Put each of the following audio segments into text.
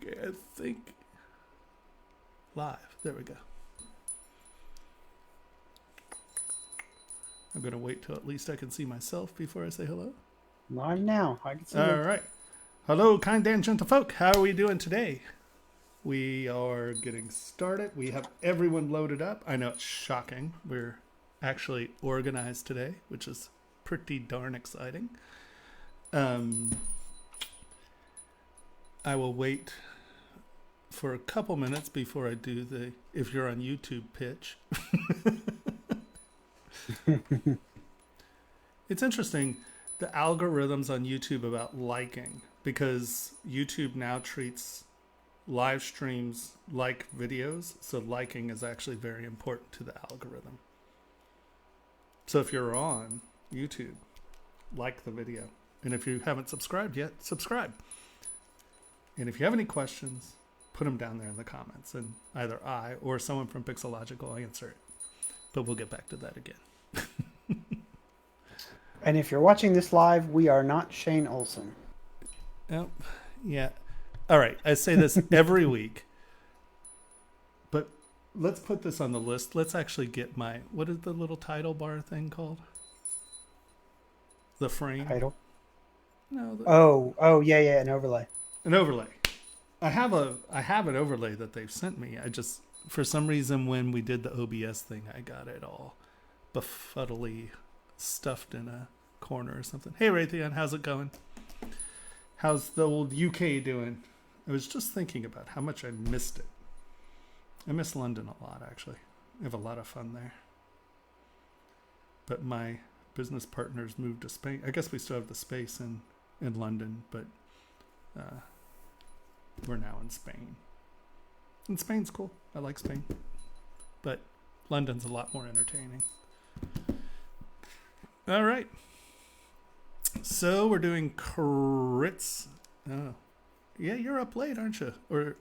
Okay, I think live. There we go. I'm going to wait till at least I can see myself before I say hello. Live now. I can see All you. right. Hello, kind and gentle folk. How are we doing today? We are getting started. We have everyone loaded up. I know it's shocking. We're actually organized today, which is pretty darn exciting. I will wait for a couple minutes before I do the, if you're on YouTube, pitch. It's interesting, the algorithms on YouTube about liking, because YouTube now treats live streams like videos, so liking is actually very important to the algorithm. So if you're on YouTube, like the video. And if you haven't subscribed yet, subscribe. And if you have any questions, put them down there in the comments, and either I or someone from Pixologic will answer it. But we'll get back to that again. And if you're watching this live, we are not Shane Olson. Oh, yeah. All right. I say this every week. But let's put this on the list. Let's actually get my, what is the little title bar thing called? The frame? Title? No. Oh, yeah, an overlay. An overlay. I have an overlay that they've sent me. I just, for some reason, when we did the OBS thing, I got it all befuddly stuffed in a corner or something. Hey, Raytheon, how's it going? How's the old UK doing? I was just thinking about how much I missed it. I miss London a lot, actually. I have a lot of fun there. But my business partners moved to Spain. I guess we still have the space in London, but we're now in Spain. And Spain's cool. I like Spain. But London's a lot more entertaining. All right. So we're doing crits. Oh, yeah, you're up late, aren't you? Or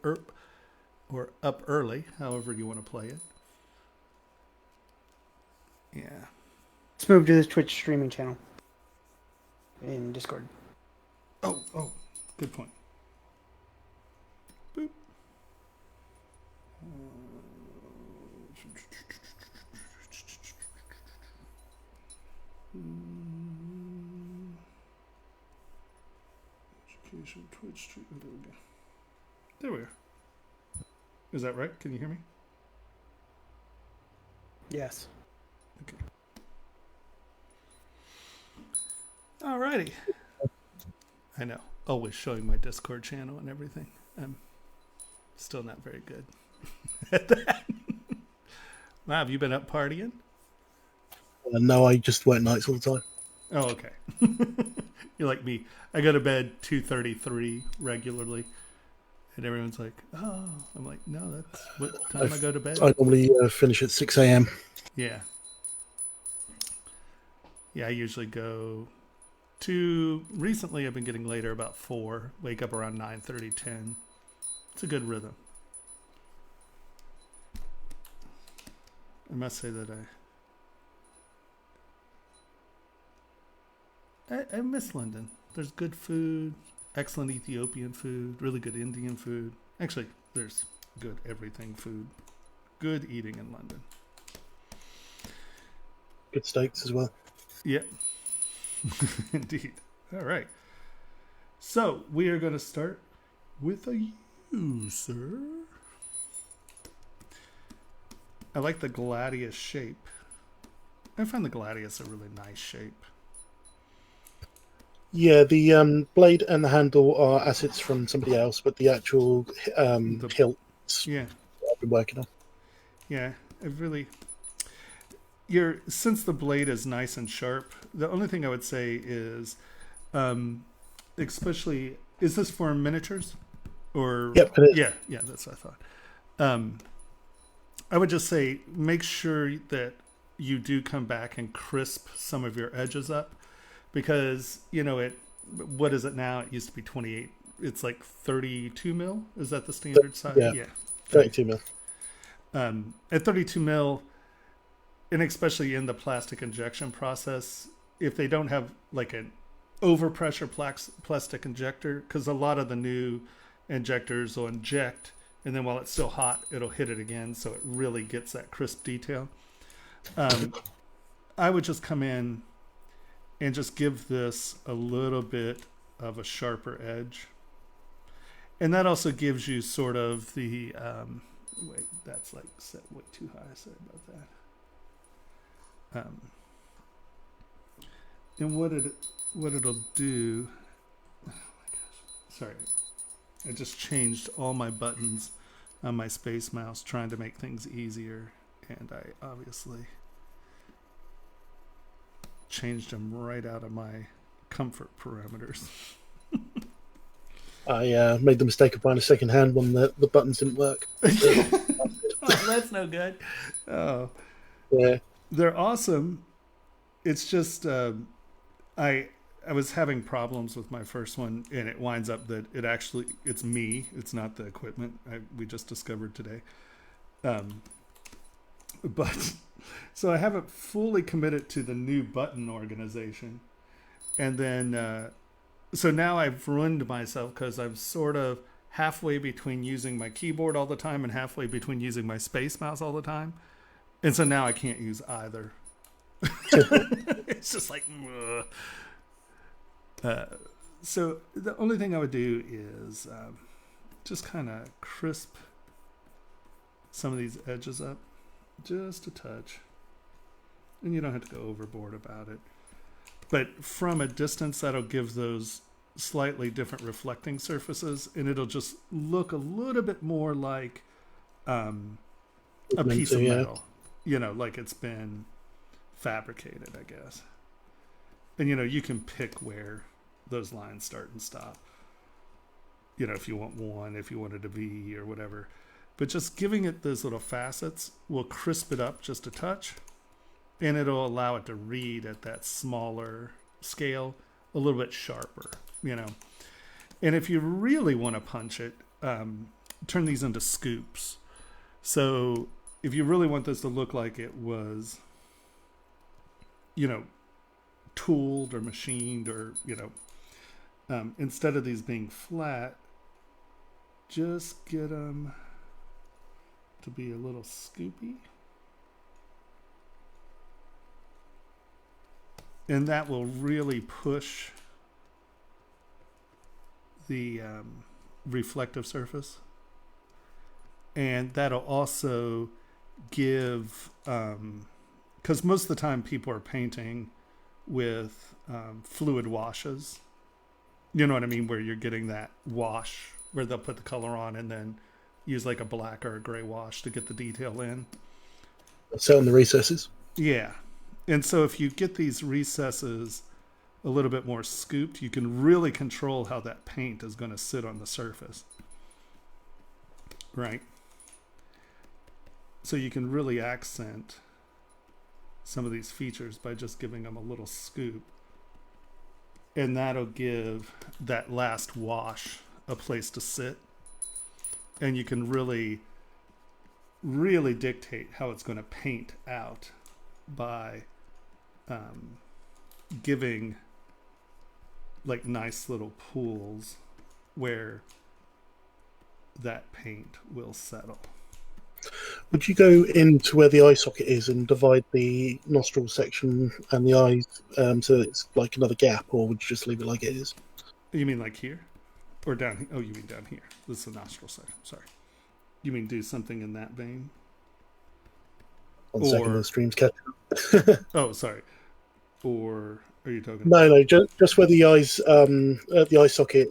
up early, however you want to play it. Yeah. Let's move to this Twitch streaming channel in Discord. Oh, good point. Boop. Education, Twitch stream. There we go. There we are. Is that right? Can you hear me? Yes. Okay. Alrighty. I know. Always showing my Discord channel and everything. I'm still not very good at that. Wow, have you been up partying? No, I just work nights all the time. Oh, okay. You're like me. I go to bed 2:33 regularly, and everyone's like, "Oh," I'm like, "No, that's what time I go to bed." I normally finish at 6 a.m. Yeah. Yeah, I usually go to. Recently, I've been getting later, about 4. Wake up around 9:30, 10. It's a good rhythm. I must say that I miss London. There's good food, excellent Ethiopian food, really good Indian food. Actually, there's good everything food. Good eating in London. Good steaks as well. Yeah, indeed. All right. So we are going to start with a user. I like the gladius shape. I find the gladius a really nice shape. Yeah, the blade and the handle are assets from somebody else, but the actual hilts, Yeah, I've been working on. yeah. Since the blade is nice and sharp, the only thing I would say is, especially, is this for miniatures? Or Yep, it is. yeah, that's what I thought. I would just say make sure that you do come back and crisp some of your edges up, because what is it now? It used to be 28. It's like 32 mil. Is that the standard size? Yeah. 32 mil. At 32 mil, and especially in the plastic injection process, if they don't have like an overpressure plastic injector, because a lot of the new injectors will inject, and then while it's still hot, it'll hit it again, so it really gets that crisp detail. I would just come in and just give this a little bit of a sharper edge. And that also gives you sort of the, wait, that's like set way too high, sorry about that. And what it'll do, oh my gosh, sorry. I just changed all my buttons on my Space Mouse trying to make things easier, and I obviously changed them right out of my comfort parameters. I made the mistake of buying a second-hand one that the buttons didn't work. Oh, that's no good. Oh, Yeah. they're awesome. It's just I was having problems with my first one, and it winds up that it's me. It's not the equipment. We just discovered today. But so I haven't fully committed to the new button organization, and then so now I've ruined myself because I'm sort of halfway between using my keyboard all the time and halfway between using my Space Mouse all the time, and so now I can't use either. It's just like, so the only thing I would do is just kind of crisp some of these edges up just a touch, and you don't have to go overboard about it, but from a distance that'll give those slightly different reflecting surfaces, and it'll just look a little bit more like a piece of metal, like it's been fabricated, I guess. And you can pick where those lines start and stop, if you want one, if you want it to be or whatever. But just giving it those little facets will crisp it up just a touch, and it'll allow it to read at that smaller scale a little bit sharper, And if you really want to punch it, turn these into scoops. So if you really want this to look like it was, tooled or machined, or, instead of these being flat, just get them to be a little scoopy. And that will really push the reflective surface. And that'll also give, because most of the time people are painting with fluid washes. You know what I mean? Where you're getting that wash where they'll put the color on and then use like a black or a gray wash to get the detail in. So in the recesses. Yeah. And so if you get these recesses a little bit more scooped, you can really control how that paint is going to sit on the surface. Right? So you can really accent some of these features by just giving them a little scoop. And that'll give that last wash a place to sit. And you can really, really dictate how it's going to paint out by giving like nice little pools where that paint will settle. Would you go into where the eye socket is and divide the nostril section and the eyes so it's like another gap, or would you just leave it like it is? You mean like here? Or down here? Oh, you mean down here. This is the nostril section. Sorry. You mean do something in that vein? 1 second, the stream's catching up. Oh, sorry. Or are you talking No, just where the eyes, the eye socket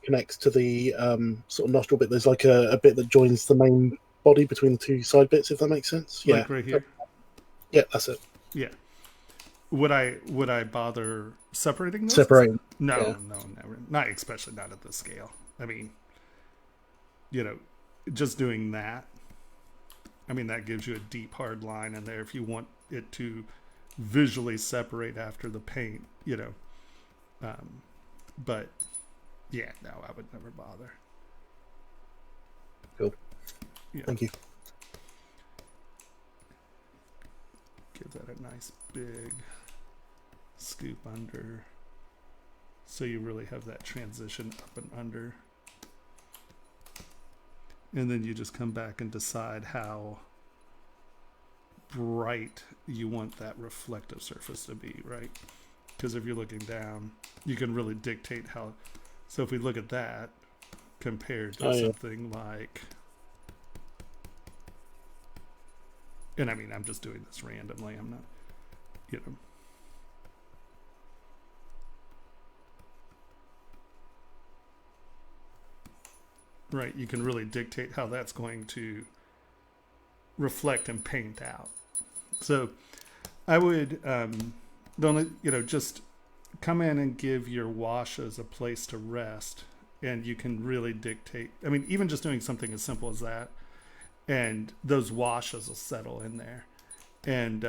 connects to the sort of nostril bit. There's like a bit that joins the main body between the two side bits, if that makes sense. Like right here? Yeah, that's it. Yeah. Would I bother separating those? Separating? No, yeah. No, never. Not, especially not at this scale. I mean, just doing that. I mean, that gives you a deep, hard line in there if you want it to visually separate after the paint, but yeah, no, I would never bother. Cool. Yeah. Thank you. Give that a nice big scoop under, so you really have that transition up and under. And then you just come back and decide how bright you want that reflective surface to be, right? Because if you're looking down, you can really dictate how. So if we look at that compared to something like, and I mean, I'm just doing this randomly. I'm not, you know. Right, you can really dictate how that's going to reflect and paint out. So I would, just come in and give your washes a place to rest, and you can really dictate. I mean, even just doing something as simple as that, and those washes will settle in there. And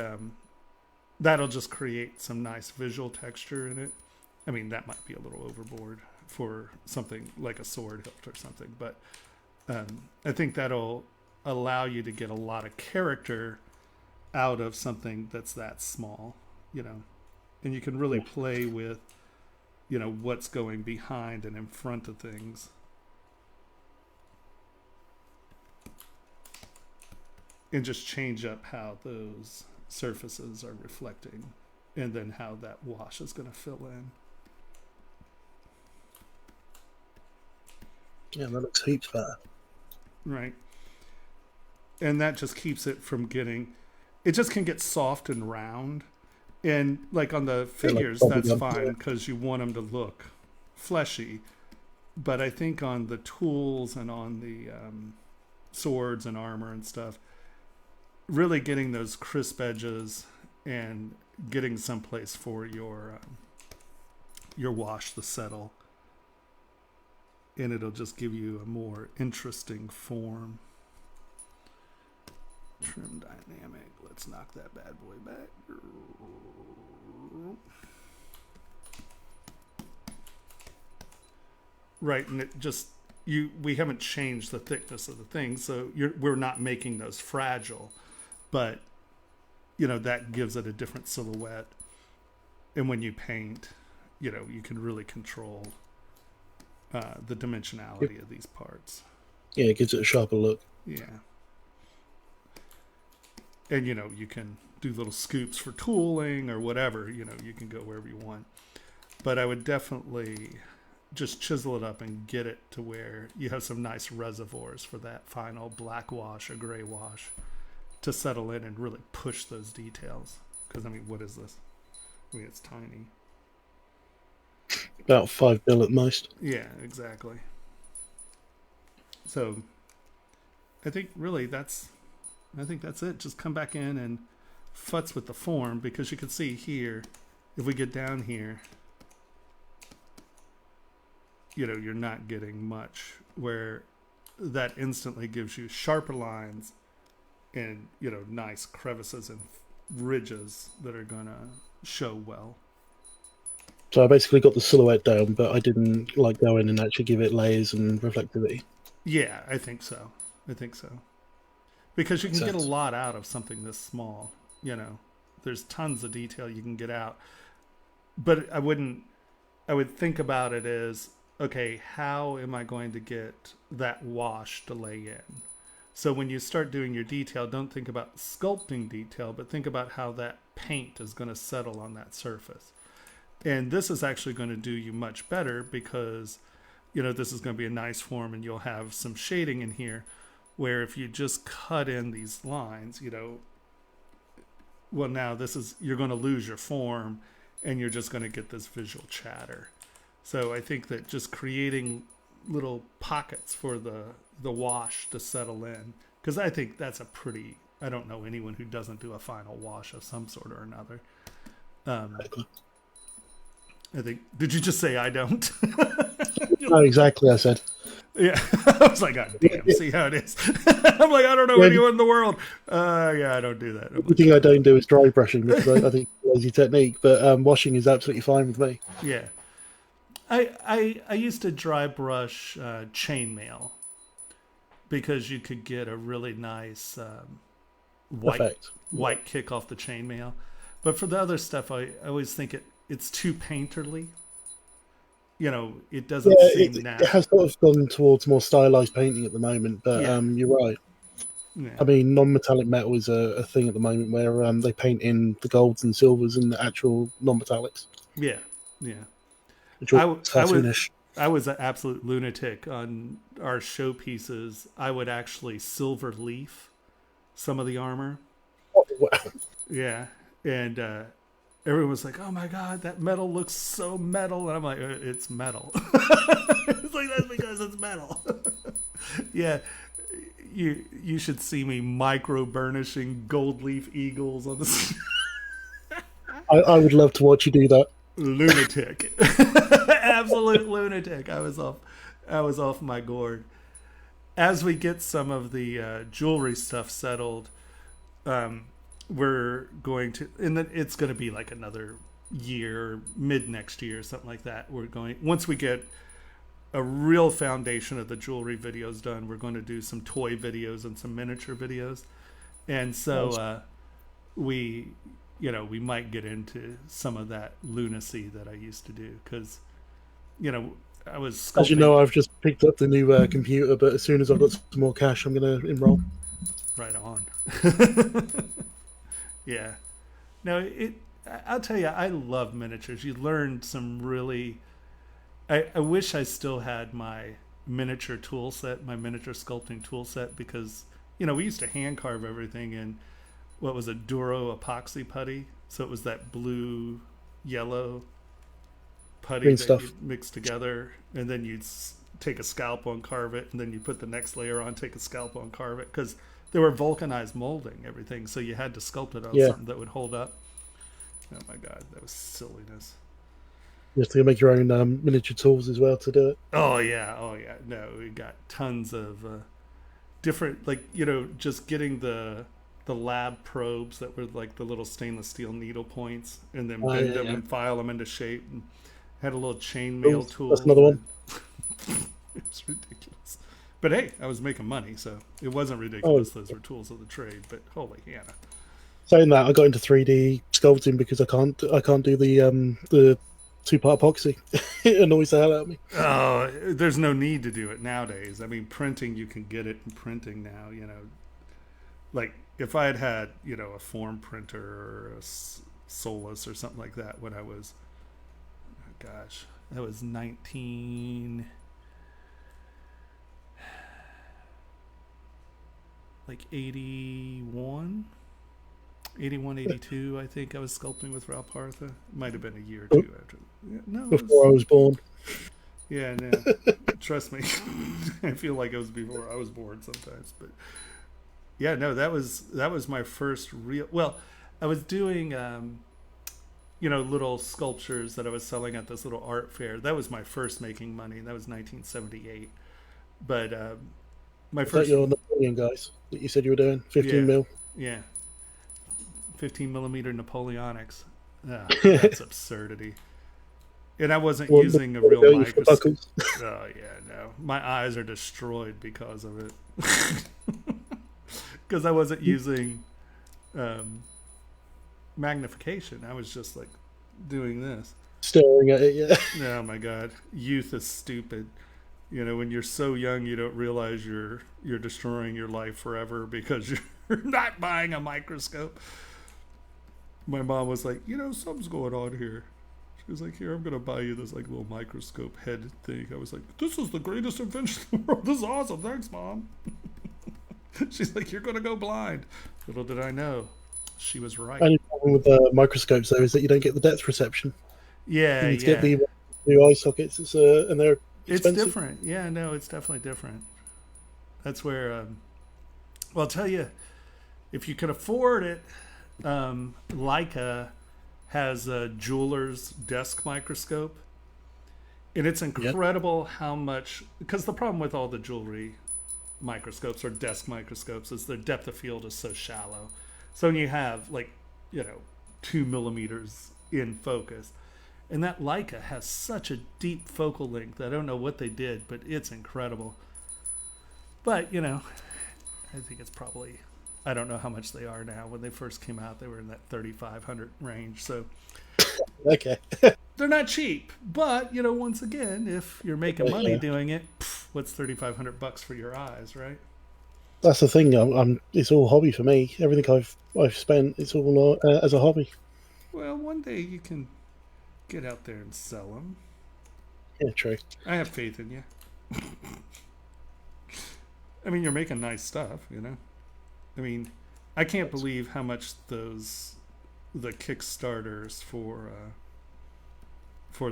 that'll just create some nice visual texture in it. I mean, that might be a little overboard for something like a sword hilt or something, but I think that'll allow you to get a lot of character out of something that's that small, you know, and you can really play with, you know, what's going behind and in front of things. And just change up how those surfaces are reflecting, and then how that wash is going to fill in. Yeah, that looks heaps better. Right. And that just keeps it from getting, it just can get soft and round. And like on the figures, that's fine because you want them to look fleshy. But I think on the tools and on the swords and armor and stuff, really getting those crisp edges and getting someplace for your wash to settle, and it'll just give you a more interesting form. Trim dynamic. Let's knock that bad boy back. Right, and it just, we haven't changed the thickness of the thing, so we're not making those fragile, but you know, that gives it a different silhouette. And when you paint, you know, you can really control the dimensionality of these parts. Yeah, it gives it a sharper look. Yeah. And, you know, you can do little scoops for tooling or whatever, you know, you can go wherever you want. But I would definitely just chisel it up and get it to where you have some nice reservoirs for that final black wash or gray wash to settle in and really push those details. Because, I mean, what is this? I mean, it's tiny. About 5 mil at most. Yeah, exactly. So I think really that's it. Just come back in and futz with the form, because you can see here, if we get down here, you know, you're not getting much, where that instantly gives you sharper lines and, you know, nice crevices and ridges that are going to show well. So I basically got the silhouette down, but I didn't like go in and actually give it layers and reflectivity. Yeah, I think so. Because you can get a lot out of something this small, you know. There's tons of detail you can get out. But I would think about it as, okay, how am I going to get that wash to lay in? So when you start doing your detail, don't think about sculpting detail, but think about how that paint is going to settle on that surface. And this is actually going to do you much better because, you know, this is going to be a nice form, and you'll have some shading in here, where if you just cut in these lines, you know, well, now you're going to lose your form, and you're just going to get this visual chatter. So I think that just creating little pockets for the wash to settle in, because I think that's I don't know anyone who doesn't do a final wash of some sort or another. I think, did you just say I don't? No, exactly, I said. Yeah, I was like, God damn, see how it is. I'm like, I don't know anyone in the world. Yeah, I don't do that. The thing I don't do is dry brushing, because I think it's a lazy technique, but washing is absolutely fine with me. Yeah. I used to dry brush chainmail, because you could get a really nice white kick off the chainmail. But for the other stuff, I always think it's too painterly. you know, it Yeah, doesn't seem it natural. has sort of gone towards more stylized painting at the moment, but Yeah. you're right. Yeah. I mean, non-metallic metal is a thing at the moment where they paint in the golds and silvers and the actual non-metallics, Yeah. Yeah. which are I was cartoonish. I was an absolute lunatic on our showpieces. I would actually silver leaf some of the armor. Oh, wow. Yeah, and everyone was like, "Oh my god, that metal looks so metal," and I'm like, "It's metal." It's like that's because it's metal. Yeah, you should see me micro burnishing gold leaf eagles on the I would love to watch you do that. lunatic, absolute lunatic. I was off my gourd. As we get some of the jewelry stuff settled, um, we're going to, and then it's going to be like another year, mid next year, something like that. We're going, once we get a real foundation of the jewelry videos done, we're going to do some toy videos and some miniature videos. And so we, you know, we might get into some of that lunacy that I used to do because, you know, I was sculpting. As you know, I've just picked up the new computer, but as soon as I've got some more cash, I'm going to enroll. Right on. Yeah. No, I'll tell you, I love miniatures. You learned some really. I wish I still had my miniature tool set, my miniature sculpting tool set, because you know we used to hand carve everything in what was a Duro epoxy putty. So it was that blue, yellow putty Green that stuff. you mix together, and then you'd take a scalpel and carve it, and then you put the next layer on, take a scalpel and carve it, because they were vulcanized molding everything, so you had to sculpt it on Yeah. something that would hold up. Oh my god, that was silliness. You have to make your own miniature tools as well to do it. Oh yeah, oh yeah. No, we got tons of different, like you know, just getting the lab probes that were like the little stainless steel needle points, and then bend them and file them into shape. And had a little chainmail tool. That's another one. It's ridiculous. But hey, I was making money, so it wasn't ridiculous. Those were tools of the trade. But holy Hannah. Saying that, I got into 3D sculpting because I can't do the two-part epoxy. It annoys the hell out of me. Oh, there's no need to do it nowadays. I mean, printing, you can get it in printing now, you know. Like, if I had, you know, a form printer or a Solus or something like that when I was, oh gosh, that was 81, 82, I think I was sculpting with Ralph Partha. Might have been a year or two after. Yeah, no, Before I was born. Yeah, no. Trust me. I feel like it was before I was born sometimes, but yeah, no, that was my first real. Well, I was doing you know, little sculptures that I was selling at this little art fair. That was my first making money. That was 1978. But my Is that first, your Napoleon guys that you said you were doing? 15 mil? yeah, 15 millimeter Napoleonics. That's absurdity. And I wasn't using a real microscope. Oh yeah, no, my eyes are destroyed because of it. Because I wasn't using magnification. I was just like doing this. Staring at it, yeah. Oh my god, youth is stupid. You know, when you're so young, you don't realize you're destroying your life forever because you're not buying a microscope. My mom was like, you know, something's going on here. She was like, here, I'm gonna buy you this like little microscope head thing. I was like, this is the greatest invention in the world. This is awesome. Thanks, Mom. She's like, you're gonna go blind. Little did I know, she was right. Only problem with microscopes though is that you don't get the depth perception. Yeah, you need to get the new eye sockets. And they're expensive. It's different. Yeah, no, it's definitely different. That's where, well, I'll tell you, if you can afford it, Leica has a jeweler's desk microscope, and it's incredible how much, because the problem with all the jewelry microscopes or desk microscopes is their depth of field is so shallow. So when you have like, you know, 2 millimeters in focus, and that Leica has such a deep focal length, I don't know what they did, but it's incredible. But, you know, I think it's probably, I don't know how much they are now. When they first came out, they were in that 3,500 range. So Okay. They're not cheap, but you know, once again, if you're making money Yeah. doing it, what's $3,500 for your eyes, right? That's the thing. It's all hobby for me. Everything I've spent, it's all as a hobby. Well, one day you can get out there and sell them. Yeah, true. I have faith in you. I mean, you're making nice stuff, you know. I mean, I can't believe how much the Kickstarters for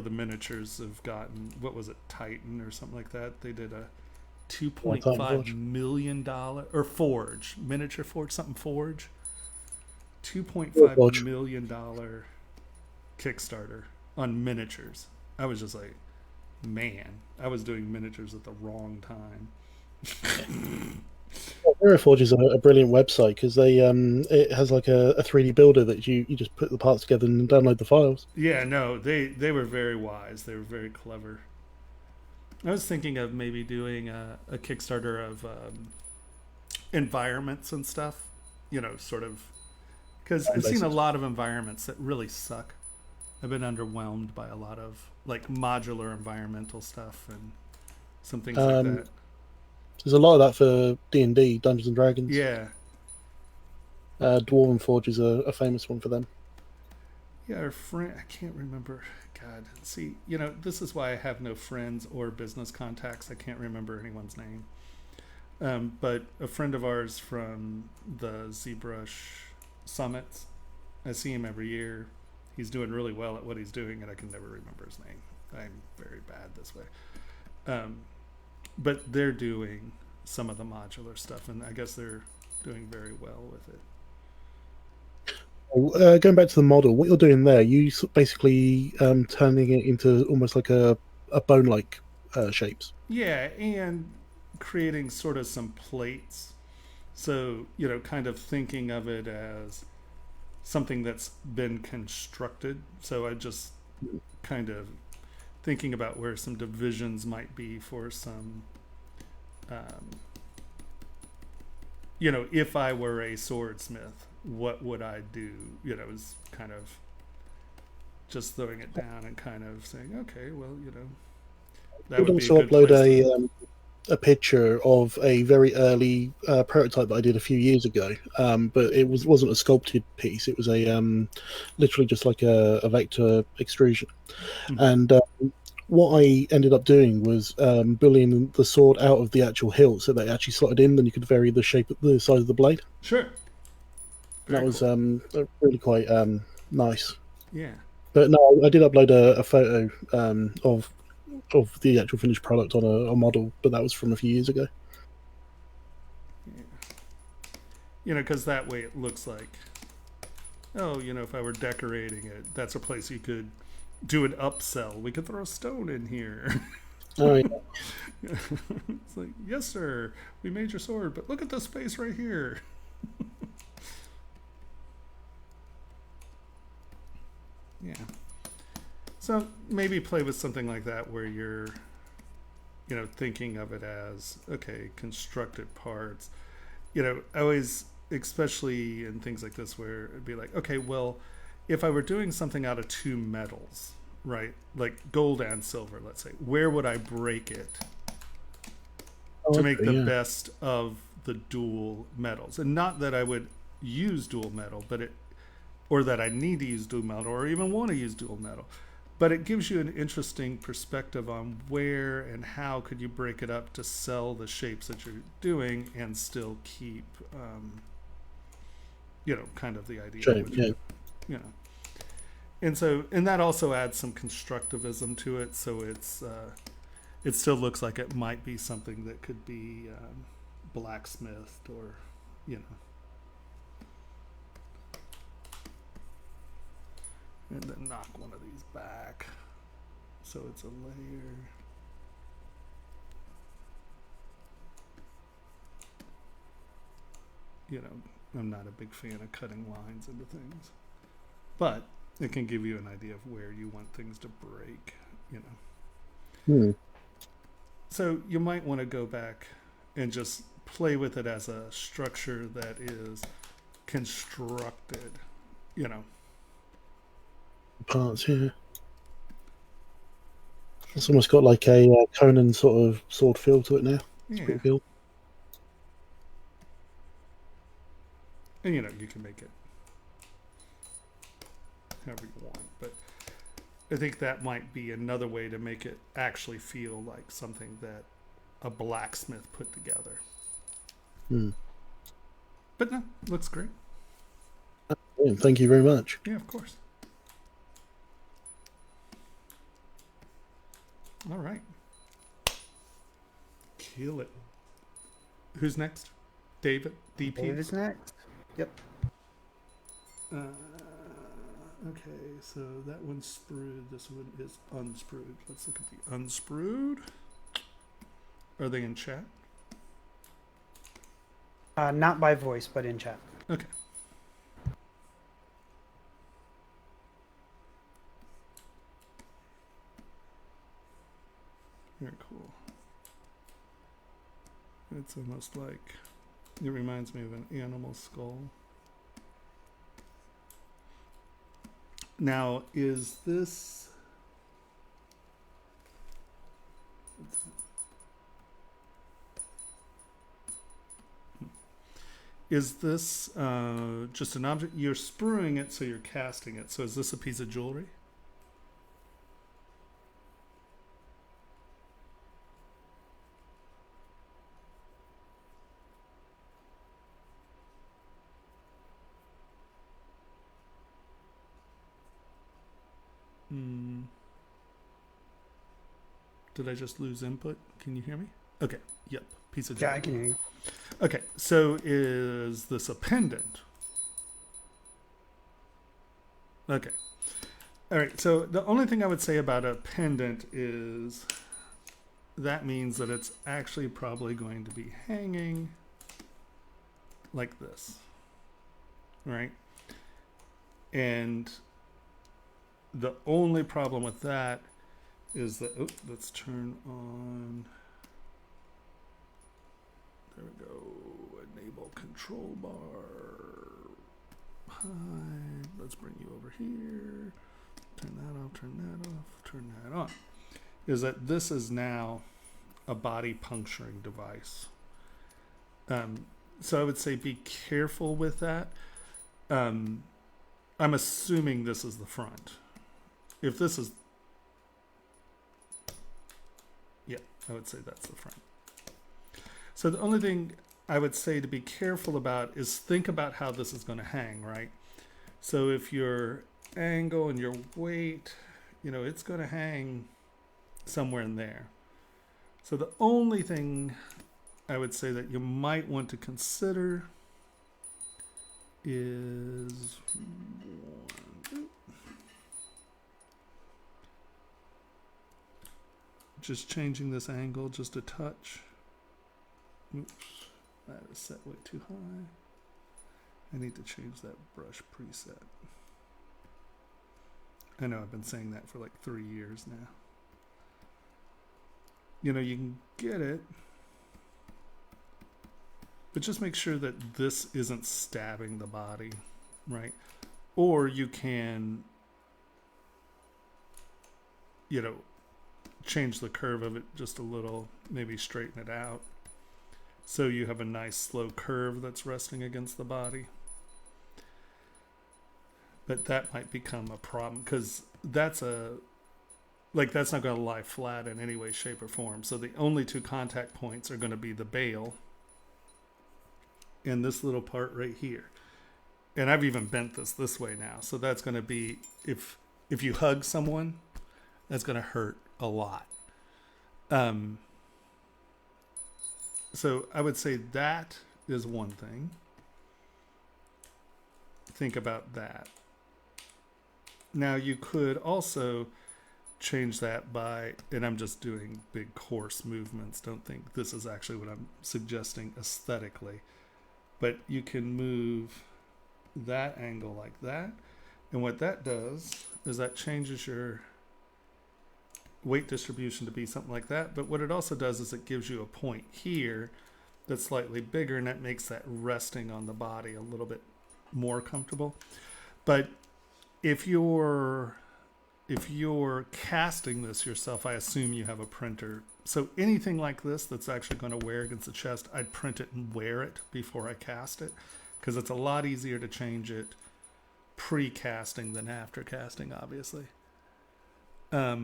the miniatures have gotten. What was it, Titan or something like that? They did a two One point time five Forge. million dollar or Forge miniature Forge something Forge. two point Yeah, five Forge. million dollar Kickstarter on miniatures. I was just like, man, I was doing miniatures at the wrong time. Forge is a brilliant website because it has like a 3D builder that you just put the parts together and download the files. Yeah, no, they were very wise. They were very clever. I was thinking of maybe doing a Kickstarter of environments and stuff. You know, sort of because I've seen a lot of environments that really suck. I've been underwhelmed by a lot of like modular environmental stuff and some things like Um, that. there's a lot of that for D&D, Dungeons and Dragons. Yeah, Dwarven Forge is a famous one for them. yeah. Our friend, I can't remember. God, see, you know, this is why I have no friends or business contacts. I can't remember anyone's name. But a friend of ours from the ZBrush summits, I see him every year. He's doing really well at what he's doing, and I can never remember his name. I'm very bad this way. Um, but they're doing some of the modular stuff, and I guess they're doing very well with it. Going back to the model, what you're doing there, basically turning it into almost like a bone-like shapes. Yeah, and creating sort of some plates. So, you know, kind of thinking of it as something that's been constructed. So I just kind of thinking about where some divisions might be for some, um, you know, if I were a swordsmith, what would I do? You know, is kind of just throwing it down and kind of saying, okay, well, you know, that I'd would be a also good upload place to. a picture of a very early prototype that I did a few years ago, but wasn't a sculpted piece. It was literally just like a vector extrusion. Mhm. And what I ended up doing was building the sword out of the actual hilt, so that it actually slotted in. Then you could vary the shape of the size of the blade. Sure. That Very was cool. really quite nice. Yeah. But no, I did upload a photo of the actual finished product on a model, but that was from a few years ago. Yeah. You know, because that way it looks like, oh, you know, if I were decorating it, that's a place you could do an upsell. We could throw a stone in here. Oh, yeah. It's like, yes, sir, we made your sword, but look at this space right here. Yeah. So maybe play with something like that where you're, you know, thinking of it as, okay, constructed parts. You know, I always, especially in things like this, where it'd be like, okay, well, if I were doing something out of two metals, right, like gold and silver, let's say, where would I break it Oh, to make okay, the yeah. best of the dual metals? And not that I would use dual metal, but it, or that I need to use dual metal, or even want to use dual metal. But it gives you an interesting perspective on where and how could you break it up to sell the shapes that you're doing and still keep, you know, kind of the idea of Shame, what you're yeah. doing, you know. And so, and that also adds some constructivism to it. So it still looks like it might be something that could be blacksmithed or, you know. And then knock one of these back so it's a layer. You know, I'm not a big fan of cutting lines into things, but it can give you an idea of where you want things to break, you know. Hmm. So you might want to go back and just play with it as a structure that is constructed, you know. parts. Yeah, it's almost got like a Conan sort of sword feel to it now. It's Yeah. pretty cool. And you know, you can make it however you want, but I think that might be another way to make it actually feel like something that a blacksmith put together. Hmm. But no, looks great. Brilliant. Thank you very much. Yeah, of course. All right. Kill it. Who's next? David? DP? Dave is next. Yep. Okay, so that one's sprued. This one is unsprued. Let's look at the unsprued. Are they in chat? Not by voice, but in chat. Okay. Very cool. It's almost like, it reminds me of an animal skull. Now, is this... Is this just an object? You're spruing it, so you're casting it. So is this a piece of jewelry? Did I just lose input? Can you hear me? Okay. Yep. Piece of jewelry. Yeah, I can hear you. Okay. So is this a pendant? Okay. All right. So the only thing I would say about a pendant is that means that it's actually probably going to be hanging like this. Right? And the only problem with that is that, oh, let's turn on, there we go, enable control bar, hide, let's bring you over here, turn that off, turn that off, turn that on, is that this is now a body puncturing device. So I would say be careful with that. I'm assuming this is the front. If this is, yeah, I would say that's the front. So the only thing I would say to be careful about is think about how this is going to hang, right? So if your angle and your weight, you know, it's going to hang somewhere in there. So the only thing I would say that you might want to consider is just changing this angle just a touch. Oops, that is set way too high. I need to change that brush preset. I know I've been saying that for like 3 years now. You know, you can get it, but just make sure that this isn't stabbing the body, right? Or you can, you know, change the curve of it just a little, maybe straighten it out. So you have a nice slow curve that's resting against the body. But that might become a problem because that's that's not going to lie flat in any way, shape, or form. So the only two contact points are going to be the bail and this little part right here. And I've even bent this way now. So that's going to be, if you hug someone, that's going to hurt a lot. So I would say that is one thing. Think about that. Now you could also change that by, and I'm just doing big coarse movements. Don't think this is actually what I'm suggesting aesthetically. But you can move that angle like that. And what that does is that changes your weight distribution to be something like that. But what it also does is it gives you a point here that's slightly bigger, and that makes that resting on the body a little bit more comfortable. But if you're if you're casting this yourself, I assume you have a printer. So anything like this that's actually going to wear against the chest, I'd print it and wear it before I cast it, because it's a lot easier to change it pre-casting than after casting, obviously. Okay.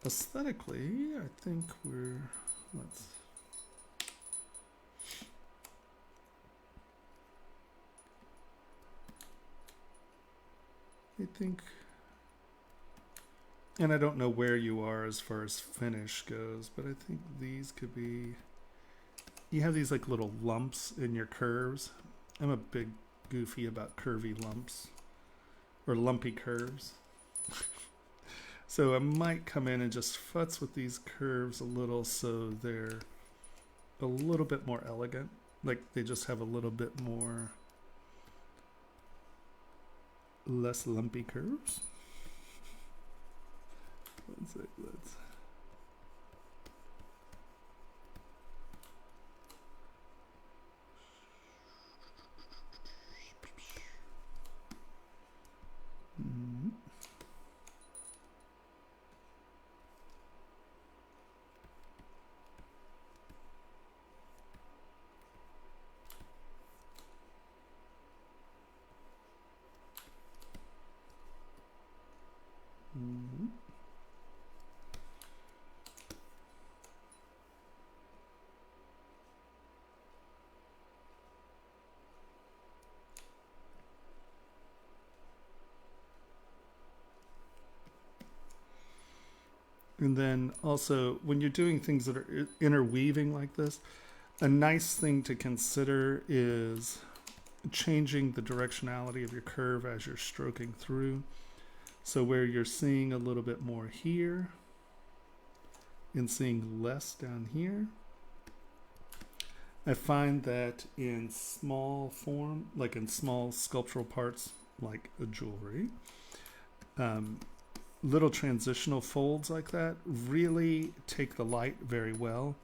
Aesthetically, I think and I don't know where you are as far as finish goes, but I think these could be, you have these like little lumps in your curves. I'm a big goofy about curvy lumps or lumpy curves. So I might come in and just futz with these curves a little so they're a little bit more elegant. Like they just have a little bit more less lumpy curves. One sec, let's. And then also, when you're doing things that are interweaving like this, a nice thing to consider is changing the directionality of your curve as you're stroking through. So where you're seeing a little bit more here and seeing less down here, I find that in small form, like in small sculptural parts, like a jewelry, little transitional folds like that really take the light very well,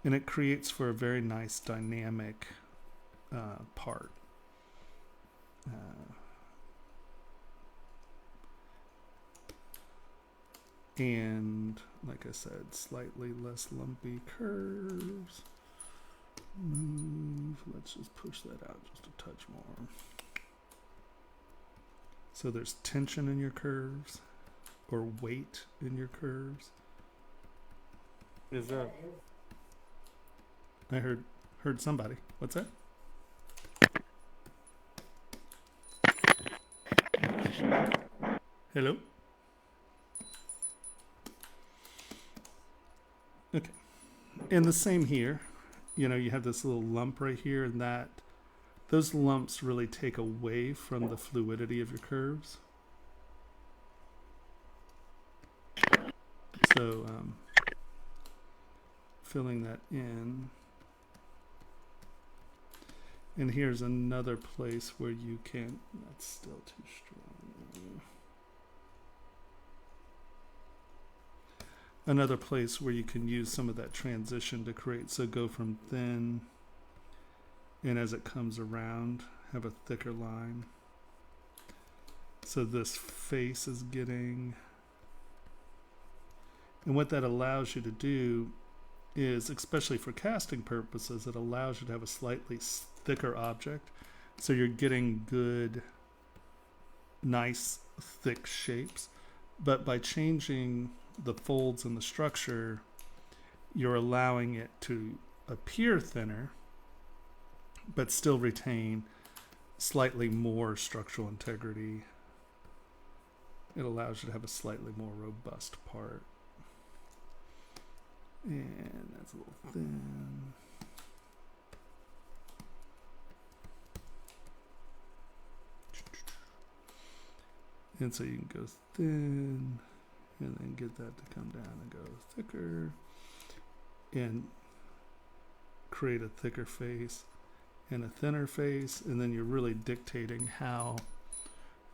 and it creates for a very nice dynamic part. And like I said, slightly less lumpy curves. Move, let's just push that out just a touch more. So there's tension in your curves, or weight in your curves. Is that? I heard somebody. What's that? Hello? Okay. And the same here. You know, you have this little lump right here, and those lumps really take away from the fluidity of your curves. So filling that in. And here's another place where you can, that's still too strong. Another place where you can use some of that transition to create, so go from thin, and as it comes around, have a thicker line. So this face is getting, and what that allows you to do is, especially for casting purposes, it allows you to have a slightly thicker object. So you're getting good, nice, thick shapes. But by changing the folds in the structure, you're allowing it to appear thinner, but still retain slightly more structural integrity. It allows you to have a slightly more robust part. And that's a little thin. And so you can go thin, and then get that to come down and go thicker, and create a thicker face and a thinner face, and then you're really dictating how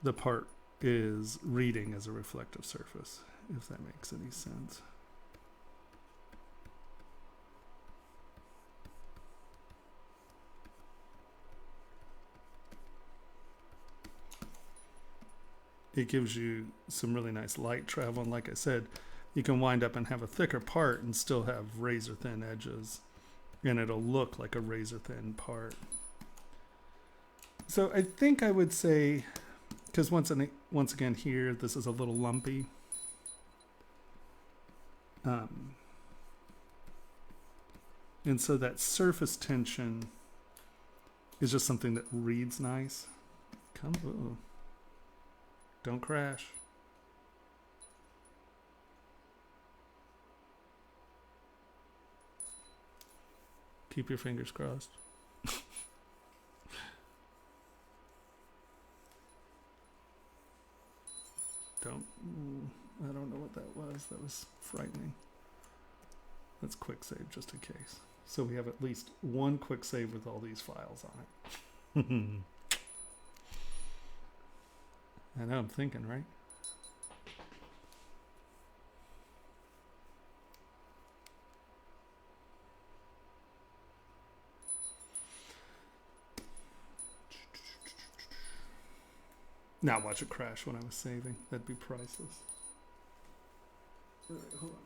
the part is reading as a reflective surface, if that makes any sense. it gives you some really nice light travel. And like I said, you can wind up and have a thicker part and still have razor thin edges, and it'll look like a razor thin part. So I think I would say, because once again here, this is a little lumpy. And so that surface tension is just something that reads nice. Don't crash. Keep your fingers crossed. I don't know what that was. That was frightening. Let's quick save just in case. So we have at least one quick save with all these files on it. I know, I'm thinking, right? Now watch it crash when I was saving. That'd be priceless. All right, hold on.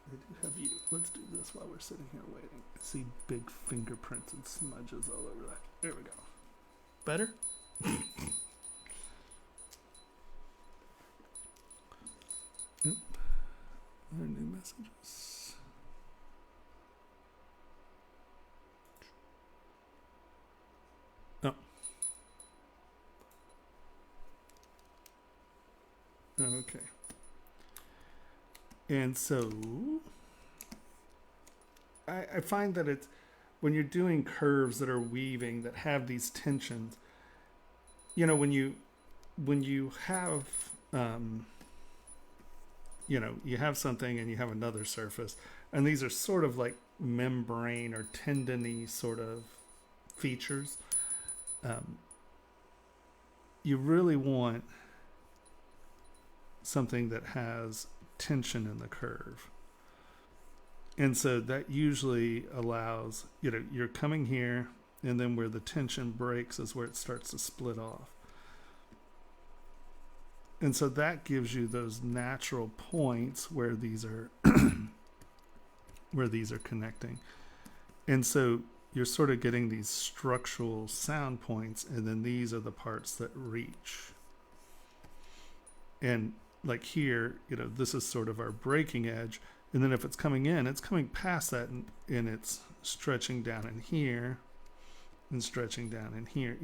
I do have you. Let's do this while we're sitting here waiting. I see big fingerprints and smudges all over that. There we go. Better? Oop. Other new messages. Oh. Okay. And so I find that it's when you're doing curves that are weaving that have these tensions, you know, when you have you have something and you have another surface, and these are sort of like membrane or tendony sort of features, you really want something that has tension in the curve. And so that usually allows, you're coming here, and then where the tension breaks is where it starts to split off. And so that gives you those natural points where these are where these are connecting. And so you're sort of getting these structural sound points, and then these are the parts that reach. And like here, this is sort of our breaking edge. And then if it's coming in, it's coming past that, and it's stretching down in here and stretching down in here,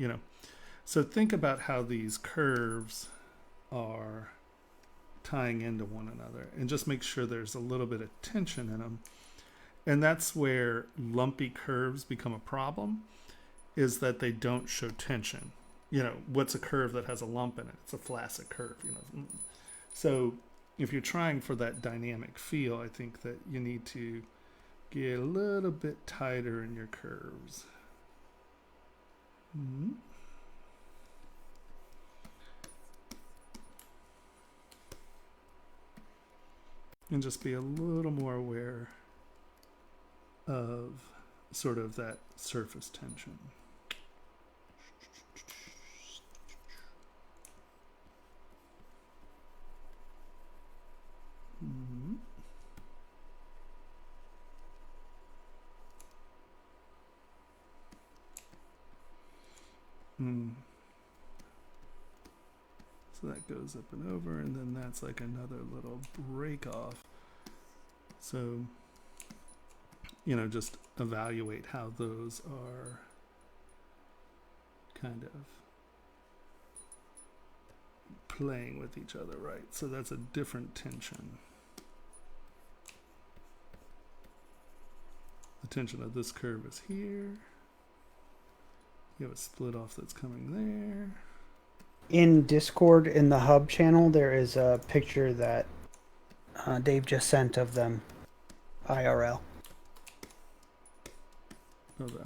So think about how these curves are tying into one another, and just make sure there's a little bit of tension in them. And that's where lumpy curves become a problem, is that they don't show tension. What's a curve that has a lump in it? It's a flaccid curve, So if you're trying for that dynamic feel, I think that you need to get a little bit tighter in your curves. Mm-hmm. And just be a little more aware of sort of that surface tension. Mm-hmm. So that goes up and over, and then that's like another little break off. So, just evaluate how those are kind of playing with each other, right? So that's a different tension. The tension of this curve is here. You have a split off that's coming there. In Discord, in the hub channel, there is a picture that Dave just sent of them IRL. Oh, the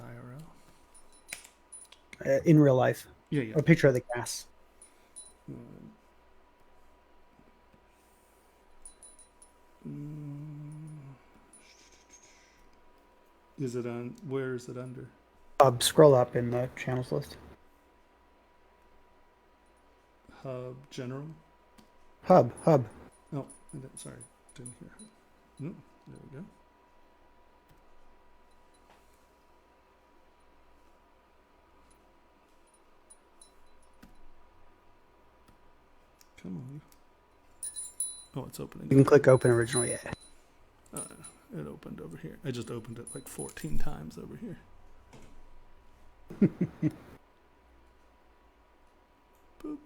IRL? In real life. Yeah. A picture of the gas. Is it on? Where is it under? Scroll up in the channels list. hub general. Hub. Oh, sorry, didn't hear. There we go. Come on. Oh, it's opening. You can click open original, yeah. It opened over here. I just opened it like 14 times over here. Boop.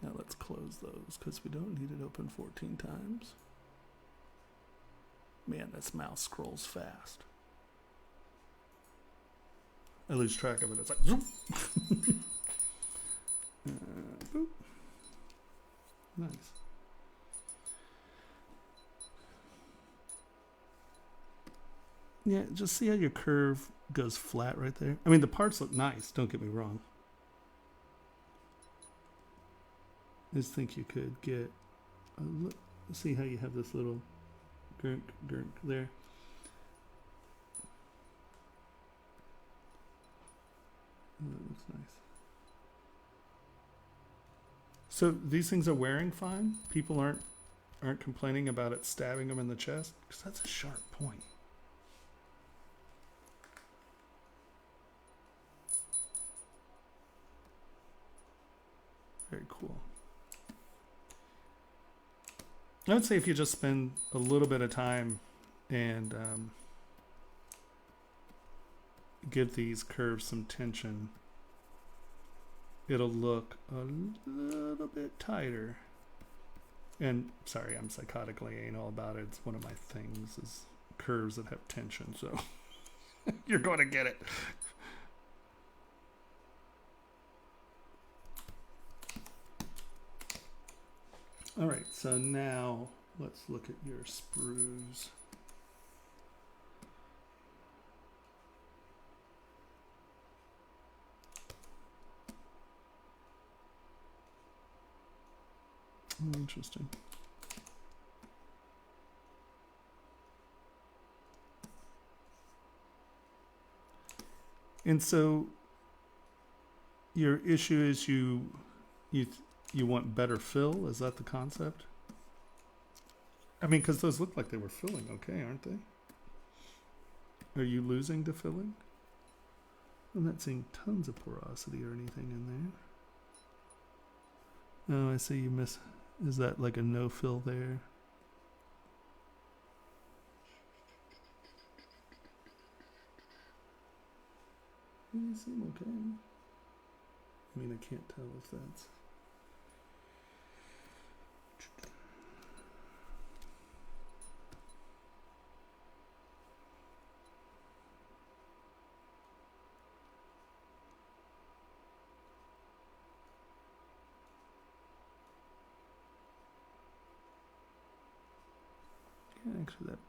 Now let's close those because we don't need it open 14 times. Man, this mouse scrolls fast. I lose track of it. It's like zoom. Boop. Nice. Yeah, just see how your curve goes flat right there. I mean, the parts look nice, don't get me wrong. I just think you could get see how you have this little gurk there. Oh, that looks nice. So these things are wearing fine. People aren't complaining about it stabbing them in the chest because that's a sharp point. Very cool. I would say if you just spend a little bit of time and give these curves some tension, it'll look a little bit tighter. And sorry, I'm psychotically anal about it. It's one of my things is curves that have tension, so you're going to get it. All right, so now let's look at your sprues. Oh, interesting. And so your issue is you want better fill? Is that the concept? I mean, because those look like they were filling okay, aren't they? Are you losing to filling? I'm not seeing tons of porosity or anything in there. Oh, I see you miss. Is that like a no fill there? They seem okay. I mean, I can't tell if that's... Actually, that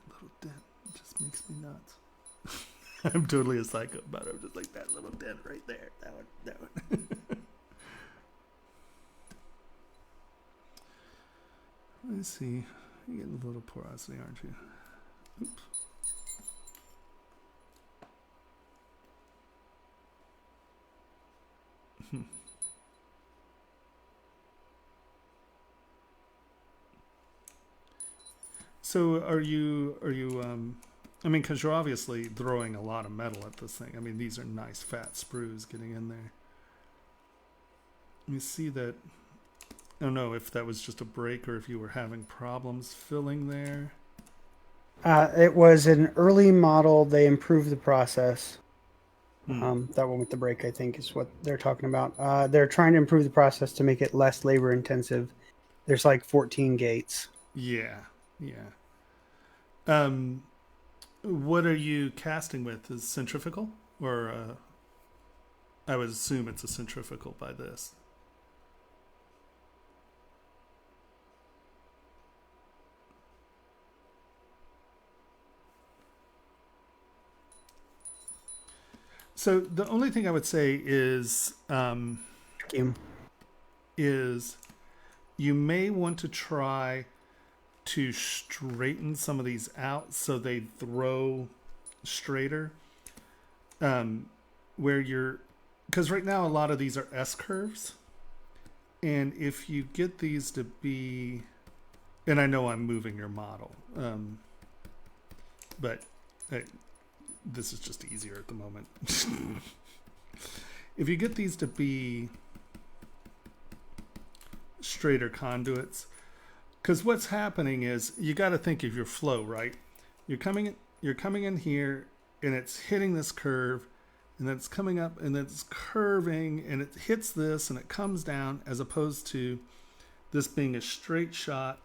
little dent just makes me nuts. I'm totally a psycho about it. I'm just like that little dent right there. That one. Let's see. You're getting a little porosity, aren't you? Oops. So are you I mean, because you're obviously throwing a lot of metal at this thing. I mean, these are nice fat sprues getting in there. Let me see that. I don't know if that was just a break or if you were having problems filling there. It was an early model. They improved the process. That one with the break, I think, is what they're talking about. They're trying to improve the process to make it less labor intensive. There's like 14 gates. Yeah. What are you casting with? Is centrifugal? Or I would assume it's a centrifugal by this. So the only thing I would say is you may want to try to straighten some of these out so they throw straighter. Where you're because right now a lot of these are S curves. And if you get these to be, and I know I'm moving your model, but this is just easier at the moment. If you get these to be straighter conduits, because what's happening is you got to think of your flow, right? You're coming in here, and it's hitting this curve, and then it's coming up, and then it's curving, and it hits this, and it comes down, as opposed to this being a straight shot,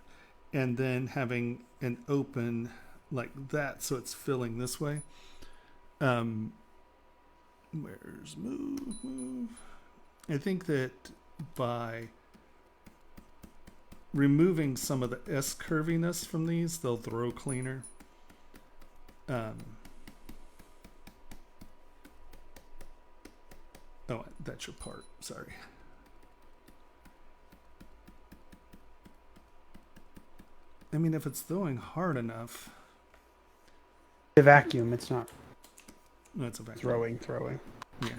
and then having an open like that, so it's filling this way. Where's move? I think that by removing some of the S curviness from these, they'll throw cleaner. Oh, that's your part. Sorry. I mean, if it's throwing hard enough. The vacuum, it's not. No, it's a vacuum. Throwing. Yeah.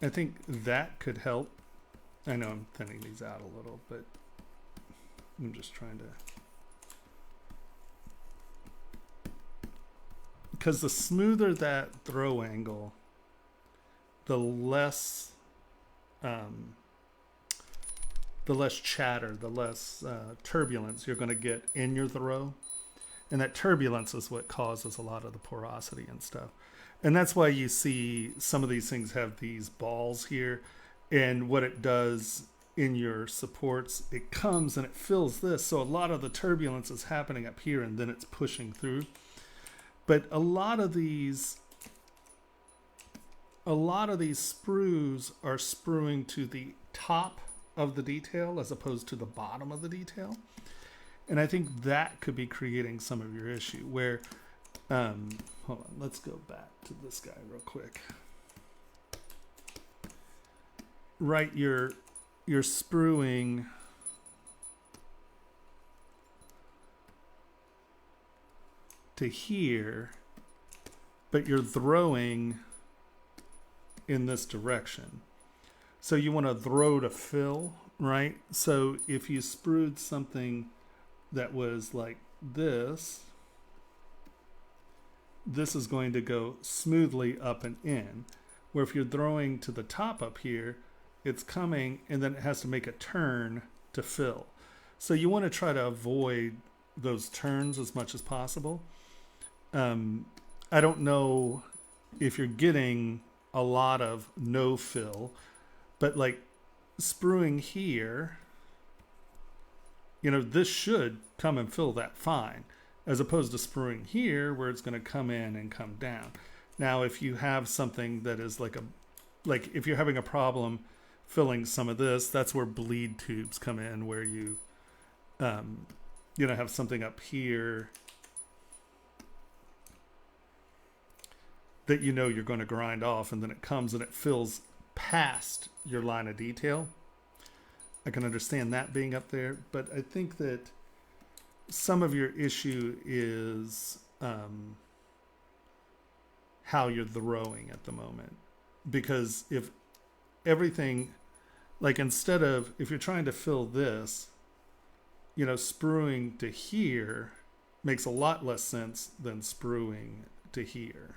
I think that could help. I know I'm thinning these out a little, but I'm just trying to. Because the smoother that throw angle, the less chatter, the less turbulence you're going to get in your throw. And that turbulence is what causes a lot of the porosity and stuff. And that's why you see some of these things have these balls here. And what it does in your supports, it comes and it fills this. So a lot of the turbulence is happening up here, and then it's pushing through. But a lot of these sprues are spruing to the top of the detail as opposed to the bottom of the detail. And I think that could be creating some of your issue where, hold on, let's go back to this guy real quick. Right, you're spruing to here, but you're throwing in this direction. So you want to throw to fill, right? So if you sprued something that was like this is going to go smoothly up and in. Where if you're throwing to the top up here, it's coming and then it has to make a turn to fill. So you want to try to avoid those turns as much as possible. I don't know if you're getting a lot of no fill, but like spruing here, you know, this should come and fill that fine, as opposed to spruing here where it's going to come in and come down. Now, if you have something that is like if you're having a problem filling some of this, that's where bleed tubes come in, where you have something up here that you know you're going to grind off, and then it comes and it fills past your line of detail. I can understand that being up there, but I think that some of your issue is how you're throwing at the moment. Because if everything, like instead of, if you're trying to fill this, you know, spruing to here makes a lot less sense than spruing to here.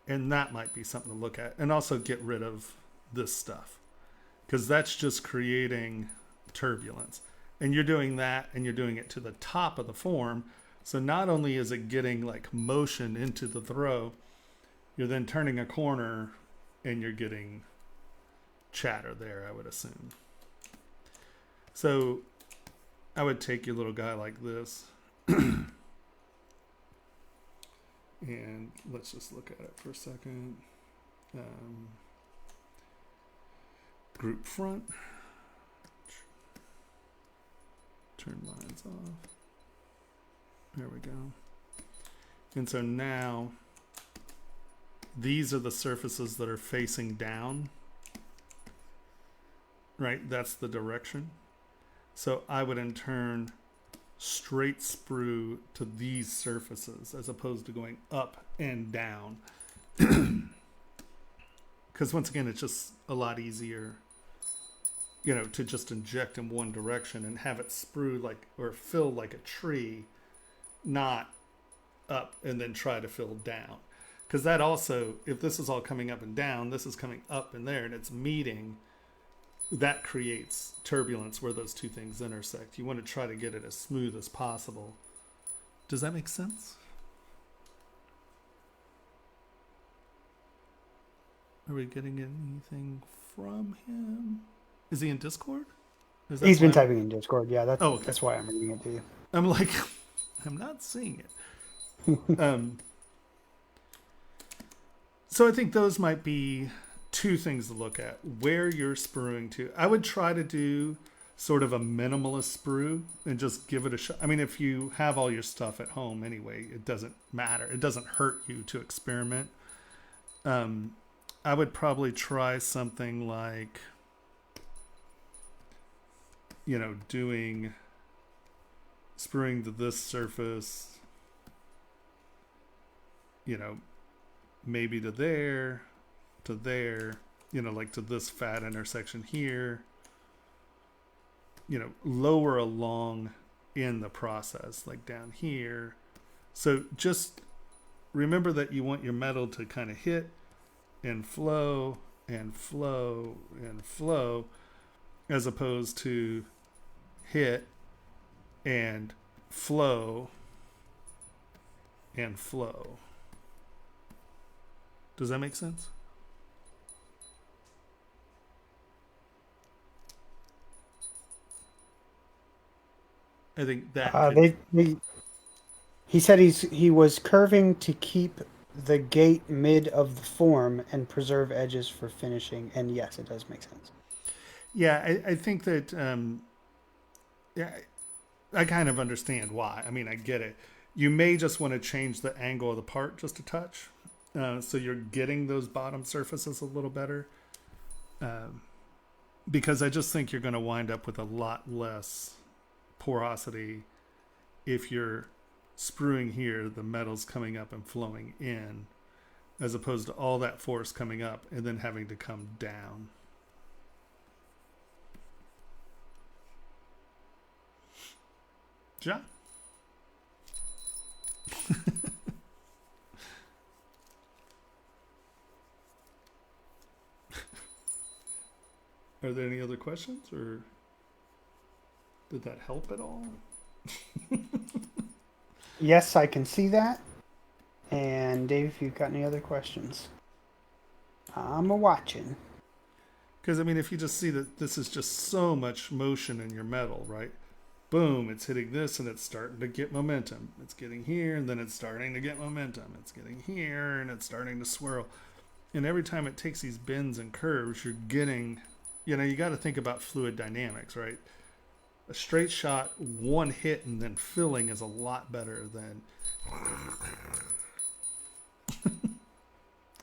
And that might be something to look at. And also get rid of this stuff, because that's just creating turbulence. And you're doing that, and you're doing it to the top of the form. So not only is it getting like motion into the throw, you're then turning a corner and you're getting chatter there, I would assume. So I would take your little guy like this. And let's just look at it for a second. Group front. Turn lines off. There we go. And so now these are the surfaces that are facing down. Right? That's the direction. So I would in turn straight sprue to these surfaces as opposed to going up and down. Because once again, it's just a lot easier, you know, to just inject in one direction and have it sprue like, or fill like a tree, not up and then try to fill down. Because that also, if this is all coming up and down, this is coming up and there and it's meeting, that creates turbulence where those two things intersect. You want to try to get it as smooth as possible. Does that make sense? Are we getting anything from him? Is he in Discord? He's been typing in Discord. Yeah, okay. That's why I'm reading it to you. I'm like, I'm not seeing it. So I think those might be two things to look at. Where you're spruing to. I would try to do sort of a minimalist sprue and just give it a shot. I mean, if you have all your stuff at home anyway, it doesn't matter. It doesn't hurt you to experiment. I would probably try something like, you know, doing spruing to this surface, you know, maybe to there, you know, like to this fat intersection here, you know, lower along in the process, like down here. So just remember that you want your metal to kind of hit and flow and flow and flow, as opposed to hit and flow and flow. Does that make sense? I think that he said he was curving to keep the gate mid of the form and preserve edges for finishing, and yes, it does make sense. Yeah, I think that yeah, I kind of understand why. I mean, I get it. You may just want to change the angle of the part just a touch, so you're getting those bottom surfaces a little better, because I just think you're going to wind up with a lot less porosity if you're spruing here, the metal's coming up and flowing in, as opposed to all that force coming up and then having to come down. Ja? Are there any other questions, or did that help at all? Yes, I can see that. And Dave, if you've got any other questions, I'm a-watching. Because, I mean, if you just see that this is just so much motion in your metal, right? Boom, it's hitting this and it's starting to get momentum. It's getting here and then it's starting to get momentum. It's getting here and it's starting to swirl. And every time it takes these bends and curves, you're getting, you know, you got to think about fluid dynamics, right? A straight shot, one hit, and then filling is a lot better than...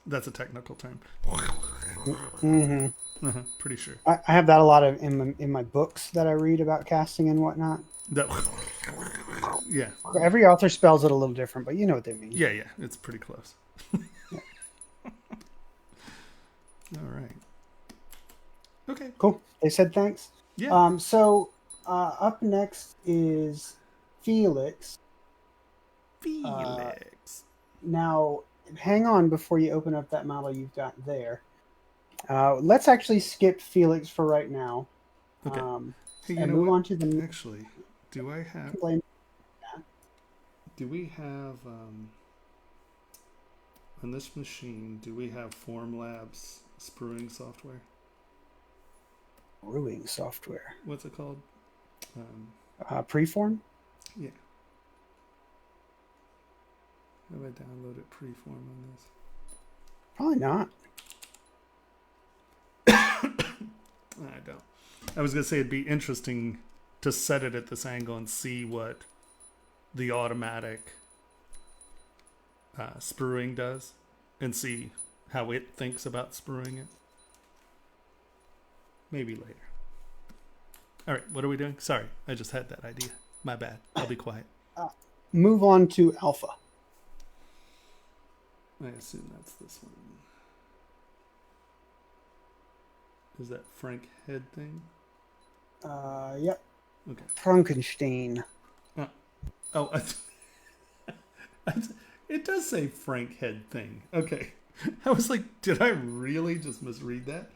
That's a technical term. Mm-hmm. Pretty sure. I have that a lot of in my books that I read about casting and whatnot. Yeah. Every author spells it a little different, but you know what they mean. Yeah, it's pretty close. All right. Okay. Cool. They said thanks. Yeah. So up next is Felix. Felix. Now, hang on before you open up that model you've got there. Let's actually skip Felix for right now. Okay. Hey, and move on to the... Actually, do I have... Do we have... on this machine, do we have Formlabs spruing software? Spruing software. What's it called? Preform? Yeah. Have I downloaded Preform on this? Probably not. I don't. I was going to say it'd be interesting to set it at this angle and see what the automatic spruing does and see how it thinks about spruing it. Maybe later. All right, what are we doing? Sorry, I just had that idea. My bad. I'll be quiet. Move on to alpha. I assume that's this one. Is that Frank Head thing? Yep. Okay. Frankenstein. Oh, it does say Frank Head thing. Okay. I was like, did I really just misread that?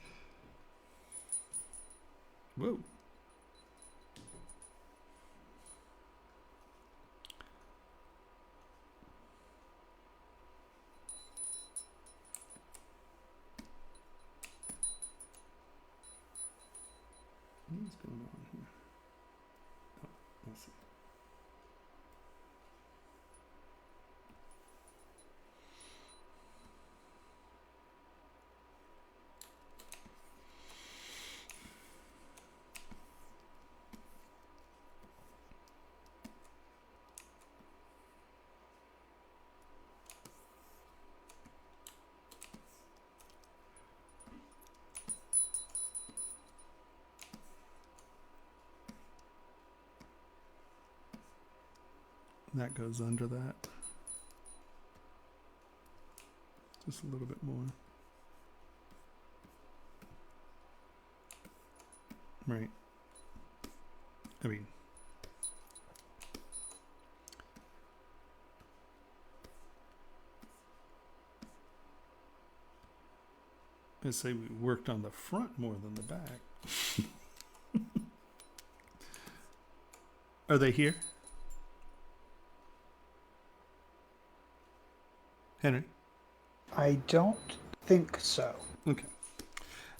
Whoa. What's going on here? Oh, let's see. That goes under that. Just a little bit more. Right. I mean, I say we worked on the front more than the back. Are they here? Henry? I don't think so. Okay.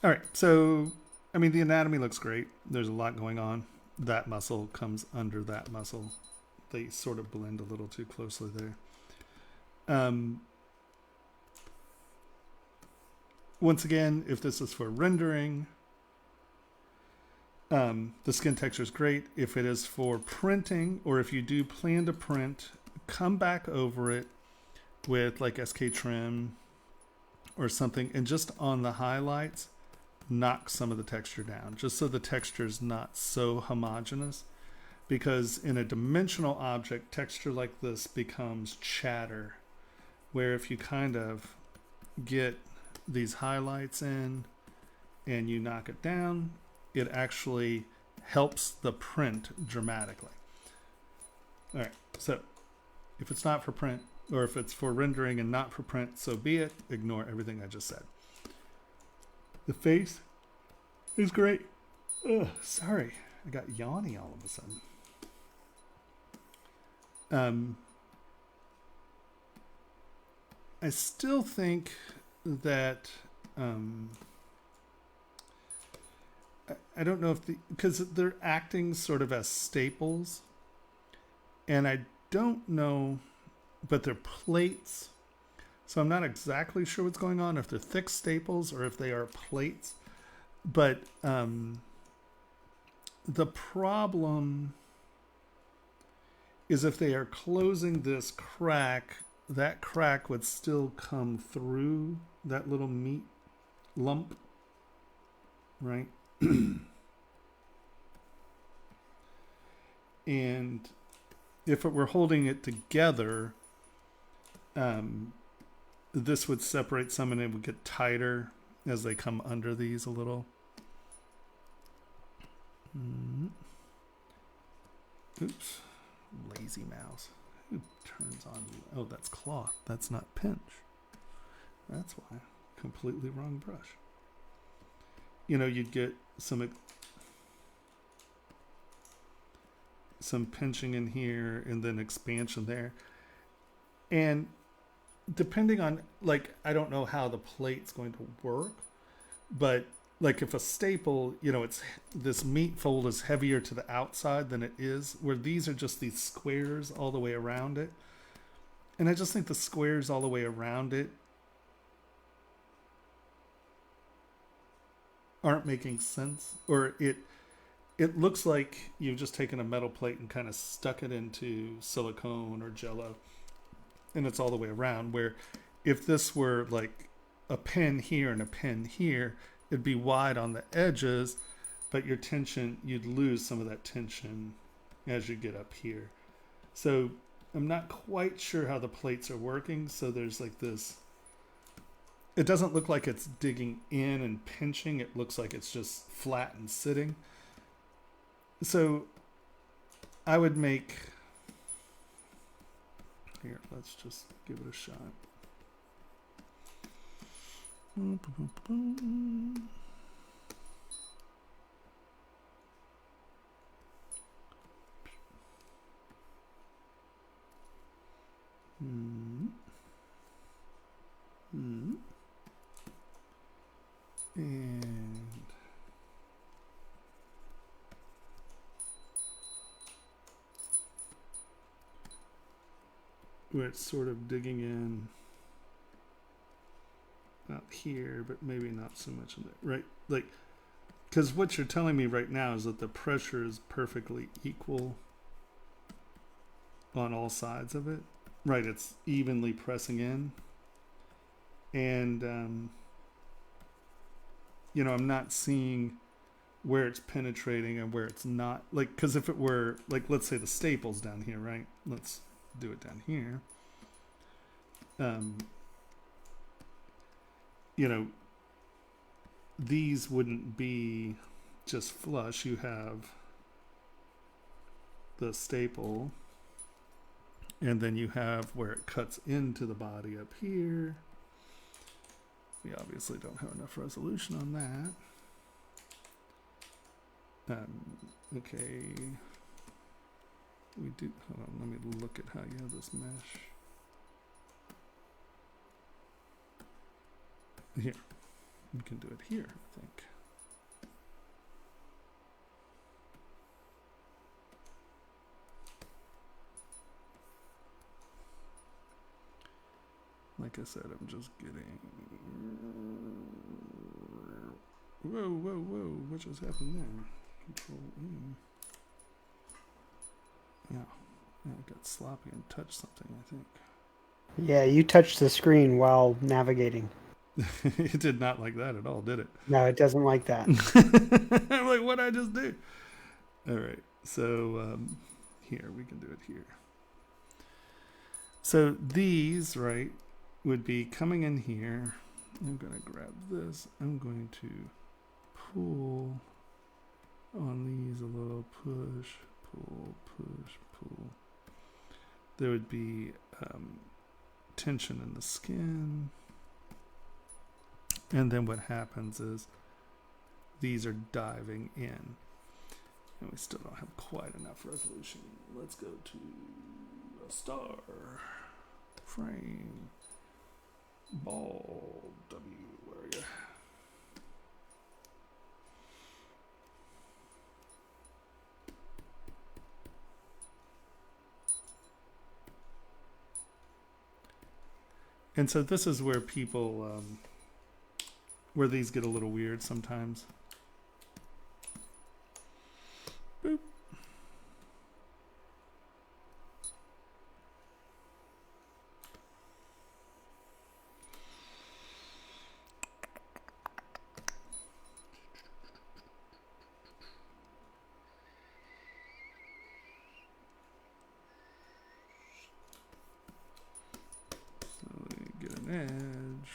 All right. So, I mean, the anatomy looks great. There's a lot going on. That muscle comes under that muscle. They sort of blend a little too closely there. Once again, if this is for rendering, the skin texture is great. If it is for printing, or if you do plan to print, come back over it with like SK trim or something, and just on the highlights, knock some of the texture down, just so the texture is not so homogeneous. Because in a dimensional object, texture like this becomes chatter, where if you kind of get these highlights in and you knock it down, it actually helps the print dramatically. All right, so if it's not for print, or if it's for rendering and not for print, so be it. Ignore everything I just said. The face is great. Ugh, sorry, I got yawny all of a sudden. I still think that I don't know if because they're acting sort of as staples, and I don't know, but they're plates, so I'm not exactly sure what's going on, if they're thick staples or if they are plates. But the problem is if they are closing this crack, that crack would still come through that little meat lump, right? And if it were holding it together, this would separate some and it would get tighter as they come under these a little. Oops. Lazy mouse. Who turns on you? Oh, that's cloth. That's not pinch. That's why. Completely wrong brush. You know, you'd get some pinching in here and then expansion there. And depending on, like, I don't know how the plate's going to work, but like if a staple, you know, it's this meat fold is heavier to the outside than it is, where these are just these squares all the way around it. And I just think the squares all the way around it aren't making sense, or it looks like you've just taken a metal plate and kind of stuck it into silicone or jello, and it's all the way around, where if this were like a pin here and a pin here, it'd be wide on the edges, but your tension, you'd lose some of that tension as you get up here. So I'm not quite sure how the plates are working. So there's like this, it doesn't look like it's digging in and pinching. It looks like it's just flat and sitting. So I would make, here, let's just give it a shot. And where it's sort of digging in out here, but maybe not so much in there, right? Like, because what you're telling me right now is that the pressure is perfectly equal on all sides of it, right? It's evenly pressing in, and you know, I'm not seeing where it's penetrating and where it's not. Like, because if it were, like, let's say the staple's down here, right? Let's do it down here. You know, these wouldn't be just flush. You have the staple, and then you have where it cuts into the body up here. We obviously don't have enough resolution on that. Okay. We do, hold on, let me look at how you have this mesh. Here. We can do it here, I think. Like I said, I'm just getting... Whoa, whoa, whoa. What just happened there? Control E. Yeah. I got sloppy and touched something, I think. Yeah, you touched the screen while navigating. It did not like that at all, did it? No, it doesn't like that. I'm like, what'd I just do? All right. So here, we can do it here. So these, right, would be coming in here. I'm going to grab this. I'm going to pull on these a little, push, pull, push, pull. There would be tension in the skin. And then what happens is these are diving in. And we still don't have quite enough resolution. Let's go to a star, frame, ball, W, where are you? And so this is where people, where these get a little weird sometimes. Boop. So we get an edge.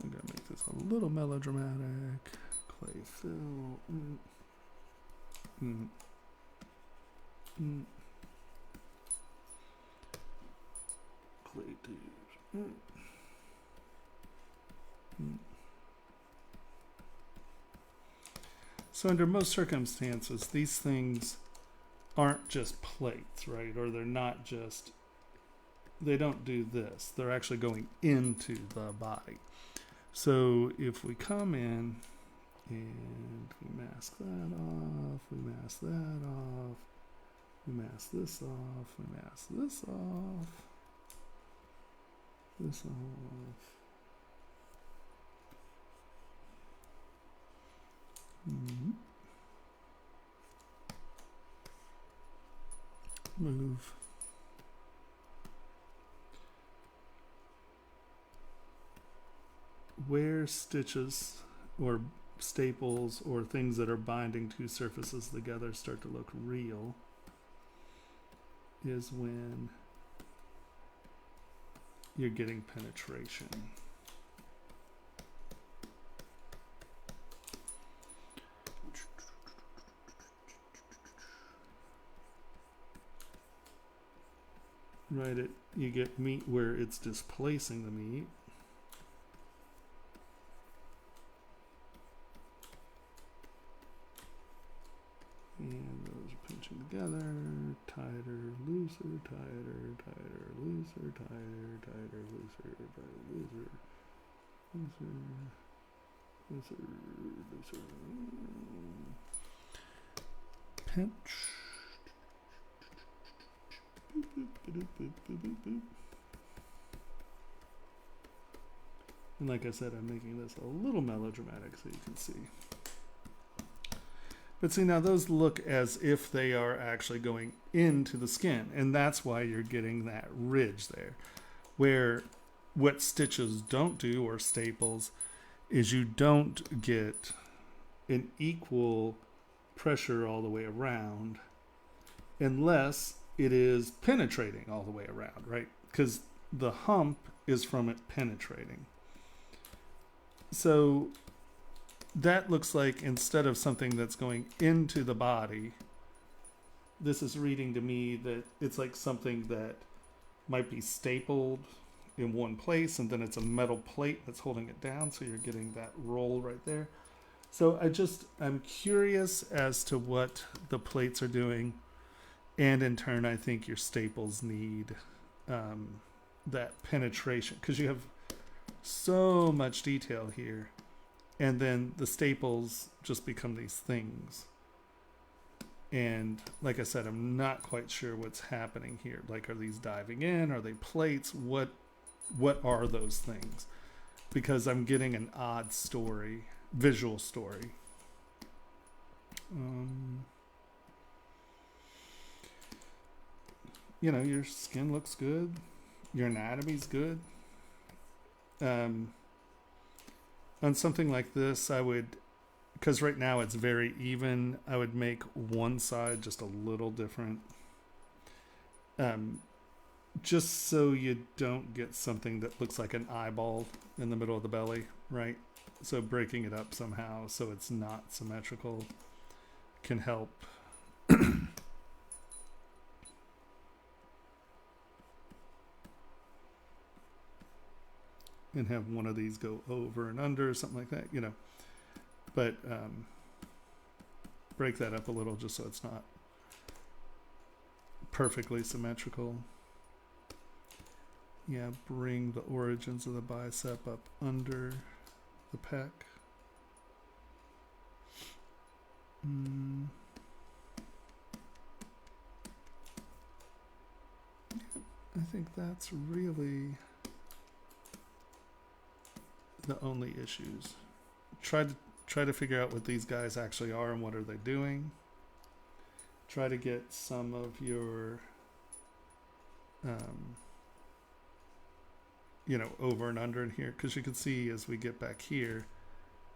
I'm gonna make this a little melodramatic. Clay fill. Clay tubes. So under most circumstances, these things aren't just plates, right? Or they're not just, they don't do this. They're actually going into the body. So if we come in and we mask that off, we mask that off, we mask this off, we mask this off, this off. Move. where stitches or staples or things that are binding two surfaces together start to look real is when you're getting penetration. Right, you get meat where it's displacing the meat. And those are pinching together, tighter, looser, tighter, tighter, looser, tighter, tighter, looser, tighter, looser, looser, looser, looser. Pinch. Boop, boop, boop, boop, boop, boop, boop. And like I said, I'm making this a little melodramatic so you can see. But see, now those look as if they are actually going into the skin, and that's why you're getting that ridge there. Where what stitches don't do, or staples, is you don't get an equal pressure all the way around unless it is penetrating all the way around, right? Because the hump is from it penetrating. So that looks like, instead of something that's going into the body, this is reading to me that it's like something that might be stapled in one place, and then it's a metal plate that's holding it down, so you're getting that roll right there. So I'm curious as to what the plates are doing, and in turn I think your staples need that penetration, because you have so much detail here. And then the staples just become these things. And like I said, I'm not quite sure what's happening here. Like, are these diving in? Are they plates? What are those things? Because I'm getting an odd story, visual story. You know, your skin looks good. Your anatomy's good. On something like this, I would, because right now it's very even, I would make one side just a little different. Just so you don't get something that looks like an eyeball in the middle of the belly, right? So breaking it up somehow so it's not symmetrical can help. And have one of these go over and under or something like that, you know. But break that up a little just so it's not perfectly symmetrical. Yeah, bring the origins of the bicep up under the pec. I think that's really the only issues. Try to figure out what these guys actually are and what are they doing. Try to get some of your you know, over and under in here, because you can see as we get back here,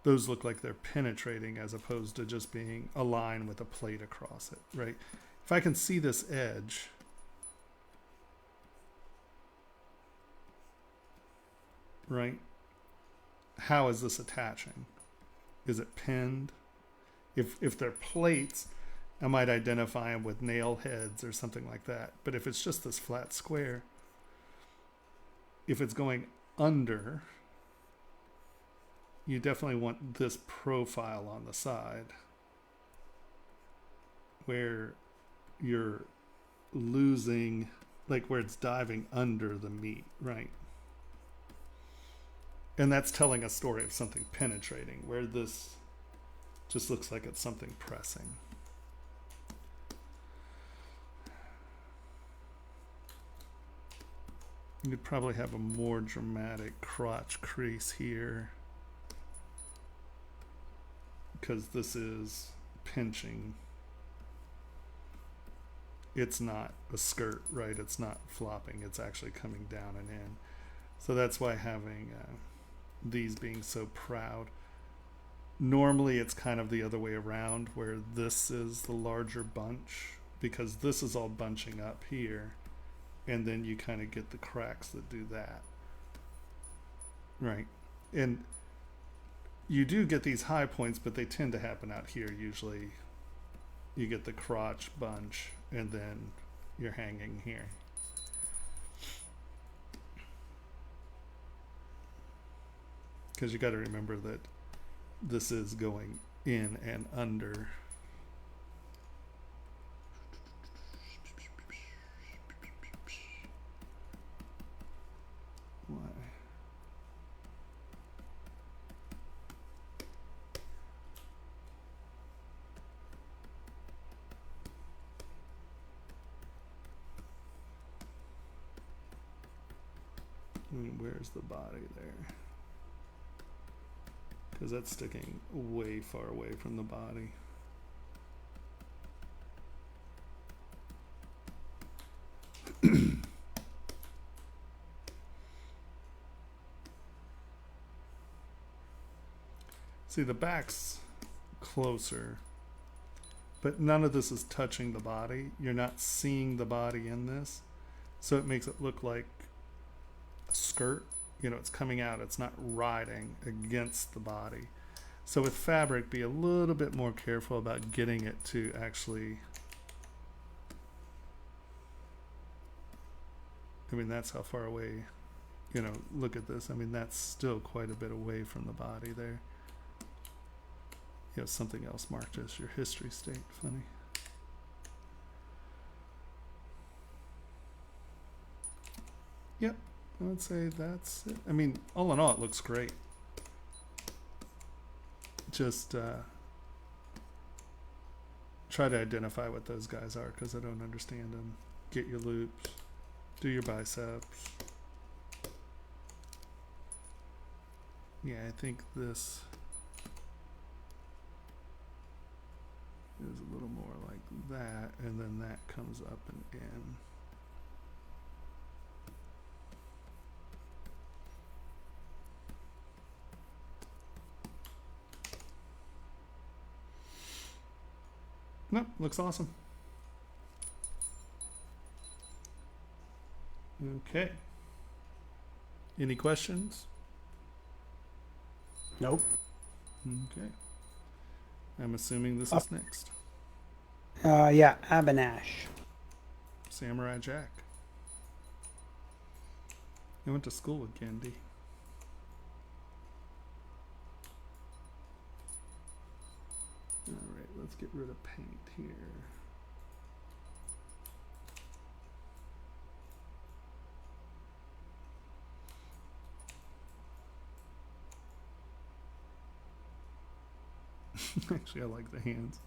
those look like they're penetrating as opposed to just being a line with a plate across it, right? If I can see this edge, right? How is this attaching? Is it pinned? If they're plates, I might identify them with nail heads or something like that. But if it's just this flat square, if it's going under, you definitely want this profile on the side where you're losing, like where it's diving under the meat, right? And that's telling a story of something penetrating, where this just looks like it's something pressing. You could probably have a more dramatic crotch crease here, because this is pinching. It's not a skirt, right? It's not flopping. It's actually coming down and in. So that's why having these being so proud. Normally it's kind of the other way around, where this is the larger bunch, because this is all bunching up here, and then you kind of get the cracks that do that. Right. And you do get these high points, but they tend to happen out here. Usually you get the crotch bunch, and then you're hanging here. Because you got to remember that this is going in and under. Why? Where's the body there? Because that's sticking way far away from the body. See, the back's closer, but none of this is touching the body. You're not seeing the body in this, so it makes it look like a skirt. You know, it's coming out, it's not riding against the body. So with fabric, be a little bit more careful about getting it to actually, I mean, that's how far away, you know, look at this. I mean, that's still quite a bit away from the body there. You have something else marked as your history state. Funny. Yep, I would say that's it. I mean, all in all, it looks great. Just try to identify what those guys are, because I don't understand them. Get your loops, do your biceps. Yeah, I think this is a little more like that, and then that comes up and in. No, looks awesome. Okay. Any questions? Nope. Okay. I'm assuming this is next. Yeah, Abanash. Samurai Jack. I went to school with Gandhi. Alright, let's get rid of paint here. Actually, I like the hands.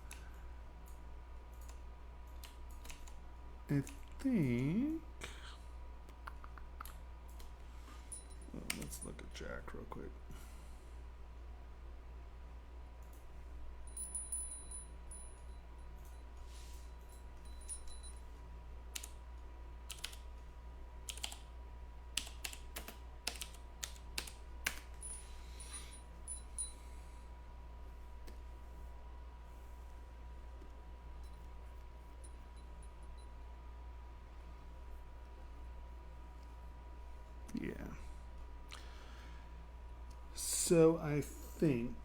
I think... Oh, let's look at Jack real quick. Yeah. So I think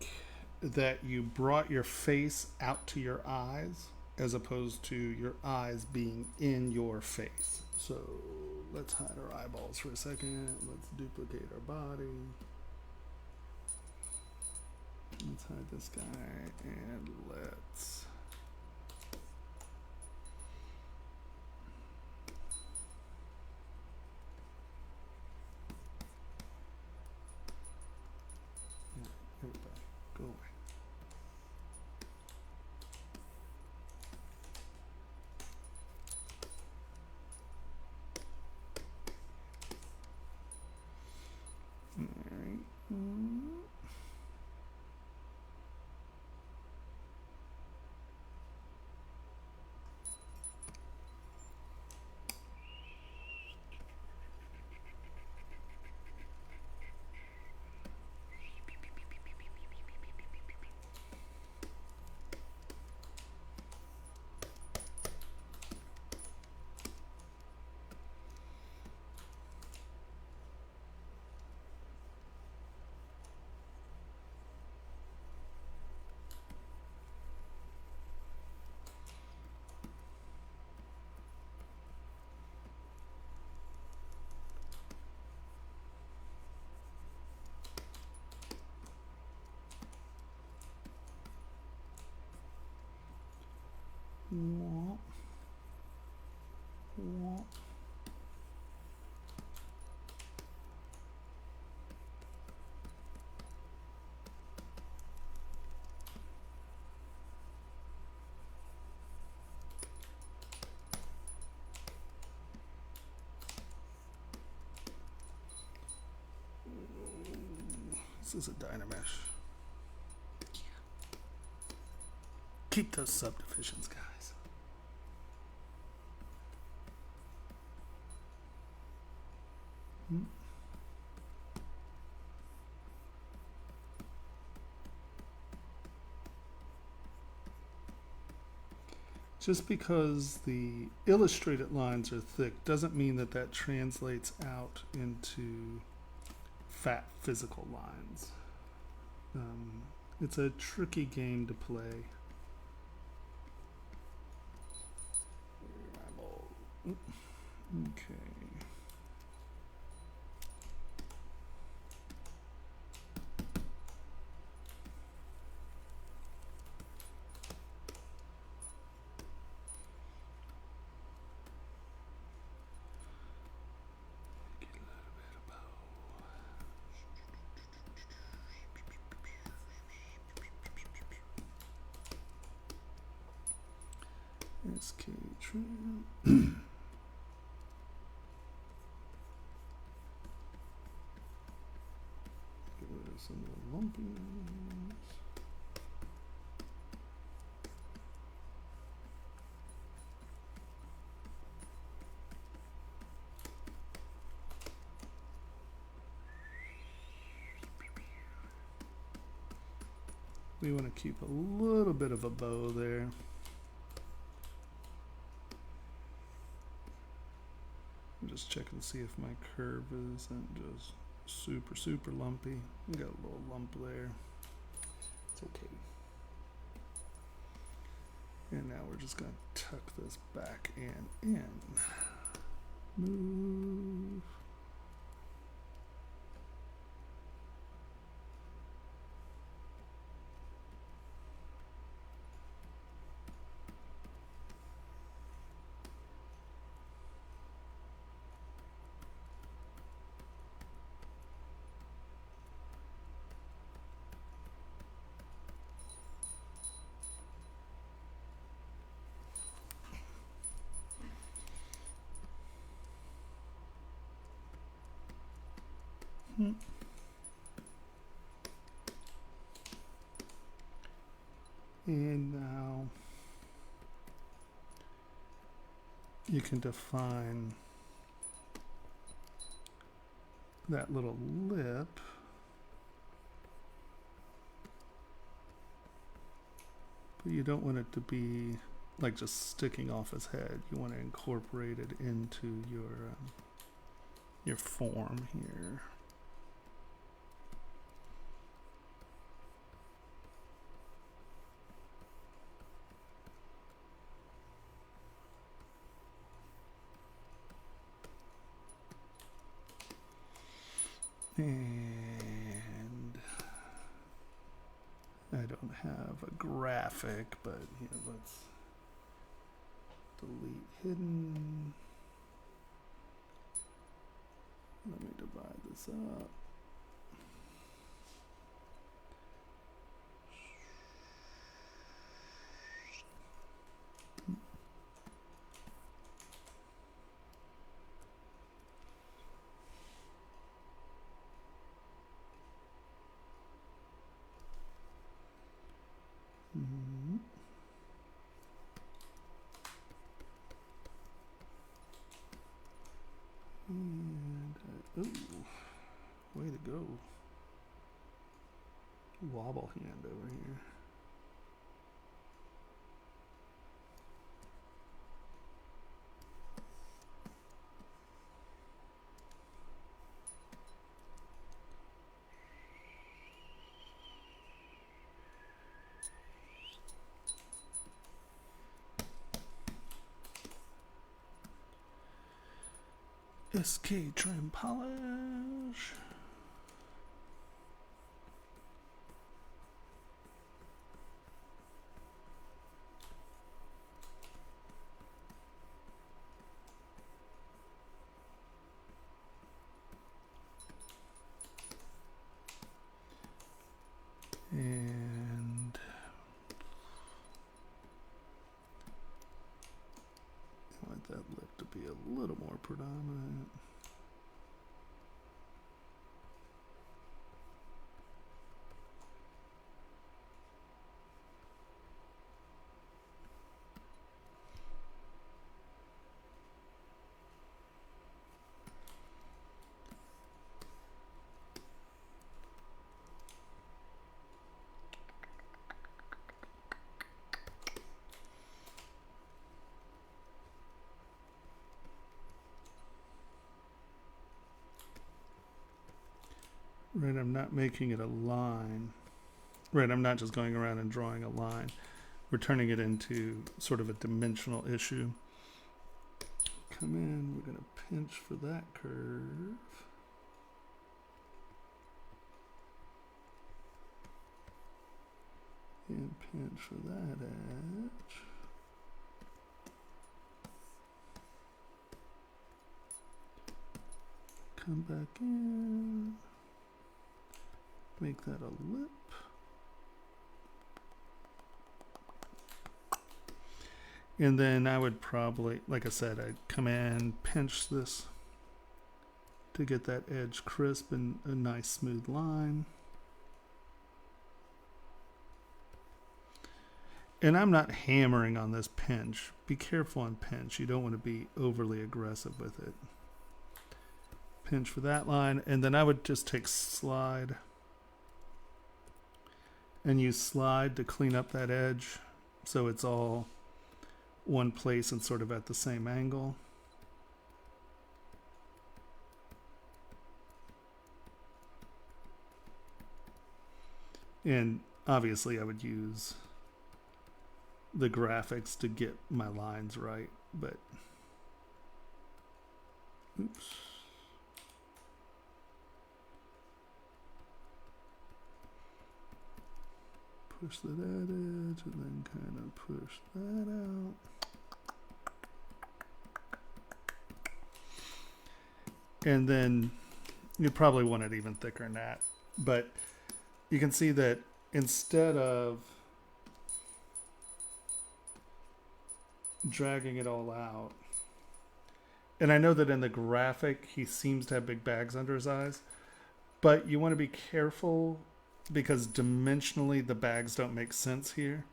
that you brought your face out to your eyes as opposed to your eyes being in your face. So let's hide our eyeballs for a second. Let's duplicate our body. Let's hide this guy and let's... Everybody, go away. Alright. Womp. Womp. This is a Dynamesh. Keep those subdivisions, guys. Just because the illustrated lines are thick doesn't mean that that translates out into fat physical lines. It's a tricky game to play. Okay. SK trim. Get rid of some of the lumpiness. We want to keep a little bit of a bow there. I'm just checking to see if my curve isn't just super lumpy. I got a little lump there. It's okay. And now we're just going to tuck this back and in. Move. And now you can define that little lip. But you don't want it to be like just sticking off his head. You want to incorporate it into your form here. And I don't have a graphic, but here, let's delete hidden. Let me divide this up. And ooh, way to go. Wobble hand over here. SK trim polish. And I want that lip to be a little more predominant. Right, I'm not making it a line. Right, I'm not just going around and drawing a line. We're turning it into sort of a dimensional issue. Come in, we're going to pinch for that curve. And pinch for that edge. Come back in. Make that a lip. And then I would probably, like I said, I'd come in, pinch this to get that edge crisp and a nice smooth line. And I'm not hammering on this pinch. Be careful on pinch. You don't want to be overly aggressive with it. Pinch for that line, and then I would just take slide and use slide to clean up that edge so it's all one place and sort of at the same angle. And obviously I would use the graphics to get my lines right, but oops. Push that edge and then kind of push that out. And then you probably want it even thicker than that. But you can see that instead of dragging it all out, and I know that in the graphic he seems to have big bags under his eyes, but you want to be careful because dimensionally the bags don't make sense here,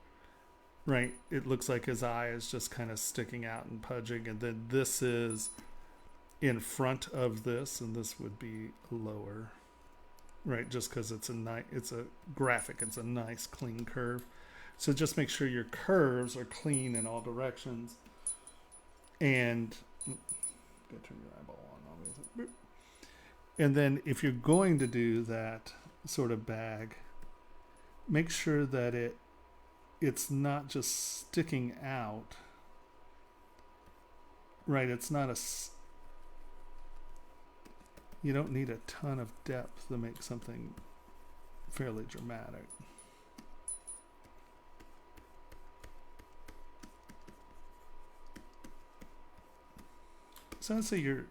right? It looks like his eye is just kind of sticking out and pudging, and then this is in front of this, and this would be lower, right? Just because it's a graphic, it's a nice clean curve. So just make sure your curves are clean in all directions. And gotta turn your eyeball on, obviously. And then if you're going to do that sort of bag, make sure that it's not just sticking out, right? It's not you don't need a ton of depth to make something fairly dramatic. So I'd say you're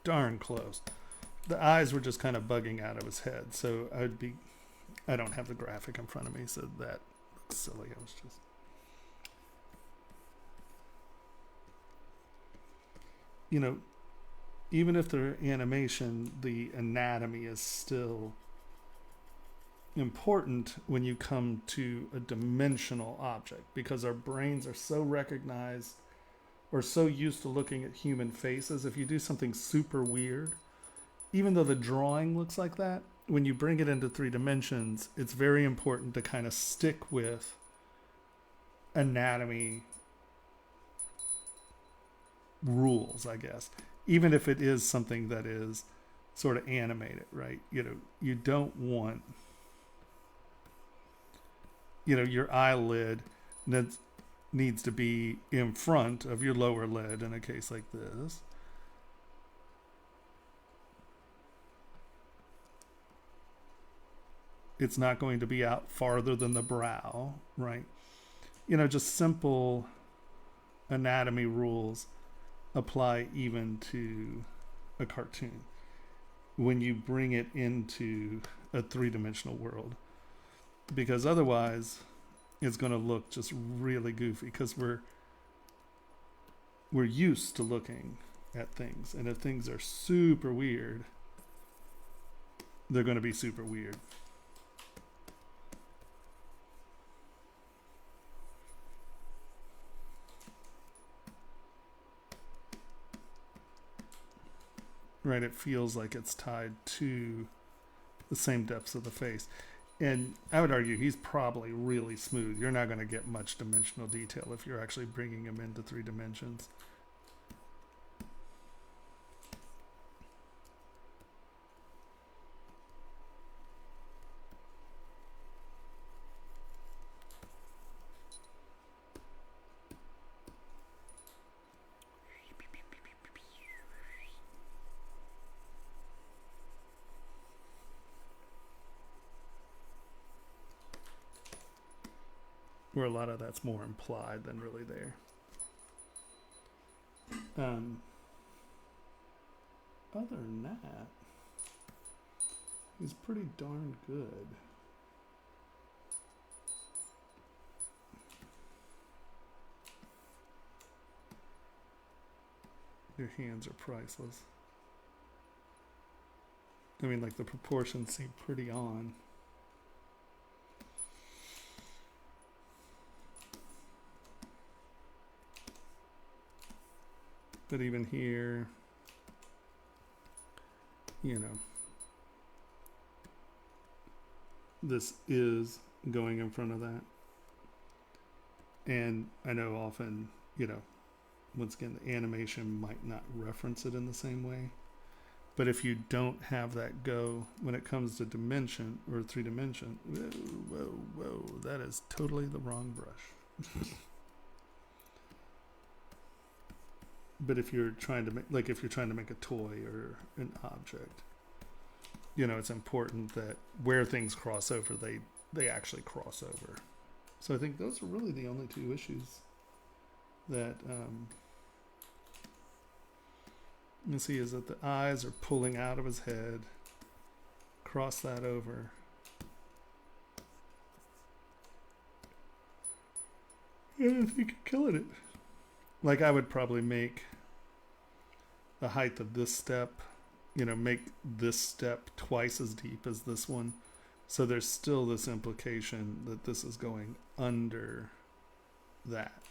darn close. The eyes were just kind of bugging out of his head, so I don't have the graphic in front of me, so that looks silly. I was just, you know, even if they're animation, the anatomy is still important when you come to a dimensional object, because our brains are so recognized or so used to looking at human faces. If you do something super weird, even though the drawing looks like that, when you bring it into 3 dimensions, it's very important to kind of stick with anatomy rules, I guess. Even if it is something that is sort of animated, right? You know, you don't want, you know, your eyelid needs to be in front of your lower lid in a case like this. It's not going to be out farther than the brow, right? You know, just simple anatomy rules apply even to a cartoon when you bring it into a 3-dimensional world. because otherwise it's going to look just really goofy, because we're used to looking at things, and if things are super weird, they're going to be super weird. Right, it feels like it's tied to the same depths of the face. And I would argue he's probably really smooth. You're not going to get much dimensional detail if you're actually bringing him into 3 dimensions. Where a lot of that's more implied than really there. Other than that, he's pretty darn good. Your hands are priceless. I mean, like, the proportions seem pretty on. But even here, you know, this is going in front of that. And I know often, you know, once again, the animation might not reference it in the same way. But if you don't have that go when it comes to dimension or 3 dimension, whoa, that is totally the wrong brush. But if you're trying to make, like, if you're trying to make a toy or an object, you know, it's important that where things cross over, they actually cross over. So I think those are really the only 2 issues that you see, is that the eyes are pulling out of his head. Cross that over. Yeah, I think you're killing it. Like, I would probably make the height of this step, you know, make this step twice as deep as this one. So there's still this implication that this is going under that.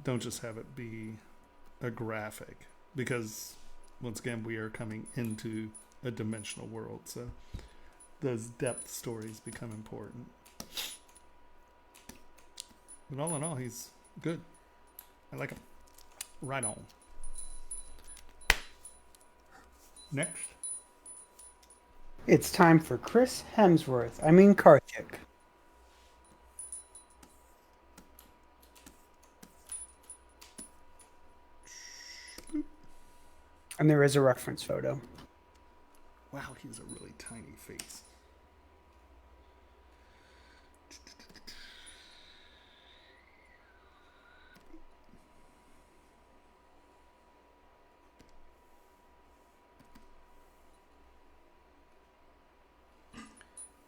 Don't just have it be a graphic, because once again, we are coming into a dimensional world. So those depth stories become important. But all in all, he's good. I like him. Right on. Next. It's time for Chris Hemsworth. I mean Karthik. And there is a reference photo. Wow, he's a really tiny face.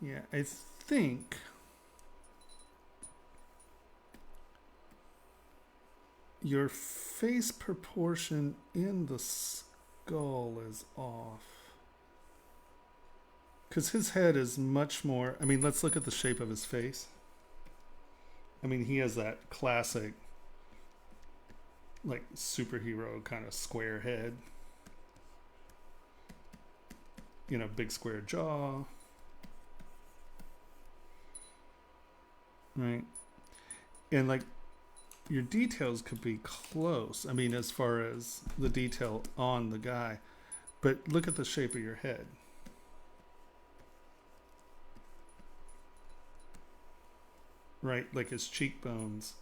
Yeah, I think your face proportion in the skull is off. Because his head is much more... I mean, let's look at the shape of his face. I mean, he has that classic, like, superhero kind of square head. You know, big square jaw. Right? And, like, your details could be close. I mean, as far as the detail on the guy. But look at the shape of your head. Right? Like, his cheekbones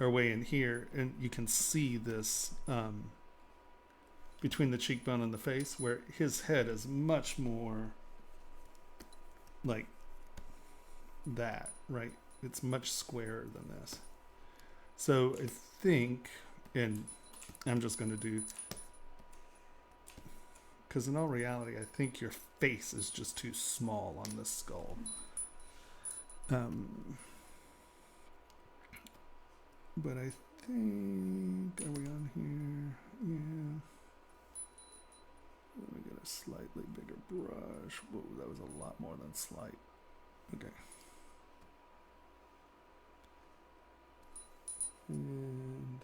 are way in here. And you can see this between the cheekbone and the face, where his head is much more like that, right? It's much squarer than this. So I think, and I'm just going to do, because in all reality, I think your face is just too small on this skull. But I think, are we on here? Yeah. Let me get a slightly bigger brush. Whoa, that was a lot more than slight. Okay. And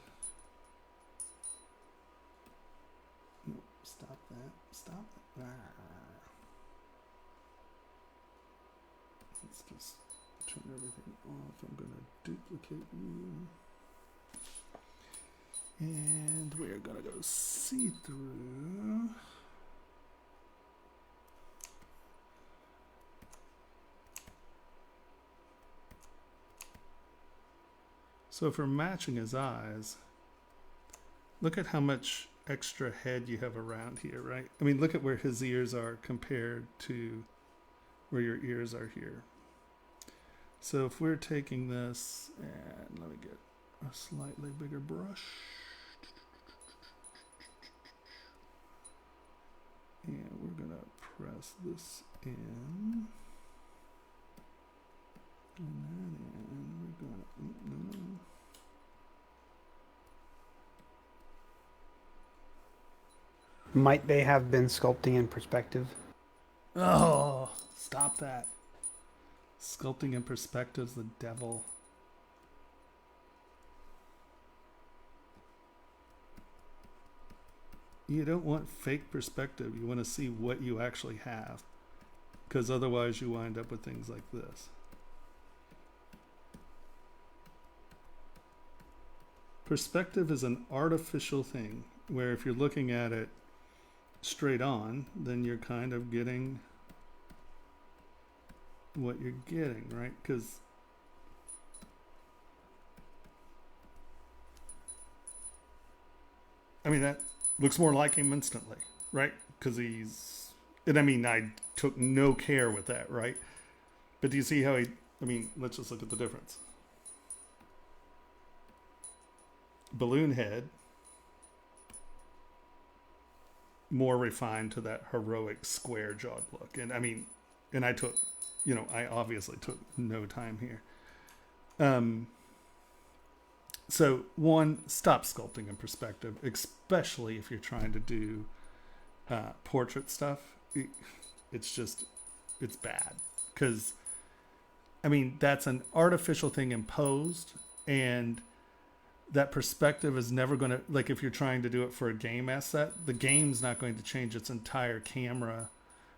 no, stop that. Stop that. Ah. Let's just turn everything off. I'm going to duplicate you. And we're going to go see-through. So if we're matching his eyes, look at how much extra head you have around here, right? I mean, look at where his ears are compared to where your ears are here. So if we're taking this, and let me get a slightly bigger brush. And we're going to press this in. And then we're gonna, Might they have been sculpting in perspective? oh, stop that. Sculpting in perspective's the devil. You don't want fake perspective. You want to see what you actually have. Because otherwise you wind up with things like this. Perspective is an artificial thing where if you're looking at it straight on, then you're kind of getting what you're getting, right? Because I mean, that looks more like him instantly, right? Because he's, and I mean, I took no care with that, right? But do you see how he, I mean, let's just look at the difference. Balloon head, more refined to that heroic square jawed look. And I mean, and I took, you know, I obviously took no time here. So one, stop sculpting in perspective, especially if you're trying to do portrait stuff. It's just, it's bad. Because, I mean, that's an artificial thing imposed, and that perspective is never going to, like if you're trying to do it for a game asset, the game's not going to change its entire camera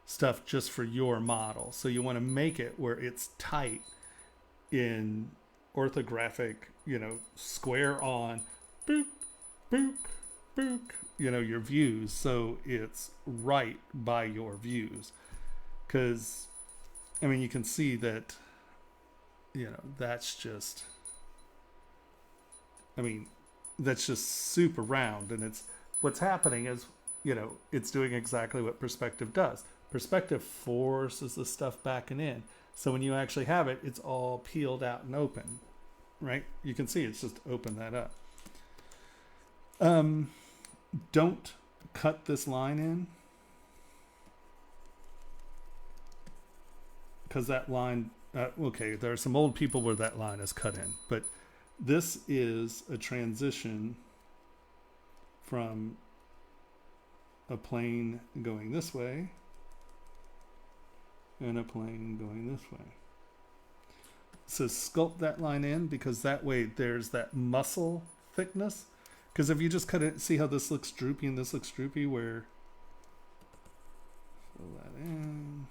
stuff just for your model. So you want to make it where it's tight in orthographic, you know, square on, boop, boop, boop, you know, your views. So it's right by your views. Because, I mean, you can see that, you know, that's just, I mean, that's just super round. And it's, what's happening is, you know, it's doing exactly what perspective does. Perspective forces the stuff back and in. So when you actually have it, it's all peeled out and open, right? You can see it's just open that up. Don't cut this line in, because that line, okay, there are some old people where that line is cut in, but this is a transition from a plane going this way and a plane going this way. So sculpt that line in, because that way there's that muscle thickness. Because if you just cut it, see how this looks droopy and this looks droopy, where, fill that in,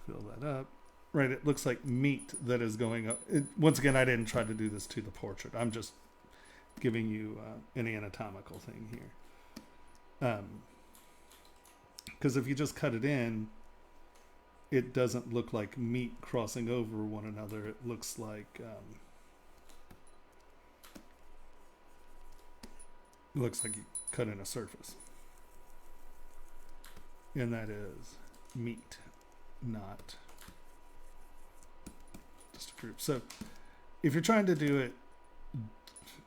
fill that up. Right, it looks like meat that is going up. Once again, I didn't try to do this to the portrait. I'm just giving you an anatomical thing here. Because if you just cut it in, it doesn't look like meat crossing over one another. It looks like you cut in a surface. And that is meat, not just a group. So if you're trying to do it,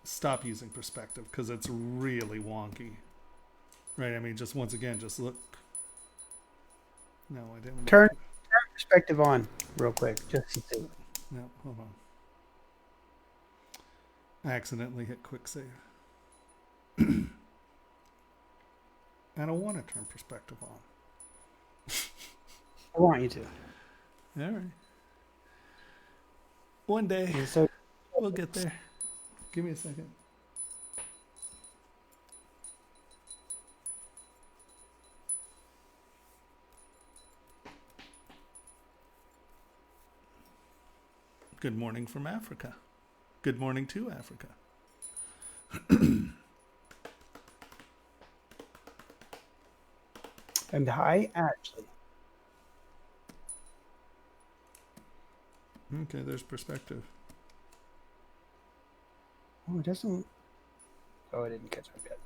stop using perspective, because it's really wonky. Right? I mean, just look. No, I didn't. Turn perspective on. real quick, just to see. No, hold on. I accidentally hit quick save. I don't want to turn perspective on. I want you to. All right. One day And so we'll get there. Give me a second. Good morning from Africa. Good morning to Africa. and hi, Ashley. Okay, there's perspective. Oh, it doesn't. Oh, I didn't catch up yet.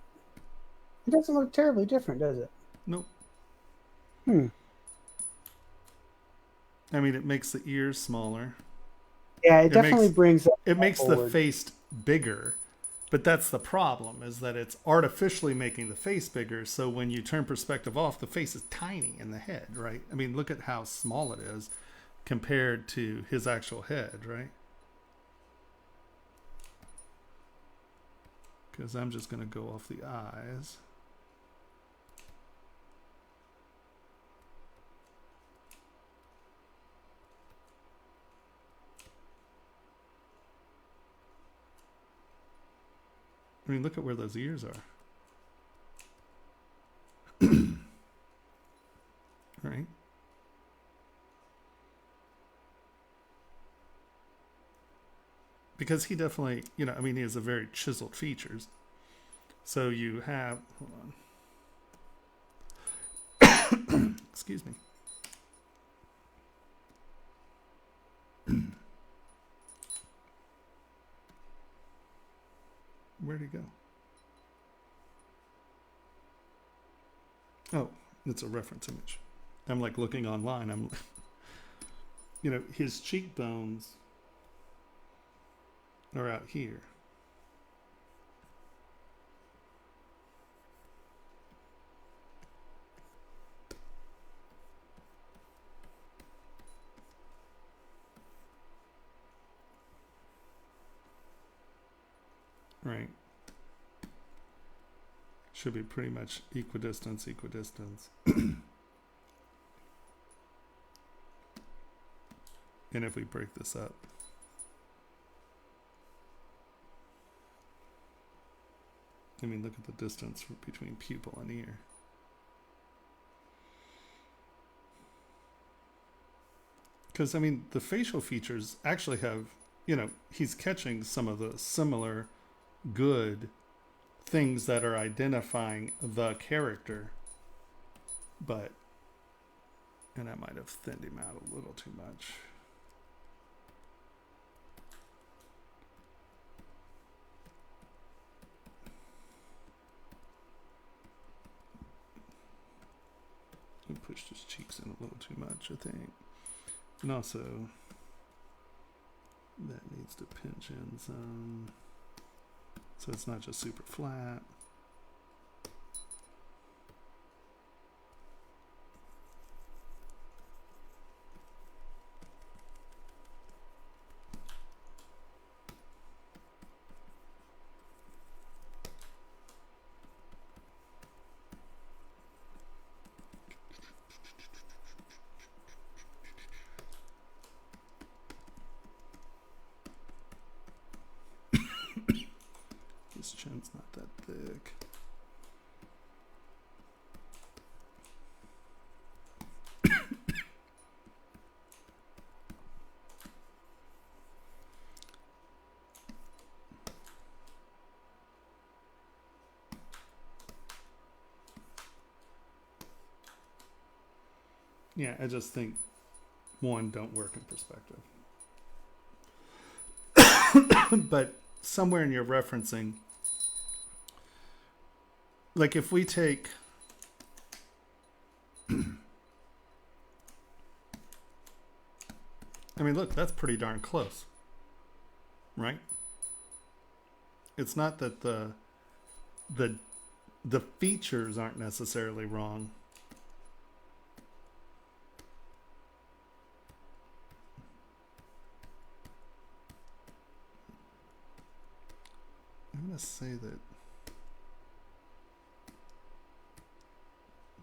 It doesn't look terribly different, does it? Nope. Hmm. I mean, it makes the ears smaller. Yeah, it definitely brings up It makes the forward. face bigger, but that's the problem, is that it's artificially making the face bigger. So when you turn perspective off, the face is tiny in the head, right? I mean, look at how small it is compared to his actual head, right? Because I'm just going to go off the eyes. I mean, look at where those ears are. Right? Because he definitely, you know, I mean, he has a very chiseled features. So you have, hold on. Excuse me. Where'd he go? Oh, it's a reference image. I'm like looking online. I'm, you know, his cheekbones are out here. Right. Should be pretty much equidistance. And if we break this up, I mean, look at the distance between pupil and ear. Because, I mean, the facial features actually have, you know, he's catching some of the similar good things that are identifying the character. But, and I might have thinned him out a little too much. I pushed his cheeks in a little too much, I think. And also, that needs to pinch in some. So it's not just super flat. His chin's not that thick. Yeah, I just think one, don't work in perspective. But somewhere in your referencing, like if we take I mean, look, that's pretty darn close, right? It's not that the features aren't necessarily wrong. to say that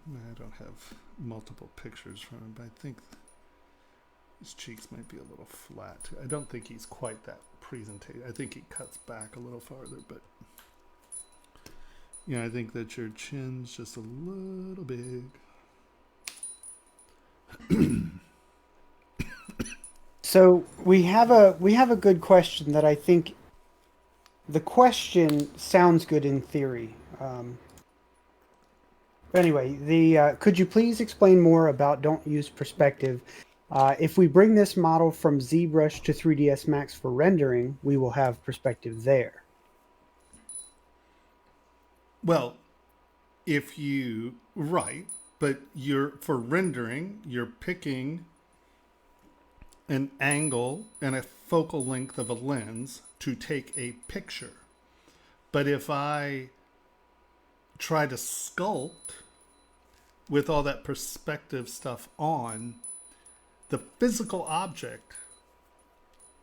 I don't have multiple pictures from him, but I think his cheeks might be a little flat. I don't think he's quite that presentation. I think he cuts back a little farther, but yeah, I think that your chin's just a little big. So we have a good question that I think the question sounds good in theory. But anyway, could you please explain more about don't use perspective? If we bring this model from ZBrush to 3ds Max for rendering, we will have perspective there. Well, if you, right, but for rendering, you're picking an angle and a focal length of a lens to take a picture. But if I try to sculpt with all that perspective stuff on, the physical object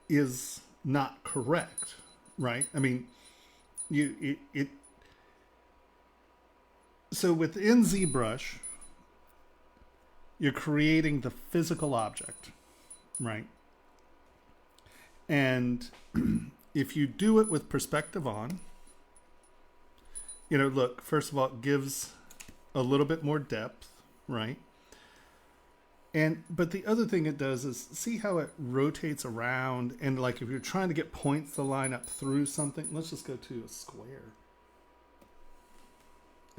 is not correct, right? I mean, so within ZBrush, you're creating the physical object, right? And if you do it with perspective on, look, first of all, it gives a little bit more depth, right? But the other thing it does is see how it rotates around, and like if you're trying to get points to line up through something, let's just go to a square.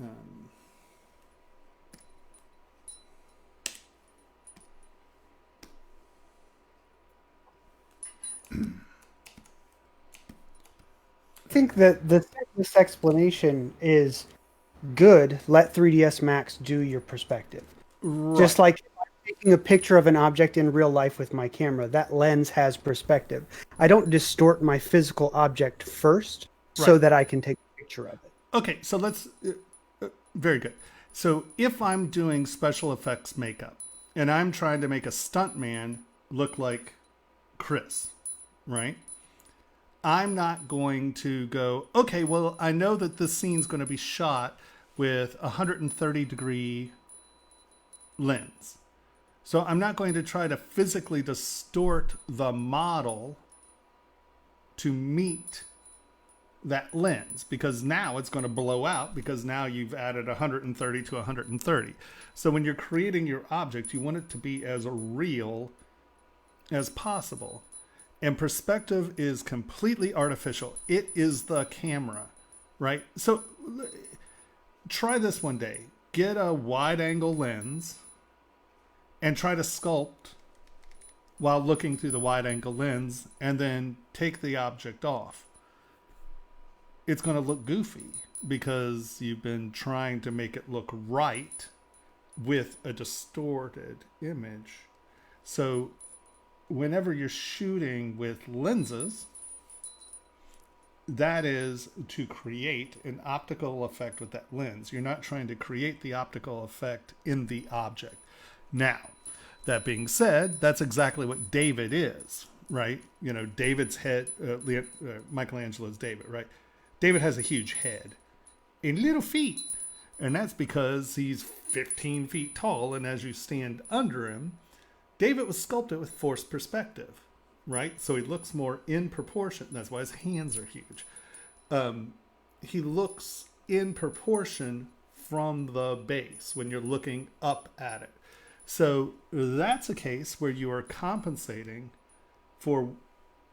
I think that this explanation is good. Let 3ds Max do your perspective. Right. Just like if I'm taking a picture of an object in real life with my camera, that lens has perspective. I don't distort my physical object first so that I can take a picture of it. Okay, so let's, very good. So if I'm doing special effects makeup and I'm trying to make a stuntman look like Chris, right? I'm not going to go, okay, well, I know that this scene's going to be shot with a 130-degree lens. So I'm not going to try to physically distort the model to meet that lens, because now it's going to blow out, because now you've added 130 to 130. So when you're creating your object, you want it to be as real as possible. And perspective is completely artificial. It is the camera, right? So try this one day. Get a wide angle lens and try to sculpt while looking through the wide angle lens, and then take the object off. It's going to look goofy because you've been trying to make it look right with a distorted image. So whenever you're shooting with lenses, that is to create an optical effect with that lens. You're not trying to create the optical effect in the object. Now, that being said, that's exactly what David is, right? David's head, Michelangelo's David, right? David has a huge head and little feet. And that's because he's 15 feet tall. And as you stand under him, David was sculpted with forced perspective, right? So he looks more in proportion. That's why his hands are huge. He looks in proportion from the base when you're looking up at it. So that's a case where you are compensating for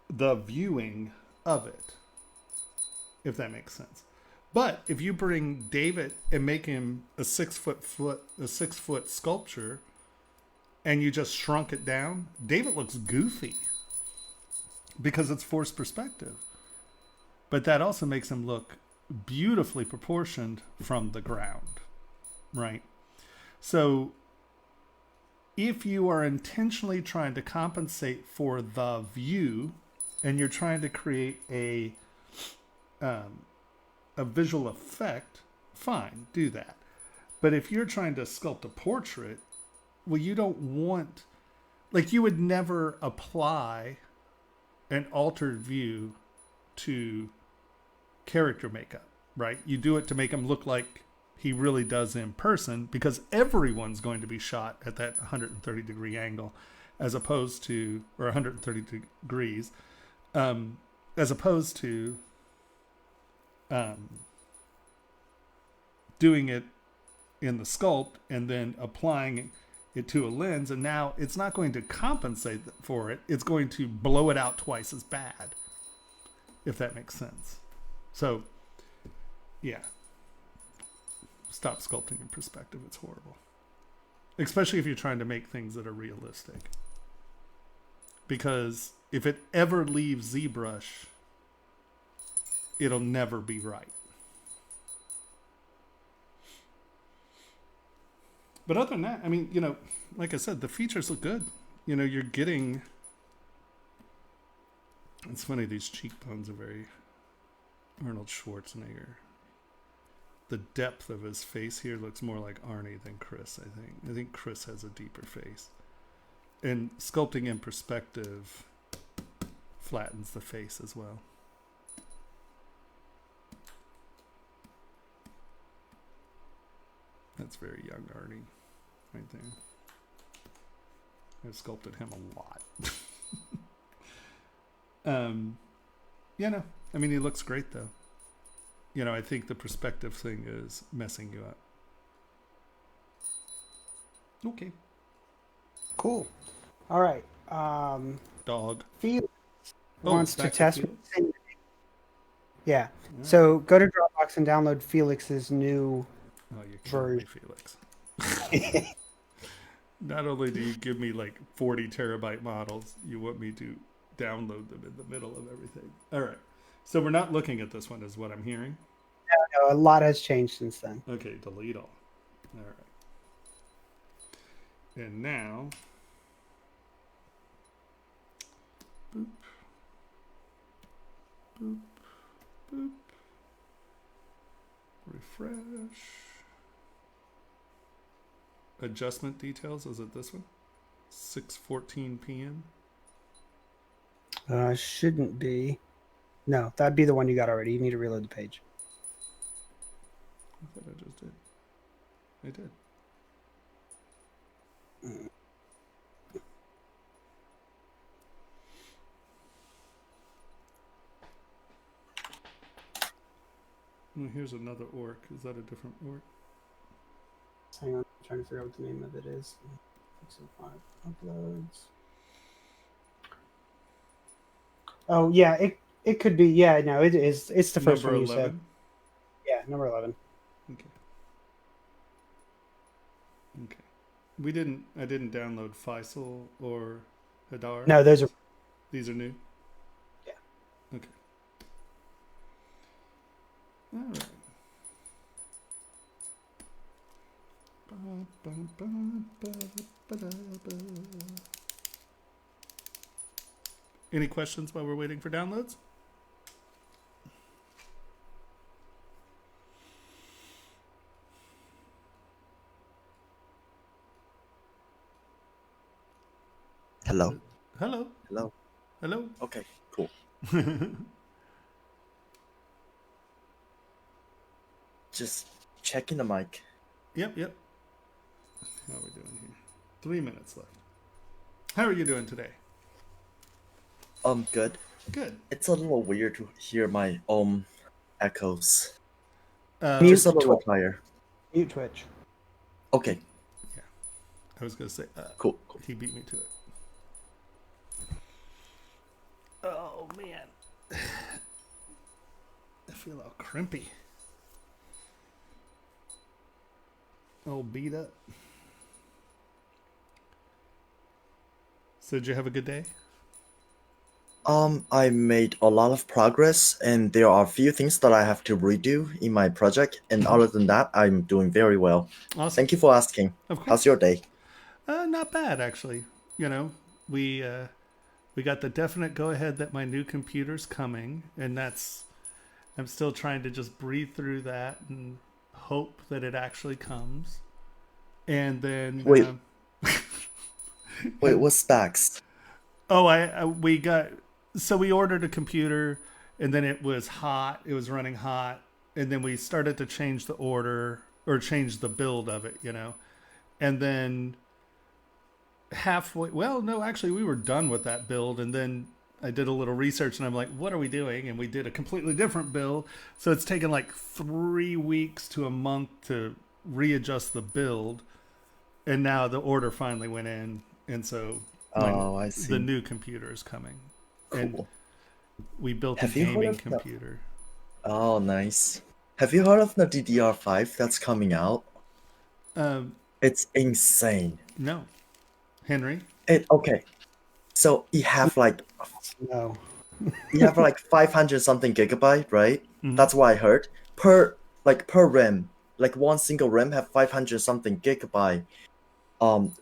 the viewing of it, if that makes sense. But if you bring David and make him a 6 foot sculpture, and you just shrunk it down, David looks goofy because it's forced perspective. But that also makes him look beautifully proportioned from the ground, right? So if you are intentionally trying to compensate for the view, and you're trying to create a visual effect, fine, do that. But if you're trying to sculpt a portrait, well, you don't want, like, you would never apply an altered view to character makeup, right? You do it to make him look like he really does in person, because everyone's going to be shot at that 130 degree angle, as opposed to, or 130 degrees, as opposed to doing it in the sculpt and then applying it to a lens, and now it's not going to compensate for it. It's going to blow it out twice as bad, if that makes sense. So, yeah. Stop sculpting in perspective. It's horrible. Especially if you're trying to make things that are realistic. Because if it ever leaves ZBrush, it'll never be right. But other than that, I mean, you know, like I said, the features look good. You know, you're getting... It's funny, these cheekbones are very Arnold Schwarzenegger. The depth of his face here looks more like Arnie than Chris, I think. I think Chris has a deeper face. And sculpting in perspective flattens the face as well. That's very young Arnie right there. I've sculpted him a lot. Yeah, no. I mean, he looks great, though. You know, I think the perspective thing is messing you up. Okay. Cool. All right. Dog. Felix wants to back test. Felix? Yeah. So go to Dropbox and download Felix's new Oh, you're killing me, Felix. Not only do you give me like 40 terabyte models, you want me to download them in the middle of everything. All right. So we're not looking at this one, is what I'm hearing. No, a lot has changed since then. Okay, delete all. All right. And now, boop, boop, boop. Refresh. Adjustment details, is it this one? 6:14 p.m. Shouldn't be. No, that'd be the one you got already. You need to reload the page. I thought I just did. I did. Here's another orc. Is that a different orc? Hang on, I'm trying to figure out what the name of it is. Pixel 5 uploads. Oh yeah, it could be. Yeah, no, it is. It's the first Number one you 11? said. Yeah, number 11. Okay. Okay. I didn't download Faisal or Hadar. No, those are. These are new? Yeah. Okay. All right. Any questions while we're waiting for downloads? Hello. Hello. Hello. Hello. Okay, cool. Just checking the mic. Yep. How are we doing here? 3 minutes left. How are you doing today? Good. Good. It's a little weird to hear my echoes. Mute Just a little Twitch. higher. Mute Twitch. Okay, I was gonna say, cool. he beat me to it. Oh man, I feel all crimpy. All beat up. So did you have a good day? I made a lot of progress, and there are a few things that I have to redo in my project. And other than that, I'm doing very well. Awesome. Thank you for asking. Of course. How's your day? Not bad actually. You know, we got the definite go ahead that my new computer's coming, and I'm still trying to just breathe through that and hope that it actually comes. And then Wait. Wait, what specs? Oh, we ordered a computer, and then it was hot. It was running hot, and then we started to change the order or change the build of it, and then halfway. Well, no, actually, we were done with that build, and then I did a little research, and I'm like, what are we doing? And we did a completely different build. So it's taken like 3 weeks to a month to readjust the build, and now the order finally went in, and so I see. the new computer is coming. Cool. And we built Have a you heard gaming of that? computer. Oh, nice. Have you heard of the DDR5 that's coming out? It's insane. No, Henry. Okay. So you have like No. 500 something gigabyte, right? Mhm. That's what I heard. Per RAM, like one single RAM have 500 something gigabyte. No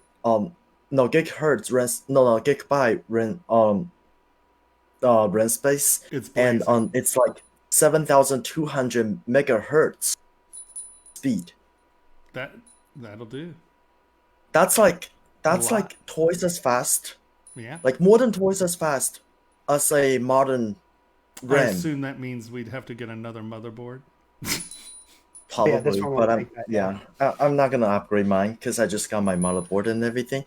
gigahertz RAM. No gigabyte RAM. RAM space, It's and blazing. it's like 7,200 megahertz speed. That'll do. That's like lot. twice as fast, Yeah. like more than twice as fast as a modern I RAM. assume that means we'd have to get another motherboard. Probably, this one but won't take that, I'm not gonna upgrade mine because I just got my motherboard and everything.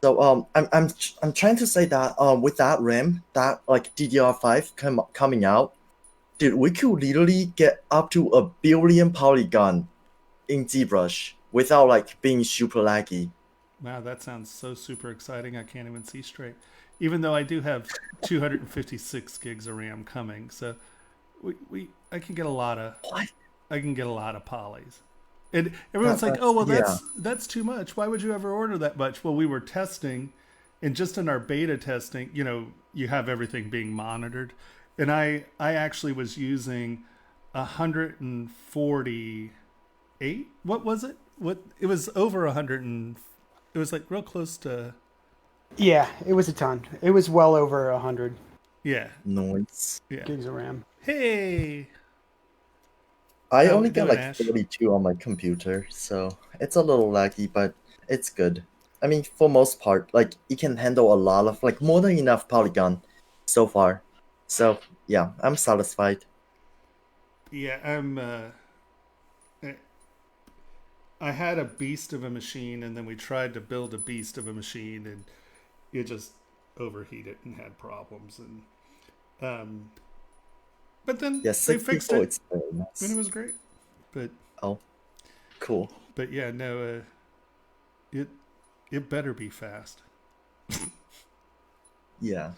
So I'm trying to say that with that RAM, that like DDR5 coming out, dude, we could literally get up to 1 billion polygon in ZBrush without like being super laggy. Wow, that sounds so super exciting. I can't even see straight. Even though I do have 256 gigs of RAM coming, so I can get a lot of What? I can get a lot of polys. And everyone's like, "Oh, well, that's too much. Why would you ever order that much?" Well, we were testing, and just in our beta testing, you have everything being monitored, and I actually was using 148. What was it? What it was over 100 and it was like real close to. Yeah, it was a ton. It was well over 100 Yeah. Noise. Yeah. gigs of RAM. Hey. I How only we got doing, like Ash? 32 on my computer, so it's a little laggy, but it's good. I mean, for most part, like it can handle a lot of like more than enough polygon so far. So yeah, I'm satisfied. Yeah, I had a beast of a machine, and then we tried to build a beast of a machine, and it just overheated and had problems, and but then Yeah, they fixed 64, it, it's very and nice. it was great. But Oh, cool. yeah, no, it better be fast. Yeah.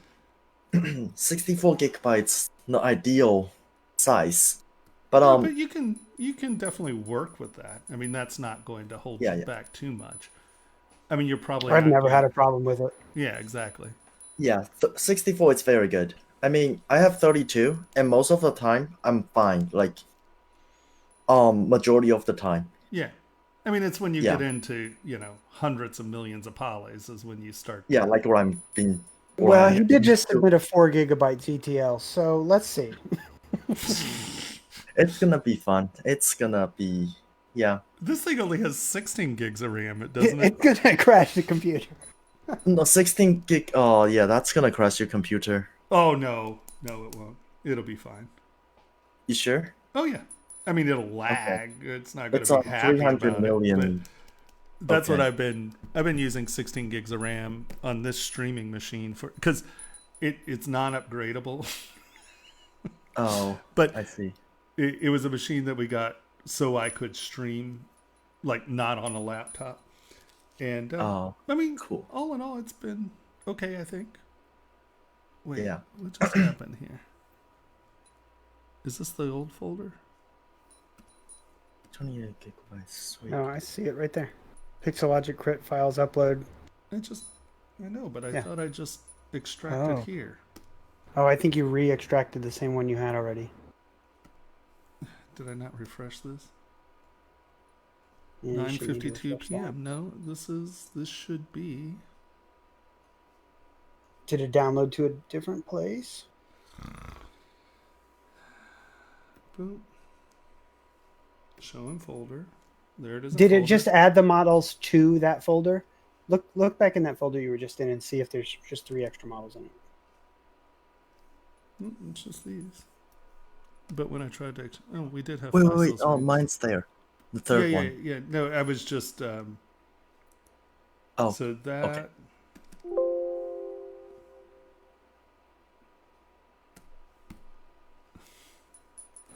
64 gigabytes, not ideal size. But No, but you can definitely work with that. I mean, that's not going to hold Yeah, you yeah. back too much. I mean, you're probably I've not never going. had a problem with it. Yeah, exactly. yeah, 64 is very good. I mean, I have 32, and most of the time I'm fine. Like, majority of the time. Yeah. I mean, it's when you Yeah. get into, hundreds of millions of polys is when you start. Yeah, like what I'm being. Well, he did just submit a 4 gigabyte GTL, so let's see. It's gonna be fun. It's gonna be, yeah. This thing only has 16 gigs of RAM, doesn't it? It's gonna crash the computer. No, 16 gig. Oh, yeah, that's gonna crash your computer. Oh, no. No, it won't. It'll be fine. You sure? Oh, yeah. I mean, it'll lag. It's not going It's to on be happy 300 about million. it. But that's what Okay. I've been using 16 gigs of RAM on this streaming machine because it's non-upgradable. Oh, But I see. it was a machine that we got so I could stream, like not on a laptop. And Oh, I mean, cool. all in all, it's been okay, I think. Wait, Yeah. what just happened here? Is this the old folder? 28 gigabytes. Sweet. No, I see it right there. Pixologic crit files upload. I know, but I Yeah. thought I just extracted Oh. here. Oh, I think you re-extracted the same one you had already. Did I not refresh this? Yeah, you should need to 9:52 refresh that. p.m. No, this should be. Did it download to a different place? Boom. Show in folder. There it is. in Did it folder. just add the models to that folder? Look back in that folder you were just in and see if there's just 3 extra models in it. It's just these. But when I tried to, we did have Wait, five wait, wait. Oh, cells. mine's there. The Yeah, third yeah, one. yeah. No, I was just. Oh, So that. okay.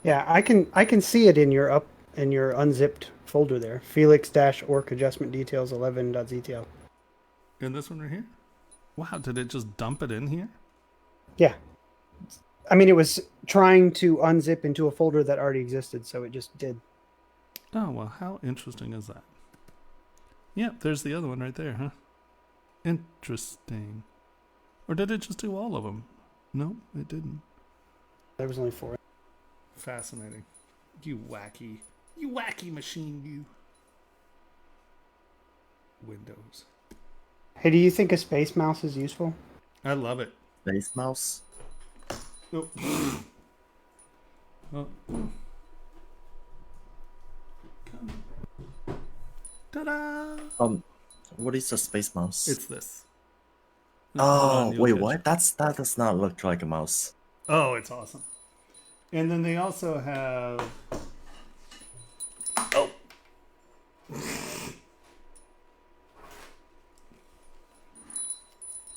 Yeah, I can see it in your unzipped folder there. Felix-orc adjustment details 11.ztl. In this one right here? Wow, did it just dump it in here? Yeah. I mean, it was trying to unzip into a folder that already existed, so it just did. Oh, well, how interesting is that? Yeah, there's the other one right there, huh? Interesting. Or did it just do all of them? No, it didn't. There was only 4. Fascinating. You wacky machine, you. Windows. Hey, do you think a space mouse is useful? I love it. Base mouse. Oh. Oh. Ta-da! What is a space mouse? It's this. Oh, You'll wait, catch what? it. That does not look like a mouse. Oh, it's awesome. And then they also have. Oh.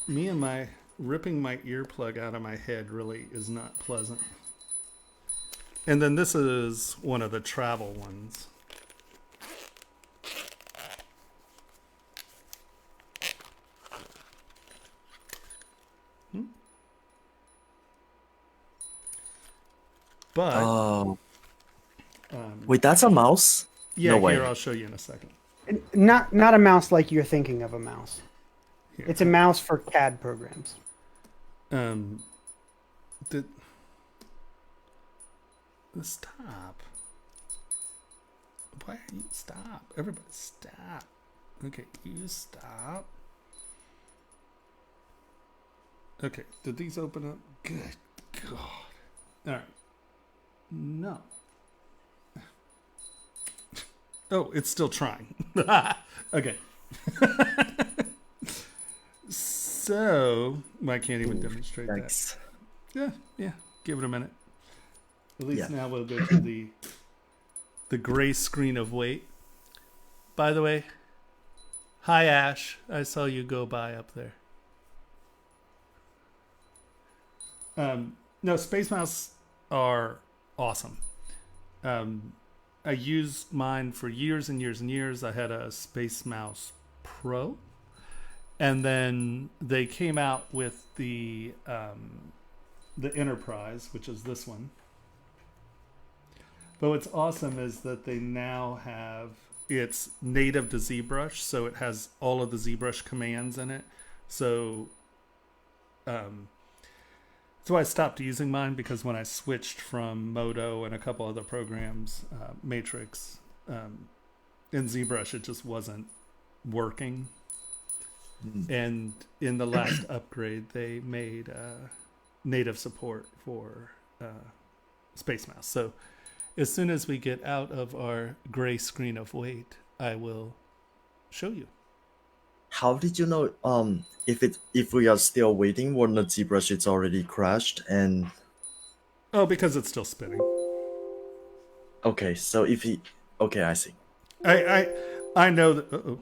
Me and my ripping my earplug out of my head really is not pleasant. And then this is one of the travel ones. But Oh. Wait, that's a mouse? yeah, no way. here I'll show you in a second. Not a mouse like you're thinking of a mouse. Here. It's a mouse for CAD programs. The stop. Why are you stop? Everybody stop. Okay, you stop. Okay, did these open up? Good God. All right. No. Oh, it's still trying. Okay. So, I can't even demonstrate Thanks. that. Yeah. Give it a minute. At least Yeah. now we'll go to the gray screen of weight. By the way, hi Ash. I saw you go by up there. No, Space Mouse are awesome. I used mine for years and years and years. I had a Space Mouse Pro, and then they came out with the Enterprise, which is this one. But what's awesome is that they now have it's native to ZBrush, so it has all of the ZBrush commands in it. So that's why I stopped using mine, because when I switched from Modo and a couple other programs, Matrix, in ZBrush, it just wasn't working. And in the last upgrade, they made native support for Space Mouse. So as soon as we get out of our gray screen of weight, I will show you. How did you know if we are still waiting when the ZBrush it's already crashed and Oh, because it's still spinning. okay, so if he okay, I see. I know that. Uh-oh.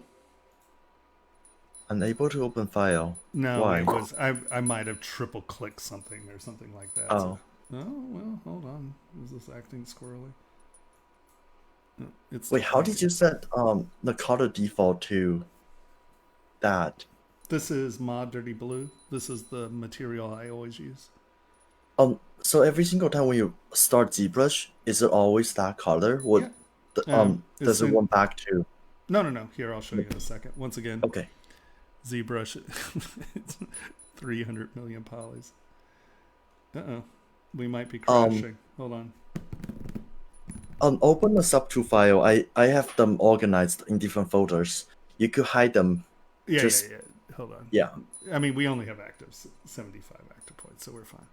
Unable to open file. No, Why? it was I might have triple clicked something or something like that. Oh. Oh well, hold on. Is this acting squirrely? No, it's Wait, how did you set the color default to that? This is Mod Dirty Blue. This is the material I always use. So every single time when you start ZBrush, is it always that color? What Yeah. does it want back to? No. Here, I'll show you in a second. Once again, Okay. ZBrush, it's 300 million polys. We might be crashing. Hold on. Open the sub2 file. I have them organized in different folders. You could hide them. Yeah. Hold on. Yeah. I mean, we only have 75 active points, so we're fine.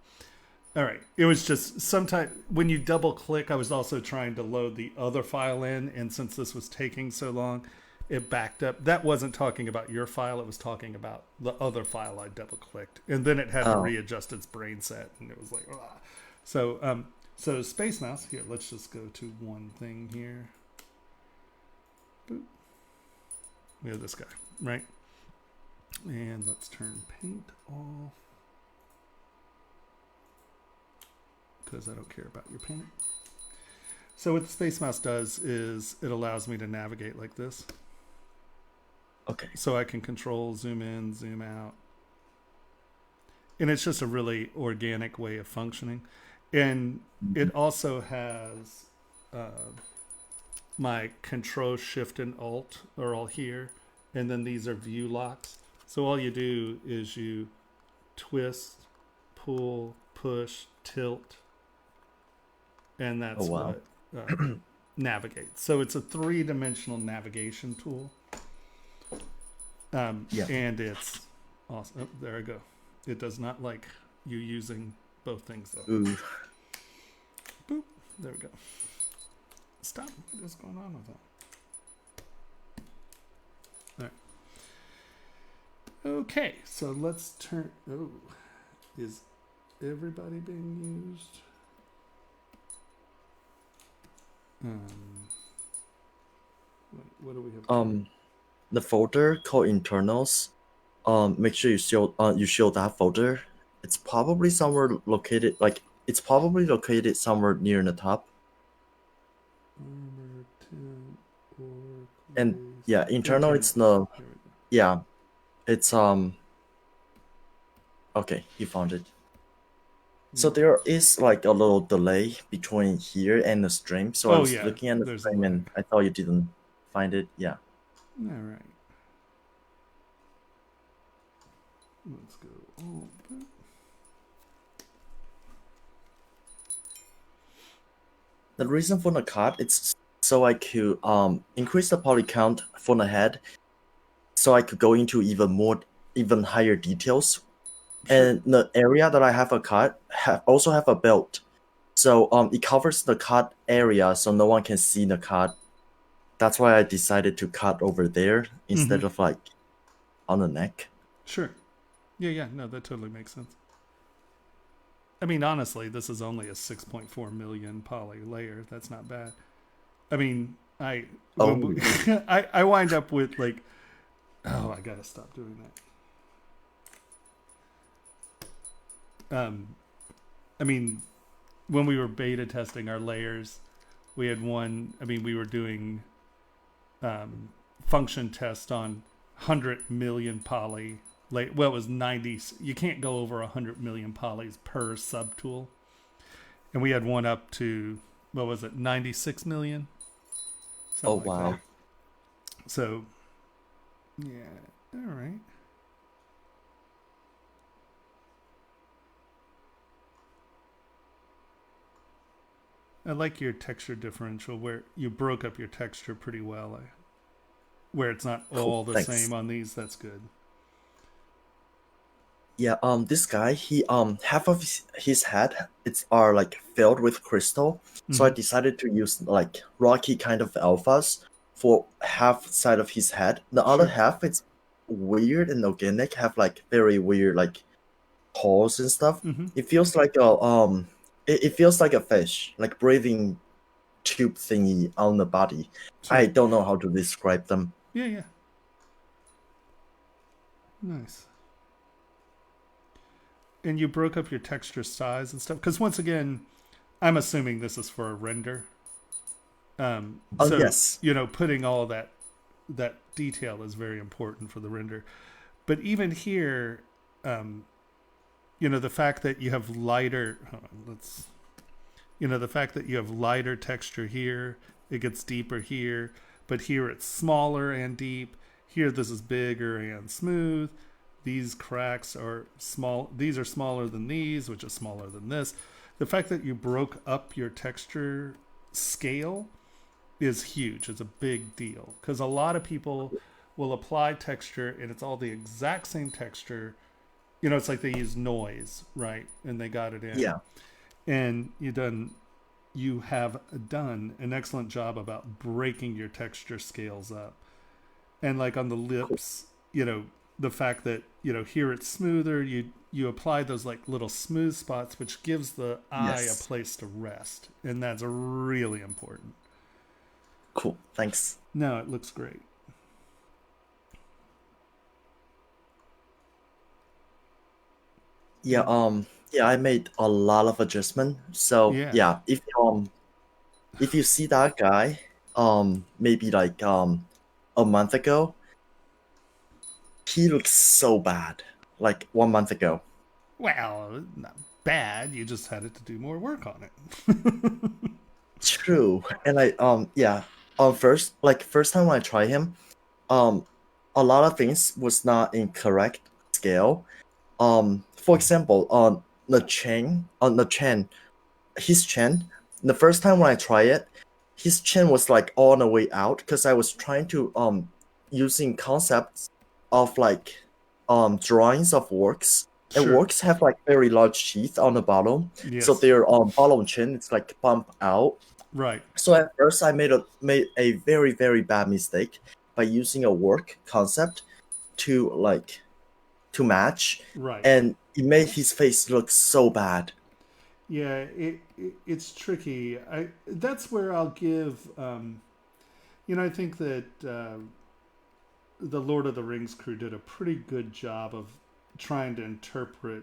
All right. It was just sometimes when you double click, I was also trying to load the other file in, and since this was taking so long, it backed up. That wasn't talking about your file. It was talking about the other file I double clicked, and then it had to readjust its brain set, and it was like, ah. So So Space Mouse, here, let's just go to one thing here. Boop. We have this guy, right? And let's turn paint off, because I don't care about your paint. So what the Space Mouse does is it allows me to navigate like this. Okay. So I can control zoom in, zoom out. And it's just a really organic way of functioning. And it also has my Control, Shift, and Alt are all here. And then these are view locks. So all you do is you twist, pull, push, tilt. And that's what navigates. So it's a 3-dimensional navigation tool. Yeah. And it's awesome. Oh, there I go. It does not like you using both things though. Ooh. Boop. There we go. Stop. What is going on with that? All right. Okay, so let's turn. Oh, is everybody being used? What do we have? The folder called internals. Make sure you show that folder. It's probably somewhere located, like it's probably located somewhere near the top. And yeah, internal. It's no. Yeah, it's Okay, you found it. So there is like a little delay between here and the stream. So I was looking at the stream and I thought you didn't find it. Yeah. All right. Let's go open. The reason for the cut, it's so I could increase the poly count for the head, so I could go into even higher details. And the area that I have a cut also have a belt, so it covers the cut area, so no one can see the cut. That's why I decided to cut over there instead of like on the neck. Sure. Yeah, no, that totally makes sense. I mean, honestly, this is only a 6.4 million poly layer. That's not bad. I mean, I wind up with like, I gotta stop doing that. I mean, when we were beta testing our layers, we had one. I mean, we were doing function test on 100 million poly. Well, it was 90. You can't go over 100 million polys per subtool. And we had one up to, what was it, 96 million? Something wow. Like that. So, yeah, all right. I like your texture differential where you broke up your texture pretty well. Where it's not all the same on these. That's good. Yeah, this guy, he half of his head are like filled with crystal. So I decided to use like rocky kind of alphas for half side of his head. The other half, it's weird and organic, have like very weird like holes and stuff. It feels like a it feels like a fish, like breathing tube thingy on the body. Sure. I don't know how to describe them. Yeah. Nice. And you broke up your texture size and stuff, because once again, I'm assuming this is for a render. So, yes. You know, putting all that detail is very important for the render. But even here, you know, the fact that you have lighter, the fact that you have lighter texture here, it gets deeper here, but here it's smaller and deep. Here this is bigger and smooth. These cracks are small. These are smaller than these, which is smaller than this. The fact that you broke up your texture scale is huge. It's a big deal, because a lot of people will apply texture and it's all the exact same texture. You know, it's like they use noise, right? And they got it in. Yeah. And you have done an excellent job about breaking your texture scales up. And like on the lips, you know, the fact that, you know, here it's smoother, you apply those like little smooth spots, which gives the eye Yes. a place to rest, and that's really important. Cool. Thanks. No, it looks great. Yeah. Yeah. I made a lot of adjustment. So Yeah. yeah, if you see that guy, maybe like a month ago, he looks so bad. Like 1 month ago. Well, not bad. You just had it to do more work on it. True. And yeah. First time when I try him, um a lot of things was not in correct scale. For example, his chin, the first time when I try it, his chin was like all the way out because I was trying to using concepts of like drawings of works. And Sure. works have like very large teeth on the bottom, Yes. so their bottom chin it's like bump out. Right. So at first I made a very very bad mistake by using a work concept to match, Right. and it made his face look so bad. Yeah, it's tricky. That's where I'll give. I think that the Lord of the Rings crew did a pretty good job of trying to interpret,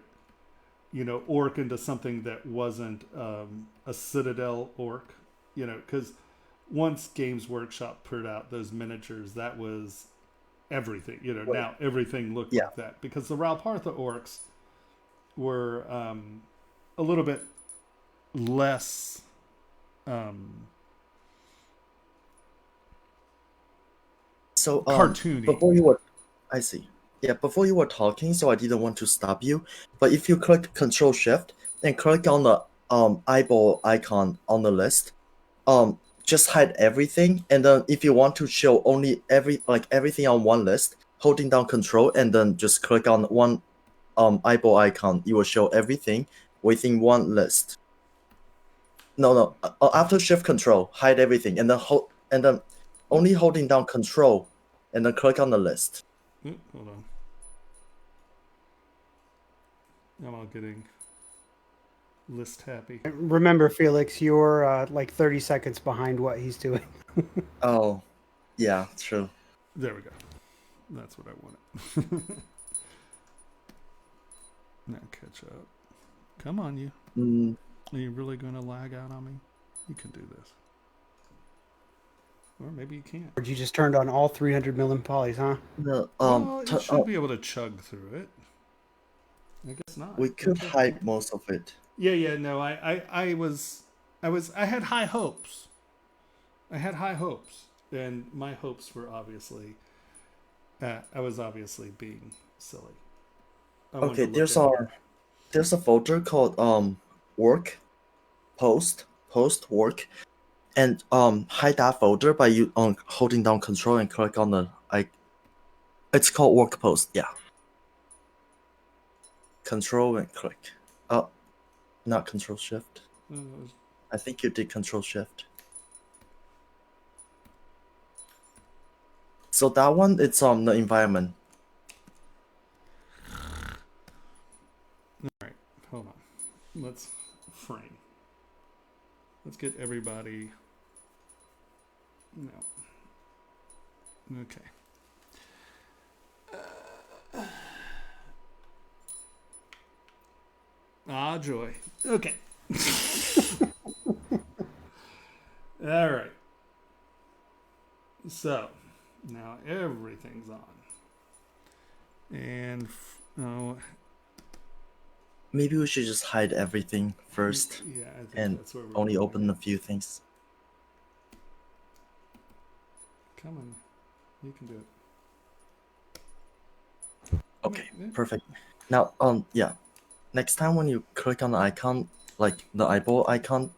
orc into something that wasn't a Citadel orc. Because once Games Workshop put out those miniatures, that was everything. Right. Now everything looked Yeah. like that because the Ralpartha orcs were a little bit less So cartoony. before you were, I see. Yeah, before you were talking, so I didn't want to stop you. But if you click Control Shift and click on the eyeball icon on the list, just hide everything, and then if you want to show only everything on one list, holding down Control and then just click on one eyeball icon, you will show everything within one list. No, after Shift Control, hide everything, and then only holding down Control, and then click on the list. Hold on. I'm all getting list happy. Remember, Felix, you're like 30 seconds behind what he's doing. Oh, yeah, true. There we go. That's what I wanted. Now catch up. Come on, you. Mm, Are you really going to lag out on me? You can do this. Or maybe you can't. Or you just turned on all 300 million polys, huh? no, Well, you should be able to chug through it. I guess not. we could hide most of it. Yeah, no, I had high hopes. And my hopes were obviously, I was obviously being silly. Okay, there's a folder called work, post work, and hide that folder by you holding down Control and click on the it's called work post. Yeah. Control and click. Oh, not Control Shift. I think you did Control Shift. So that one, it's on the environment. All right, hold on. Let's frame. Let's get everybody. No. Okay. Joy. Okay. All right. So now everything's on, and Maybe we should just hide everything first yeah, I think and that's where we're only going. open a few things. Come on, you can do it. Okay, Yeah. perfect. Now, yeah. Next time when you click on the icon, like the eyeball icon,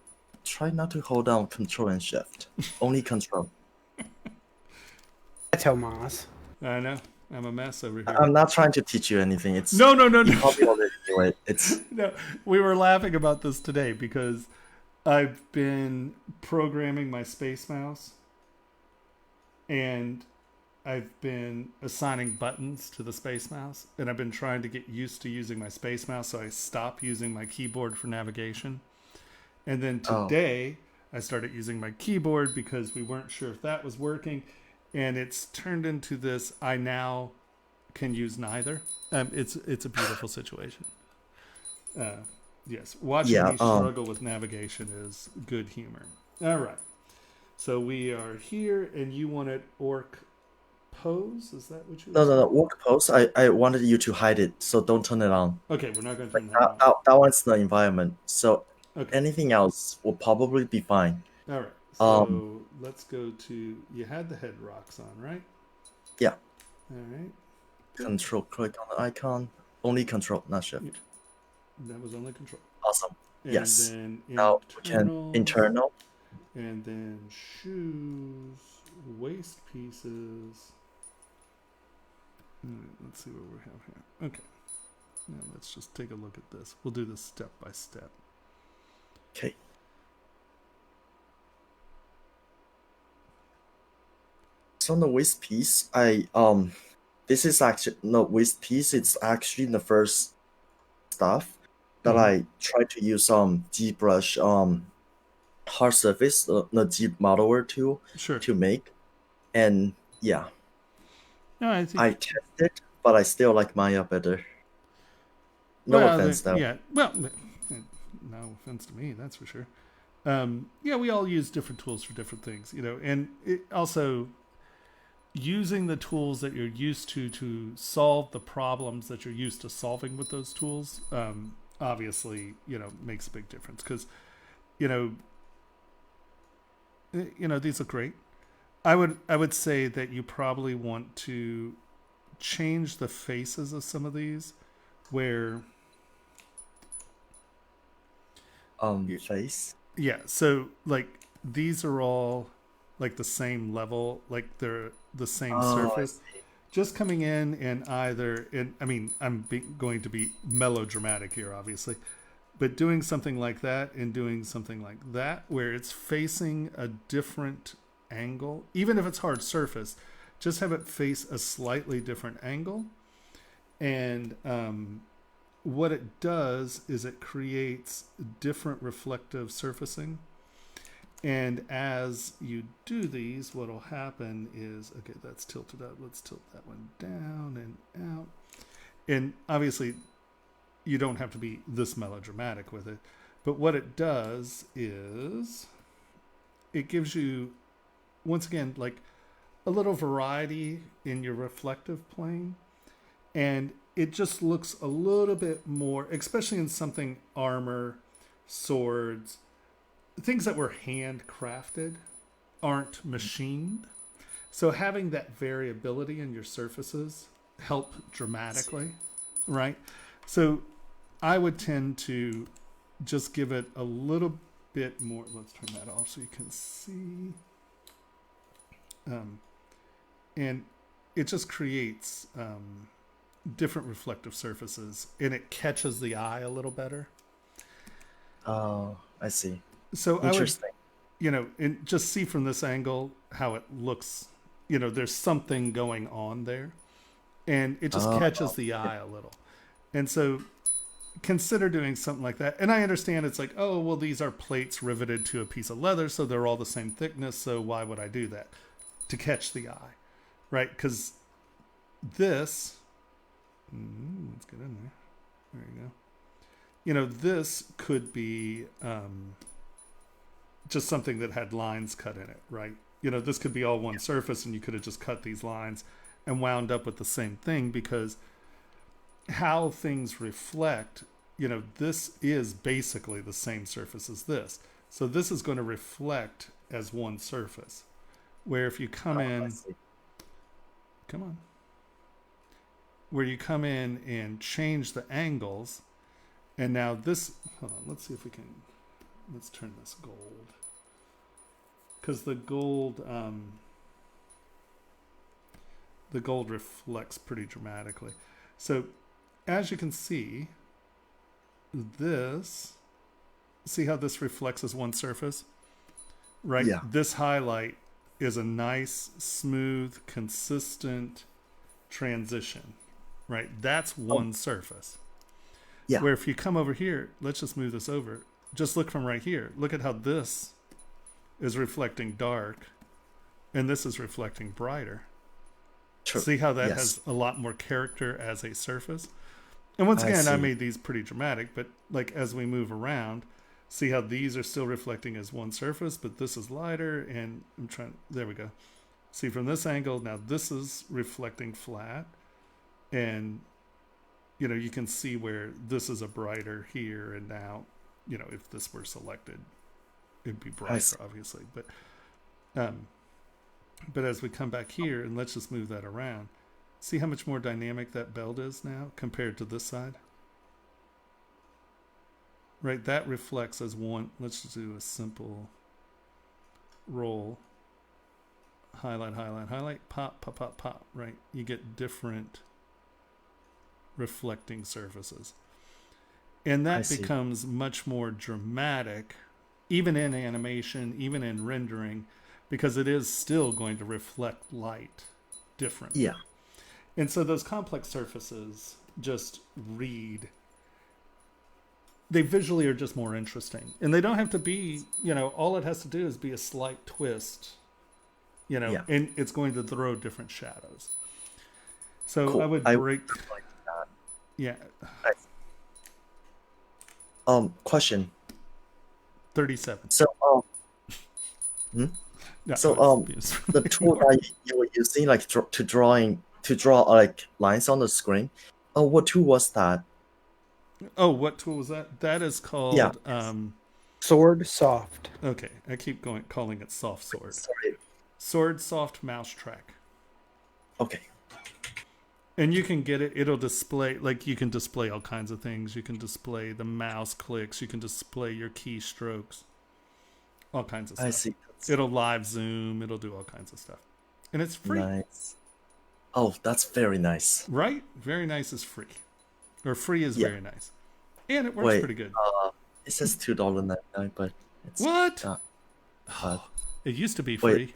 try not to hold down Control and Shift. Only Control. Tomas. I know. I'm a mess over here. I'm not trying to teach you anything. It's No. you probably already knew it. It's No, we were laughing about this today because I've been programming my Space Mouse, and I've been assigning buttons to the space mouse, and I've been trying to get used to using my space mouse, so I stopped using my keyboard for navigation. And then today, I started using my keyboard because we weren't sure if that was working, and it's turned into this. I now can use neither. It's a beautiful situation. Yes, watching me struggle with navigation is good humor. All right, so we are here, and you wanted orc pose? Is that what you? No. Work pose. I wanted you to hide it, so don't turn it on. Okay, we're not going to turn Like that on. that one's the environment. So Okay. anything else will probably be fine. All right. So let's go to. You had the head rocks on, right? Yeah. All right. Control click on the icon. Only control, not shift. That was only control. Awesome. And Yes. then Now we can internal. And then shoes, waist pieces. Let's see what we have here. Okay. Now let's just take a look at this. We'll do this step by step. Okay. So on the waist piece, this is actually no waist piece. It's actually the first stuff that I tried to use ZBrush hard surface, the Z modeler tool to make, and yeah. No, I tested, but I still like Maya better. No offense, though. Yeah, well, no offense to me, that's for sure. Yeah, we all use different tools for different things, and it also using the tools that you're used to solve the problems that you're used to solving with those tools, obviously, makes a big difference because, these look great. I would say that you probably want to change the faces of some of these where face. Yeah, so like these are all like the same level, like they're the same surface. Just coming in and I'm going to be melodramatic here, obviously, but doing something like that and doing something like that where it's facing a different angle, even if it's hard surface, just have it face a slightly different angle. And what it does is it creates different reflective surfacing. And as you do these, what will happen is, okay, that's tilted up. Let's tilt that one down and out. And obviously, you don't have to be this melodramatic with it. But what it does is it gives you, once again, like a little variety in your reflective plane. And it just looks a little bit more, especially in something armor, swords, things that were handcrafted, aren't machined. So having that variability in your surfaces help dramatically, right? So I would tend to just give it a little bit more. Let's turn that off so you can see. And it just creates different reflective surfaces, and it catches the eye a little better. Oh, I see. So interesting. I would, and just see from this angle how it looks. There's something going on there, and it just catches the eye a little. And so consider doing something like that. And I understand it's like, oh, well, these are plates riveted to a piece of leather, so they're all the same thickness. So why would I do that? To catch the eye, right? Because this, let's get in there. There you go. This could be just something that had lines cut in it, right? This could be all one surface, and you could have just cut these lines and wound up with the same thing, because how things reflect, this is basically the same surface as this. So this is going to reflect as one surface. Where if you come where you come in and change the angles, and now this, hold on, let's see if we can, let's turn this gold. Because the gold reflects pretty dramatically. So as you can see, see how this reflects as one surface? Right? Yeah. This highlight is a nice, smooth, consistent transition, right? That's one surface. Yeah. Where if you come over here, let's just move this over. Just look from right here. Look at how this is reflecting dark and this is reflecting brighter. True. See how that Yes. has a lot more character as a surface? And once again, I made these pretty dramatic, but like as we move around, see how these are still reflecting as one surface, but this is lighter, and I'm trying, there we go. See from this angle, now this is reflecting flat, and you know, you can see where this is a brighter here, and now, you know, if this were selected, it'd be brighter, obviously. But as we come back here, and let's just move that around, see how much more dynamic that belt is now compared to this side? Right, that reflects as one. Let's just do a simple roll. Highlight, highlight, highlight, pop, pop, pop, pop, right? You get different reflecting surfaces. And that becomes much more dramatic, even in animation, even in rendering, because it is still going to reflect light differently. Yeah. And so those complex surfaces just read, they visually are just more interesting. And they don't have to be, you know, all it has to do is be a slight twist, you know, and it's going to throw different shadows. So cool. I would break. Like that. Yeah. Question. 37. So, No, the tool that you were using, like to draw like lines on the screen, what tool was that? Oh, what tool was that? That is called Sword Soft. Okay, I keep calling it Soft Sword. Sorry. Sword Soft Mouse Track. Okay. And you can get it. It'll display, like, you can display all kinds of things. You can display the mouse clicks. You can display your keystrokes. All kinds of stuff. I see. It'll live zoom. It'll do all kinds of stuff. And it's free. Nice. Oh, that's very nice. Right? Very nice is free. Or free is very nice. And it works pretty good. It says $2.99, but it's what? It used to be free.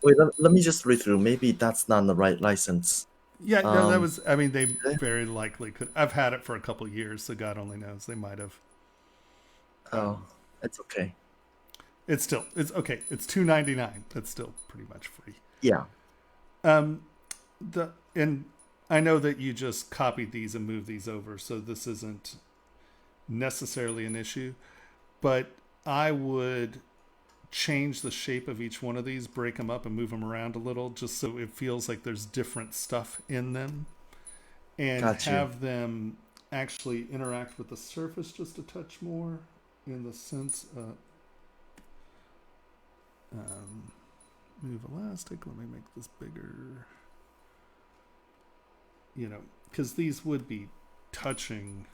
Wait, let me just read through. Maybe that's not the right license. Yeah, no, that was, I mean, they very likely could. I've had it for a couple of years, so God only knows. They might have. Oh, it's okay. It's okay. It's $2.99. That's still pretty much free. Yeah. And I know that you just copied these and moved these over, so this isn't necessarily an issue, but I would change the shape of each one of these, break them up and move them around a little, just so it feels like there's different stuff in them, and have them actually interact with the surface just a touch more, in the sense of move elastic. Let me make this bigger, you know, because these would be touching,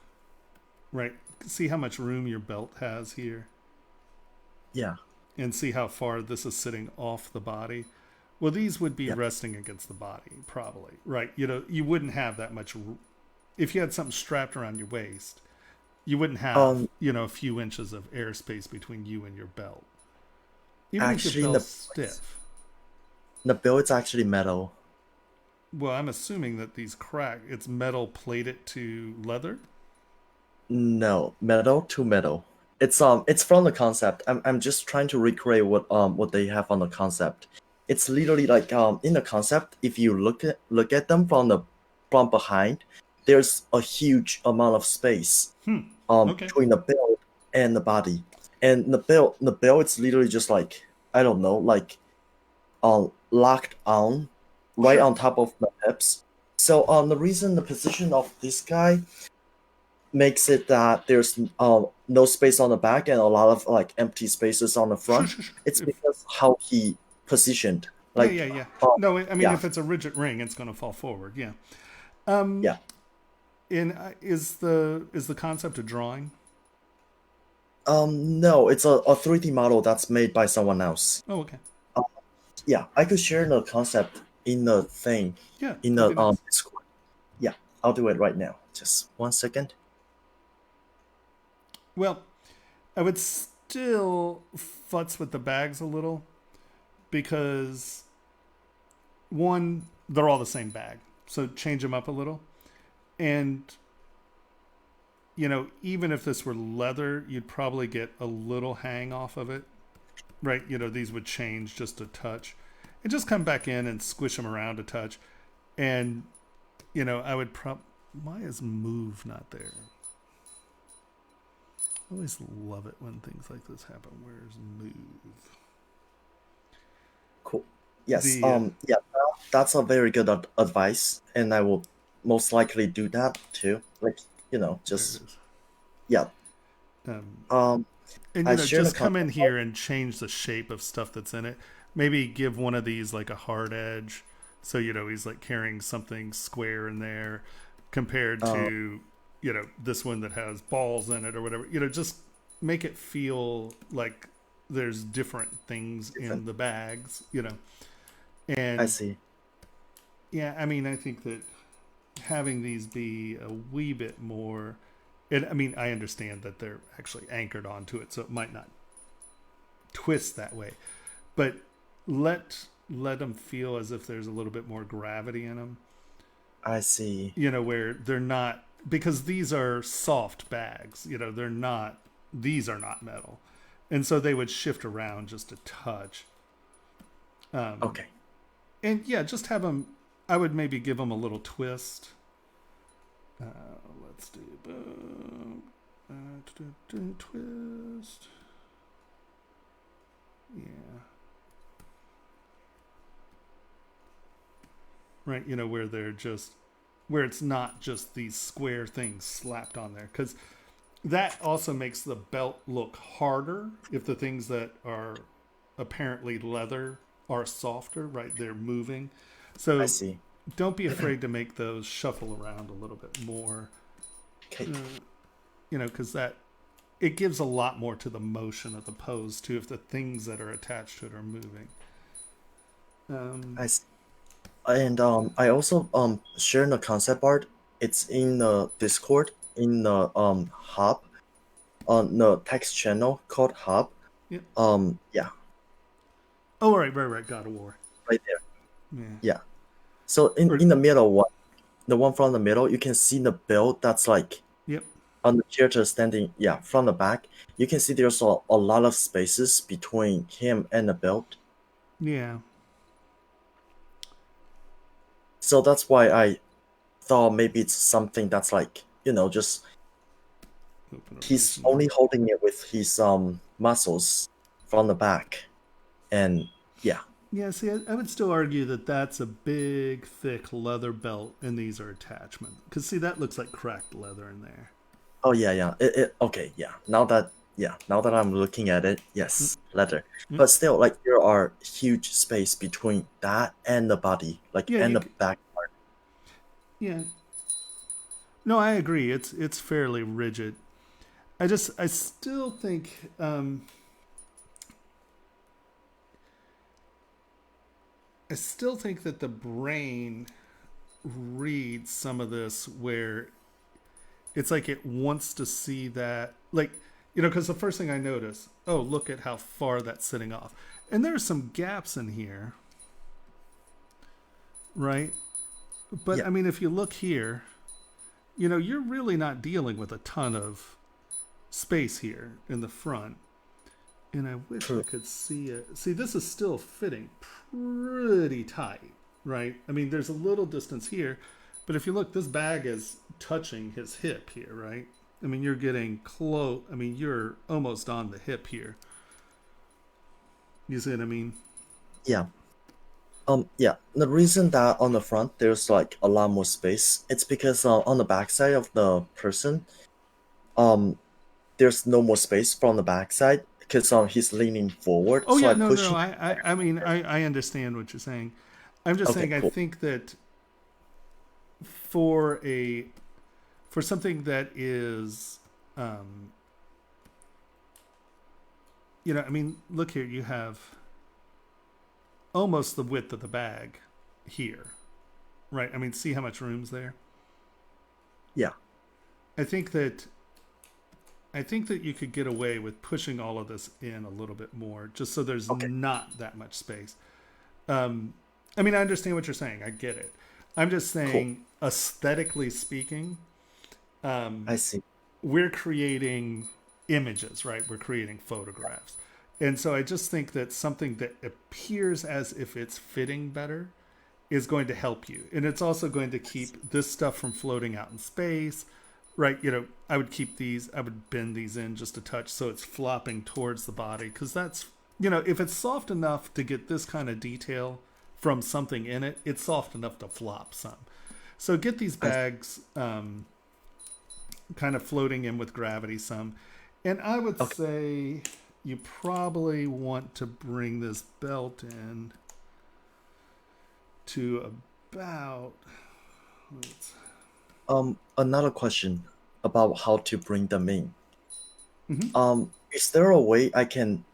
right? See how much room your belt has here? Yeah. And see how far this is sitting off the body? Well, these would be resting against the body, probably, right? You know, you wouldn't have that much. If you had something strapped around your waist, you wouldn't have, you know, a few inches of airspace between you and your belt. Even actually, if your belt's stiff. The belt's actually metal. Well, I'm assuming that these crack. It's metal plated to leather? No, metal to metal. It's from the concept. I'm just trying to recreate what they have on the concept. It's literally like in the concept, if you look at them from behind, there's a huge amount of space between the belt and the body. And the belt it's literally just like, I don't know, like locked on right on top of the hips. So the reason the position of this guy makes it that there's no space on the back and a lot of like empty spaces on the front. It's because how he positioned. Like no, I mean if it's a rigid ring, it's going to fall forward. Yeah. And is the concept a drawing? No, it's a 3D model that's made by someone else. Oh, okay. Yeah, I could share the concept in the thing. Yeah. In the Discord. Yeah, I'll do it right now. Just 1 second. Well, I would still futz with the bags a little, because one, they're all the same bag, so change them up a little. And you know, even if this were leather, you'd probably get a little hang off of it, right? You know, these would change just a touch, and just come back in and squish them around a touch. And you know, I would why is move not there? I always love it when things like this happen. Where's move? Cool. Yes. The, Yeah. That's a very good advice, and I will most likely do that too. Like, you know, there just it is. yeah. And you I know, share just the come in concept. here and change the shape of stuff that's in it. Maybe give one of these like a hard edge, so you know he's like carrying something square in there, compared to you know this one that has balls in it or whatever. You know, just make it feel like there's different things in the bags. You know, and I see. yeah, I mean, I think that having these be a wee bit more. And I mean, I understand that they're actually anchored onto it, so it might not twist that way. But let them feel as if there's a little bit more gravity in them. I see. You know, where they're not, because these are soft bags. You know, they're not. These are not metal, and so they would shift around just a touch. Okay. And yeah, just have them. I would maybe give them a little twist. Let's do twist. Yeah. Right, you know, where they're just, where it's not just these square things slapped on there. Because that also makes the belt look harder if the things that are apparently leather are softer, right? They're moving. So I see. don't be afraid to make those shuffle around a little bit more. Okay. You know, because that, it gives a lot more to the motion of the pose too if the things that are attached to it are moving. I see. And I also share the concept art. It's in the Discord in the hub on the text channel called hub. Yep. Yeah, Oh, right. God of War. right there. Yeah. Yeah. So in the middle one, the one from the middle, you can see the build that's like Yep. on the character standing, yeah, from the back. You can see there's a lot of spaces between him and the build. Yeah. So that's why I thought maybe it's something that's like, you know, just Open up he's this only more. holding it with his muscles from the back, and yeah. Yeah, see, I would still argue that that's a big, thick leather belt, and these are attachment. Because, see, that looks like cracked leather in there. Oh yeah. Okay, yeah. Now that I'm looking at it, yes, leather. But still, like there are huge space between that and the body, like Yeah, and the back part. yeah. No, I agree. It's fairly rigid. I still think that the brain reads some of this where it's like it wants to see that, like, you know, because the first thing I notice, oh, look at how far that's sitting off. And there's some gaps in here, right? But Yeah. I mean, if you look here, you know, you're really not dealing with a ton of space here in the front. And I wish I could see it. See, this is still fitting pretty tight, right? I mean, there's a little distance here, but if you look, this bag is touching his hip here, right? I mean, you're getting close. I mean, you're almost on the hip here. You see what I mean? Yeah. Yeah. The reason that on the front there's like a lot more space, it's because on the backside of the person, there's no more space from the backside because he's leaning forward. Oh so yeah, I no, push no, no. him. I mean, I understand what you're saying. I'm just Okay, saying, cool. I think that for something that is, you know, I mean, look here, you have almost the width of the bag here, right? I mean, see how much room's there? Yeah. I think that I think that you could get away with pushing all of this in a little bit more, just so there's Okay. not that much space. I mean, I understand what you're saying. I get it. I'm just saying, aesthetically speaking, I see. we're creating images, right? We're creating photographs. And so I just think that something that appears as if it's fitting better is going to help you. And it's also going to keep this stuff from floating out in space, right? You know, I would keep these, I would bend these in just a touch so it's flopping towards the body. Because that's, you know, if it's soft enough to get this kind of detail from something in it, it's soft enough to flop some. So get these bags kind of floating in with gravity some. And I would say you probably want to bring this belt in to about, Another question about how to bring them in. Mhm. Is there a way I can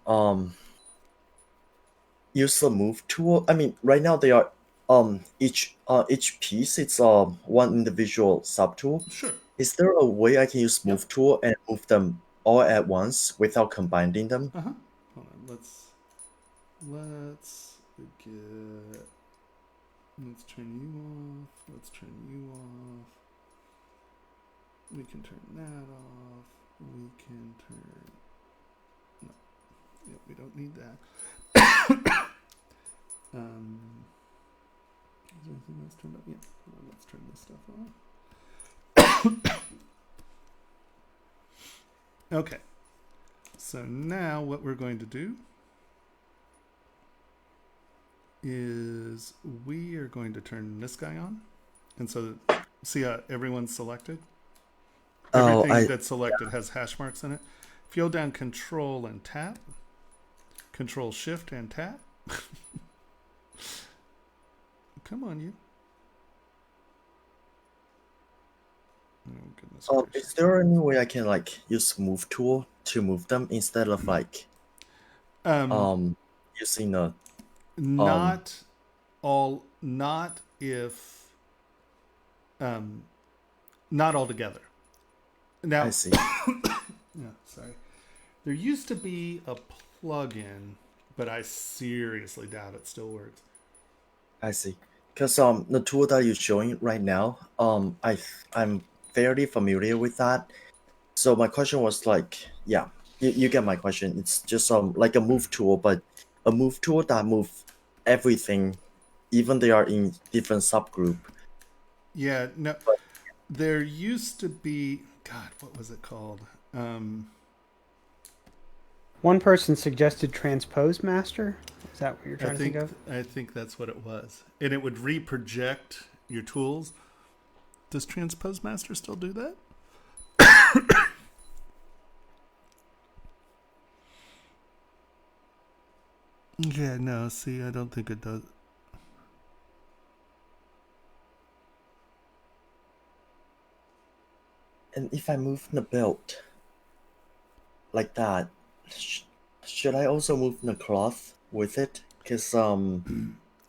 use the move tool? I mean, right now they are each piece it's one individual subtool. Sure. Is there a way I can use move tool and move them all at once without combining them? Uh-huh. Hold on. Let's get, let's turn you off. Let's turn you off. We can turn that off. We can turn, no. Yeah, we don't need that. Is there anything else turned up? Yeah. Hold on, let's turn this stuff off. Okay. So now what we're going to do is we are going to turn this guy on. And so see how everyone's selected? Everything that's selected has hash marks in it. If you hold down Control and tap, Control Shift and tap. Come on, you. Oh, goodness gracious. Is there any way I can like use move tool to move them instead of like using a Not all, not if, not all together. Now, I see. yeah, sorry. There used to be a plugin, but I seriously doubt it still works. I see. Because the tool that you're showing right now, I'm fairly familiar with that. So my question was like, yeah, you get my question. It's just like a move tool, but a move tool that move everything, even they are in different subgroup. Yeah, no, there used to be, God, what was it called? One person suggested Transpose Master. Is that what you're trying to think of? I think that's what it was. And it would reproject your tools. Does Transpose Master still do that? Yeah, no, see, I don't think it does. And if I move the belt like that, should I also move the cloth with it? Because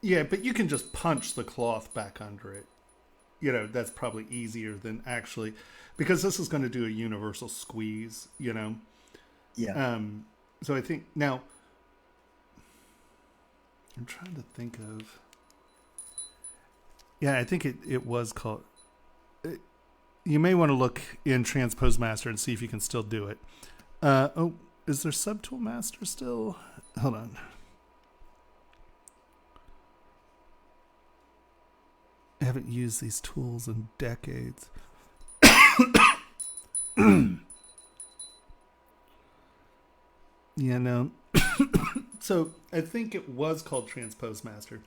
Yeah, but you can just punch the cloth back under it. You know, that's probably easier than actually, because this is going to do a universal squeeze, you know? yeah. So I think, now, I'm trying to think of, yeah, I think it was called, you may want to look in Transpose Master and see if you can still do it. Oh, is there Subtool Master still? Hold on. I haven't used these tools in decades. Yeah, no. So I think it was called Transpose Master.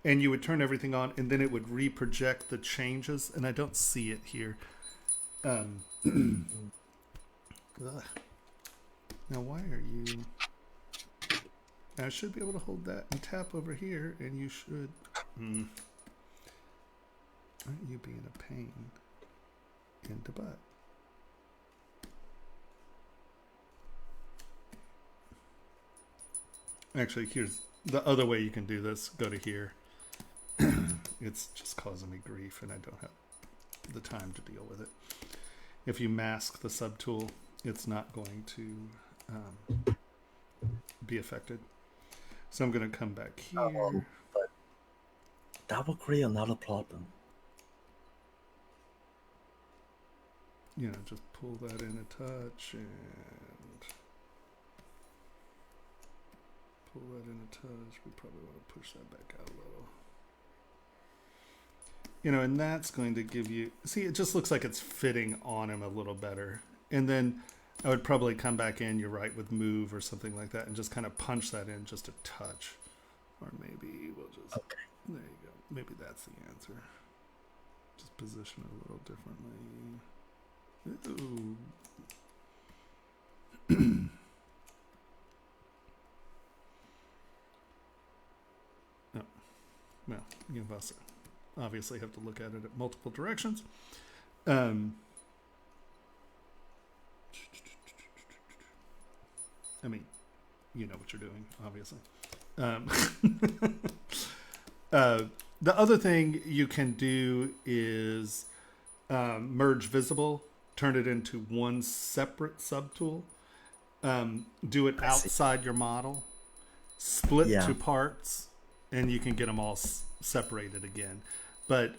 And you would turn everything on, and then it would reproject the changes. And I don't see it here. Ugh. Now, why are you... I should be able to hold that and tap over here, and you should... Aren't you being a pain in the butt? Actually, here's the other way you can do this. Go to here. It's just causing me grief, and I don't have the time to deal with it. If you mask the subtool, it's not going to be affected. So I'm going to come back here. But that will create another problem. You know, just pull that in a touch and pull that in a touch. We probably want to push that back out a little. You know, and that's going to give you, see, it just looks like it's fitting on him a little better. And then I would probably come back in, you're right, with move or something like that and just kind of punch that in just a touch. Or maybe we'll just, Okay. there you go. Maybe that's the answer. Just position it a little differently. Ooh. Oh, well, you must obviously have to look at it at multiple directions. I mean, you know what you're doing, obviously. The other thing you can do is merge visible, turn it into one separate subtool, do it outside your model, split two parts, and you can get them all separated again. But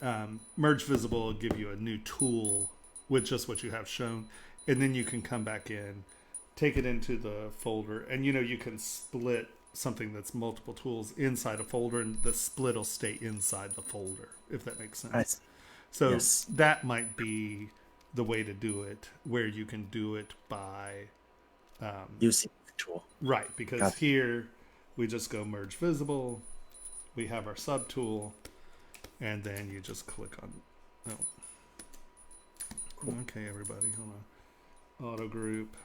merge visible will give you a new tool with just what you have shown, and then you can come back in, take it into the folder, and you know you can split something that's multiple tools inside a folder, and the split will stay inside the folder, if that makes sense. So that might be the way to do it, where you can do it by using the tool. Right, because here we just go merge visible, we have our subtool, and then you just click on, okay, everybody, hold on. Auto group,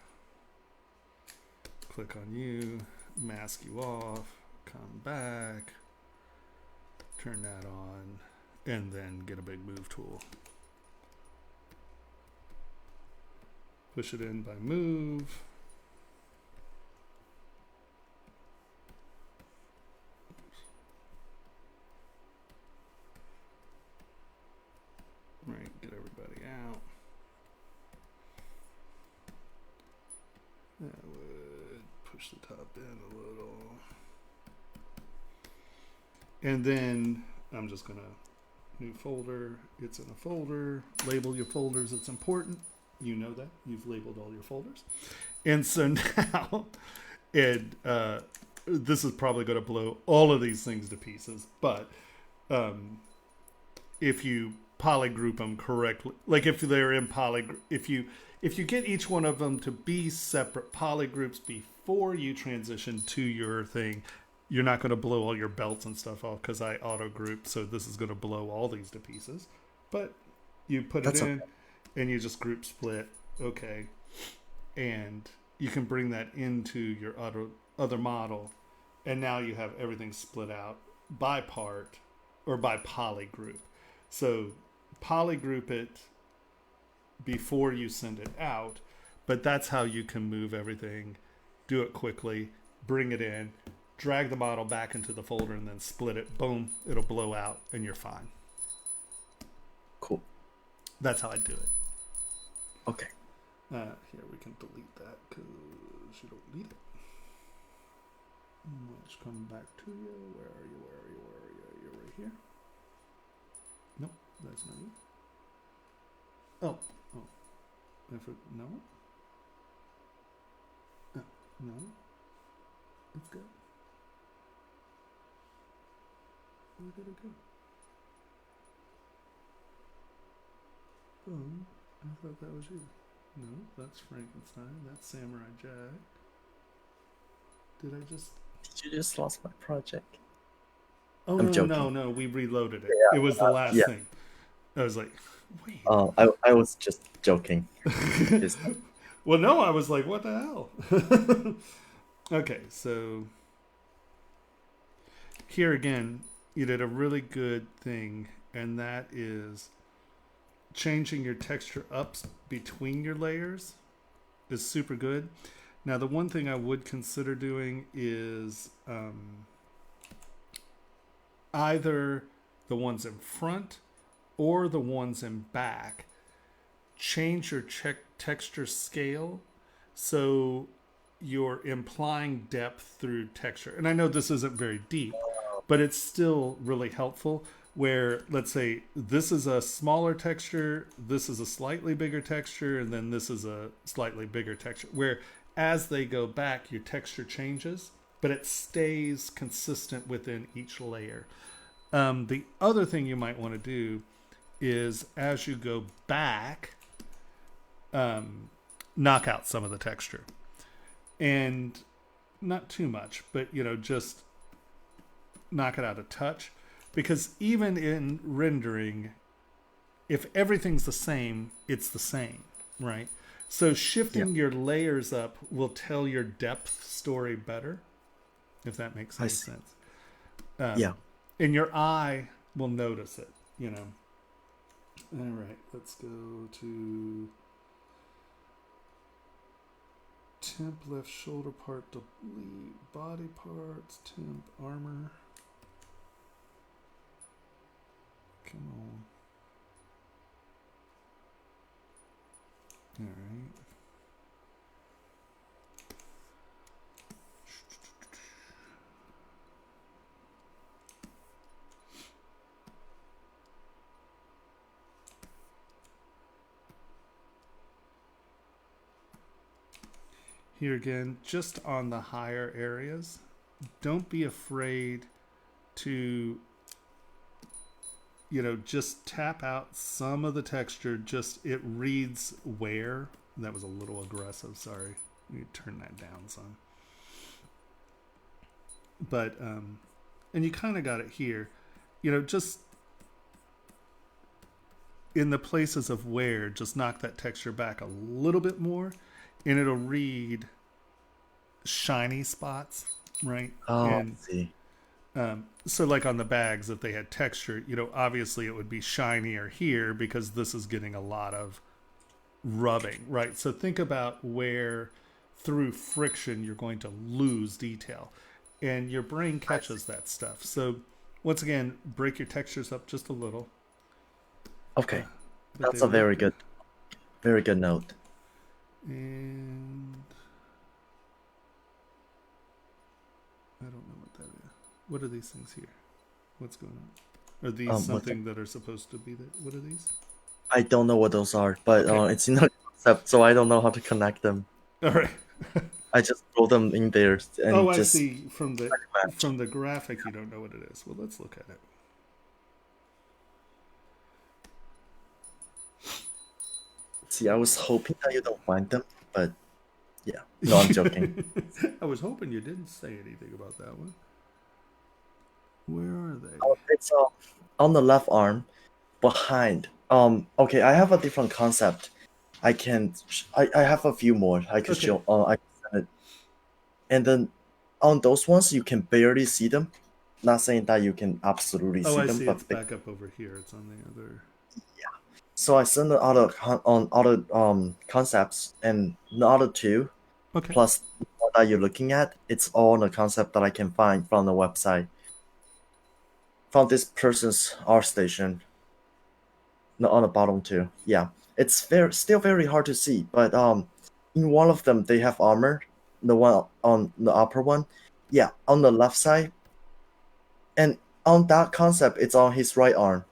click on you, mask you off, come back, turn that on, and then get a big move tool. Push it in by move. Right, get everybody out. That would push the top in a little. And then I'm just gonna new folder. It's in a folder. Label your folders. It's important. You know that. You've labeled all your folders. And so now, this is probably going to blow all of these things to pieces. But if you polygroup them correctly, like if they're in polygroup, if you get each one of them to be separate polygroups before you transition to your thing, you're not going to blow all your belts and stuff off, because I auto group, so this is going to blow all these to pieces. But you put it in, and you just group split, okay, and you can bring that into your other model, and now you have everything split out by part or by polygroup. So polygroup it before you send it out, but that's how you can move everything, do it quickly, bring it in, drag the model back into the folder, and then split it. Boom, it'll blow out, and you're fine. Cool. That's how I do it. Okay. Here, we can delete that because you don't need it. Let's come back to you. Where are you? Where are you? Where are you? You're right here. Nope, that's not you. Oh. No. Oh, no. It's good. Where did it go? Boom. I thought that was you. No, that's Frankenstein. That's Samurai Jack. Did I just... Did you just lost my project? Oh, no, we reloaded it. Yeah, it was the last thing. I was like, wait. Oh, I was just joking. Well, no, I was like, what the hell? Okay, so here again, you did a really good thing, and that is changing your texture up between your layers is super good. Now, the one thing I would consider doing is either the ones in front or the ones in back. Change your texture scale So you're implying depth through texture. And I know this isn't very deep, but it's still really helpful. Where, let's say, this is a smaller texture, this is a slightly bigger texture, and then this is a slightly bigger texture. Where as they go back, your texture changes, but it stays consistent within each layer. The other thing you might want to do is, as you go back, knock out some of the texture. And not too much, but, just knock it out a touch. Because even in rendering, if everything's the same, it's the same, right? So shifting your layers up will tell your depth story better, if that makes any sense. And your eye will notice it, All right, let's go to temp left shoulder part, delete body parts, temp armor. Come on. All right. Here again, just on the higher areas, don't be afraid to just tap out some of the texture. Just, it reads where. That was a little aggressive, sorry. You turn that down some. But, and you kind of got it here. Just in the places of where, just knock that texture back a little bit more, and it'll read shiny spots, right? I see. So like on the bags, if they had texture, obviously it would be shinier here because this is getting a lot of rubbing, right? So think about where through friction you're going to lose detail, and your brain catches that stuff. So once again, break your textures up just a little. Okay, that's a very good note. And I don't know what that is. What are these things here? What's going on? Are these something that are supposed to be there? What are these? I don't know what those are, but it's in a concept, so I don't know how to connect them. All right. I just throw them in there and I just see. From the graphic, you don't know what it is. Well, let's look at it. See, I was hoping that you don't find them, but yeah. No, I'm joking. I was hoping you didn't say anything about that one. Where are they? It's on the left arm, behind. Okay, I have a different concept. I have a few more. I could show. I can send it. And then on those ones, you can barely see them. Not saying that you can absolutely see them, but it's back up over here. It's on the other. So I send the other concepts, and the other two, plus what that you're looking at, it's all the concept that I can find from the website. From this person's art station. No, on the bottom too. Yeah, it's still very hard to see, but in one of them they have armor. The one on the upper one, yeah, on the left side, and on that concept, it's on his right arm.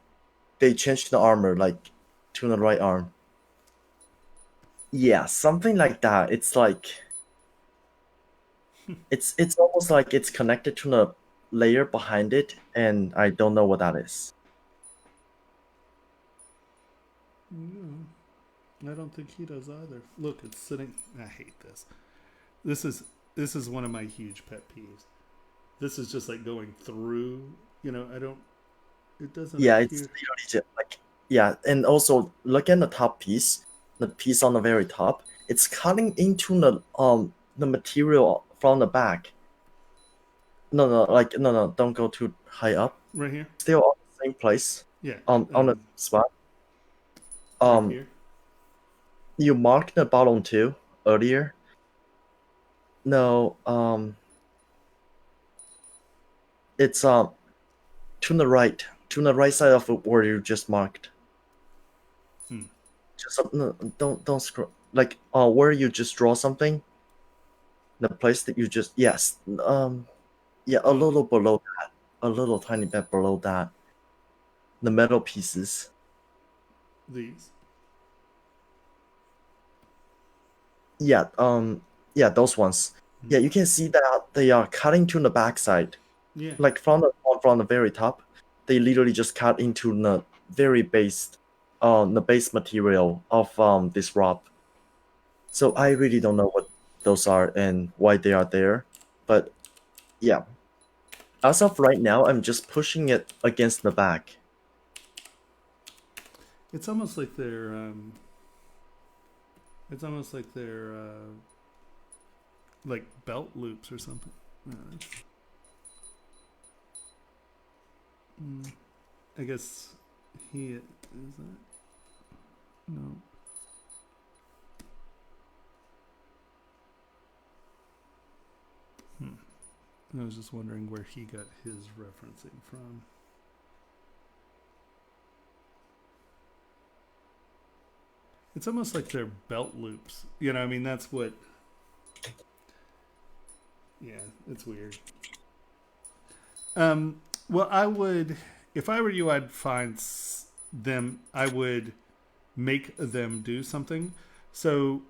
They changed the armor like to the right arm. Yeah, something like that. It's like it's almost like it's connected to the layer behind it, and I don't know what that is. I don't think he does either. Look, it's sitting. I hate this. This is one of my huge pet peeves. This is just like going through. I don't. It doesn't. Yeah, it's literally just like and also look at the top piece, the piece on the very top. It's cutting into the material from the back. No, don't go too high up. Right here. Still on the same place. Yeah. On the spot. Right here. You marked the bottom too earlier. No, it's to the right side of where you just marked. Just no, don't scroll. like where you just draw something, the place that you just yes, yeah, a little below that, a little tiny bit below that, the metal pieces. These. Yeah, yeah, those ones. Yeah, you can see that they are cutting to the backside, Yeah. like from the very top. They literally just cut into the very the base material of this rod. So I really don't know what those are and why they are there, but yeah. As of right now, I'm just pushing it against the back. It's almost like they're. It's almost like they're like belt loops or something. I guess he is that. No. I was just wondering where he got his referencing from. It's almost like they're belt loops. You know, I mean, that's what. Yeah, it's weird. Well, I would, if I were you, I'd find them. I would make them do something. So,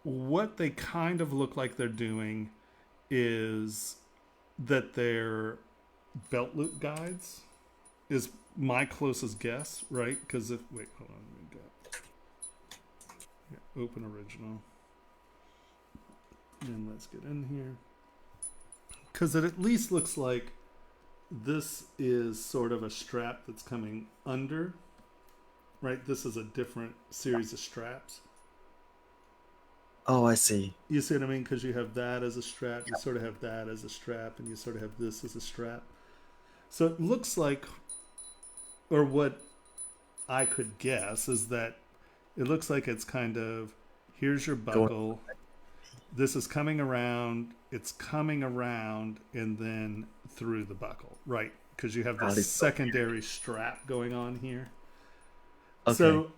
what they kind of look like they're doing is that they're belt loop guides. Is my closest guess, right? Because if wait, hold on, let me go. Yeah, open original, and let's get in here. Because it at least looks like this is sort of a strap that's coming under, right? This is a different series of straps. Oh, I see. You see what I mean? Because you have that as a strap, you sort of have that as a strap, and you sort of have this as a strap. So it looks like, or what I could guess is that it looks like it's kind of, here's your buckle. This is coming around, it's coming around, and then through the buckle, right? Because you have this secondary strap going on here. Okay. So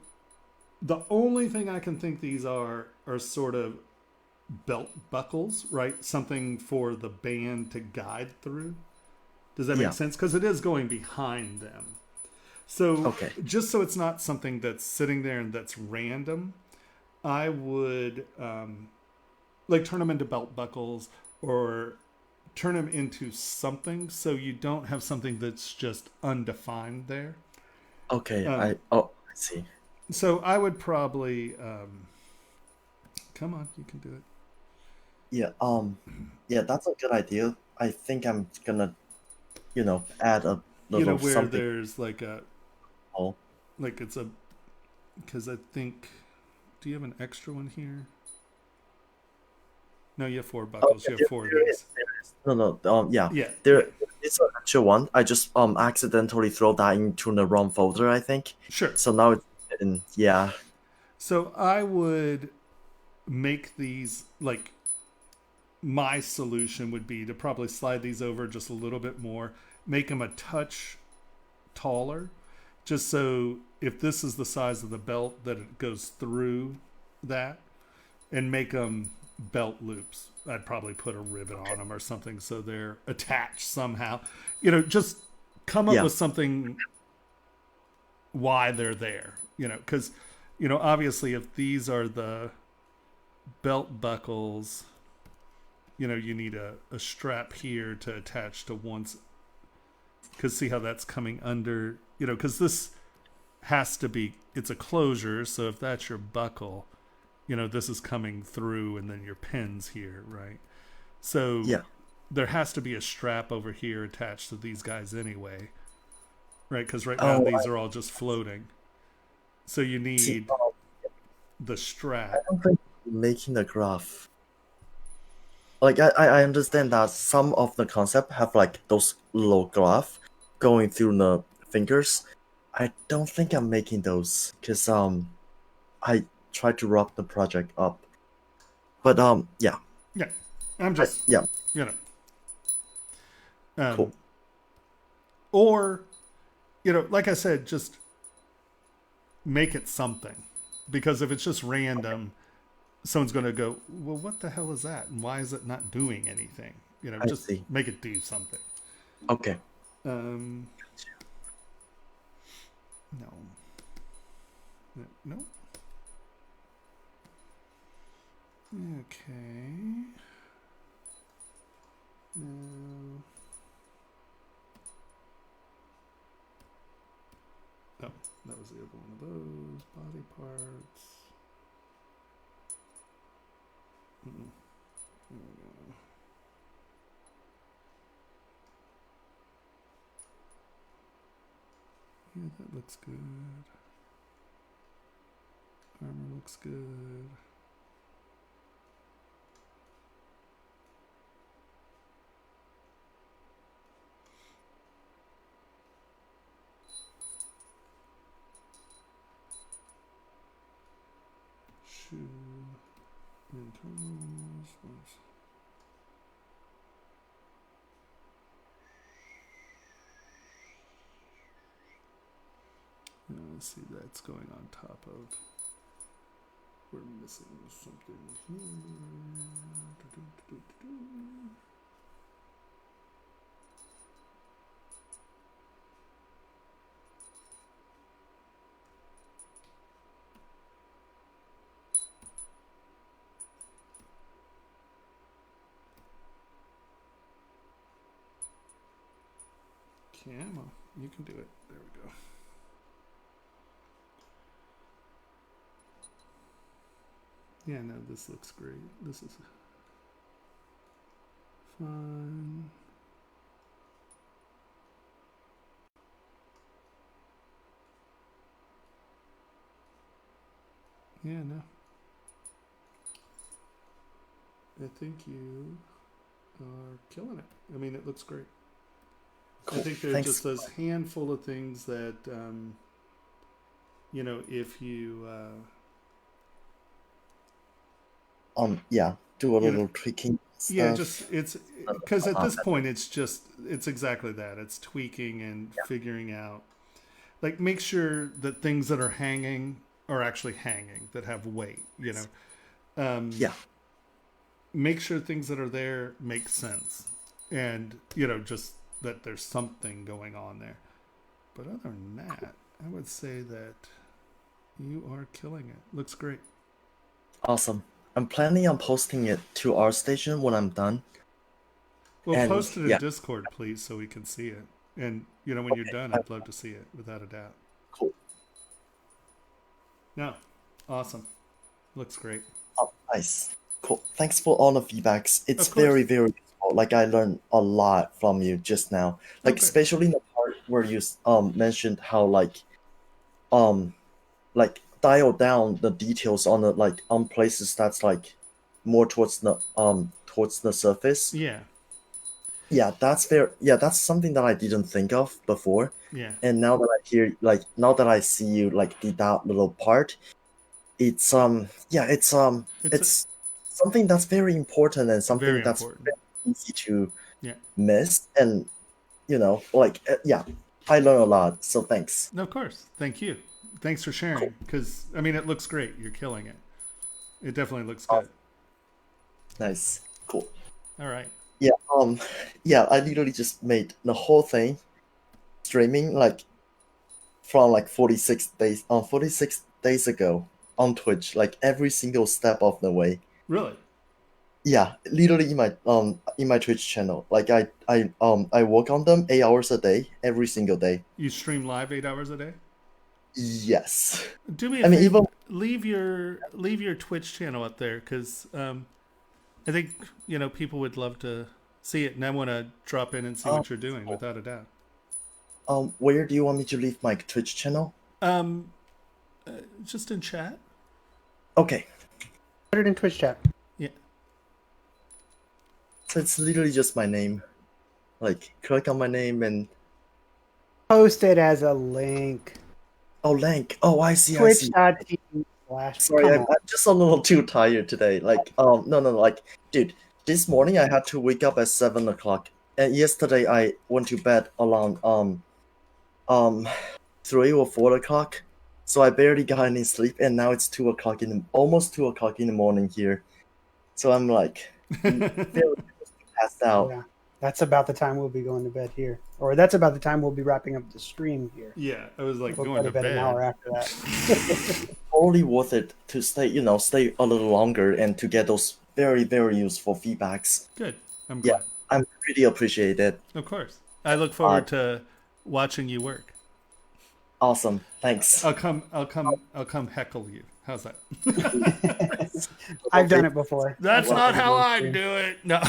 the only thing I can think these are sort of belt buckles, right? Something for the band to guide through. Does that make sense? Because it is going behind them. So just so it's not something that's sitting there and that's random, I would like turn them into belt buckles or turn them into something so you don't have something that's just undefined there. Okay, I see. So I would probably come on, you can do it. Yeah, yeah, that's a good idea. I think I'm gonna, add a little where something. there's like a like it's a, because I think, do you have an extra one here? No, you have 4 buckles. You have 4 of these. No, yeah. Yeah. There is an actual one. I just accidentally throw that into the wrong folder, I think. Sure. So now it's in, yeah. So I would make these, like, my solution would be to probably slide these over just a little bit more, make them a touch taller, just so if this is the size of the belt that it goes through that, and make them belt loops. I'd probably put a ribbon on them or something so they're attached somehow. Just come up with something why they're there. Because obviously if these are the belt buckles, you need a strap here to attach to once. Because see how that's coming under, because this has to be, it's a closure. So if that's your buckle, this is coming through and then your pin's here, right? So there has to be a strap over here attached to these guys anyway, right? Because right now these are all just floating. So you need the strap. I don't think making the graph. Like, I understand that some of the concept have like those little graph going through the fingers. I don't think I'm making those because I try to wrap the project up, but yeah, I'm just cool. Or like I said, just make it something, because if it's just random, someone's going to go, well, what the hell is that? And why is it not doing anything? You know, I just see. make it do something. Okay. No. No. Okay. No. Oh, that was the other one of those body parts. There we go. Yeah, that looks good. Armor looks good. Shoe internals. Let's see, that's going on top of. We're missing something here. Camo, you can do it. There we go. Yeah, no, this looks great. This is fun. Yeah, no. I think you are killing it. I mean, it looks great. Cool. I think there's Thanks. just this handful of things that, you know, if you, Yeah, do a You know, little tweaking stuff. yeah, just it's because at this point it's exactly that. It's tweaking and figuring out, like, make sure that things that are hanging are actually hanging, that have weight. You know, Yeah. make sure things that are there make sense, and you know, just that there's something going on there. But other than that, I would say that you are killing it. Looks great. Awesome. I'm planning on posting it to our station when I'm done. Well, And, post it in yeah. Discord, please, so we can see it. And you know, when you're done, I'd love to see it, without a doubt. Cool. No, awesome. Looks great. Oh, nice. Cool. Thanks for all the feedbacks. It's Of course. very, very useful. Like, I learned a lot from you just now. Like, Okay. especially in the part where you mentioned how like dial down the details on the like on places that's like more towards the surface. Yeah, Yeah, that's something that I didn't think of before. yeah. And now that now that I see you like did that little part, it's it's something that's very important and something Very that's important. very easy to Yeah. miss. And you know, I learn a lot. So thanks. No, of course. Thank you. Thanks for sharing. Because I mean, it looks great. You're killing it. It definitely looks good. Nice, cool. All right. Yeah, I literally just made the whole thing streaming like from like 46 days ago on Twitch, like every single step of the way. Really? Yeah, literally in my Twitch channel. Like I work on them 8 hours a day, every single day. You stream live 8 hours a day? Yes. Do me a I mean, favor. even Leave your Twitch channel up there, because I think, you know, people would love to see it, and I want to drop in and see what you're doing, without a doubt. where do you want me to leave my Twitch channel? Just in chat. Okay. Put it in Twitch chat. Yeah. So it's literally just my name. Like, click on my name and Post it as a link. oh, link. Oh, I see. I see. Twitch.tv/. Sorry, I'm just a little too tired today. Like, no, like, dude, this morning I had to wake up at 7 o'clock, and yesterday I went to bed around 3 or 4 o'clock, So I barely got any sleep, and now it's almost 2 o'clock in the morning here. So I'm like very passed out. Yeah, that's about the time we'll be going to bed here, or that's about the time we'll be wrapping up the stream here. Yeah, I was like We'll going go to to bed an hour bed. after that. Totally worth it to stay a little longer and to get those very, very useful feedbacks. Good. I'm Yeah, glad. I'm pretty appreciated. Of course. I look forward to watching you work. Awesome. Thanks. I'll come heckle you. How's that? I've done it before. That's I've not watched how it on I stream. do it. No.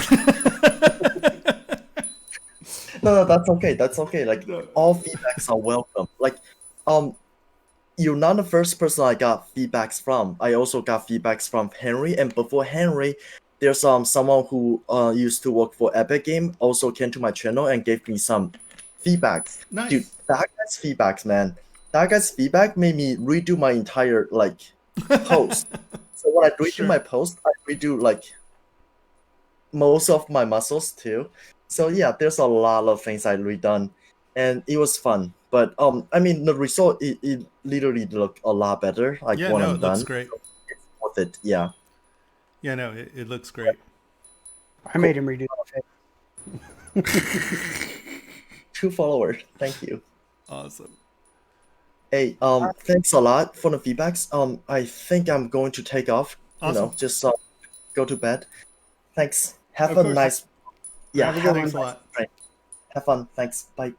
No, that's okay. That's okay. Like No. all feedbacks are welcome. Like, you're not the first person I got feedbacks from. I also got feedbacks from Henry, and before Henry, there's someone who used to work for Epic Game also came to my channel and gave me some feedbacks. Nice. Dude, that guy's feedbacks, man. That guy's feedback made me redo my entire post. So when I redo Sure. my post, I redo most of my muscles too. So yeah, there's a lot of things I redone, and it was fun. But I mean, the result it literally looked a lot better. Like Yeah, when no, I'm it looks done, great. it's worth it. Yeah. Yeah, no, it looks great. I made him redo it. 2 followers. Thank you. Awesome. Hey, thanks a lot for the feedbacks. I think I'm going to take off. Awesome. Just go to bed. Thanks. Have Of a course. nice. Yeah. Have a good Thanks a one. lot. Have fun. Thanks. Bye.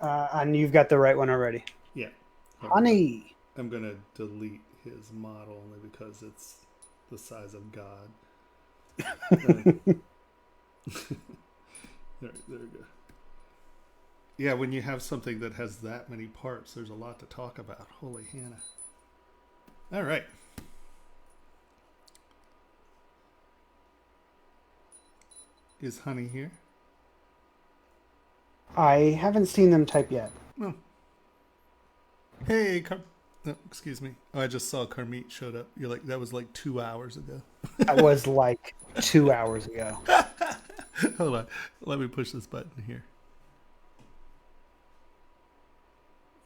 And you've got the right one already. Yeah. Honey. I'm gonna delete his model only because it's the size of God. There we go. Yeah, when you have something that has that many parts, there's a lot to talk about. Holy Hannah. All right. Is Honey here? I haven't seen them type yet. Oh. Hey, oh, excuse me. Oh, I just saw Carmeet showed up. You're like, that was like 2 hours ago. That was like 2 hours ago. Hold on. Let me push this button here.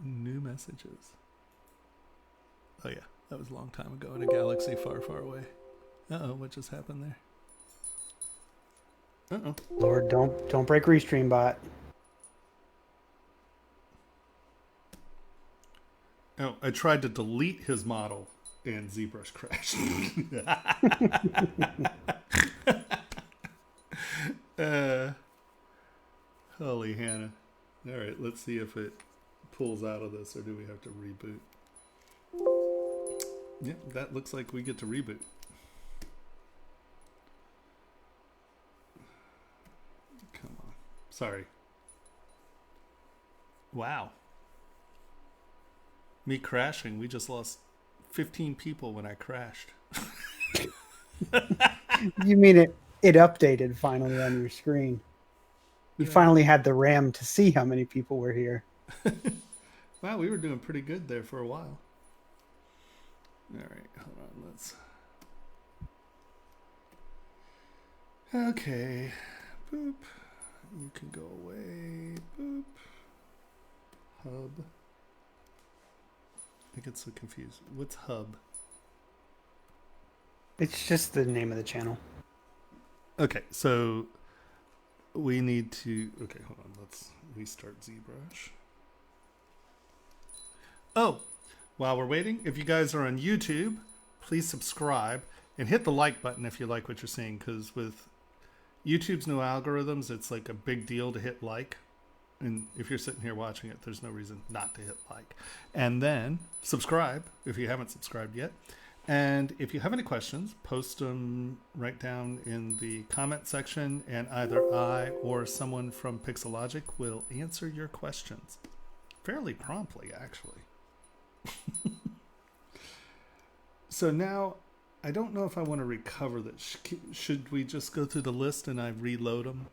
New messages. Oh, yeah. That was a long time ago in a galaxy far, far away. Uh-oh, what just happened there? Uh-oh. Lord, don't break Restream bot. Oh, I tried to delete his model and ZBrush crashed. Holy Hannah. All right, let's see if it pulls out of this or do we have to reboot? Yep, that looks like we get to reboot. Come on. Sorry. Wow. Me crashing. We just lost 15 people when I crashed. You mean it updated finally on your screen. You finally had the RAM to see how many people were here. Wow, we were doing pretty good there for a while. All right, hold on. Let's. Okay. Boop. You can go away. Boop. Hub. I get so confused. What's hub? It's just the name of the channel. Okay, so we need to. Okay, hold on. Let's restart ZBrush. Oh, while we're waiting, if you guys are on YouTube, please subscribe and hit the like button if you like what you're seeing, because with YouTube's new algorithms, it's like a big deal to hit like. And if you're sitting here watching it, there's no reason not to hit like. And then subscribe if you haven't subscribed yet. And if you have any questions, post them right down in the comment section, and either I or someone from Pixologic will answer your questions fairly promptly, actually. So now, I don't know if I want to recover this. Should we just go through the list and I reload them?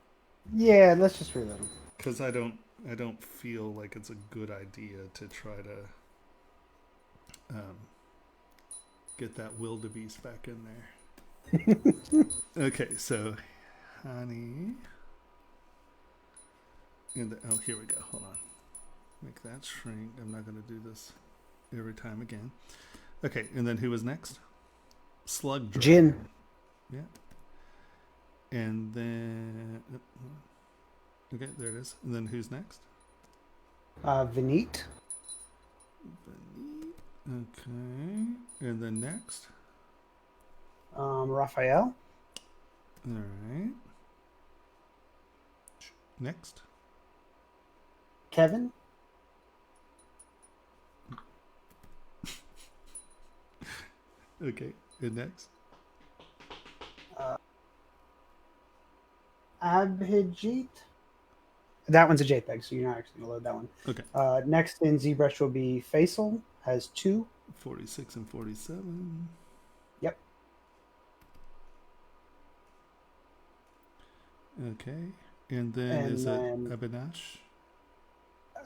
Yeah, let's just reload them. Because I don't feel like it's a good idea to try to get that wildebeest back in there. Okay, so honey. Oh, here we go. Hold on. Make that shrink. I'm not going to do this every time again. Okay, and then who was next? Slug Dragon. Jin. Yeah. And then... Okay, there it is. And then who's next? Vineet. Okay. And then next? Raphael. All right. Next? Kevin. Okay. And next? Abhijit. That one's a JPEG, so you're not actually going to load that one. Okay. Next in ZBrush will be Faisal, has 2. 46 and 47. Yep. Okay. And then And is then- it Abinash?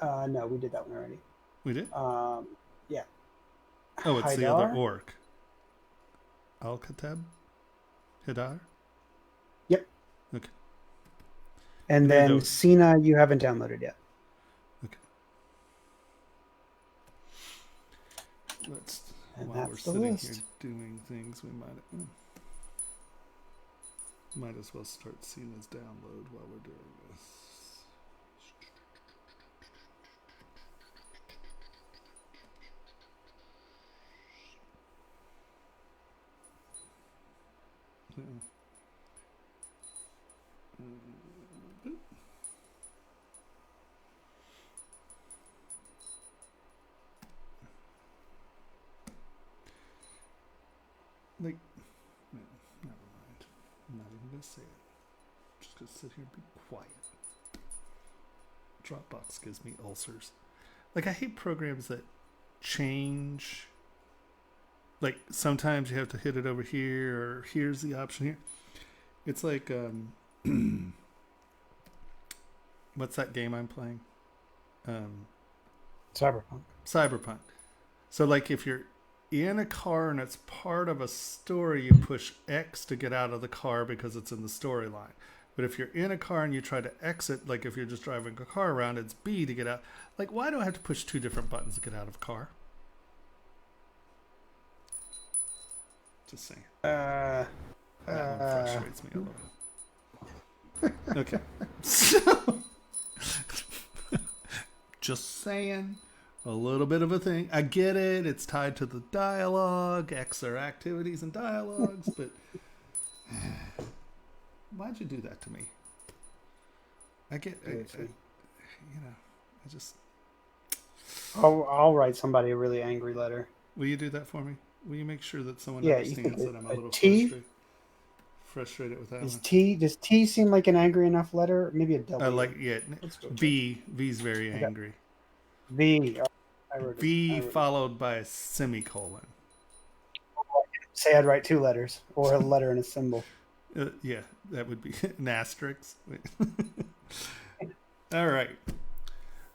No, we did that one already. We did? Yeah. Oh, it's the other Haidar? orc. Al-Katab? Hidar? Yep. Okay. And There then goes. Sina, you haven't downloaded yet. Okay. Let's, And while we're that's the sitting list. here doing things, we might as well start seeing this download while we're doing this. Yeah. Like, no, never mind. I'm not even gonna say it. Just gonna sit here and be quiet. Dropbox gives me ulcers. Like, I hate programs that change. Like, sometimes you have to hit it over here, or here's the option here. It's like, what's that game I'm playing? Cyberpunk. Cyberpunk. So, like, if you're in a car and it's part of a story, you push X to get out of the car because it's in the storyline. But if you're in a car and you try to exit, like if you're just driving a car around, it's B to get out. Like, why do I have to push 2 different buttons to get out of a car? Just saying. That one frustrates me a little. Okay. So, just saying. A little bit of a thing. I get it. It's tied to the dialogue. X are activities and dialogues, but why'd you do that to me? I just. I'll write somebody a really angry letter. Will you do that for me? Will you make sure that someone Yeah, you understands think that I'm a a little T? frustrated with that Does one? Does T seem like an angry enough letter? Maybe a W. Let's go check. V's very Okay. angry. V. I wrote it. V I wrote it. followed by a semicolon. Say I'd write 2 letters or a letter and a symbol. Yeah, that would be an asterisk. Wait. All right.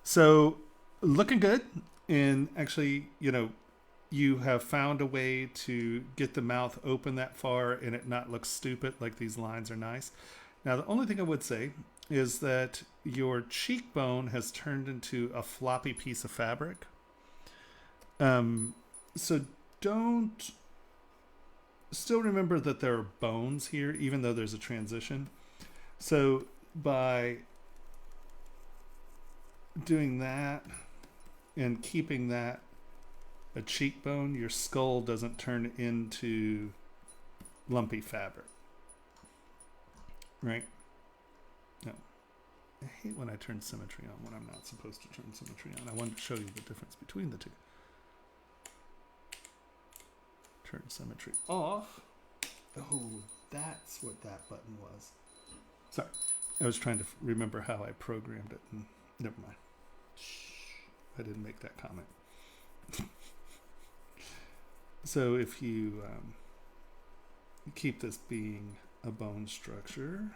So, looking good. And actually, you have found a way to get the mouth open that far and it not look stupid, like these lines are nice. Now, the only thing I would say is that your cheekbone has turned into a floppy piece of fabric. So don't... Still remember that there are bones here, even though there's a transition. So by doing that and keeping that a cheekbone, your skull doesn't turn into lumpy fabric. Right? No. I hate when I turn symmetry on when I'm not supposed to turn symmetry on. I wanted to show you the difference between the two. Turn symmetry off. Oh, that's what that button was. Sorry. I was trying to remember how I programmed it. And never mind. I didn't make that comment. So if you keep this being a bone structure,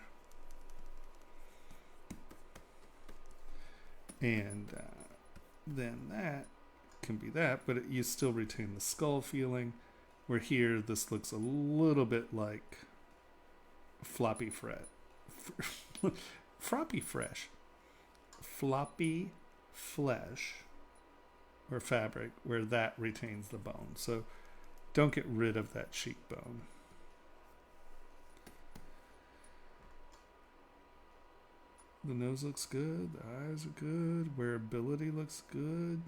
and then that can be that, but you still retain the skull feeling, where here this looks a little bit like floppy fret. Floppy flesh. or fabric where that retains the bone. So don't get rid of that cheekbone. The nose looks good, the eyes are good, wearability looks good.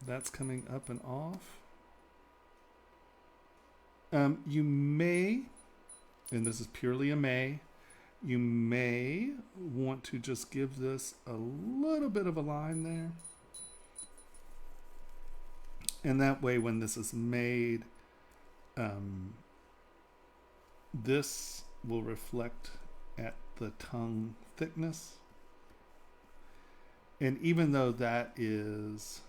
That's coming up and off. You may, and this is purely a may, you may want to just give this a little bit of a line there. And that way when this is made, this will reflect at the tongue thickness. And even though that is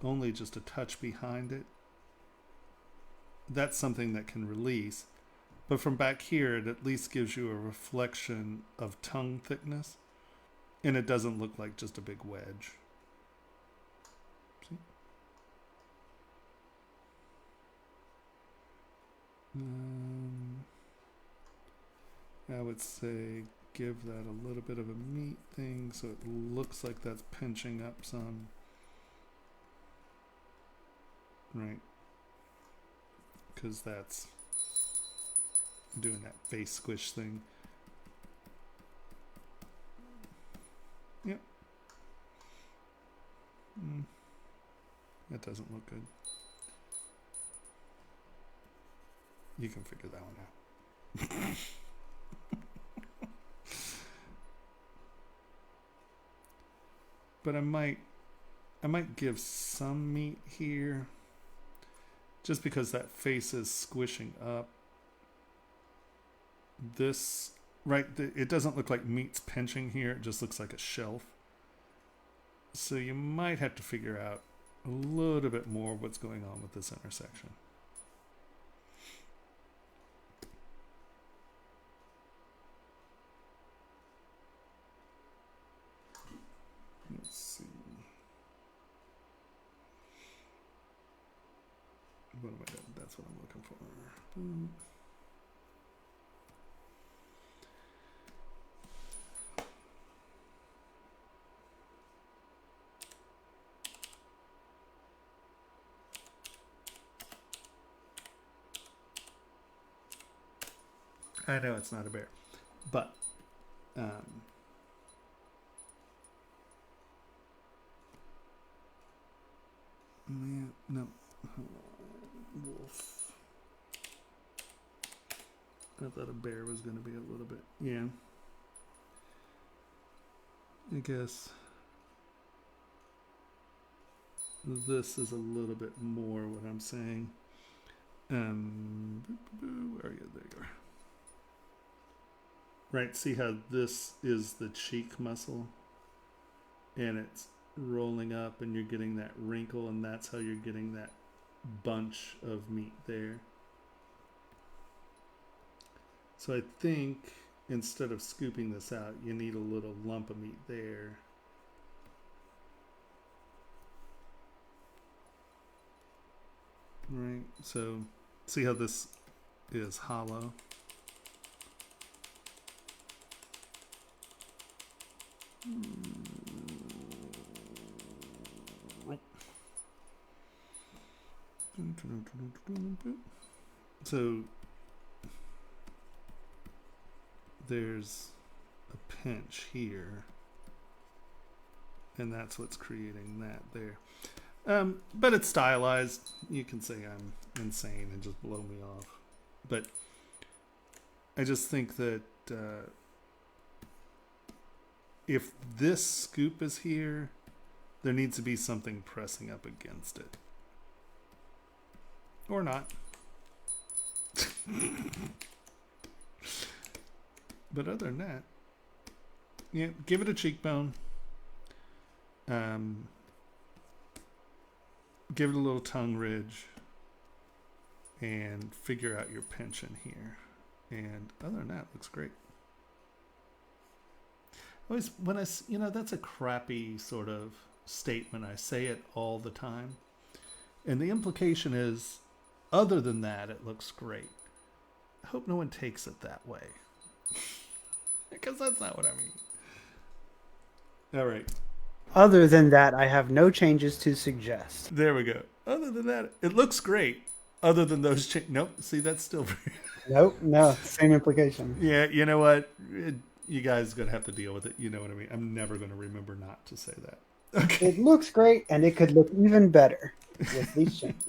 only just a touch behind it, that's something that can release. But from back here, it at least gives you a reflection of tongue thickness, and it doesn't look like just a big wedge. See? I would say give that a little bit of a meat thing so it looks like that's pinching up some. Right. Because that's doing that face squish thing. Yep. That doesn't look good. You can figure that one out. But I might give some meat here, just because that face is squishing up. This, right, it doesn't look like meat's pinching here, it just looks like a shelf. So you might have to figure out a little bit more what's going on with this intersection. Let's see. What am I doing? That's what I'm looking for. Boom. I know it's not a bear, but no, wolf. I thought a bear was going to be a little bit, yeah. I guess this is a little bit more what I'm saying. Where are you? There you are. Right, see how this is the cheek muscle and it's rolling up and you're getting that wrinkle, and that's how you're getting that bunch of meat there. So I think instead of scooping this out, you need a little lump of meat there. Right, so see how this is hollow? So there's a pinch here, and that's what's creating that there. But it's stylized. You can say I'm insane and just blow me off, but I just think that if this scoop is here, there needs to be something pressing up against it. Or not. But other than that, yeah, give it a cheekbone. Give it a little tongue ridge. And figure out your pension here. And other than that, looks great. Always, when that's a crappy sort of statement. I say it all the time. And the implication is, other than that, it looks great. I hope no one takes it that way. Because that's not what I mean. All right. Other than that, I have no changes to suggest. There we go. Other than that, it looks great. Other than those nope. See, that's still Nope, no, same implication. yeah, you know what? You guys going to have to deal with it. You know what I mean? I'm never going to remember not to say that. Okay. It looks great, and it could look even better with these changes.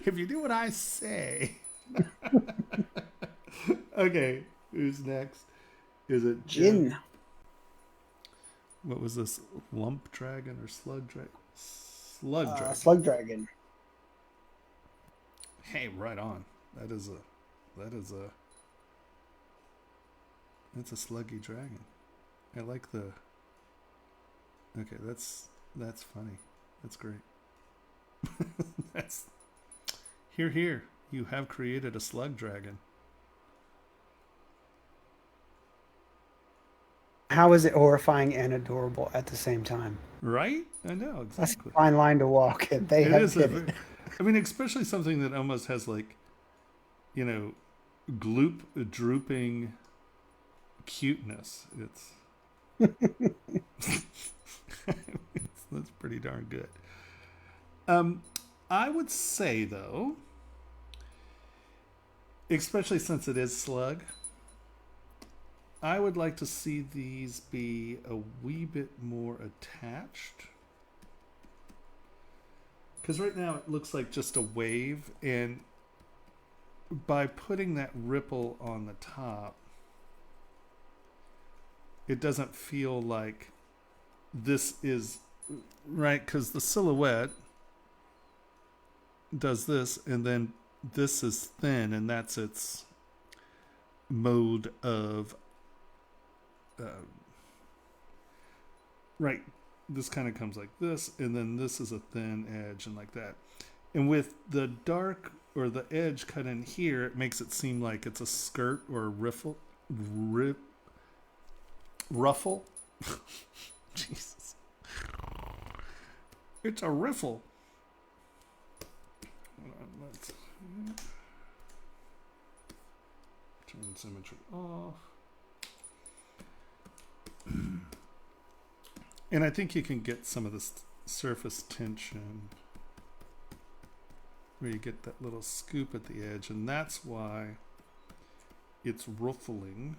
If you do what I say. Okay, who's next? Is it Jin. What was this? Lump dragon or slug dragon? Slug dragon. Slug dragon. Hey, right on. That's a sluggy dragon. I like the. Okay, that's funny. That's great. That's here. You have created a slug dragon. How is it horrifying and adorable at the same time? Right? I know That's exactly. a fine line to walk. They It have is. hit it. I mean, especially something that almost has like, you know, drooping cuteness. That's pretty darn good. I would say though, especially since it is slug, I would like to see these be a wee bit more attached. Because right now it looks like just a wave, and by putting that ripple on the top, it doesn't feel like this is right, because the silhouette does this, and then this is thin, and that's its mode of right. This kind of comes like this, and then this is a thin edge, and like that. And with the dark or the edge cut in here, it makes it seem like it's a skirt or a ruffle. Jesus, it's a riffle. Hold on, let's turn symmetry off. And I think you can get some of this surface tension where you get that little scoop at the edge, and that's why it's ruffling.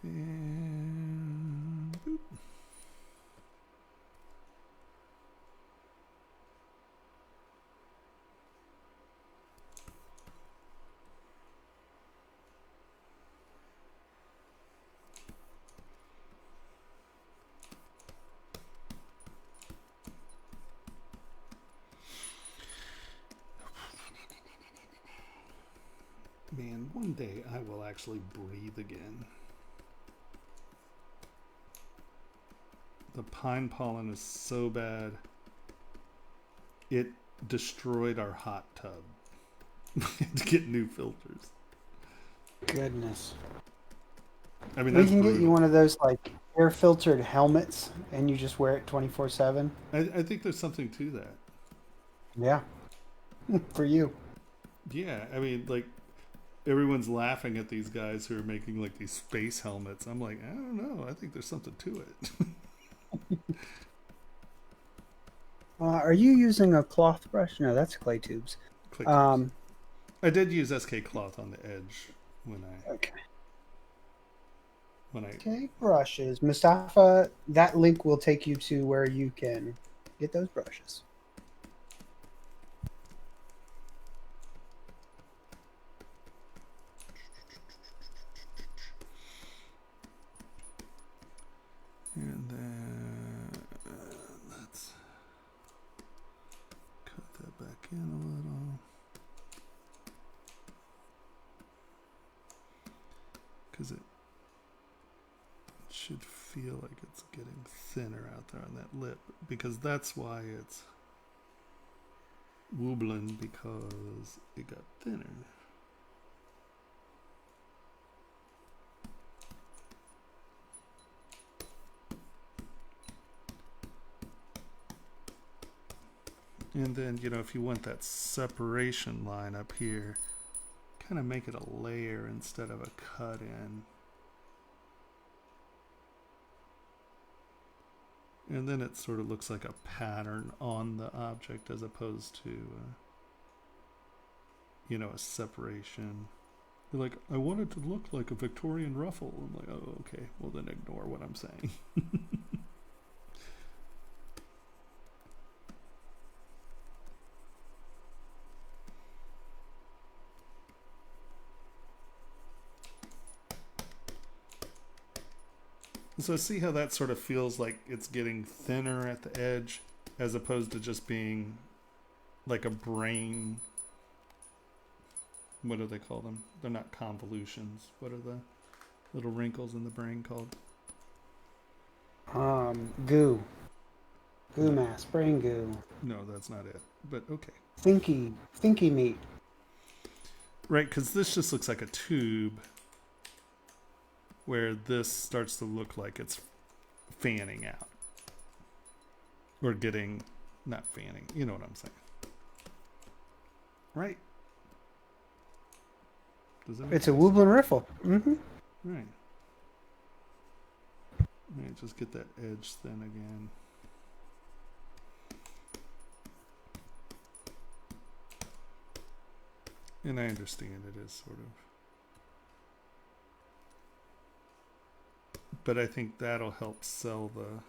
And boop. Man, one day I will actually breathe again. The pine pollen is so bad, it destroyed our hot tub. We had to get new filters. Goodness. I mean, We that's can get brutal. you one of those like air filtered helmets, and you just wear it 24/7. I think there's something to that. Yeah, for you. Yeah, I mean, like, everyone's laughing at these guys who are making like these space helmets. I'm like, I don't know. I think there's something to it. Are you using a cloth brush? No, that's clay tubes. Click this. I did use SK cloth on the edge when I Okay, brushes. Mustafa, that link will take you to where you can get those brushes. and then let's cut that back in a little. Because it should feel like it's getting thinner out there on that lip, because that's why it's wobbling, because it got thinner. And then, you know, if you want that separation line up here, kind of make it a layer instead of a cut in. And then it sort of looks like a pattern on the object as opposed to, you know, a separation. You're like, I want it to look like a Victorian ruffle. I'm like, oh, okay. Well, then ignore what I'm saying. So see how that sort of feels like it's getting thinner at the edge as opposed to just being like a brain. What do they call them? They're not convolutions. What are the little wrinkles in the brain called? Goo. Goo mass, brain goo. No, that's not it. But okay. Thinky meat. Right, because this just looks like a tube where this starts to look like it's fanning out. Or getting, not fanning, you know what I'm saying. Right? Does that It's a woobling riffle. Mm-hmm. Right. Let me just get that edge thin again. And I understand it is sort of. But I think that'll help sell the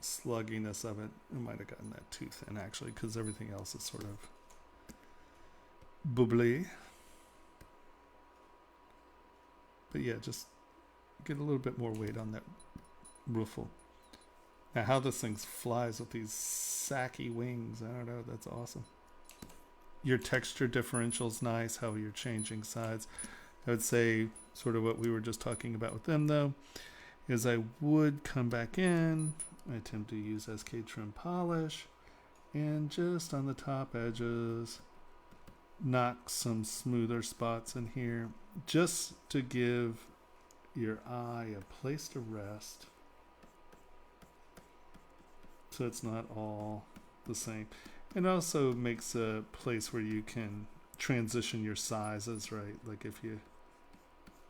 slugginess of it. I might have gotten that too thin actually, because everything else is sort of bubbly. But yeah, just get a little bit more weight on that ruffle. Now how this thing flies with these sacky wings, I don't know, that's awesome. Your texture differential's nice, how you're changing sides. I would say sort of what we were just talking about with them though, is I would come back in, I tend to use SK Trim Polish, and just on the top edges, knock some smoother spots in here, just to give your eye a place to rest, so it's not all the same. It also makes a place where you can transition your sizes, right? Like if you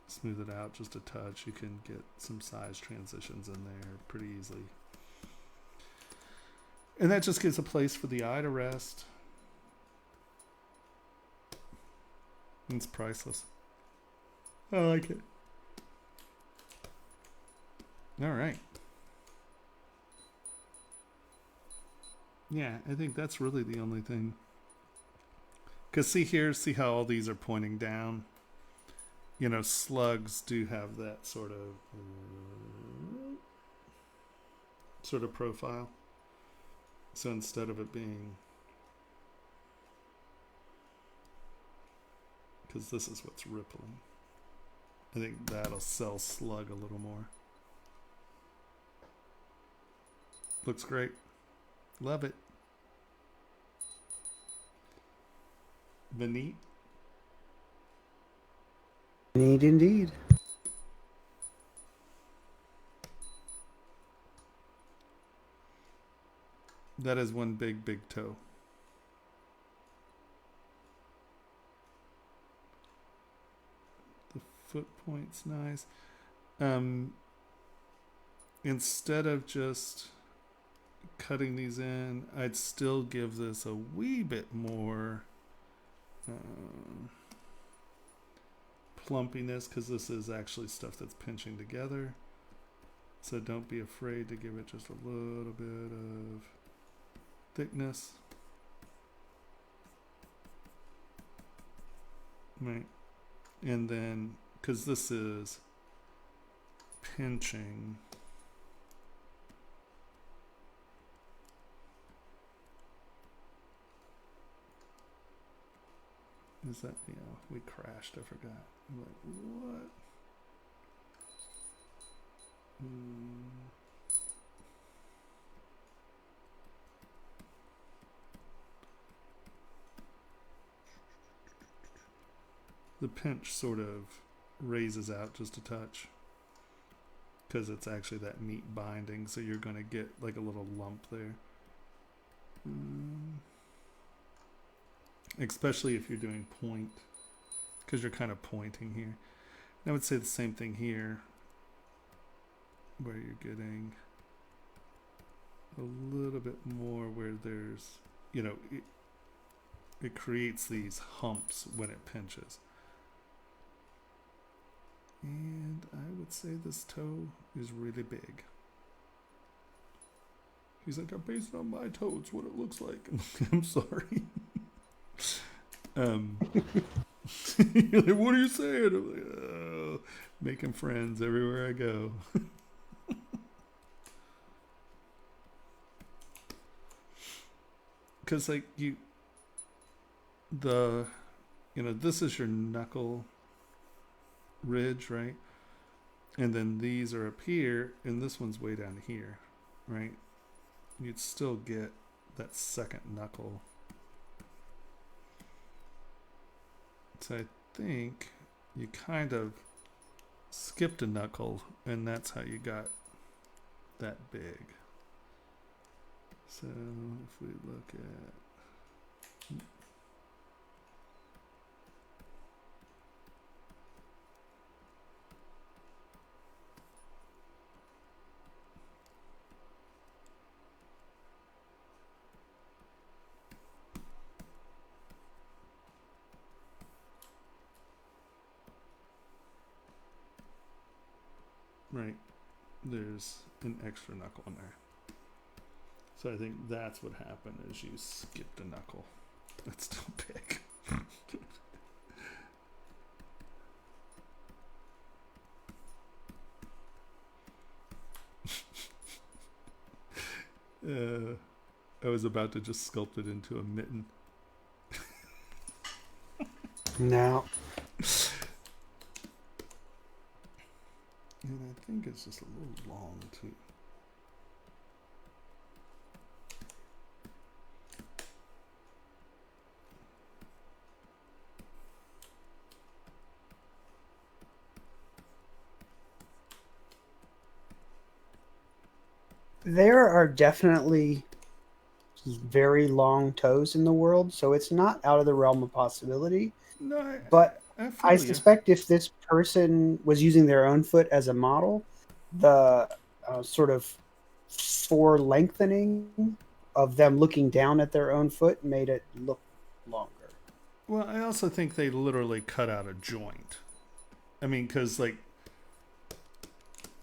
smooth it out just a touch, you can get some size transitions in there pretty easily. And that just gives a place for the eye to rest. It's priceless. I like it. All right. Yeah, I think that's really the only thing. Because see here, see how all these are pointing down? You know, slugs do have that sort of profile. So instead of it being, because this is what's rippling, I think that'll sell slug a little more. Looks great. Love it. Neat. Neat indeed. That is one big, big toe. The foot point's nice. Instead of just cutting these in, I'd still give this a wee bit more plumpiness, because this is actually stuff that's pinching together. So don't be afraid to give it just a little bit of thickness. Right. And then, because this is pinching, is that, you know, we crashed, I forgot. I'm like, what? The pinch sort of raises out just a touch, because it's actually that neat binding, so you're going to get like a little lump there. especially if you're doing point, because you're kind of pointing here. And I would say the same thing here, where you're getting a little bit more where there's, you know, it creates these humps when it pinches. And I would say this toe is really big. He's like, I'm basing on my toe, it's what it looks like. I'm sorry. You're like, what are you saying? I'm like, oh, making friends everywhere I go. Because like this is your knuckle ridge, right? And then these are up here, and this one's way down here, right? You'd still get that second knuckle. So I think you kind of skipped a knuckle, and that's how you got that big. So if we look at right, there's an extra knuckle in there. So I think that's what happened is you skipped a knuckle. That's still big. I was about to just sculpt it into a mitten. No. And I think it's just a little long too. There are definitely very long toes in the world, so it's not out of the realm of possibility. No, But I I feel you. suspect if this person was using their own foot as a model, the sort of fore lengthening of them looking down at their own foot made it look longer. Well, I also think they literally cut out a joint. I mean, because like,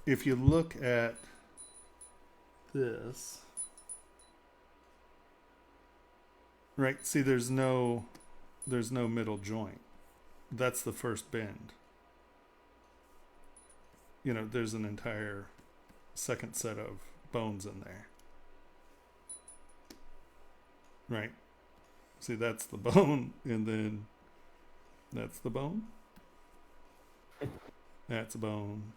if you look at this, right? See, there's no middle joint. That's the first bend. You know, there's an entire second set of bones in there. Right? See, that's the bone, and then that's the bone. That's a bone.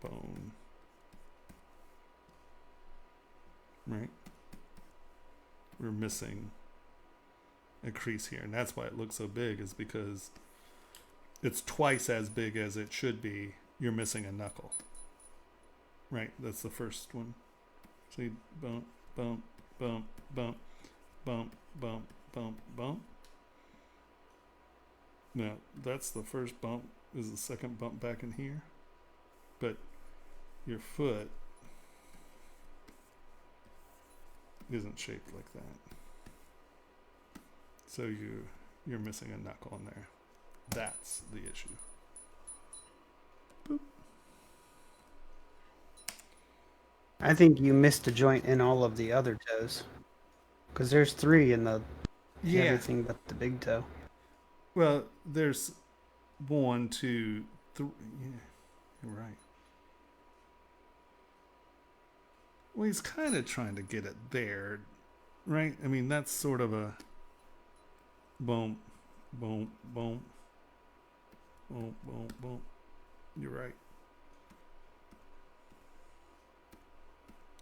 Bone. Right? We're missing a crease here, and that's why it looks so big, is because it's twice as big as it should be. You're missing a knuckle. Right? That's the first one. See, bump, bump, bump, bump, bump, bump, bump, bump. Now, that's the first bump, is the second bump back in here. But your foot isn't shaped like that. So you're missing a knuckle in there. That's the issue. Boop. I think you missed a joint in all of the other toes, because there's 3 in the everything but the big toe. Well, there's 1, 2, 3. Yeah, you're right. Well, he's kind of trying to get it there, right? I mean, that's sort of a boom, boom, boom, boom, boom, boom. You're right.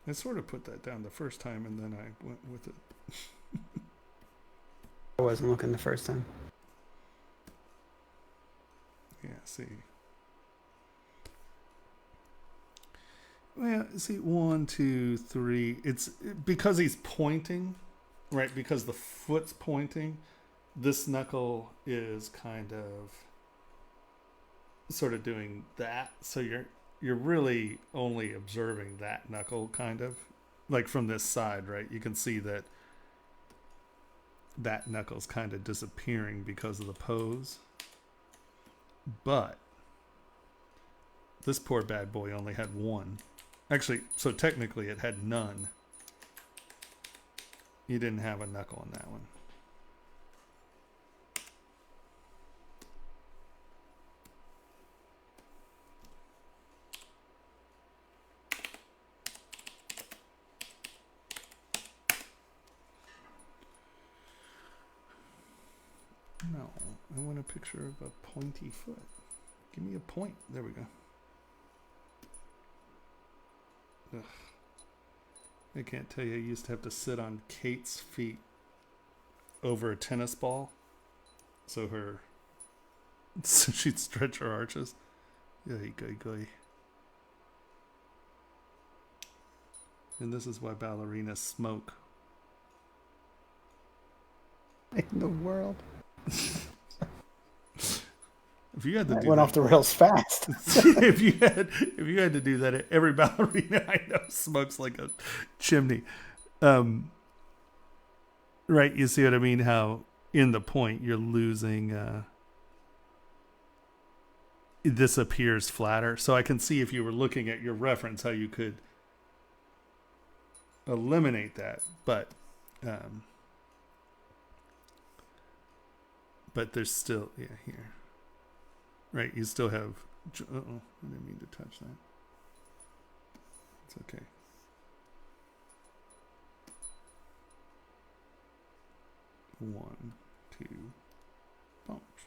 I sort of put that down the first time, and then I went with it. I wasn't looking the first time. Yeah, see. Well, see, 1, 2, 3. It's because he's pointing. right, because the foot's pointing, this knuckle is kind of sort of doing that. So you're really only observing that knuckle, kind of like from this side, right? You can see that that knuckle's kind of disappearing because of the pose. But this poor bad boy only had one. Actually, so technically it had none. You didn't have a knuckle on that one. No, I want a picture of a pointy foot. Give me a point. There we go. Ugh. I can't tell you, I used to have to sit on Kate's feet over a tennis ball. So she'd stretch her arches. Yoy. And this is why ballerinas smoke. In the world. If you had to That do went that, off the rails fast. if you had to do that, every ballerina I know smokes like a chimney. Right, you see what I mean? How in the point you're losing. This appears flatter, so I can see if you were looking at your reference how you could eliminate that, but there's still here. Right, you still have. I didn't mean to touch that. It's okay. One, two, bumps.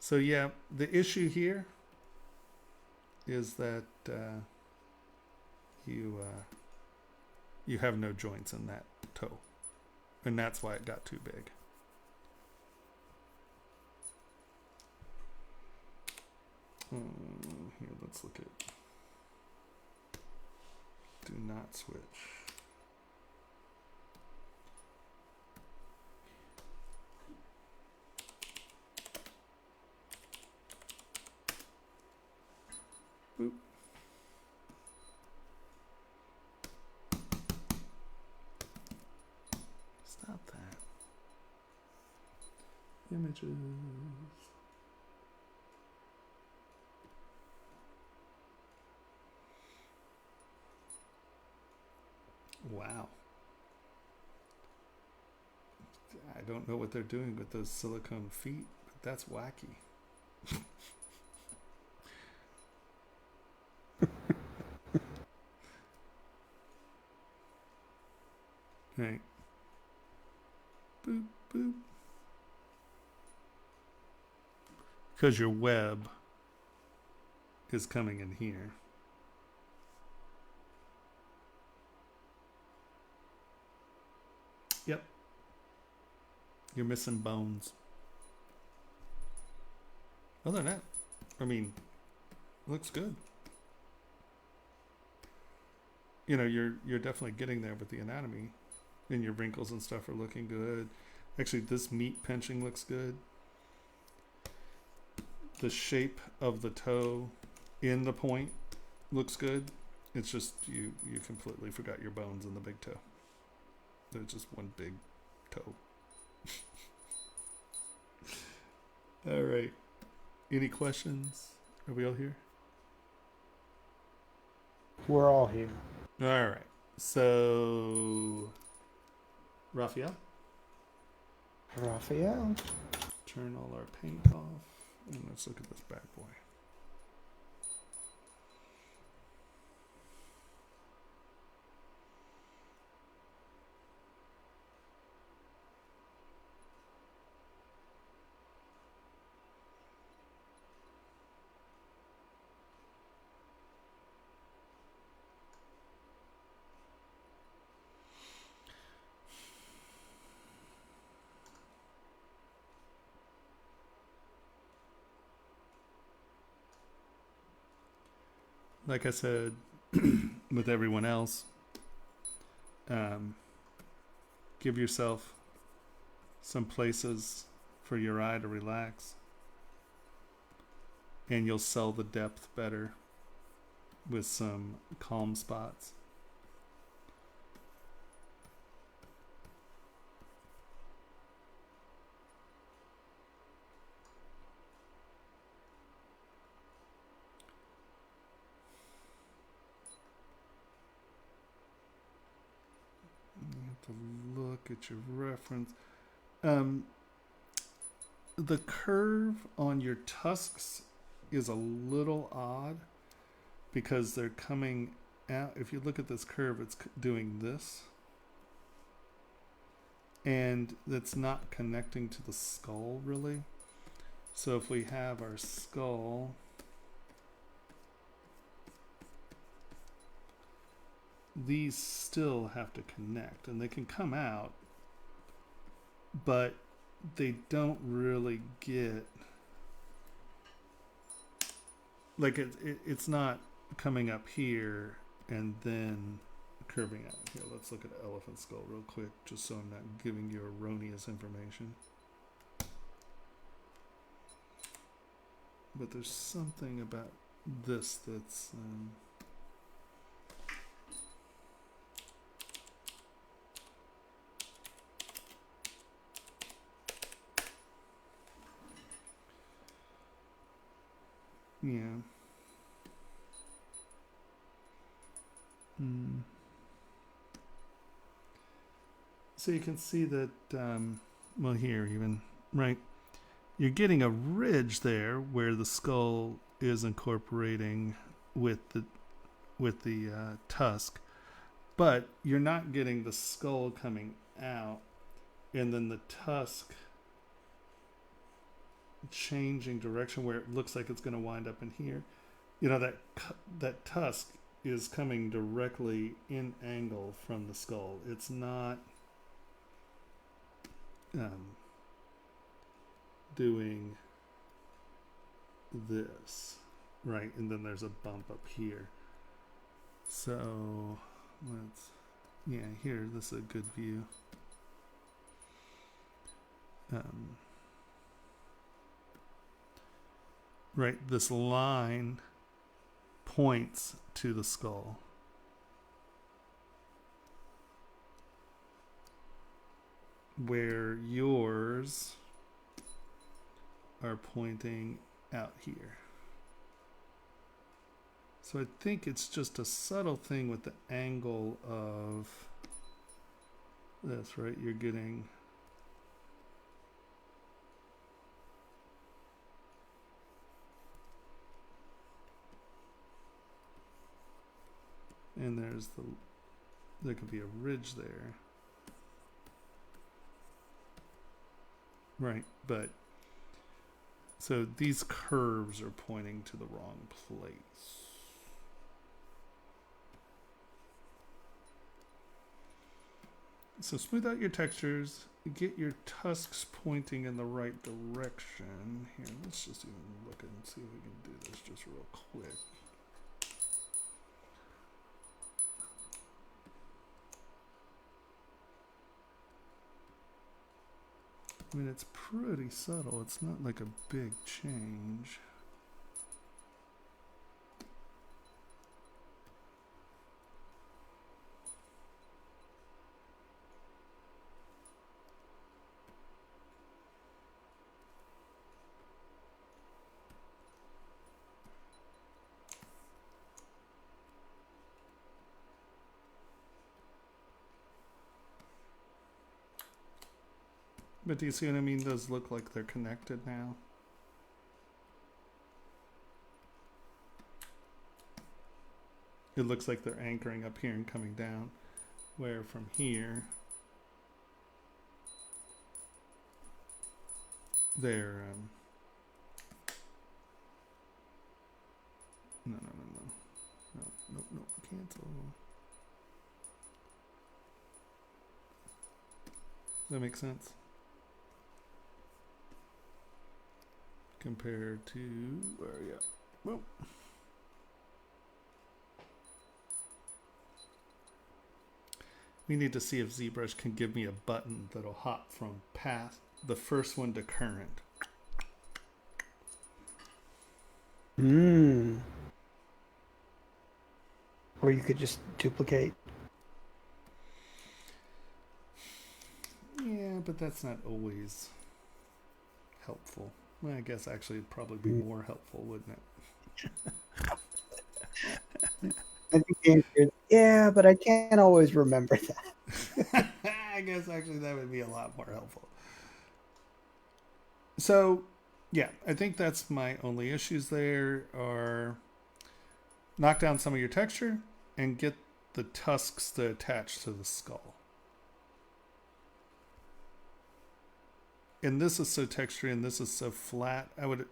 So yeah, the issue here is that you have no joints in that toe, and that's why it got too big. Here, let's look at do not switch. Boop. Stop that. Images. Wow. I don't know what they're doing with those silicone feet, but that's wacky. Right. Boop, boop. Because your web is coming in here. Yep. You're missing bones. Other than that, I mean, looks good. You know, you're definitely getting there with the anatomy, and your wrinkles and stuff are looking good. Actually, this meat pinching looks good. The shape of the toe in the point looks good. It's just you completely forgot your bones in the big toe. There's just one big toe. All right. Any questions? Are we all here? We're all here. All right. So, Raphael, turn all our paint off, and let's look at this bad boy. Like I said, with everyone else, give yourself some places for your eye to relax, and you'll sell the depth better with some calm spots. You have to look at your reference. The curve on your tusks is a little odd because they're coming out. If you look at this curve, it's doing this, and it's not connecting to the skull really. So if we have our skull, these still have to connect, and they can come out, but they don't really get, like it's not coming up here and then curving out here. Let's look at the elephant skull real quick, just so I'm not giving you erroneous information. But there's something about this that's yeah. So you can see that, well, here even, right? You're getting a ridge there where the skull is incorporating with the tusk, but you're not getting the skull coming out and then the tusk changing direction where it looks like it's going to wind up in here. You know, that tusk is coming directly in angle from the skull. It's not doing this, right? And then there's a bump up here. So let's, yeah, here, this is a good view. Right, this line points to the skull. Where yours are pointing out here. So I think it's just a subtle thing with the angle of this, right? You're getting and there could be a ridge there. Right, but so these curves are pointing to the wrong place. So smooth out your textures, get your tusks pointing in the right direction. Here, let's just even look and see if we can do this just real quick. I mean, it's pretty subtle. It's not like a big change. But do you see what I mean? Those look like they're connected now. It looks like they're anchoring up here and coming down, where from here, they're, no, cancel. Does that make sense? Compared to where are you at? Well, We need to see if ZBrush can give me a button that'll hop from past the first one to current. Or you could just duplicate. Yeah, but that's not always helpful. Well, I guess actually it'd probably be more helpful, wouldn't it? I think the answer is, yeah, but I can't always remember that. I guess actually that would be a lot more helpful. So, yeah, I think that's my only issues there are knock down some of your texture and get the tusks to attach to the skull. And this is so textured and this is so flat. I would,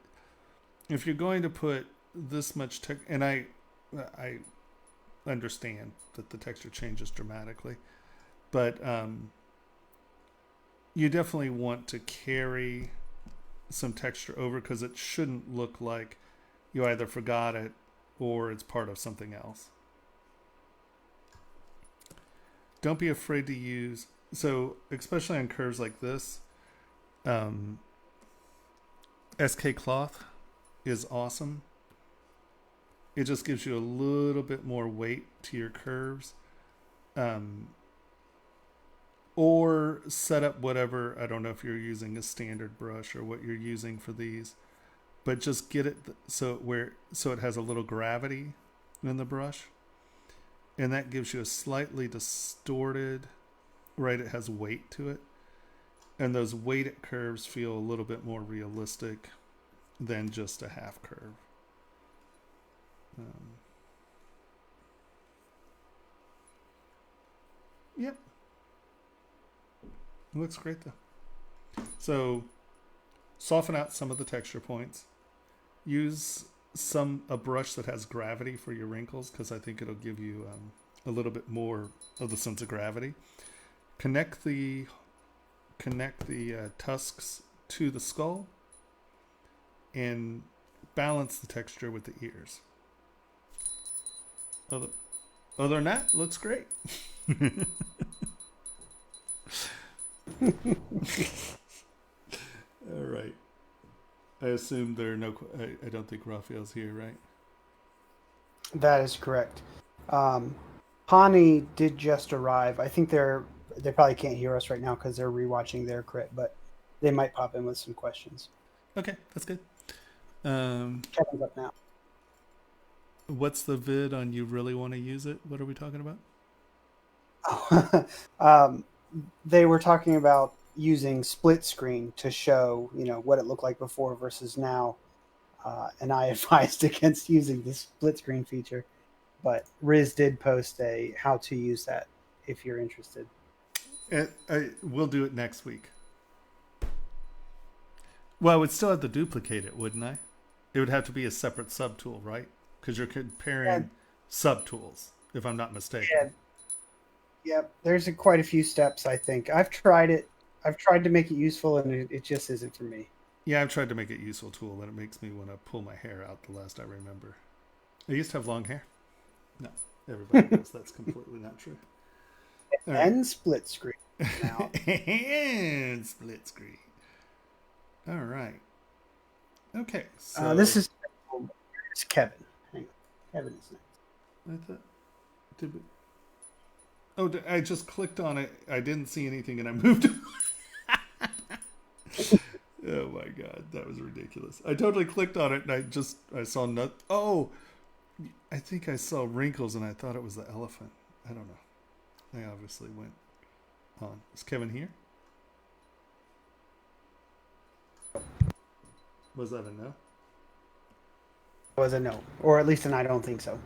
if you're going to put this much text, and I understand that the texture changes dramatically, but you definitely want to carry some texture over because it shouldn't look like you either forgot it or it's part of something else. Don't be afraid to use, so especially on curves like this, SK cloth is awesome. It just gives you a little bit more weight to your curves. Or set up whatever, I don't know if you're using a standard brush or what you're using for these, but just get it so it has a little gravity in the brush. And that gives you a slightly distorted, right? It has weight to it. And those weighted curves feel a little bit more realistic than just a half curve. Yep. It looks great though. So soften out some of the texture points. Use a brush that has gravity for your wrinkles because I think it'll give you a little bit more of the sense of gravity. Connect the tusks to the skull and balance the texture with the ears. Other than that, looks great. All right. I assume there are no. I don't think Raphael's here, right? That is correct. Hani did just arrive. I think they probably can't hear us right now because they're rewatching their crit, but they might pop in with some questions. Okay, that's good. Kevin's up now. What's the vid on you really want to use it? What are we talking about? They were talking about using split screen to show, what it looked like before versus now. And I advised against using the split screen feature, but Riz did post a how to use that if you're interested. We'll do it next week. Well, I would still have to duplicate it, wouldn't I? It would have to be a separate subtool, right? Because you're comparing subtools, if I'm not mistaken. Yeah, there's quite a few steps, I think. I've tried it. I've tried to make it useful, and it just isn't for me. Yeah, I've tried to make it a useful tool, and it makes me want to pull my hair out the last I remember. I used to have long hair. No, everybody knows that's completely not true. And split screen now. And split screen. All right. Okay, so... this is Kevin. Hang on. Kevin is next. I thought... Did we... Oh, I just clicked on it. I didn't see anything, and I moved. Oh my god, that was ridiculous. I totally clicked on it, and I saw nothing. Oh, I think I saw wrinkles, and I thought it was the elephant. I don't know. I obviously went on. Is Kevin here? Was that a no? It was a no, or at least I don't think so.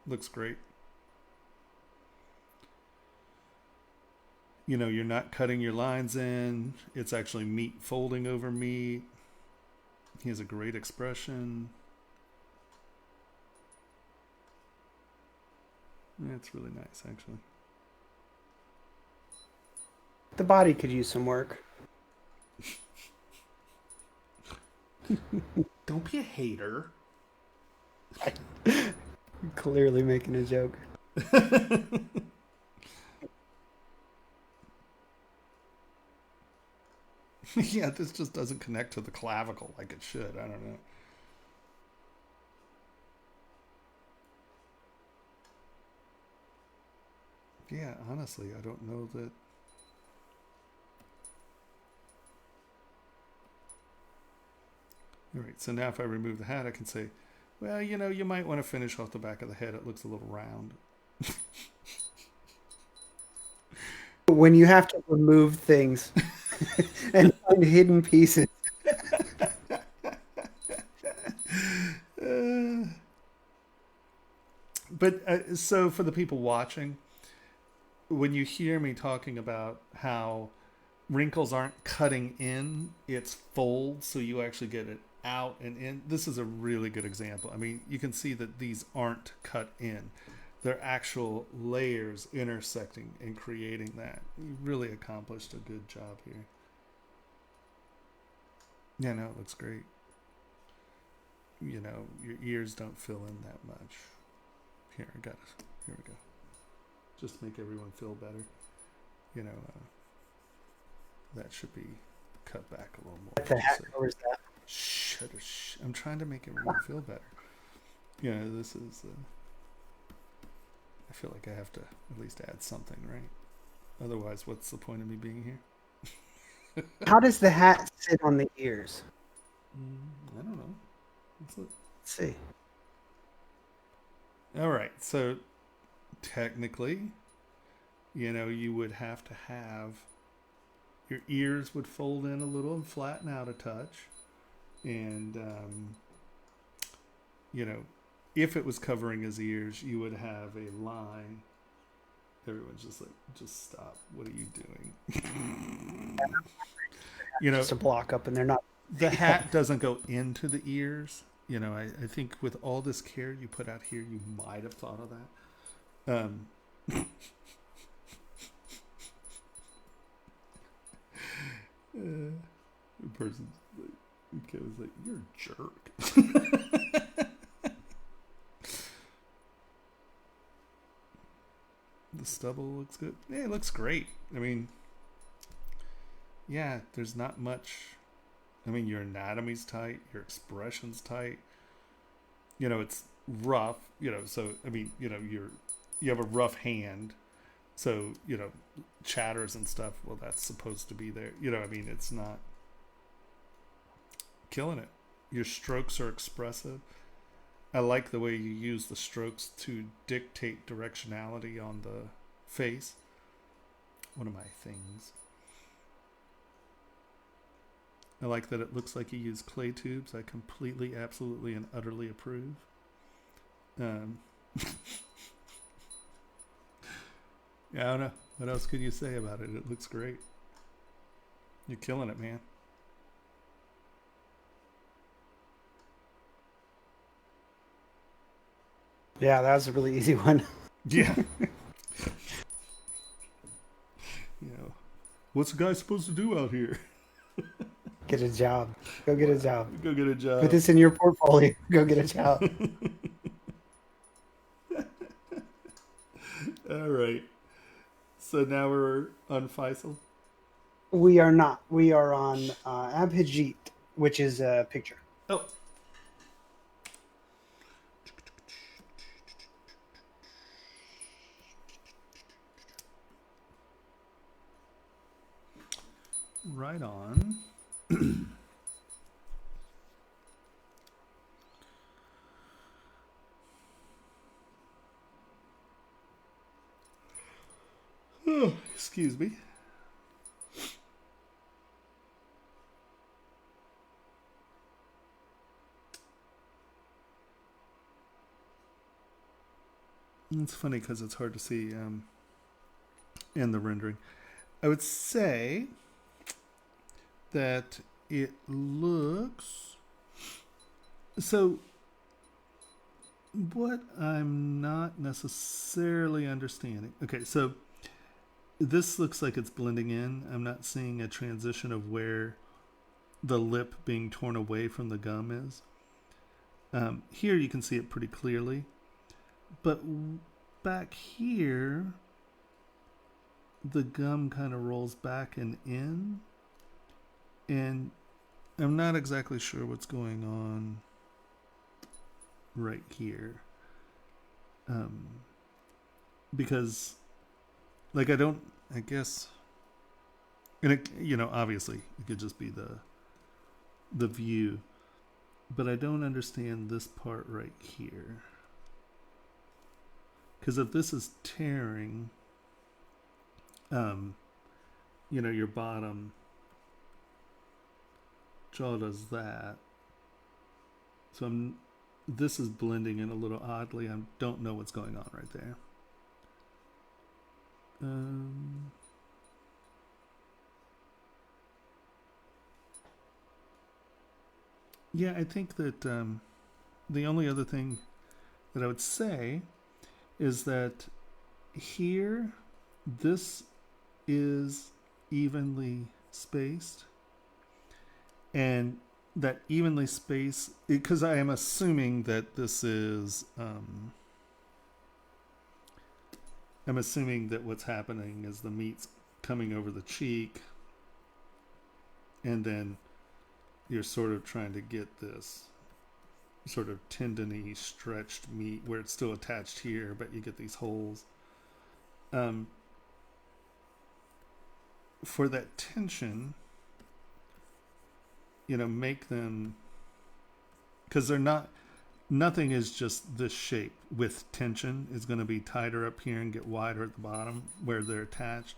Looks great. You're not cutting your lines in. It's actually meat folding over meat. He has a great expression. It's really nice, actually. The body could use some work. Don't be a hater. Clearly making a joke. Yeah, this just doesn't connect to the clavicle like it should. I don't know. Yeah, honestly, I don't know that. All right, so now if I remove the hat, I can say, well, you know, you might want to finish off the back of the head. It looks a little round. When you have to remove things and find hidden pieces. But so for the people watching, when you hear me talking about how wrinkles aren't cutting in, it's folds, so you actually get it out and in. This is a really good example. I mean, you can see that these aren't cut in. They're actual layers intersecting and creating that. You really accomplished a good job here. Yeah, no, it looks great. You know, your ears don't fill in that much. Here, I got it. Here we go. Just to make everyone feel better. You know, that should be cut back a little more. What the heck? Or is that? Shh. I'm trying to make everyone feel better. You know, this is... I feel like I have to at least add something, right? Otherwise, what's the point of me being here? How does the hat sit on the ears? I don't know. Let's see. All right, so technically, you know, you would have to have your ears would fold in a little and flatten out a touch. And, you know, if it was covering his ears, you would have a line. Everyone's just like, just stop. What are you doing? You know, Just a block up and they're not. The hat doesn't go into the ears. You know, I think with all this care you put out here, you might have thought of that. The person's like, okay, was like, you're a jerk. The stubble looks good. Yeah, it looks great. I mean, yeah, there's not much. I mean, your anatomy's tight, your expression's tight. You know, it's rough. You know, so I mean, you know, you have a rough hand, so you know, chatters and stuff. Well, that's supposed to be there. You know, I mean, it's not killing it. Your strokes are expressive. I like the way you use the strokes to dictate directionality on the face. One of my things. I like that it looks like you use clay tubes. I completely, absolutely, and utterly approve. Yeah, I don't know. What else could you say about it? It looks great. You're killing it, man. Yeah, that was a really easy one. Yeah. You know, what's a guy supposed to do out here? Get a job. Go get a job. Go get a job. Put this in your portfolio. Go get a job. All right. So now we're on Faisal. We are not. We are on Abhijit, which is a picture. Oh. Right on. Oh, excuse me. It's funny because it's hard to see in the rendering. I would say that it looks... So what I'm not necessarily understanding... Okay, so this looks like it's blending in. I'm not seeing a transition of where the lip being torn away from the gum is. Here you can see it pretty clearly, but back here, the gum kind of rolls back and in, and I'm not exactly sure what's going on right here. Because, like, I guess, and it, obviously it could just be the view, but I don't understand this part right here. Because if this is tearing, your bottom jaw does that. So this is blending in a little oddly. I don't know what's going on right there. Yeah, I think that the only other thing that I would say is that here, this is evenly spaced, and that evenly spaced, because I am assuming that this is, I'm assuming that what's happening is the meat's coming over the cheek, and then you're sort of trying to get this sort of tendony stretched meat where it's still attached here, but you get these holes. For that tension, make them, because they're not, nothing is just this shape. With tension is going to be tighter up here and get wider at the bottom where they're attached,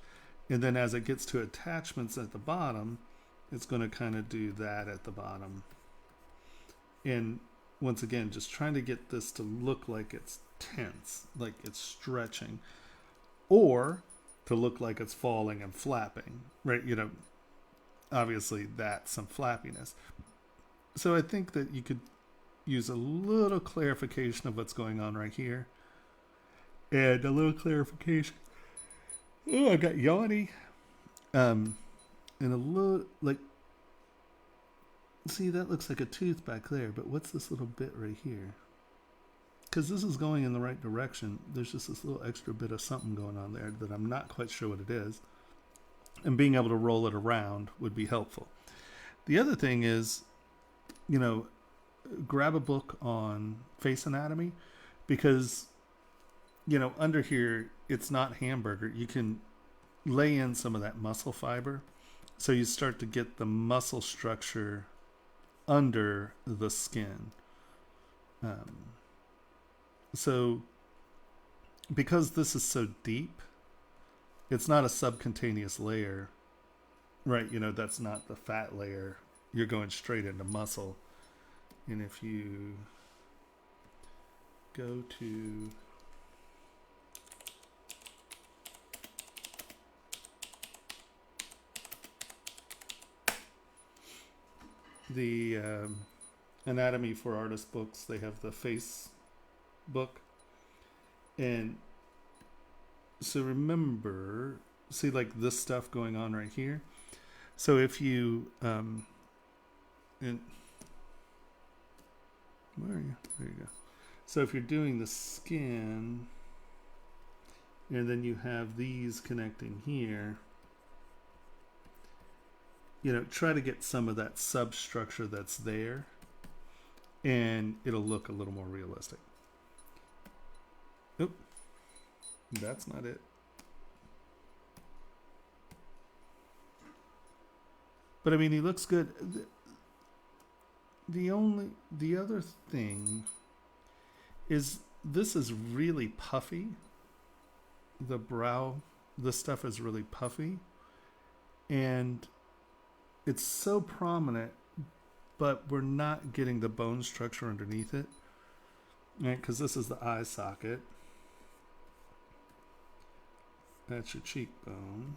and then as it gets to attachments at the bottom, it's going to kind of do that at the bottom. And once again, just trying to get this to look like it's tense, like it's stretching, or to look like it's falling and flapping, right? Obviously that's some flappiness. So I think that you could use a little clarification of what's going on right here, and a little clarification. Oh, I got yawny. And a little, like, see, that looks like a tooth back there, but what's this little bit right here? Because this is going in the right direction. There's just this little extra bit of something going on there that I'm not quite sure what it is. And being able to roll it around would be helpful. The other thing is, grab a book on face anatomy, because, under here, it's not hamburger. You can lay in some of that muscle fiber. So you start to get the muscle structure under the skin. So because this is so deep, it's not a subcutaneous layer, right? That's not the fat layer. You're going straight into muscle. And if you go to the Anatomy for Artists books, they have the face book. And so remember, see, like this stuff going on right here. So if you and where are you? There you go. So if you're doing the skin, and then you have these connecting here, try to get some of that substructure that's there, and it'll look a little more realistic. Oop, that's not it. But I mean, he looks good. The other thing is this is really puffy. The brow, this stuff is really puffy, and it's so prominent, but we're not getting the bone structure underneath it, right? Because this is the eye socket. That's your cheekbone.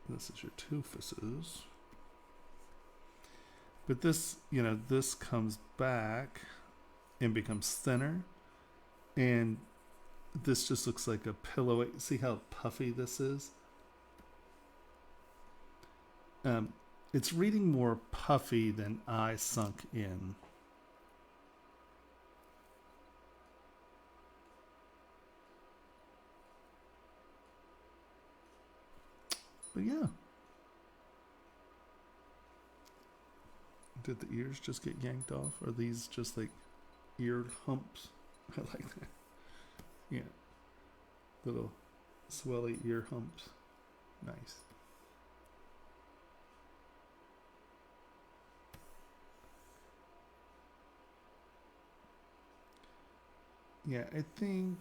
This is your toofuses. But this, this comes back and becomes thinner, and this just looks like a pillow. See how puffy this is? It's reading more puffy than eye sunk in. But yeah. Did the ears just get yanked off? Are these just like ear humps? I like that. Yeah. Little swelly ear humps. Nice. Yeah, I think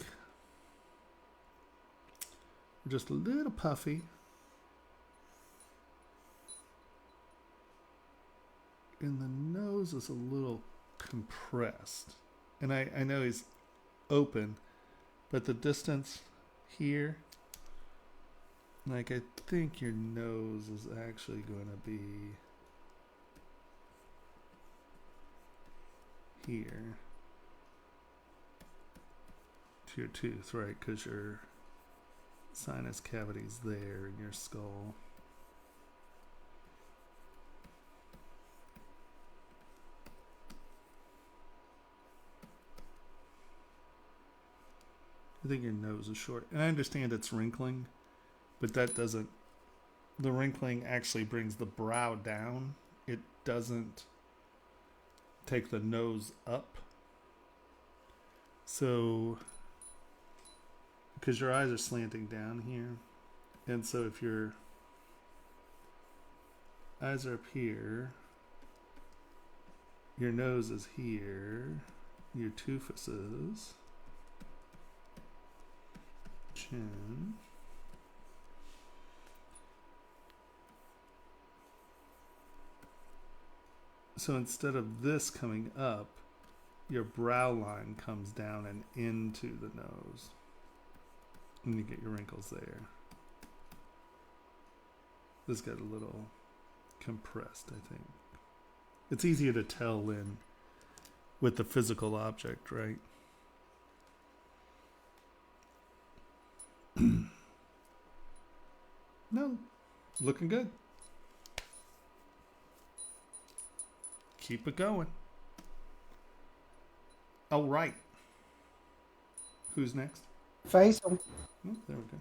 we're just a little puffy. And the nose is a little compressed. And I know he's open, but the distance here, like I think your nose is actually going to be here to your tooth, right? Because your sinus cavity's there in your skull. I think your nose is short. And I understand it's wrinkling, but that doesn't, the wrinkling actually brings the brow down. It doesn't take the nose up. So, because your eyes are slanting down here. And so if your eyes are up here, your nose is here, your toothless is chin. So instead of this coming up, your brow line comes down and into the nose. And you get your wrinkles there. This got a little compressed, I think. It's easier to tell in with the physical object, right? No, looking good. Keep it going. All right. Who's next? Faisal. Oh, there we go.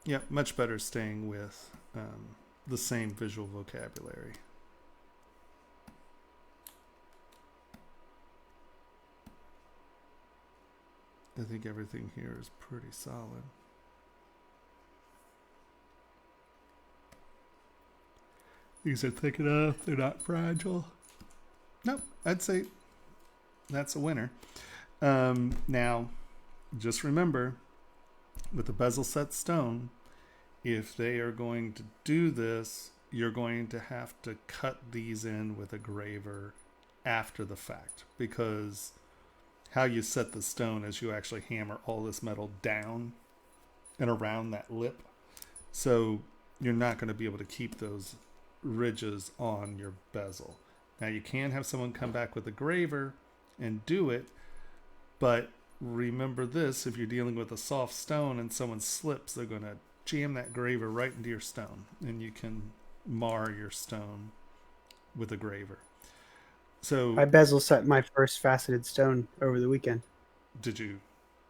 Yeah, much better staying with the same visual vocabulary. I think everything here is pretty solid. These are thick enough, they're not fragile. Nope, I'd say that's a winner. Now, just remember, with the bezel set stone, if they are going to do this, you're going to have to cut these in with a graver after the fact, because how you set the stone is you actually hammer all this metal down and around that lip. So you're not going to be able to keep those ridges on your bezel. Now you can have someone come back with a graver and do it, but remember this, if you're dealing with a soft stone and someone slips, they're going to jam that graver right into your stone, and you can mar your stone with a graver. So I bezel set my first faceted stone over the weekend. did you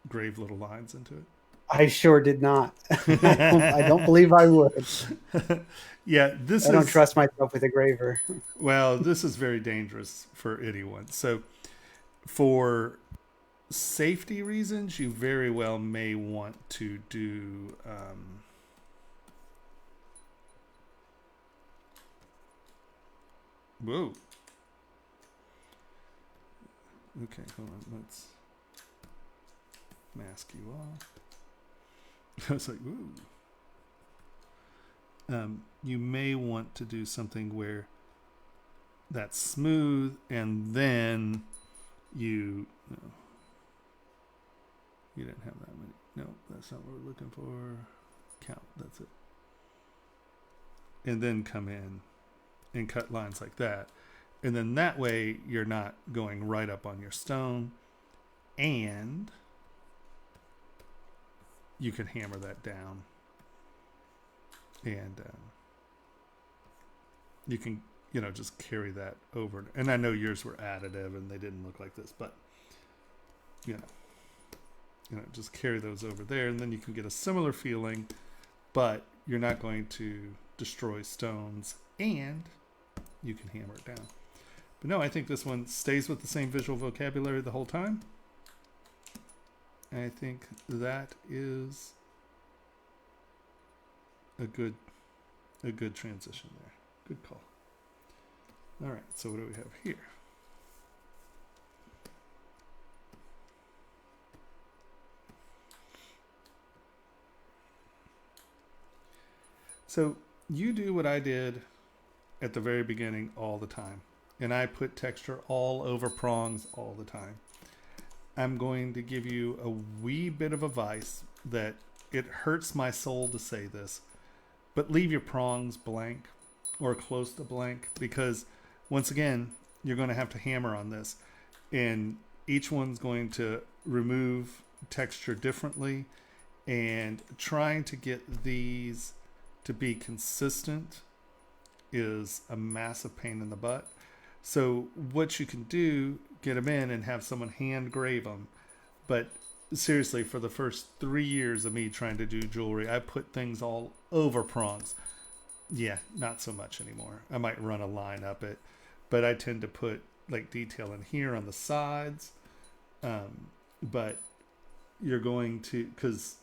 grave little lines into it? I sure did not. I don't believe I would. Yeah, I don't trust myself with a graver. Well, this is very dangerous for anyone. So for safety reasons, you very well may want to do whoa. Okay, hold on. Let's mask you off. I was like, ooh. You may want to do something where that's smooth, and then you didn't have that many. No, that's not what we're looking for. Count, that's it. And then come in and cut lines like that. And then that way you're not going right up on your stone, and you can hammer that down, and you can, just carry that over. And I know yours were additive and they didn't look like this, but just carry those over there, and then you can get a similar feeling, but you're not going to destroy stones, and you can hammer it down. But no, I think this one stays with the same visual vocabulary the whole time. And I think that is a good transition there. Good call. All right, so what do we have here? So you do what I did at the very beginning all the time. And I put texture all over prongs all the time. I'm going to give you a wee bit of advice that it hurts my soul to say this, but leave your prongs blank or close to blank, because once again, you're going to have to hammer on this, and each one's going to remove texture differently, and trying to get these to be consistent is a massive pain in the butt. So what you can do, get them in and have someone hand grave them. But seriously, for the first 3 years of me trying to do jewelry, I put things all over prongs. Yeah, not so much anymore. I might run a line up it, but I tend to put like detail in here on the sides. But you're going to, because,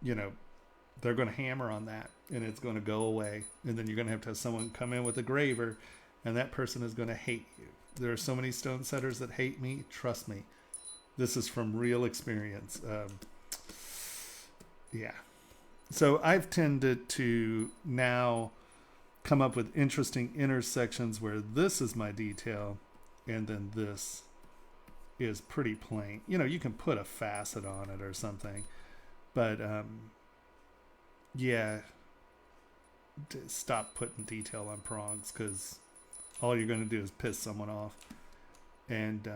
they're going to hammer on that and it's going to go away. And then you're going to have someone come in with a graver, and that person is going to hate you. There are so many stone setters that hate me. Trust me. This is from real experience. Yeah. So I've tended to now come up with interesting intersections where this is my detail and then this is pretty plain. You can put a facet on it or something, but yeah, stop putting detail on prongs, because all you're going to do is piss someone off, and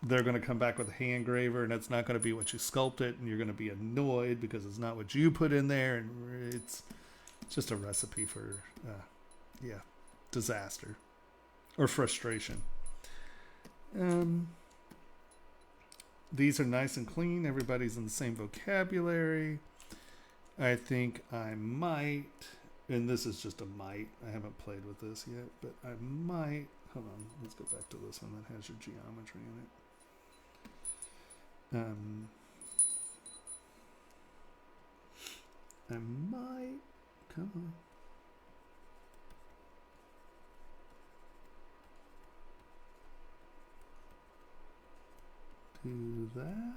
they're going to come back with a hand graver, and it's not going to be what you sculpted, and you're going to be annoyed because it's not what you put in there, and it's just a recipe for disaster or frustration. These are nice and clean. Everybody's in the same vocabulary. I think I might, and this is just a might, I haven't played with this yet, but I might, hold on, let's go back to this one that has your geometry in it. I might, come on. Do that.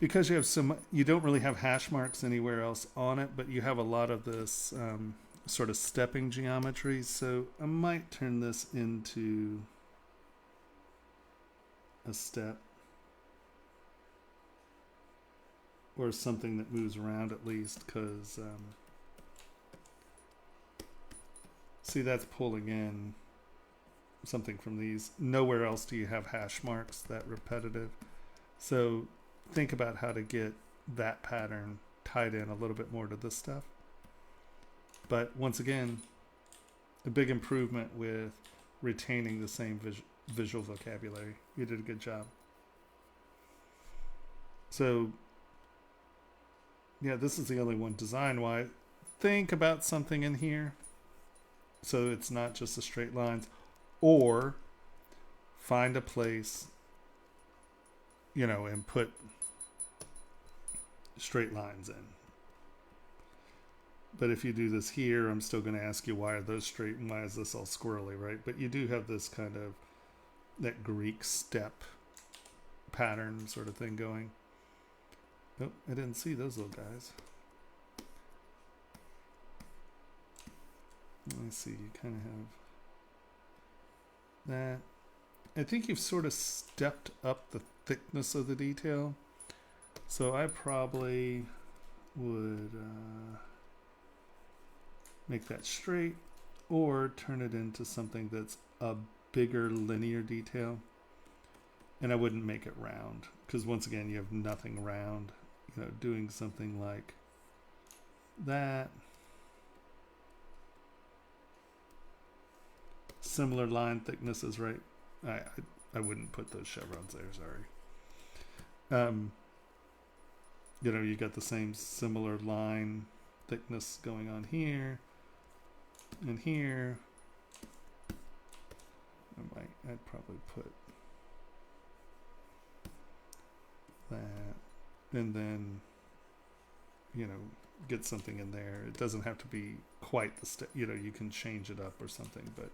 Because you don't really have hash marks anywhere else on it, but you have a lot of this sort of stepping geometry. So I might turn this into a step or something that moves around at least, because see, that's pulling in something from these. Nowhere else do you have hash marks that repetitive. So think about how to get that pattern tied in a little bit more to this stuff. But once again, a big improvement with retaining the same visual vocabulary. You did a good job. So yeah, this is the only one design-wise. Think about something in here so it's not just the straight lines, or find a place, and put straight lines in. But if you do this here, I'm still going to ask you, why are those straight and why is this all squirrely, right? But you do have this kind of that Greek step pattern sort of thing going. Oh, I didn't see those little guys. Let me see, you kind of have that. I think you've sort of stepped up the thickness of the detail. So I probably would make that straight, or turn it into something that's a bigger linear detail. And I wouldn't make it round, because once again, you have nothing round. Doing something like that. similar line thicknesses, right? I wouldn't put those chevrons there, sorry. You know, you got the same similar line thickness going on here and here. I'd probably put that, and then, you know, get something in there. It doesn't have to be quite the you know, you can change it up or something, but.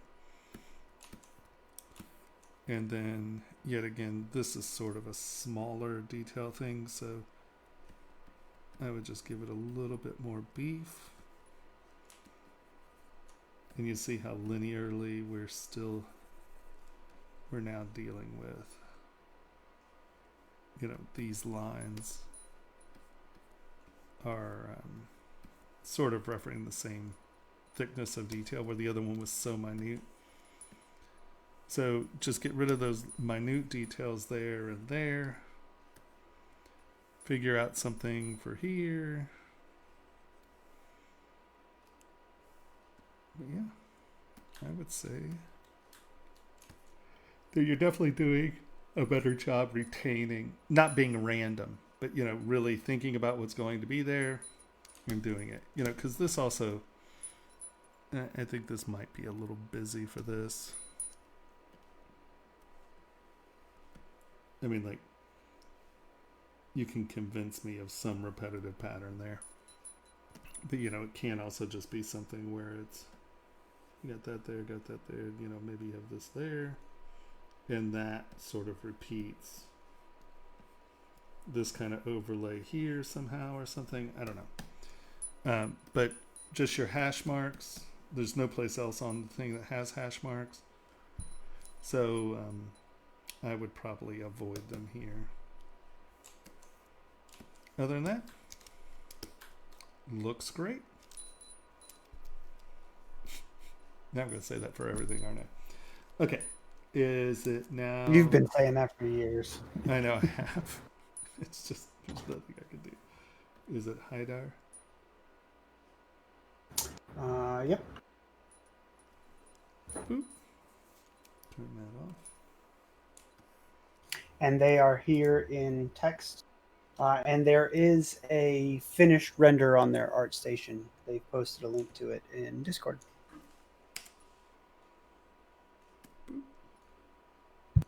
And then, yet again, this is sort of a smaller detail thing, so I would just give it a little bit more beef. And you see how linearly we're now dealing with, you know, these lines are sort of referencing the same thickness of detail, where the other one was so minute. So just get rid of those minute details there and there. Figure out something for here. But yeah, I would say that you're definitely doing a better job retaining, not being random, but, you know, really thinking about what's going to be there and doing it. You know, because this also, I think this might be a little busy for this. I mean, like, you can convince me of some repetitive pattern there. But, you know, it can also just be something where it's, you got that there, you know, maybe you have this there, and that sort of repeats this kind of overlay here somehow or something. I don't know. But just your hash marks, there's no place else on the thing that has hash marks. So, I would probably avoid them here. Other than that, looks great. Now I'm going to say that for everything, aren't I? Okay. Is it now? You've been saying that for years. I know I have. It's just, there's nothing I can do. Is it Haidar? Yep. Boop. Turn that off. And they are here in text. And there is a finished render on their ArtStation. They've posted a link to it in Discord.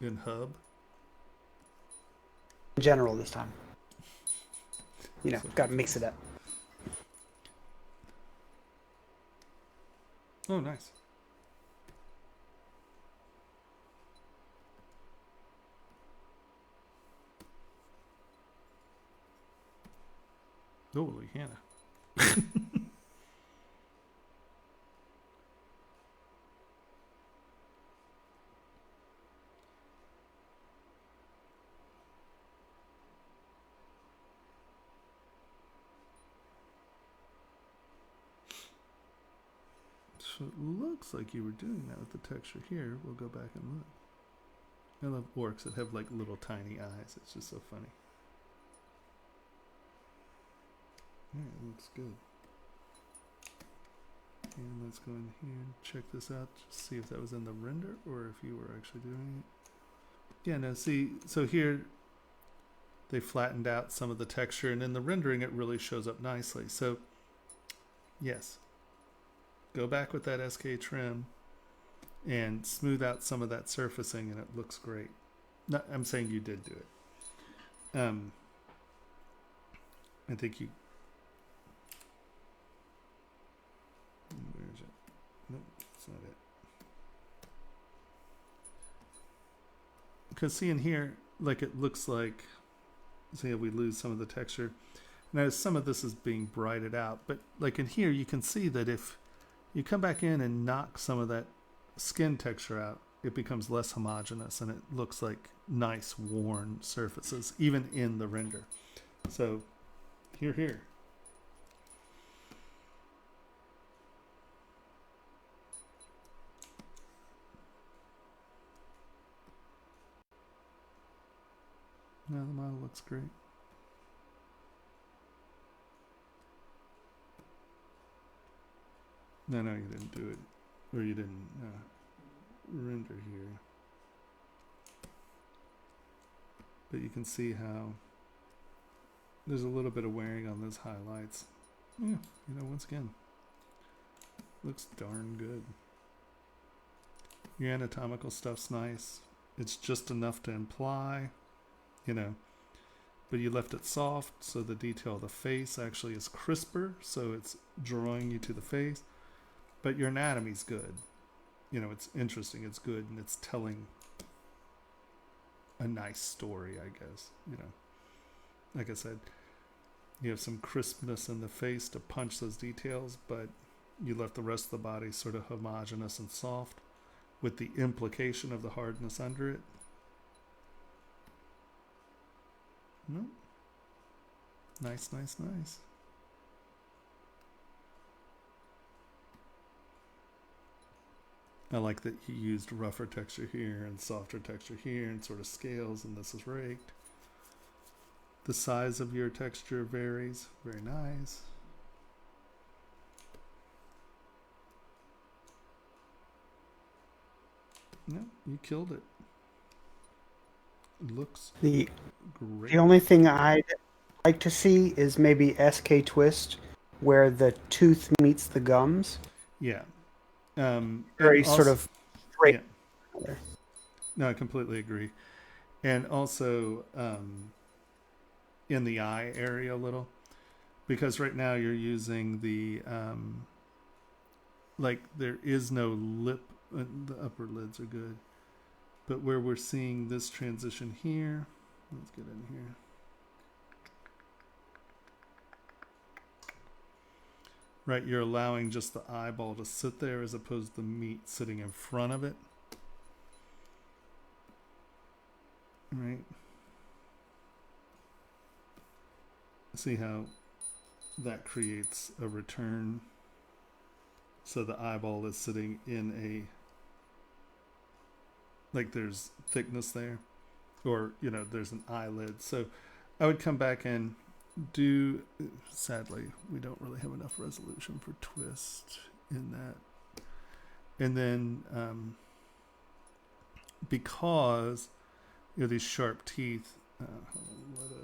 In Hub? In general this time. You know, So got to mix it up. Oh, nice. Holy Hannah. So it looks like you were doing that with the texture here. We'll go back and look. I love orcs that have like little tiny eyes. It's just so funny. Yeah, it looks good. And let's go in here and check this out. Just see if that was in the render or if you were actually doing it. Yeah, no, see, so here they flattened out some of the texture, and in the rendering it really shows up nicely. So, yes. Go back with that SK trim and smooth out some of that surfacing, and it looks great. No, I'm saying you did do it. I think you... Where is it? Nope, that's not it. Because see in here, like it looks like, see how we lose some of the texture. Now some of this is being brighted out, but like in here you can see that if you come back in and knock some of that skin texture out, it becomes less homogeneous and it looks like nice worn surfaces, even in the render. So here. Now the model looks great. No, you didn't do it. Or you didn't. render here. But you can see how there's a little bit of wearing on those highlights. Yeah, you know, once again, looks darn good. Your anatomical stuff's nice. It's just enough to imply, you know, but you left it soft, so the detail of the face actually is crisper, so it's drawing you to the face. But your anatomy's good. You know, it's interesting, it's good, and it's telling a nice story, I guess. You know, like I said, you have some crispness in the face to punch those details, but you left the rest of the body sort of homogeneous and soft, with the implication of the hardness under it. No. Nice, nice, nice. I like that he used rougher texture here and softer texture here and sort of scales, and this is raked. The size of your texture varies. Very nice. No, you killed it. It looks The great. the only thing I'd like to see is maybe SK twist, where the tooth meets the gums. Yeah. Very sort of straight. Yeah. No, I completely agree. And also in the eye area a little, because right now you're using the like there is no lip. The upper lids are good, but where we're seeing this transition here, let's get in here. Right, you're allowing just the eyeball to sit there as opposed to the meat sitting in front of it. Right. See how that creates a return. So the eyeball is sitting in a, like there's thickness there, or, you know, there's an eyelid. So I would come back and do, sadly, we don't really have enough resolution for twist in that. And then because you know these sharp teeth, hold on, what is,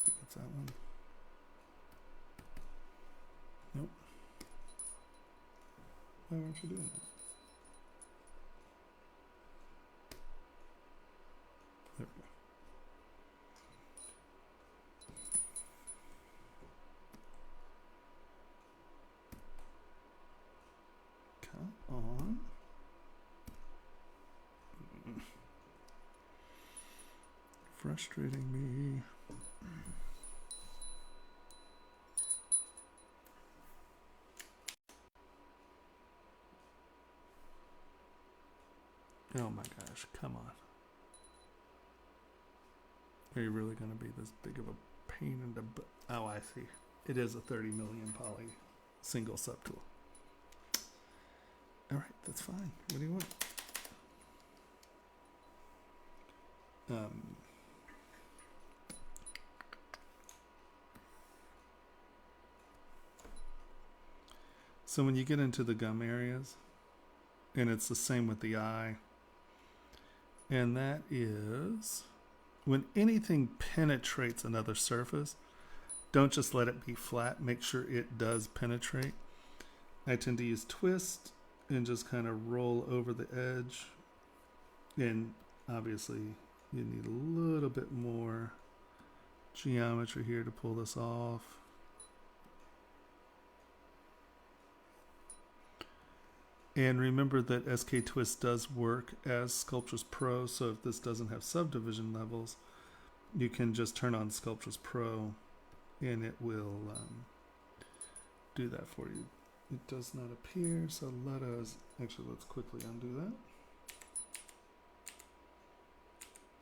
I think it's that one. Nope. Why weren't you doing that? There we go. Come on. Frustrating me. Oh my gosh, come on. Are you really going to be this big of a pain in the butt? Oh, I see. It is a 30 million poly single subtool. All right, that's fine. What do you want? So when you get into the gum areas, and it's the same with the eye, and that is when anything penetrates another surface, don't just let it be flat. Make sure it does penetrate. I tend to use twist and just kind of roll over the edge. And obviously you need a little bit more geometry here to pull this off. And remember that SK Twist does work as Sculptors Pro, so if this doesn't have subdivision levels, you can just turn on Sculptors Pro and it will do that for you. It does not appear, so let us, actually let's quickly undo that.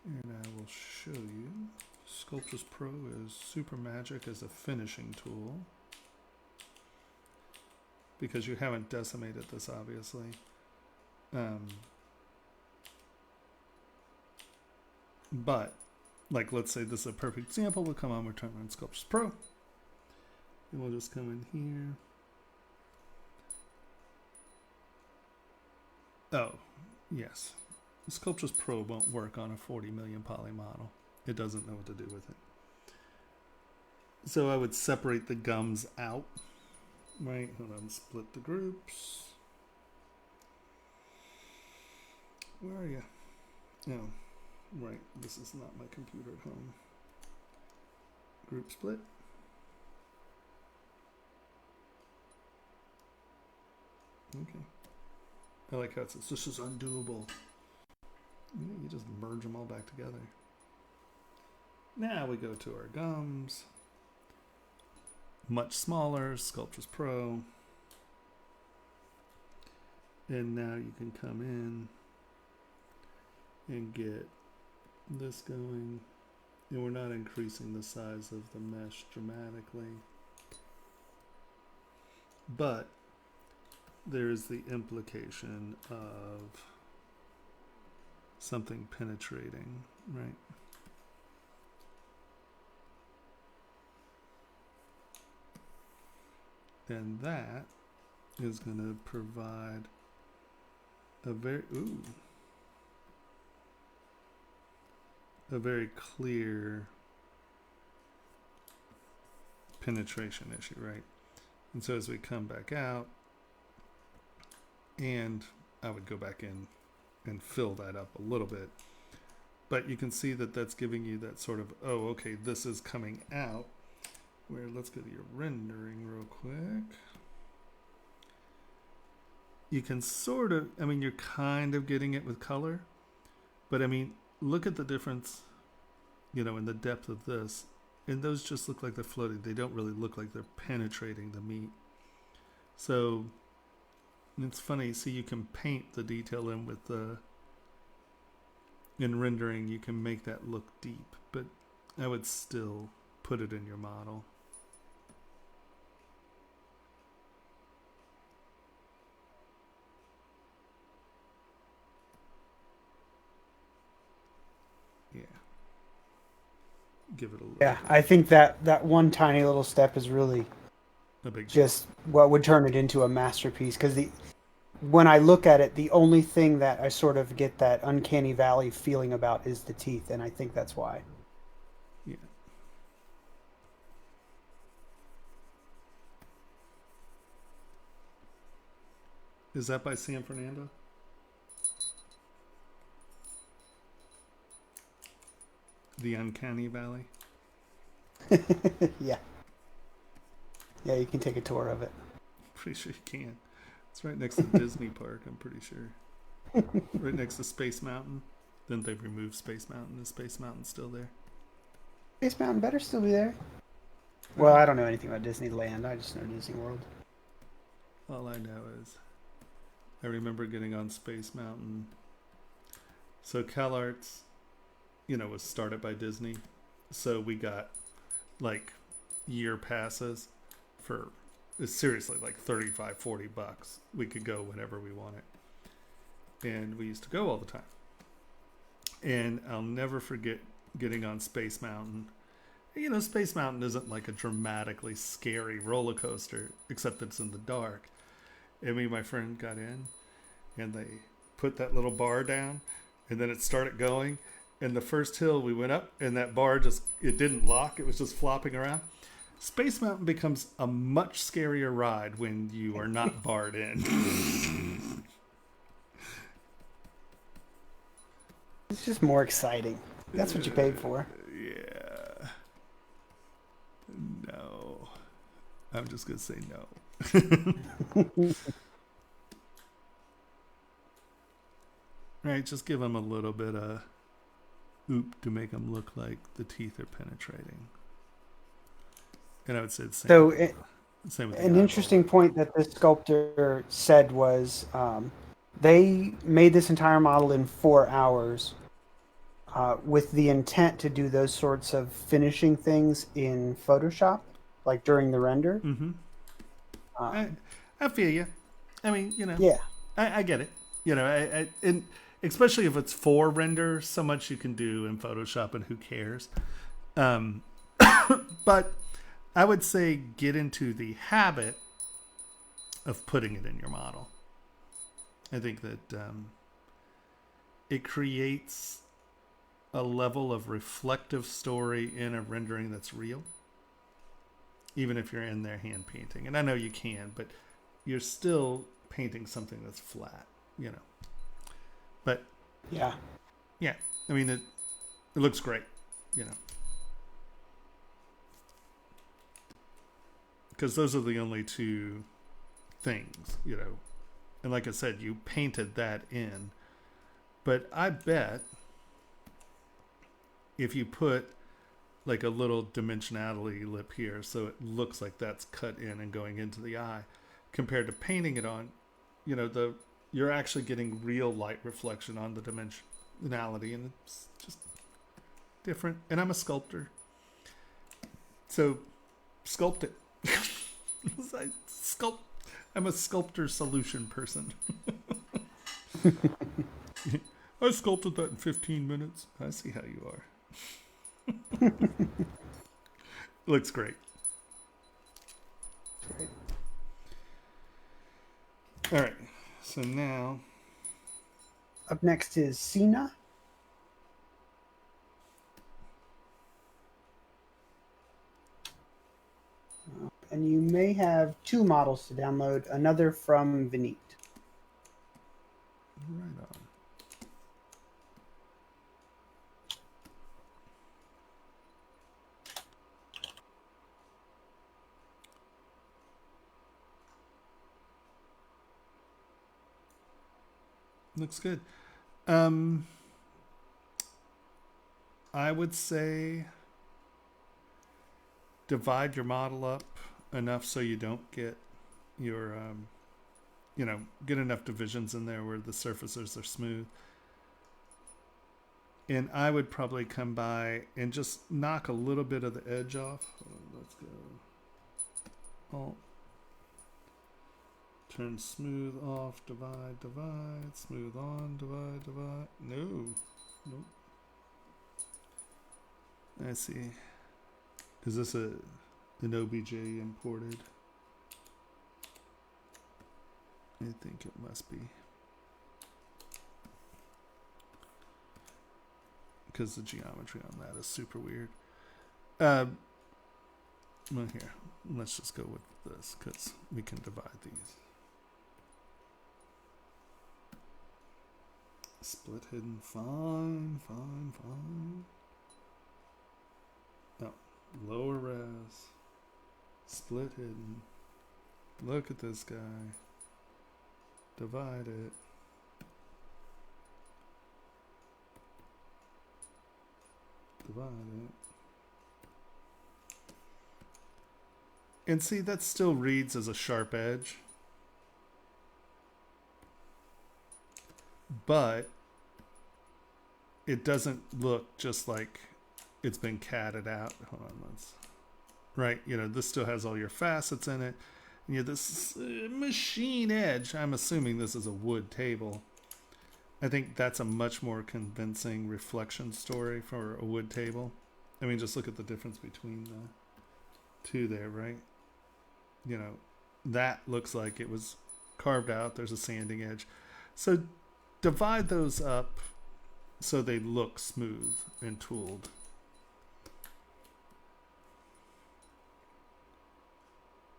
And I will show you. Sculptors Pro is super magic as a finishing tool, because you haven't decimated this, obviously. But, like, let's say this is a perfect example. We'll come on, we'll turn on Sculptors Pro. And we'll just come in here. Oh, yes. Sculptors Pro won't work on a 40 million poly model. It doesn't know what to do with it. So I would separate the gums out. Right, hold on, split the groups. Where are you? Oh, right, this is not my computer at home. Group split. Okay. I like how it says, this is undoable. You just merge them all back together. Now we go to our gums. Much smaller, Sculptors Pro. And now you can come in and get this going. And we're not increasing the size of the mesh dramatically. But there is the implication of something penetrating, right? And that is going to provide a very clear penetration issue, right? And so as we come back out, and I would go back in and fill that up a little bit, but you can see that that's giving you that sort of, oh, okay, this is coming out. Where, let's go to your rendering real quick. You can sort of, I mean, you're kind of getting it with color, but I mean, look at the difference, you know, in the depth of this. And those just look like they're floating. They don't really look like they're penetrating the meat. So it's funny, see, you can paint the detail in with the, in rendering, you can make that look deep, but I would still put it in your model. Yeah. Give it a little. Yeah, I think that one tiny little step is really a big just what would turn it into a masterpiece. Because when I look at it, the only thing that I sort of get that uncanny valley feeling about is the teeth, and I think that's why. Yeah. Is that by San Fernando? The Uncanny Valley? Yeah. Yeah, you can take a tour of it. Pretty sure you can. It's right next to Disney Park, I'm pretty sure. Right next to Space Mountain. Then they've removed Space Mountain. Is Space Mountain still there? Space Mountain better still be there. Well, I don't know anything about Disneyland. I just know Disney World. All I know is I remember getting on Space Mountain. So CalArts, you know, was started by Disney. So we got like year passes for seriously like 35, 40 bucks. We could go whenever we wanted. And we used to go all the time. And I'll never forget getting on Space Mountain. You know, Space Mountain isn't like a dramatically scary roller coaster, except it's in the dark. And me and my friend got in, and they put that little bar down, and then it started going. And the first hill we went up, and that bar just, it didn't lock. It was just flopping around. Space Mountain becomes a much scarier ride when you are not barred in. It's just more exciting. That's what you paid for. Yeah. No. I'm just going to say no. Right, just give them a little bit of oop to make them look like the teeth are penetrating. And I would say the same. So same with the an eyeball. interesting point that this sculptor said was they made this entire model in 4 hours with the intent to do those sorts of finishing things in Photoshop, like during the render. Mm-hmm. I feel you. I mean, you know, Yeah. I get it. You know, and especially if it's for render, so much you can do in Photoshop, and who cares? But I would say get into the habit of putting it in your model. I think that it creates a level of reflective story in a rendering that's real, even if you're in there hand painting. And I know you can, but you're still painting something that's flat, you know. But Yeah. yeah, I mean, it looks great, you know. Because those are the only two things, you know. And like I said, you painted that in. But I bet if you put like a little dimensionality lip here, so it looks like that's cut in and going into the eye, compared to painting it on, you know, you're actually getting real light reflection on the dimensionality, and it's just different. And I'm a sculptor, so sculpt it. I'm a sculptor solution person. I sculpted that in 15 minutes. I see how you are. Looks great. Great. All right. So now, Up next is Cena. And you may have two models to download, another from Vinit. right on. Looks good. I would say divide your model up enough so you don't get your, you know, get enough divisions in there where the surfaces are smooth. And I would probably come by and just knock a little bit of the edge off. Let's go. Alt. Turn smooth off, divide, divide, smooth on, divide, divide. No. Nope. I see. Is this an OBJ imported? I think it must be. Because the geometry on that is super weird. Well, here. Let's just go with this because we can divide these. Split hidden, fine, fine, fine. Oh, lower res. Split hidden. Look at this guy. Divide it. Divide it. And see, that still reads as a sharp edge. But it doesn't look just like it's been catted out. Hold on, right, you know, this still has all your facets in it. And you have this machine edge. I'm assuming this is a wood table. I think that's a much more convincing reflection story for a wood table. I mean, just look at the difference between the two there, right? You know, that looks like it was carved out. There's a sanding edge. So divide those up so they look smooth and tooled.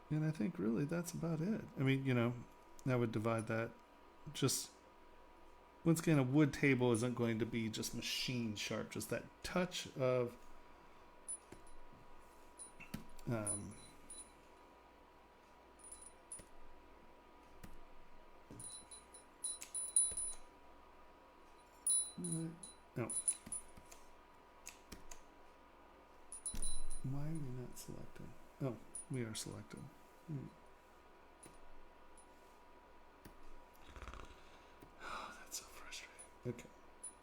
And I think really that's about it. I mean, you know, I would divide that. Just, once again, a wood table isn't going to be just machine sharp. Just that touch of no. Why are we not selected? Oh, we are selected. Oh, that's so frustrating. Okay.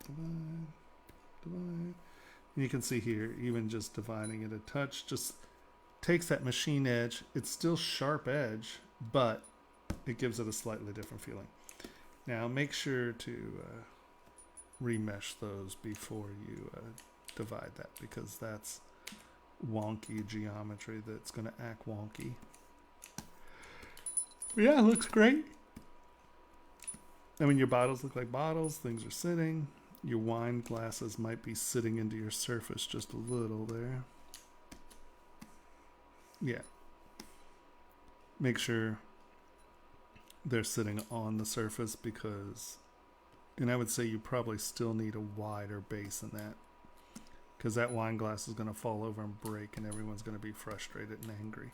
Divide, divide. And you can see here, even just dividing it a touch just takes that machine edge. It's still sharp edge, but it gives it a slightly different feeling. Now make sure to remesh those before you divide that, because that's wonky geometry that's going to act wonky. But yeah, it looks great. I mean, your bottles look like bottles. Things are sitting. Your wine glasses might be sitting into your surface just a little there. Yeah. Make sure they're sitting on the surface because, and I would say you probably still need a wider base than that, because that wine glass is going to fall over and break and everyone's going to be frustrated and angry.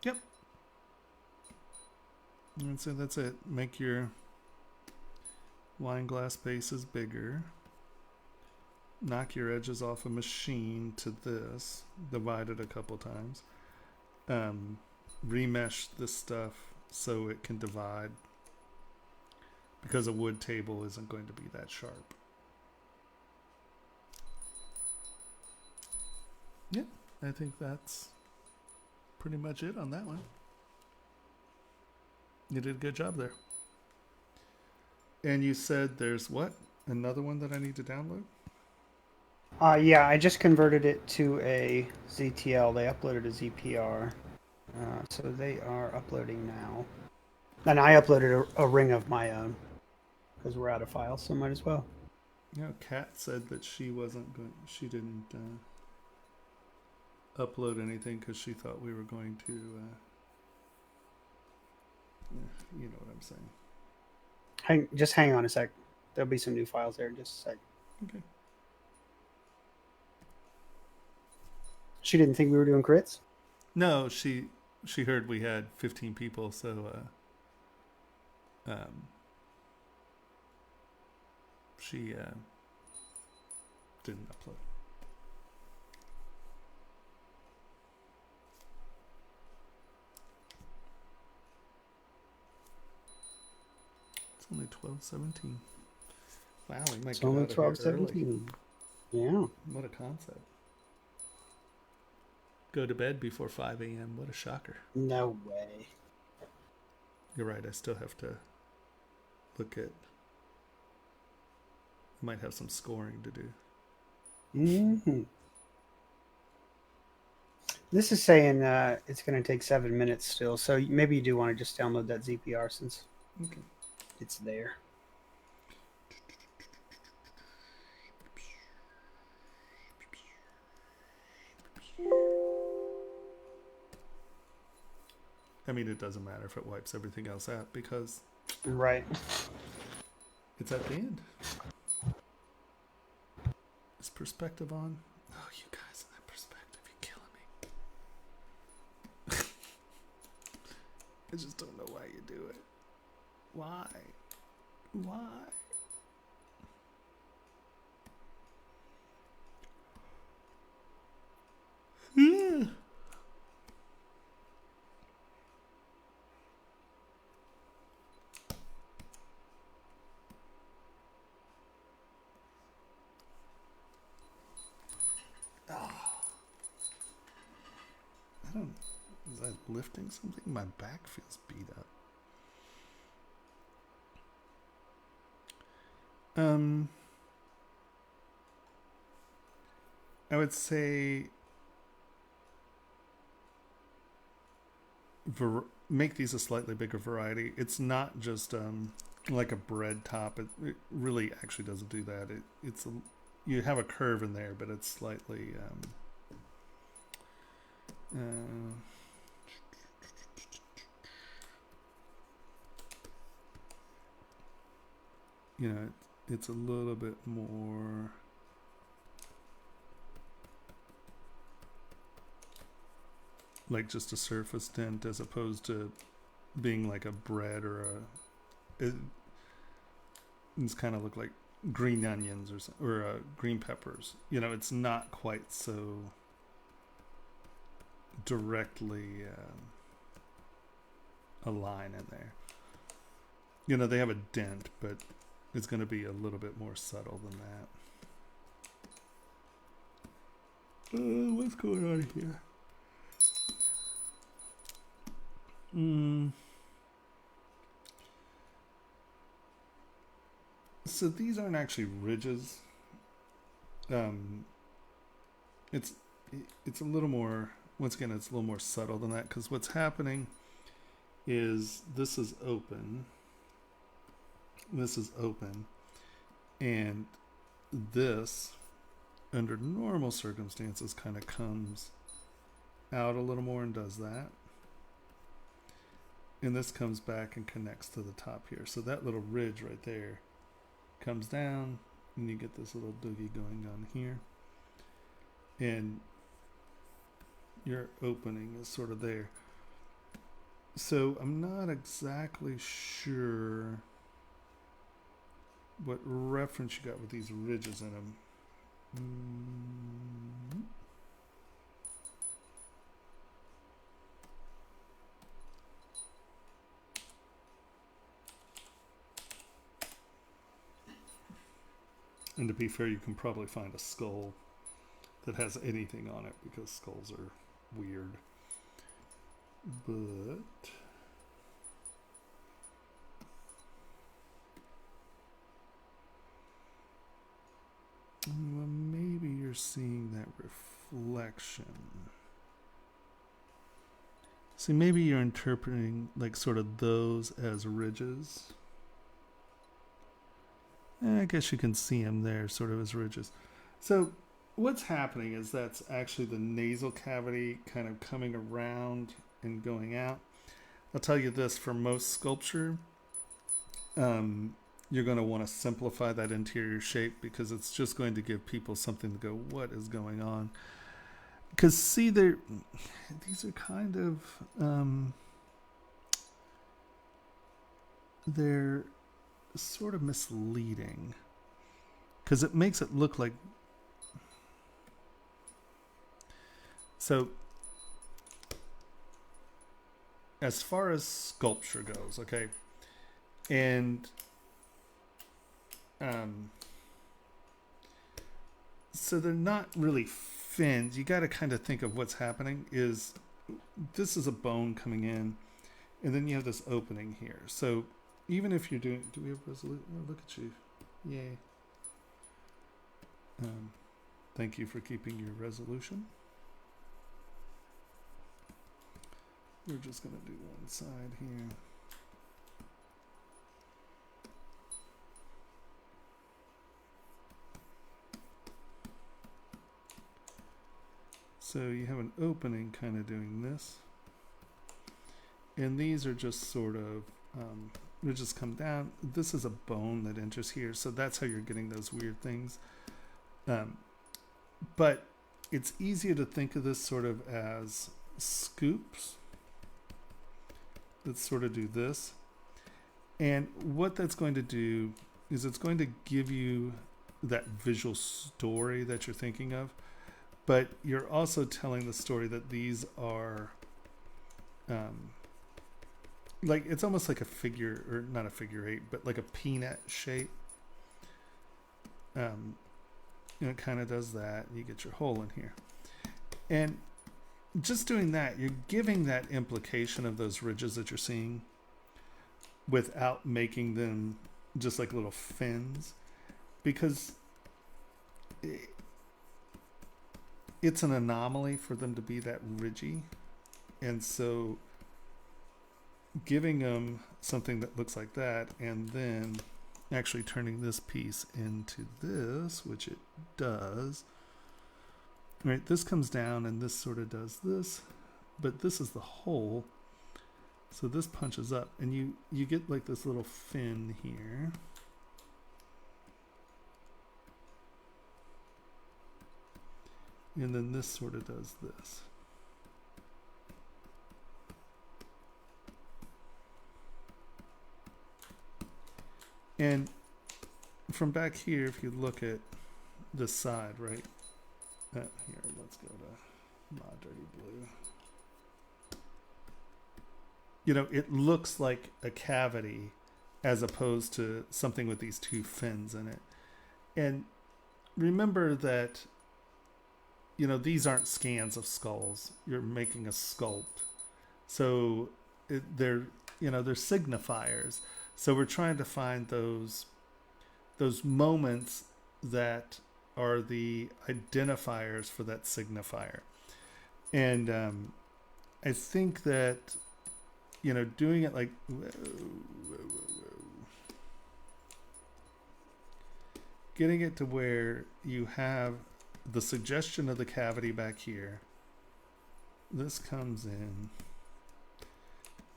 Yep. And so that's it. Make your wine glass bases bigger. Knock your edges off a machine to this. Divide it a couple times. Remesh this stuff so it can divide, because a wood table isn't going to be that sharp. Yeah, I think that's pretty much it on that one. You did a good job there. And you said there's what? Another one that I need to download? Yeah, I just converted it to a ZTL. They uploaded a ZPR. So they are uploading now. And I uploaded a ring of my own because we're out of files, so might as well. You know, Kat said that she wasn't going, she didn't upload anything because she thought we were going to, you know what I'm saying. Just hang on a sec. There'll be some new files there in just a sec. Okay. She didn't think we were doing crits? No, she heard we had 15 people, so she didn't upload. It's only 12:17. Wow, we might It's get only out of here early. 12:17. Yeah. What a concept. Go to bed before 5 a.m. What a shocker. No way. You're right. I still have to look at. Might have some scoring to do. Mm-hmm. This is saying it's going to take 7 minutes still, so maybe you do want to just download that ZPR since Okay. it's there. I mean, it doesn't matter if it wipes everything else out because Right. it's at the end. Is perspective on? Oh, you guys in that perspective, you're killing me. I just don't know why you do it. Why? Why? Yeah. I don't. Is that lifting something? My back feels beat up. I would say make these a slightly bigger variety. It's not just like a bread top. It really actually doesn't do that. It's a, you have a curve in there, but it's slightly you know, it's a little bit more like just a surface tint as opposed to being like a bread or it's kind of look like green onions or green peppers. You know, it's not quite so directly a line in there. You know, they have a dent, but it's going to be a little bit more subtle than that. What's going on here? So these aren't actually ridges. It's a little more, once again, it's a little more subtle than that, because what's happening is this is open. This is open. And this, under normal circumstances, kind of comes out a little more and does that. And this comes back and connects to the top here. So that little ridge right there comes down, and you get this little doogie going on here. And your opening is sort of there. So I'm not exactly sure what reference you got with these ridges in them. And to be fair, you can probably find a skull that has anything on it because skulls are weird. But well, maybe you're seeing that reflection. See, maybe you're interpreting like sort of those as ridges. I guess you can see them there sort of as ridges. So what's happening is that's actually the nasal cavity kind of coming around and going out. I'll tell you this, for most sculpture, you're going to want to simplify that interior shape because it's just going to give people something to go, what is going on? Because see, these are kind of, they're sort of misleading because it makes it look like, so as far as sculpture goes, okay, and so they're not really fins. You got to kind of think of what's happening is this is a bone coming in, and then you have this opening here. So even if you're doing, do we have resolution? Oh, look at you. Yay. Thank you for keeping your resolution. We're just going to do one side here. So you have an opening kind of doing this. And these are just sort of, they just come down. This is a bone that enters here. So that's how you're getting those weird things. But it's easier to think of this sort of as scoops that sort of do this. And what that's going to do is it's going to give you that visual story that you're thinking of. But you're also telling the story that these are like, it's almost like a figure, or not a figure eight, but like a peanut shape. It kind of does that. You get your hole in here. And just doing that, you're giving that implication of those ridges that you're seeing without making them just like little fins, because it's an anomaly for them to be that ridgy. And so giving them something that looks like that, and then actually turning this piece into this, which it does, right? This comes down and this sort of does this, but this is the hole. So this punches up, and you get like this little fin here. And then this sort of does this. And from back here, if you look at this side, right? Here, let's go to my dirty blue. You know, it looks like a cavity as opposed to something with these two fins in it. And remember that, you know, these aren't scans of skulls. You're making a sculpt. So they're, you know, they're signifiers. So we're trying to find those moments that are the identifiers for that signifier. And I think that you know, doing it like, getting it to where you have the suggestion of the cavity back here. This comes in,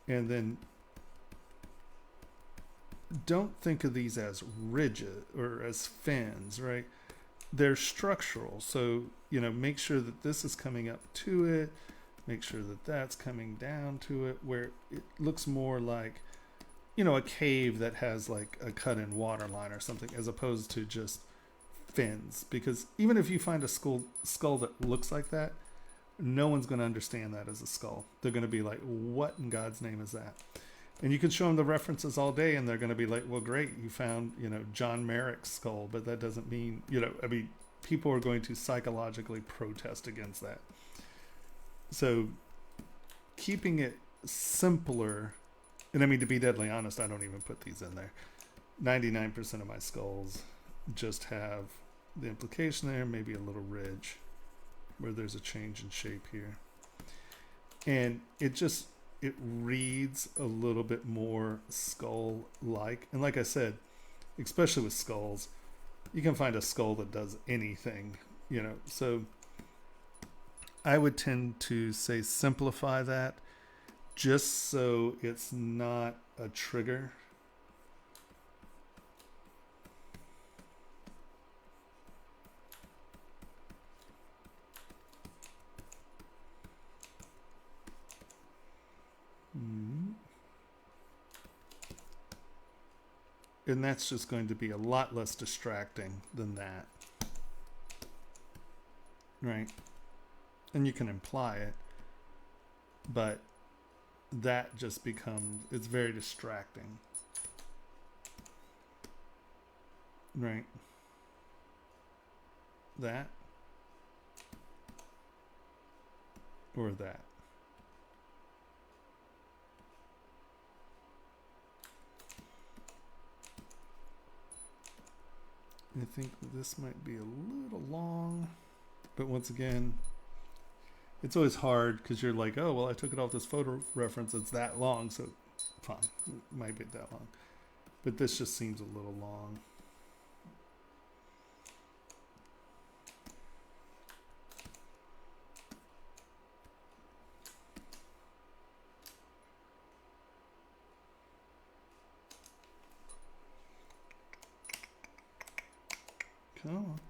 and then don't think of these as rigid or as fins, right? They're structural. So, you know, make sure that this is coming up to it. Make sure that that's coming down to it, where it looks more like, you know, a cave that has like a cut in water line or something, as opposed to just fins. Because even if you find a skull that looks like that, no one's going to understand that as a skull. They're going to be like, what in God's name is that? And you can show them the references all day, and they're going to be like, well, great, you found, you know, John Merrick's skull, but that doesn't mean, you know, I mean, people are going to psychologically protest against that. So keeping it simpler, and I mean, to be deadly honest, I don't even put these in there. 99% of my skulls just have the implication there, maybe a little ridge where there's a change in shape here. And it reads a little bit more skull-like. And like I said, especially with skulls, you can find a skull that does anything, you know. So I would tend to say simplify that, just so it's not a trigger. And that's just going to be a lot less distracting than that. Right? And you can imply it, but that just becomes, it's very distracting. Right? That. Or that. I think this might be a little long, but once again, it's always hard because you're like, oh, well, I took it off this photo reference. It's that long, so fine. It might be that long. But this just seems a little long. Come on.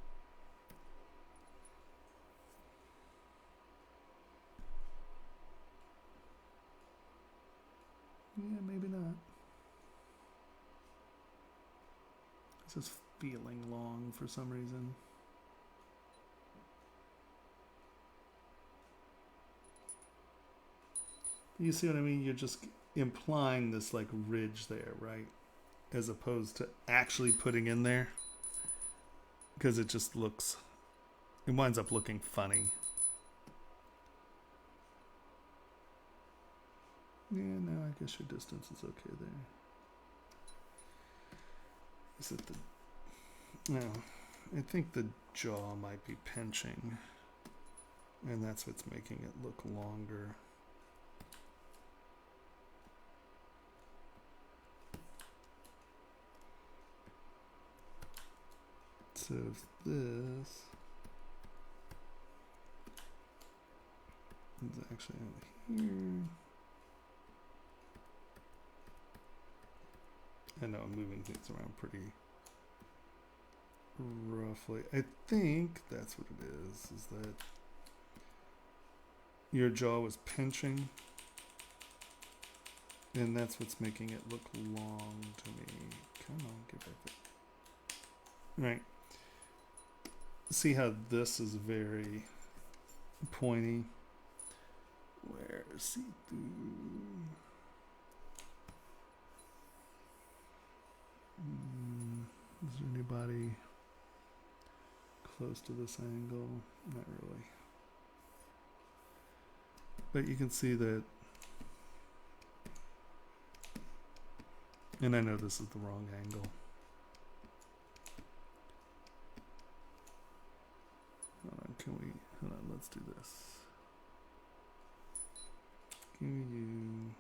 Yeah, maybe not. It's just feeling long for some reason. You see what I mean? You're just implying this like ridge there, right? As opposed to actually putting in there. Because it just looks, it winds up looking funny. Yeah, no, I guess your distance is okay there. Is it the, no, I think the jaw might be pinching. And that's what's making it look longer. So if this is actually out here, I know I'm moving things around pretty roughly. I think that's what it is that your jaw was pinching, and that's what's making it look long to me. Come on, get back there. Right. See how this is very pointy? Where see through? Is there anybody close to this angle? Not really. But you can see that, and I know this is the wrong angle. Hold on, let's do this. Give you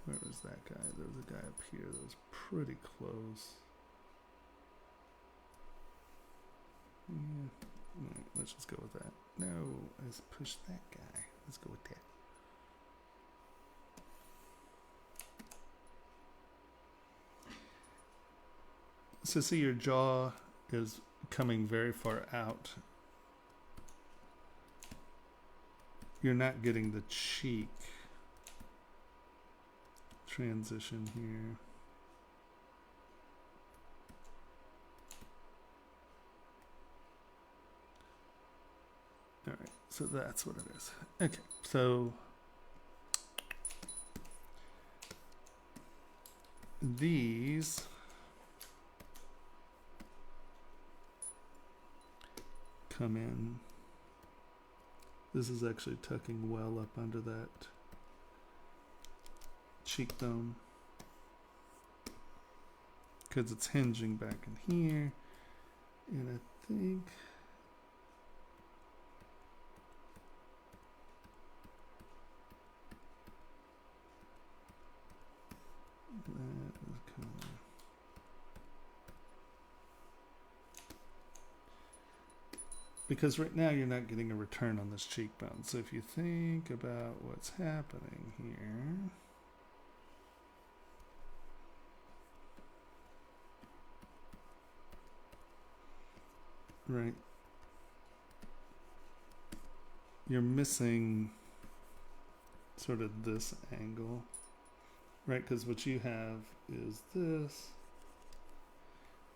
Where was that guy? There was a guy up here that was pretty close. Yeah. Right, let's just go with that. No, let's push that guy. Let's go with that. So see, your jaw is coming very far out. You're not getting the cheek transition here. All right, so that's what it is. Okay, so these come in. This is actually tucking well up under that cheekbone because it's hinging back in here, and I think that is kind of, because right now you're not getting a return on this cheekbone. So if you think about what's happening here, right, you're missing sort of this angle, right? Because what you have is this,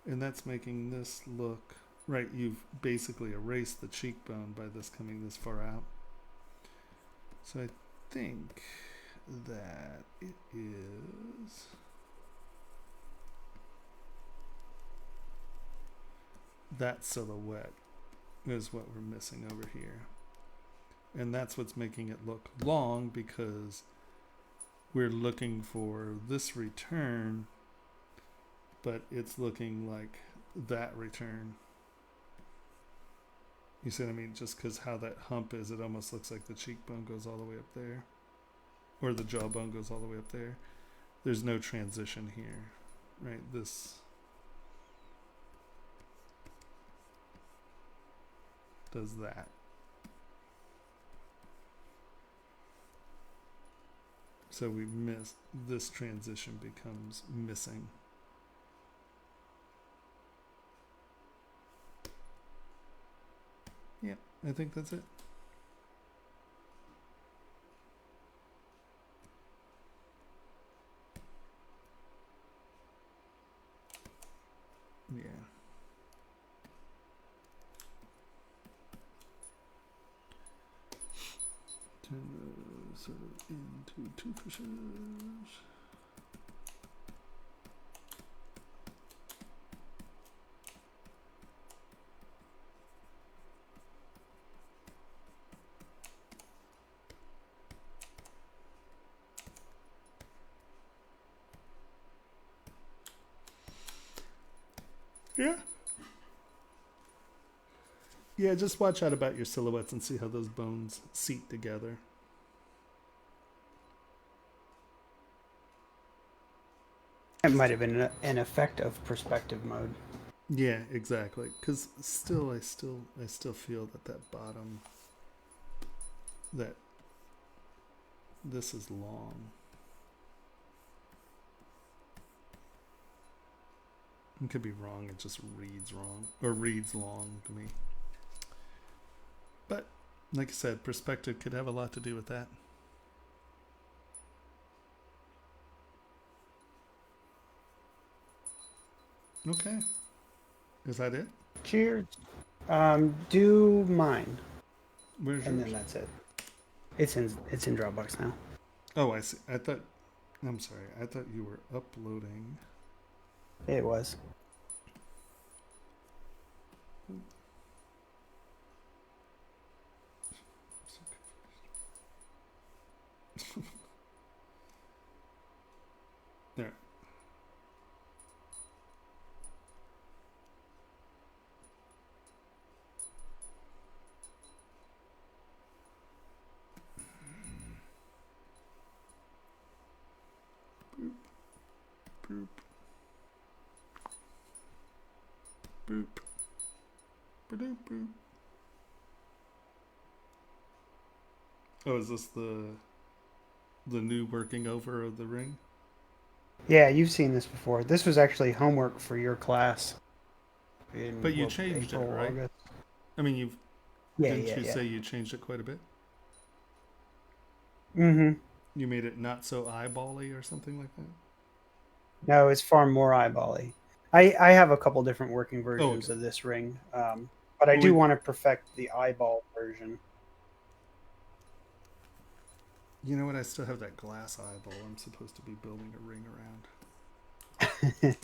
and that's making this look, right, you've basically erased the cheekbone by this coming this far out. So I think that it is that silhouette is what we're missing over here. And that's what's making it look long, because we're looking for this return, but it's looking like that return. You see what I mean? Just because how that hump is, it almost looks like the cheekbone goes all the way up there, or the jawbone goes all the way up there. There's no transition here, right? This does that. So we miss, this transition becomes missing. Yeah, I think that's it. Yeah. Turn those sort of into two pushes. Yeah. Yeah, just watch out about your silhouettes and see how those bones seat together. It might have been an effect of perspective mode. Yeah, exactly. Because still, I still feel that bottom, that this is long. It could be wrong. It just reads wrong, or reads long to me. But like I said, perspective could have a lot to do with that. Okay. Is that it? Cheers. Do mine, Where's and yours? then that's it. It's in Dropbox now. Oh, I see. I'm sorry. I thought you were uploading. It was. There. Boop. Boop. Ba-doop, boop. Oh, is this the new working over of the ring? Yeah, you've seen this before. This was actually homework for your class. But you changed it, right? August. I mean, didn't you Yeah. say you changed it quite a bit? Mm-hmm. You made it not so eyeball-y or something like that? No, it's far more eyeball-y. I have a couple different working versions okay. of this ring, but I do want to perfect the eyeball version. You know what? I still have that glass eyeball I'm supposed to be building a ring around.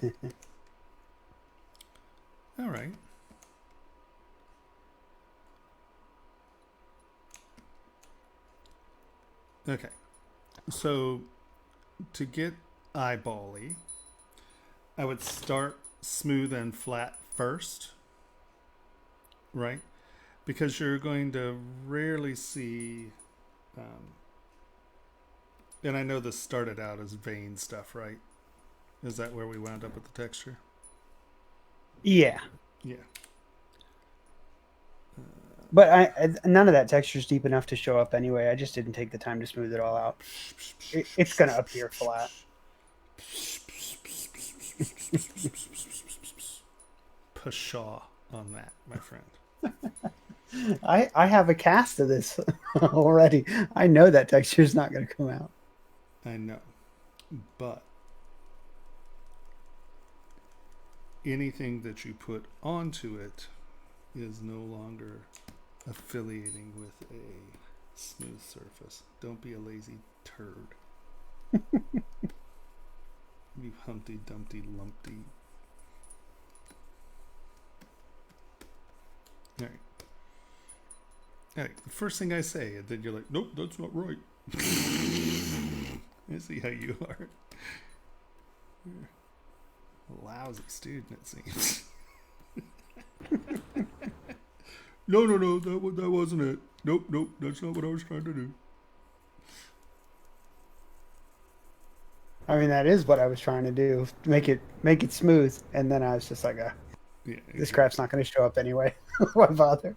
All right. Okay. So to get eyeball-y, I would start smooth and flat first, right? Because you're going to rarely see, and I know this started out as vein stuff, right? Is that where we wound up with the texture? Yeah. Yeah. But none of that texture is deep enough to show up anyway. I just didn't take the time to smooth it all out. It's going to appear flat. Pshaw on that, my friend. I have a cast of this already. I know that texture is not going to come out. I know. But anything that you put onto it is no longer affiliating with a smooth surface. Don't be a lazy turd. You Humpty Dumpty Lumpty. All right. All right. The first thing I say, and then you're like, nope, that's not right. I see how you are. You're a lousy student, it seems. No, that wasn't it. Nope, that's not what I was trying to do. I mean, that is what I was trying to do. Make it smooth. And then I was just like, Yeah, this crap's not going to show up anyway. Why bother?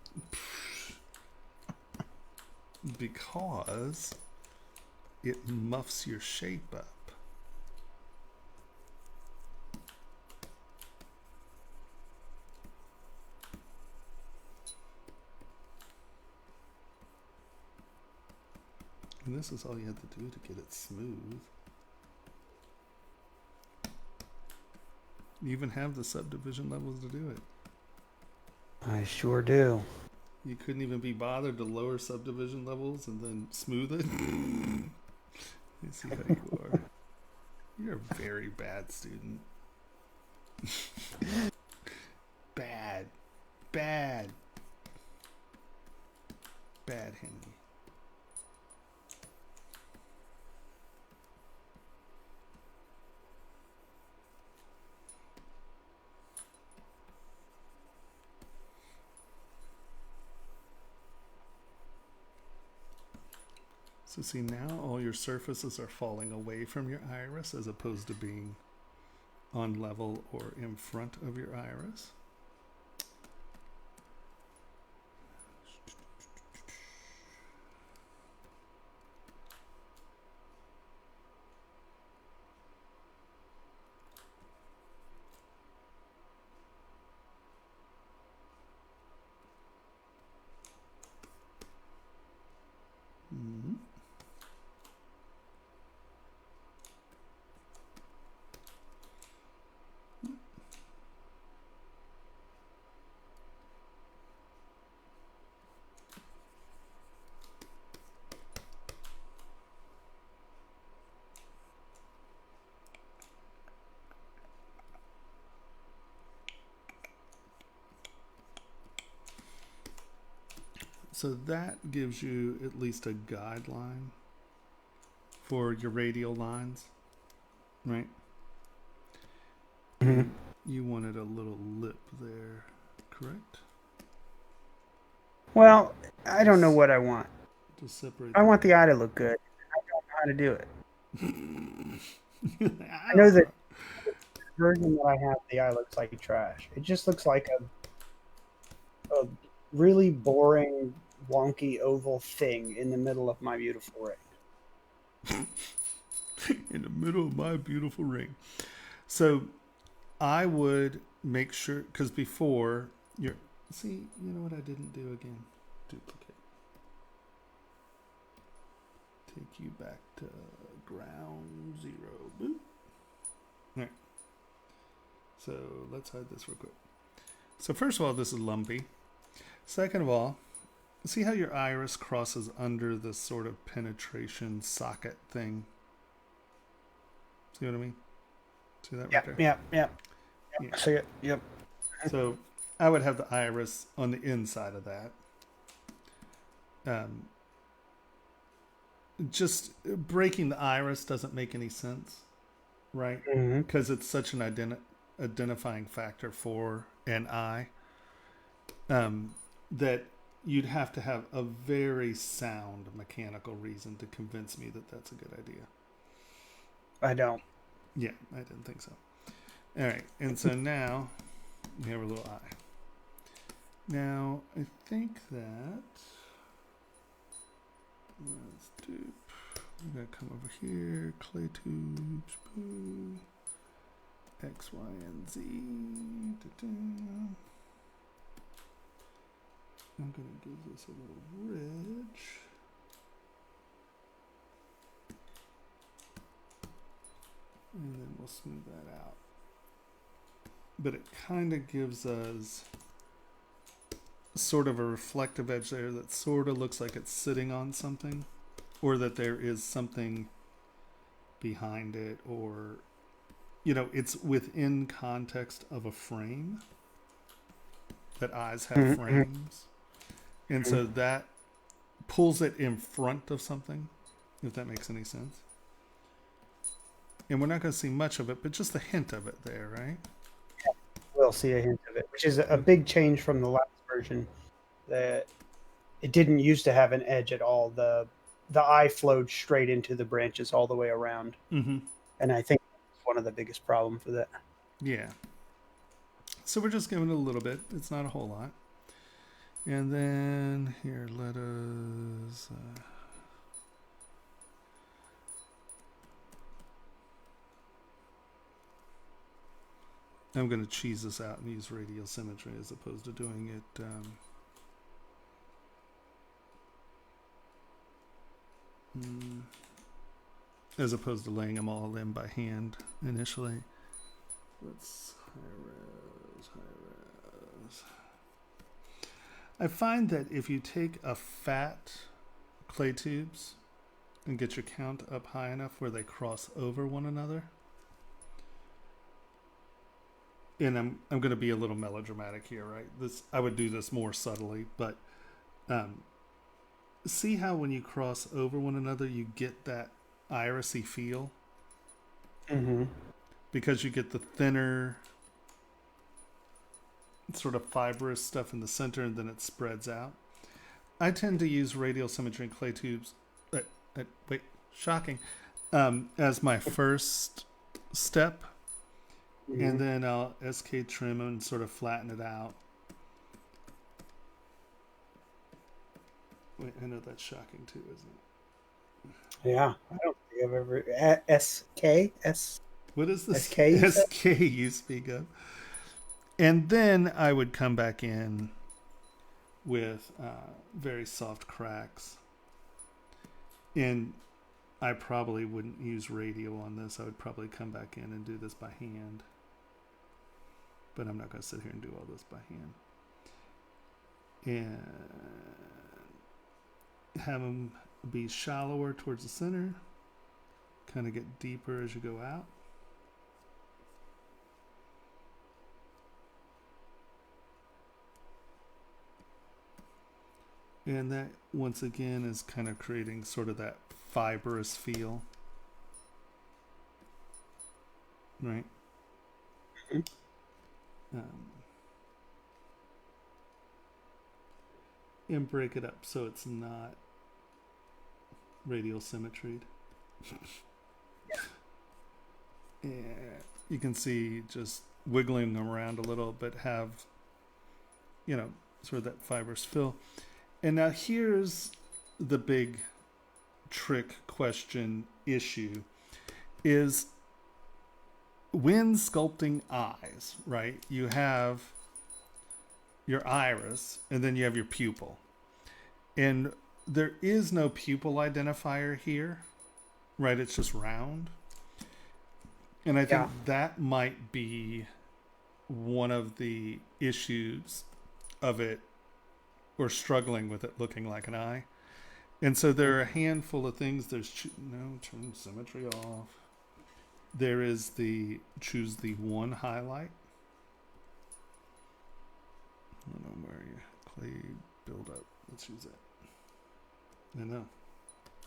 Because it muffs your shape up. And this is all you have to do to get it smooth. You even have the subdivision levels to do it. I sure do. You couldn't even be bothered to lower subdivision levels and then smooth it. You see how you are. You're a very bad student. Bad, Henry. So see, now all your surfaces are falling away from your iris as opposed to being on level or in front of your iris. Mm-hmm. So that gives you at least a guideline for your radial lines, right? Mhm. You wanted a little lip there, correct? Well, I don't know what I want. To separate. I want the eye to look good. I don't know how to do it. I I know that version that I have, the eye looks like trash. It just looks like a really boring, wonky oval thing in the middle of my beautiful ring. In the middle of my beautiful ring. So I would make sure, because before you're, see, you know what I didn't do again? Duplicate. Take you back to ground zero. Boop. All right. So let's hide this real quick. So first of all, this is lumpy. Second of all, see how your iris crosses under this sort of penetration socket thing? See what I mean? See that right there? Yeah. See it? Yep. So I would have the iris on the inside of that. Just breaking the iris doesn't make any sense, right? Because it's such an identifying factor for an eye that you'd have to have a very sound mechanical reason to convince me that that's a good idea. I don't. Yeah, I didn't think so. All right, and so now we have a little eye. Now, I think that let's do, we're going to come over here, clay tubes, boo, X, Y, and Z. I'm going to give this a little ridge. And then we'll smooth that out. But it kind of gives us sort of a reflective edge there that sort of looks like it's sitting on something, or that there is something behind it, or, you know, it's within context of a frame. That eyes have frames. And so that pulls it in front of something, if that makes any sense. And we're not going to see much of it, but just a hint of it there, right? We'll see a hint of it, which is a big change from the last version. That it didn't used to have an edge at all. The eye flowed straight into the branches all the way around. Mm-hmm. And I think that's one of the biggest problems with it. Yeah. So we're just giving it a little bit. It's not a whole lot. And then here, let us... I'm going to cheese this out and use radial symmetry as opposed to doing it... as opposed to laying them all in by hand initially. Let's high res. I find that if you take a fat clay tubes and get your count up high enough where they cross over one another, and I'm going to be a little melodramatic here, right? I would do this more subtly, but see how when you cross over one another, you get that irisy feel? Mm-hmm. Because you get the thinner sort of fibrous stuff in the center and then it spreads out. I tend to use radial symmetry in clay tubes, shocking, as my first step. Mm-hmm. And then I'll SK trim and sort of flatten it out. Wait, I know that's shocking too, isn't it? Yeah, I don't think I've ever... SK? What is this SK SK you speak of? And then I would come back in with very soft cracks. And I probably wouldn't use radial on this. I would probably come back in and do this by hand. But I'm not going to sit here and do all this by hand. And have them be shallower towards the center. Kind of get deeper as you go out. And that, once again, is kind of creating sort of that fibrous feel. Right? And break it up so it's not radial symmetried. you can see just wiggling them around a little, but have, you know, sort of that fibrous fill. And now here's the big trick question issue is when sculpting eyes, right? You have your iris and then you have your pupil. And there is no pupil identifier here, right? It's just round. And I think that might be one of the issues of it, or struggling with it looking like an eye. And so there are a handful of things. There's turn symmetry off. There is the choose the one highlight. I don't know where you clay build up. Let's use it. I know.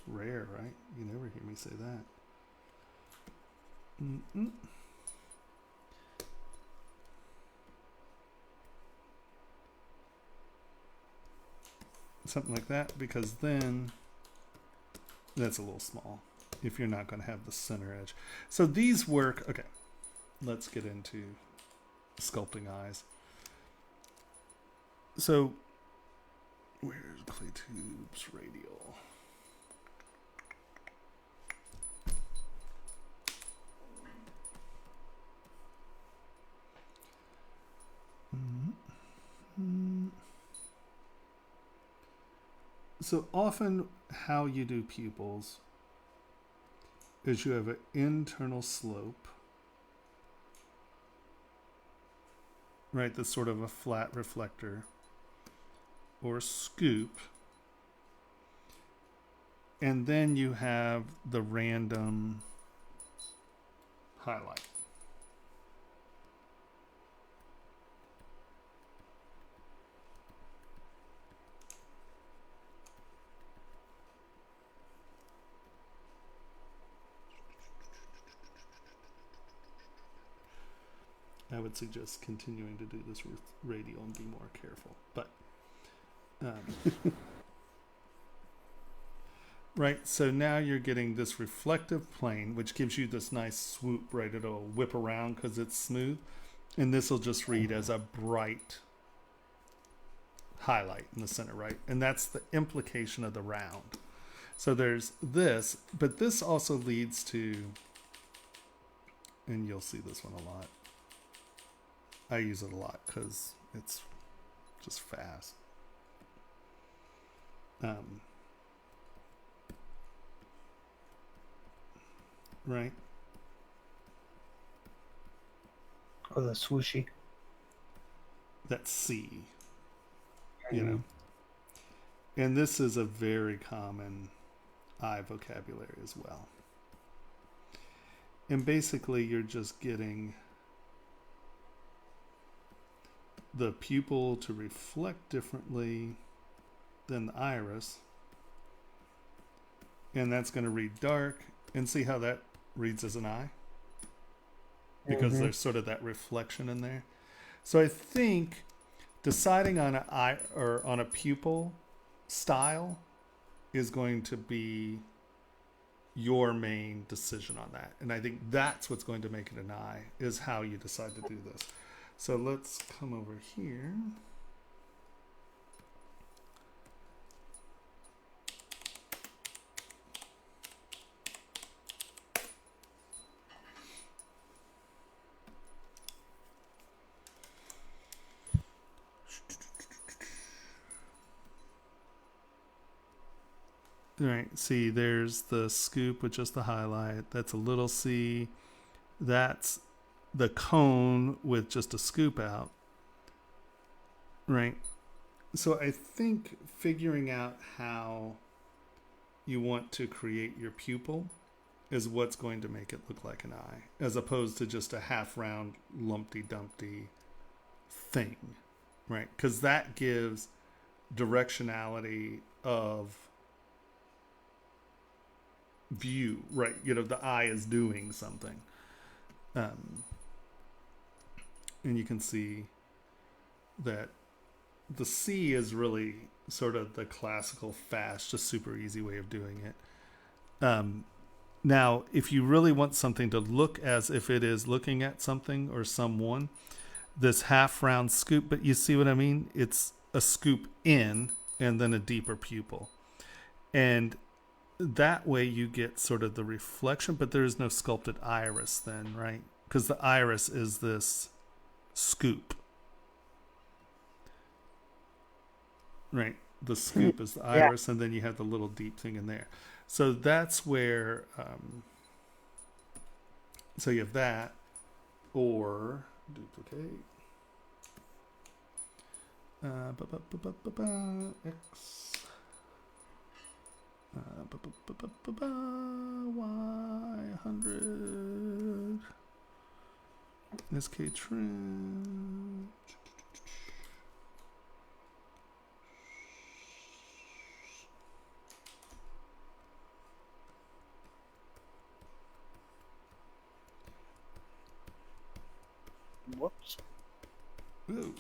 Rare, right? You never hear me say that. Something like that, because then that's a little small if you're not going to have the center edge. So these work. Okay, let's get into sculpting eyes. So where's clay tubes radial? So often how you do pupils is you have an internal slope, right? That's sort of a flat reflector or scoop. And then you have the random highlight. I would suggest continuing to do this with radial and be more careful. But, right, so now you're getting this reflective plane, which gives you this nice swoop, right? It'll whip around because it's smooth. And this will just read as a bright highlight in the center, right? And that's the implication of the round. So there's this, but this also leads to, and you'll see this one a lot. I use it a lot because it's just fast. Right? Oh, the swooshy. That C, you know. And this is a very common eye vocabulary as well. And basically you're just getting the pupil to reflect differently than the iris. And that's going to read dark. And see how that reads as an eye? Because there's sort of that reflection in there. So I think deciding on an eye or on a pupil style is going to be your main decision on that. And I think that's what's going to make it an eye, is how you decide to do this. So let's come over here. All right, see, there's the scoop with just the highlight. That's a little C. That's the cone with just a scoop out. Right? So I think figuring out how you want to create your pupil is what's going to make it look like an eye, as opposed to just a half round lumpty dumpty thing. Right? Because that gives directionality of view, right? You know, the eye is doing something. And you can see that the C is really sort of the classical, fast, just super easy way of doing it. Now, if you really want something to look as if it is looking at something or someone, this half round scoop, but you see what I mean? It's a scoop in and then a deeper pupil. And that way you get sort of the reflection, but there is no sculpted iris then, right? Because the iris is this scoop. Right. The scoop is the iris, and then you have the little deep thing in there. So that's where, so you have that, or duplicate. X. Y100. SK trim. Whoops. Ooh.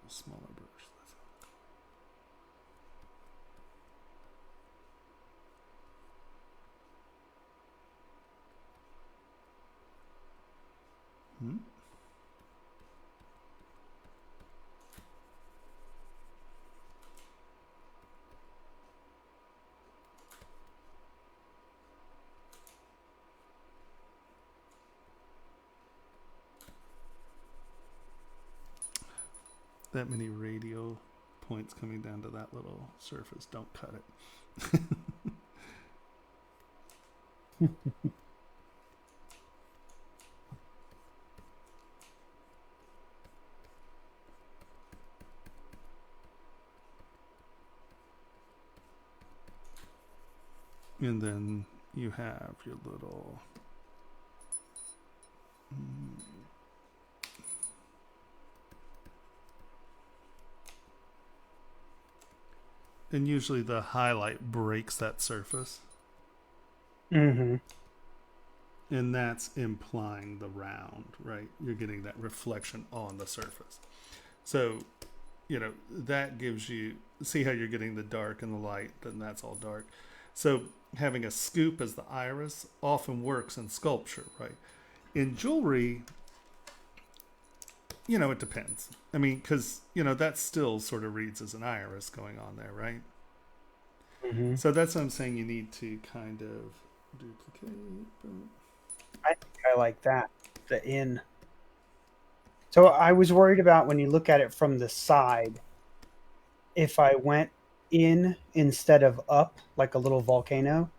Smaller brush. That many radial points coming down to that little surface. Don't cut it. And then you have your little and usually the highlight breaks that surface. Mm-hmm. And that's implying the round, right? You're getting that reflection on the surface. So, you know, that gives you, see how you're getting the dark and the light, then that's all dark. So having a scoop as the iris often works in sculpture, right? In jewelry, you know, it depends. I mean, because, you know, that still sort of reads as an iris going on there, right? Mm-hmm. So that's what I'm saying, you need to kind of duplicate. I think I like that, the in. So I was worried about when you look at it from the side, if I went in instead of up, like a little volcano,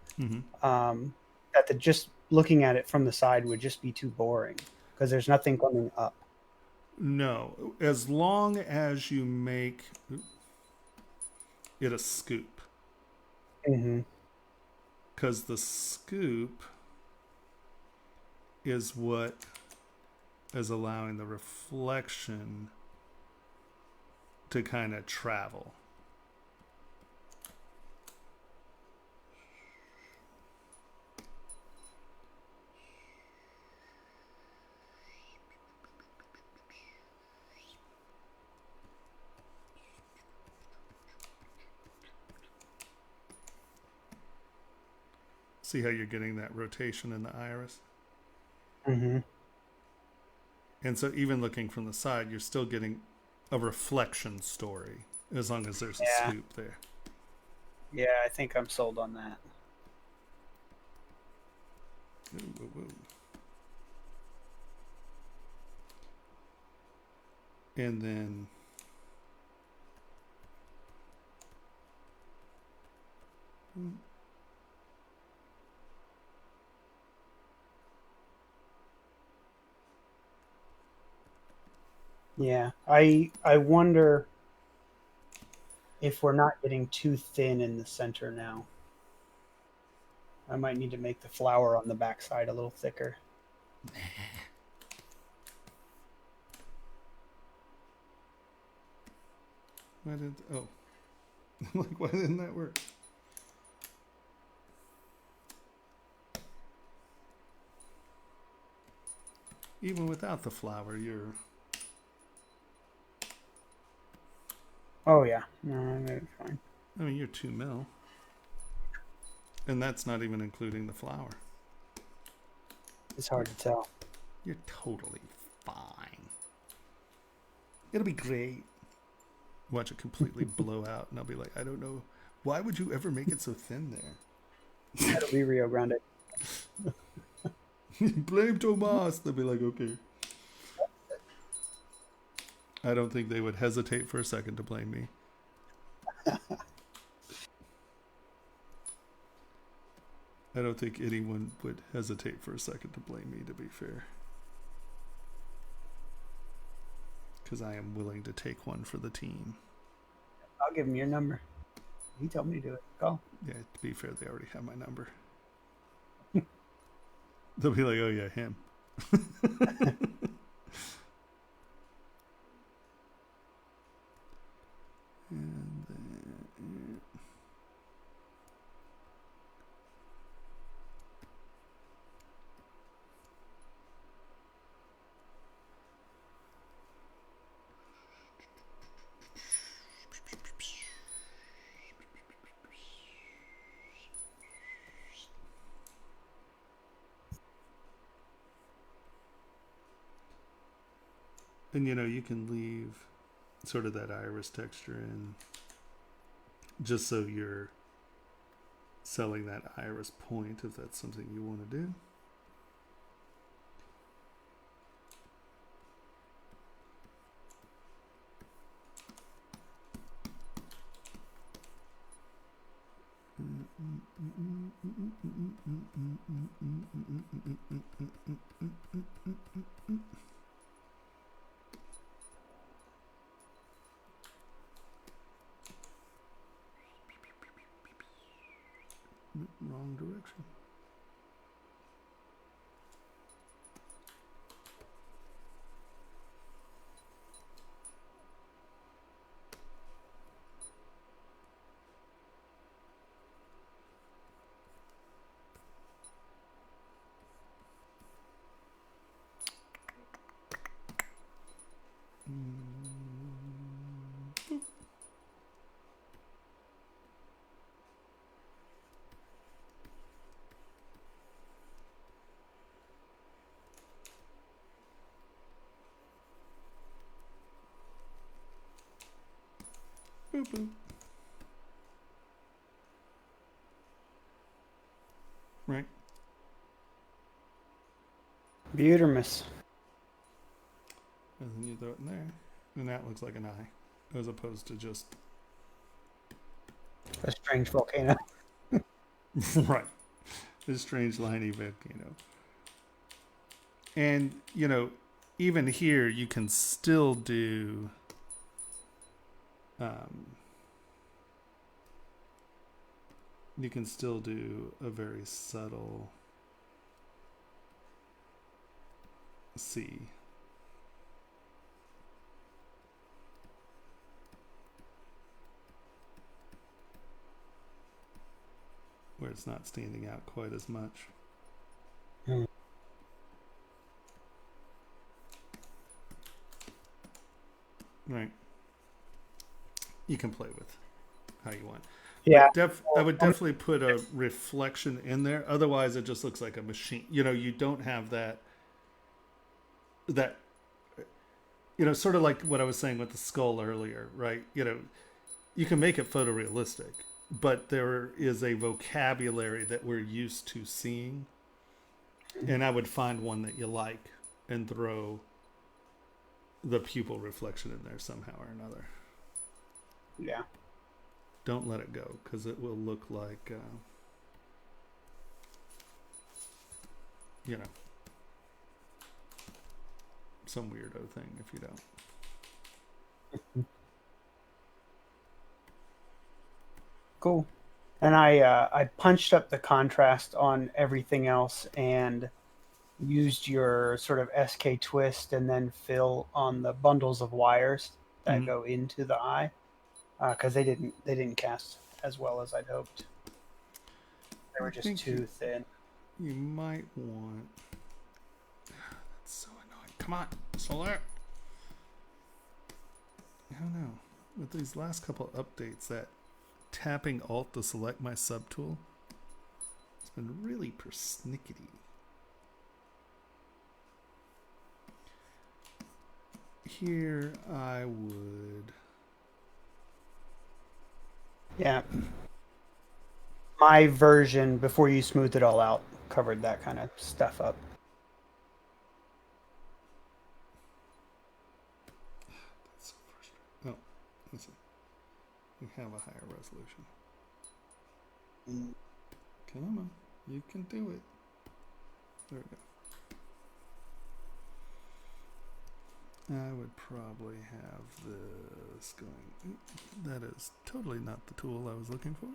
that just looking at it from the side would just be too boring because there's nothing coming up. No, as long as you make it a scoop. Mm-hmm. Because the scoop is what is allowing the reflection to kind of travel. See how you're getting that rotation in the iris? Mm-hmm. And so even looking from the side, you're still getting a reflection story as long as there's a scoop there. Yeah, I think I'm sold on that. Ooh. And then yeah, I wonder if we're not getting too thin in the center now. I might need to make the flower on the backside a little thicker. why did like why didn't that work? Even without the flower, you're Oh yeah, no, that's fine. I mean, you're 2 mil. And that's not even including the flower. It's hard to tell. You're totally fine. It'll be great. Watch it completely blow out, and I'll be like, I don't know. Why would you ever make it so thin there? That'll be Rio Grande. Blame Tomas. They'll be like, okay. I don't think they would hesitate for a second to blame me. I don't think anyone would hesitate for a second to blame me, to be fair. Because I am willing to take one for the team. I'll give him your number. He told me to do it. Go. Yeah, to be fair, they already have my number. They'll be like, oh yeah, him. And then, and you know, you can leave sort of that iris texture in just so you're selling that iris point if that's something you want to do. Wrong direction. Boop, boop. Right. Beautimus. And then you throw it in there. And that looks like an eye. As opposed to just... A strange volcano. right. A strange liney volcano. And, you know, even here you can still do... you can still do a very subtle C. Where it's not standing out quite as much. Hmm. Right. You can play with how you want. Yeah. I would definitely put a reflection in there. Otherwise, it just looks like a machine. You know, you don't have that, you know, sort of like what I was saying with the skull earlier, right? You know, you can make it photorealistic, but there is a vocabulary that we're used to seeing. And I would find one that you like and throw the pupil reflection in there somehow or another. Yeah. Don't let it go, because it will look like, you know, some weirdo thing if you don't. Cool. And I punched up the contrast on everything else and used your sort of SK twist and then fill on the bundles of wires that go into the eye. Because they didn't cast as well as I'd hoped. They were just too thin. You might want... That's so annoying. Come on, Solar. I don't know. with these last couple updates, that tapping Alt to select my subtool, it's been really persnickety. Here I would... Yeah. My version, before you smooth it all out, covered that kind of stuff up. That's so frustrating. Oh, let's see. We have a higher resolution. Come on, you can do it. There we go. I would probably have this going. That is totally not the tool I was looking for.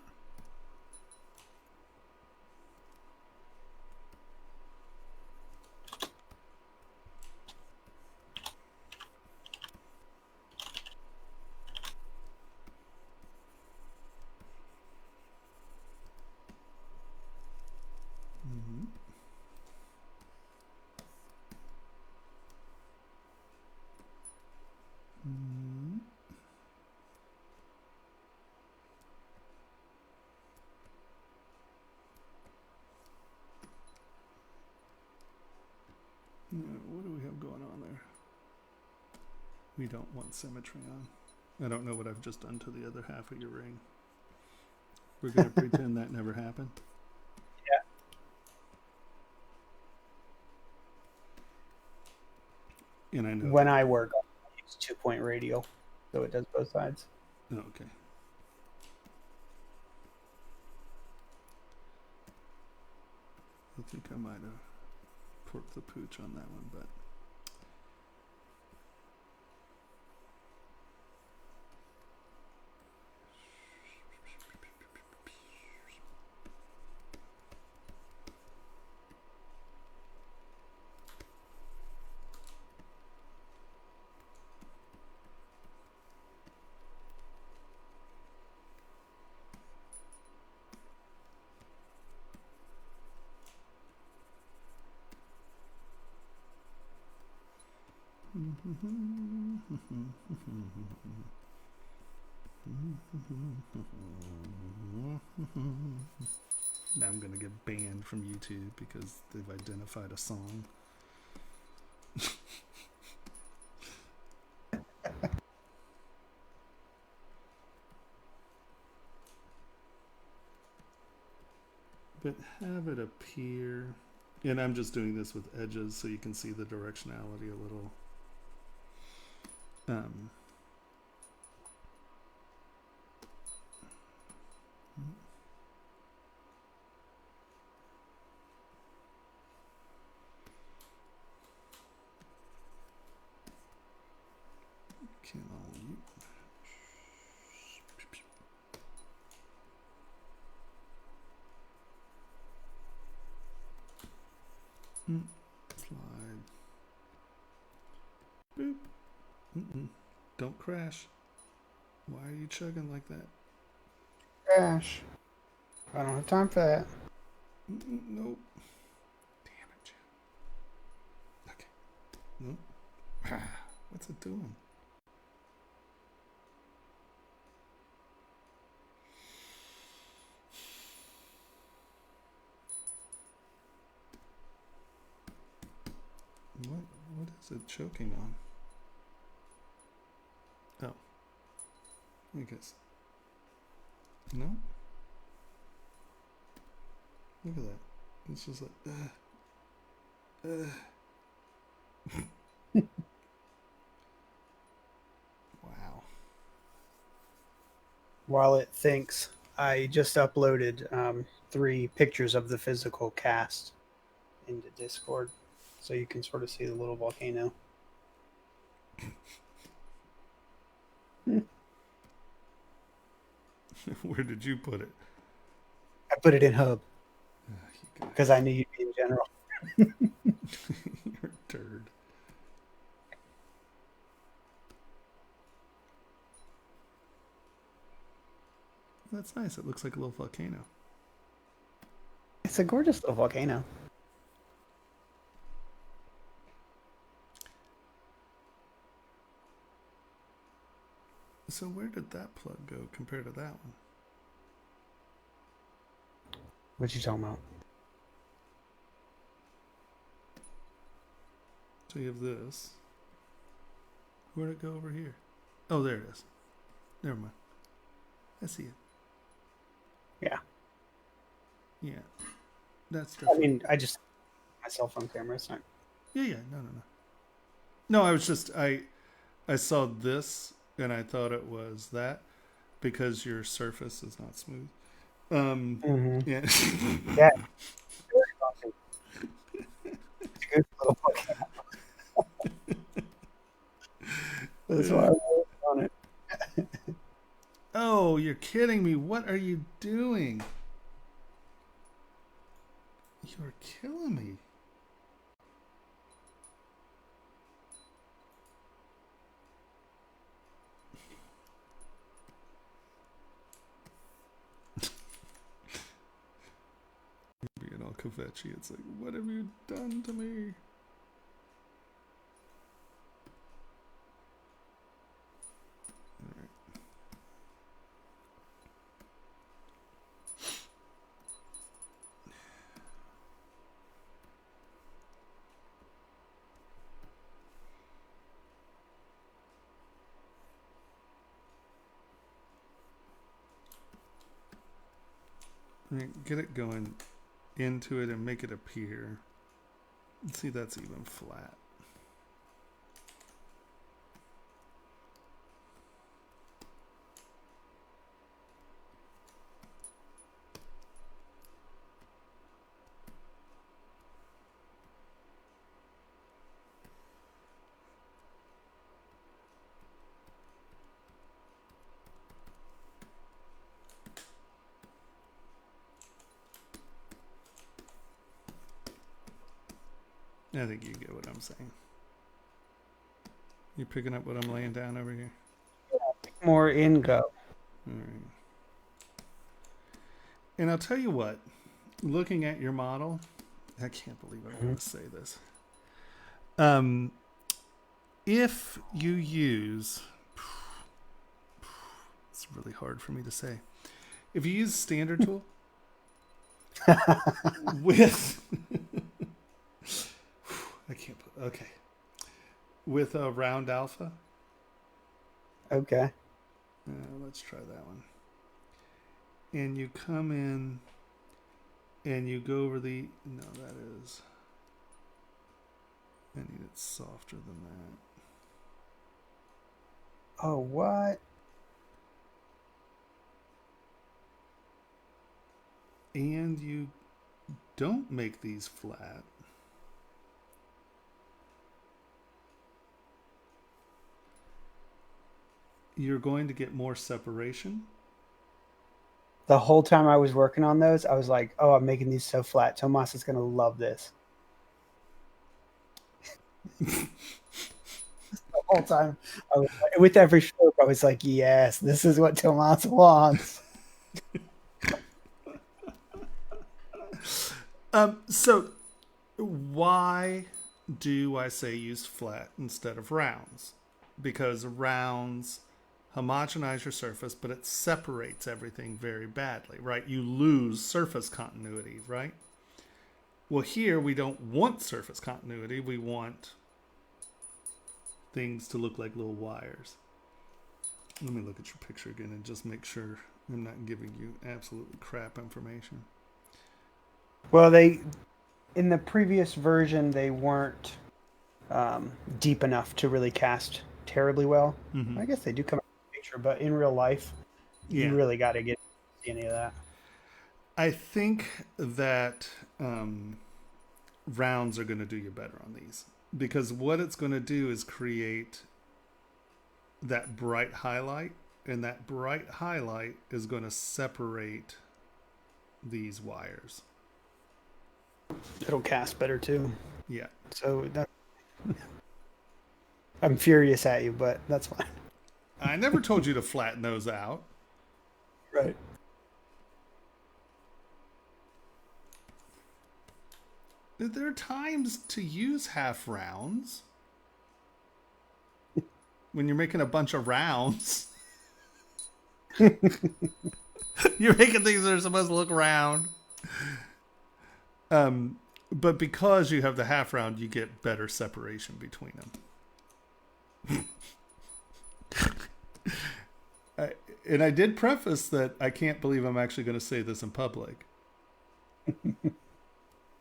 What do we have going on there? We don't want symmetry on. I don't know what I've just done to the other half of your ring. We're going to pretend that never happened. Yeah. And I know when I work, I use 2-point radial, so it does both sides. Oh, okay. I think I might have porked the pooch on that one, but now I'm going to get banned from YouTube because they've identified a song. But have it appear, and I'm just doing this with edges so you can see the directionality a little. Can all you slide. Boop. Don't crash. Why are you chugging like that? Crash. I don't have time for that. Nope. Damn it, Jim. Okay. Nope. What's it doing? What is it choking on? Oh. I guess. No? Look at that. It's just like, Wow. While it thinks, I just uploaded 3 pictures of the physical cast into Discord, so you can sort of see the little volcano. Where did you put it? I put it in Hub because I knew you'd be in general. You're a turd. That's nice. It looks like a little volcano. It's a gorgeous little volcano. So where did that plug go compared to that one? What you talking about? So you have this. Where'd it go over here? Oh, there it is. Never mind. I see it. Yeah. Yeah. That's I definitely... mean, I just my cell phone camera. It's not. Yeah. No. No, I was just I saw this and I thought it was that because your surface is not smooth. Yeah. Yeah. It's a good little That's why I worked on it. Oh, you're kidding me. What are you doing? You're killing me. Being all kvetchy, it's like, what have you done to me? Get it going into it and make it appear. Let's see, that's even flat. I think you get what I'm saying. You picking up what I'm laying down over here? More in go. All right. And I'll tell you what, looking at your model, I can't believe I'm going to say this. If you use, it's really hard for me to say. If you use standard tool with, I can't put, okay. With a round alpha. Okay. Let's try that one. And you come in and you go over the, no, that is, I need it softer than that. Oh, what? And you don't make these flat. You're going to get more separation. The whole time I was working on those, I was like, oh, I'm making these so flat. Tomas is going to love this. The whole time, I was, with every stroke, I was like, yes, this is what Tomas wants. So why do I say use flat instead of rounds? Because rounds homogenize your surface, but it separates everything very badly, right? You lose surface continuity, right? Well, here we don't want surface continuity. We want things to look like little wires. Let me look at your picture again and just make sure I'm not giving you absolutely crap information. Well, in the previous version, they weren't deep enough to really cast terribly well. Mm-hmm. I guess they do come out in the picture, but in real life, you really got to get any of that. I think that rounds are going to do you better on these, because what it's going to do is create that bright highlight, and that bright highlight is going to separate these wires. It'll cast better too. Yeah. So that I'm furious at you, but that's fine. I never told you to flatten those out. Right. There are times to use half rounds. When you're making a bunch of rounds. You're making things that are supposed to look round. But because you have the half round, you get better separation between them. And I did preface that I can't believe I'm actually going to say this in public.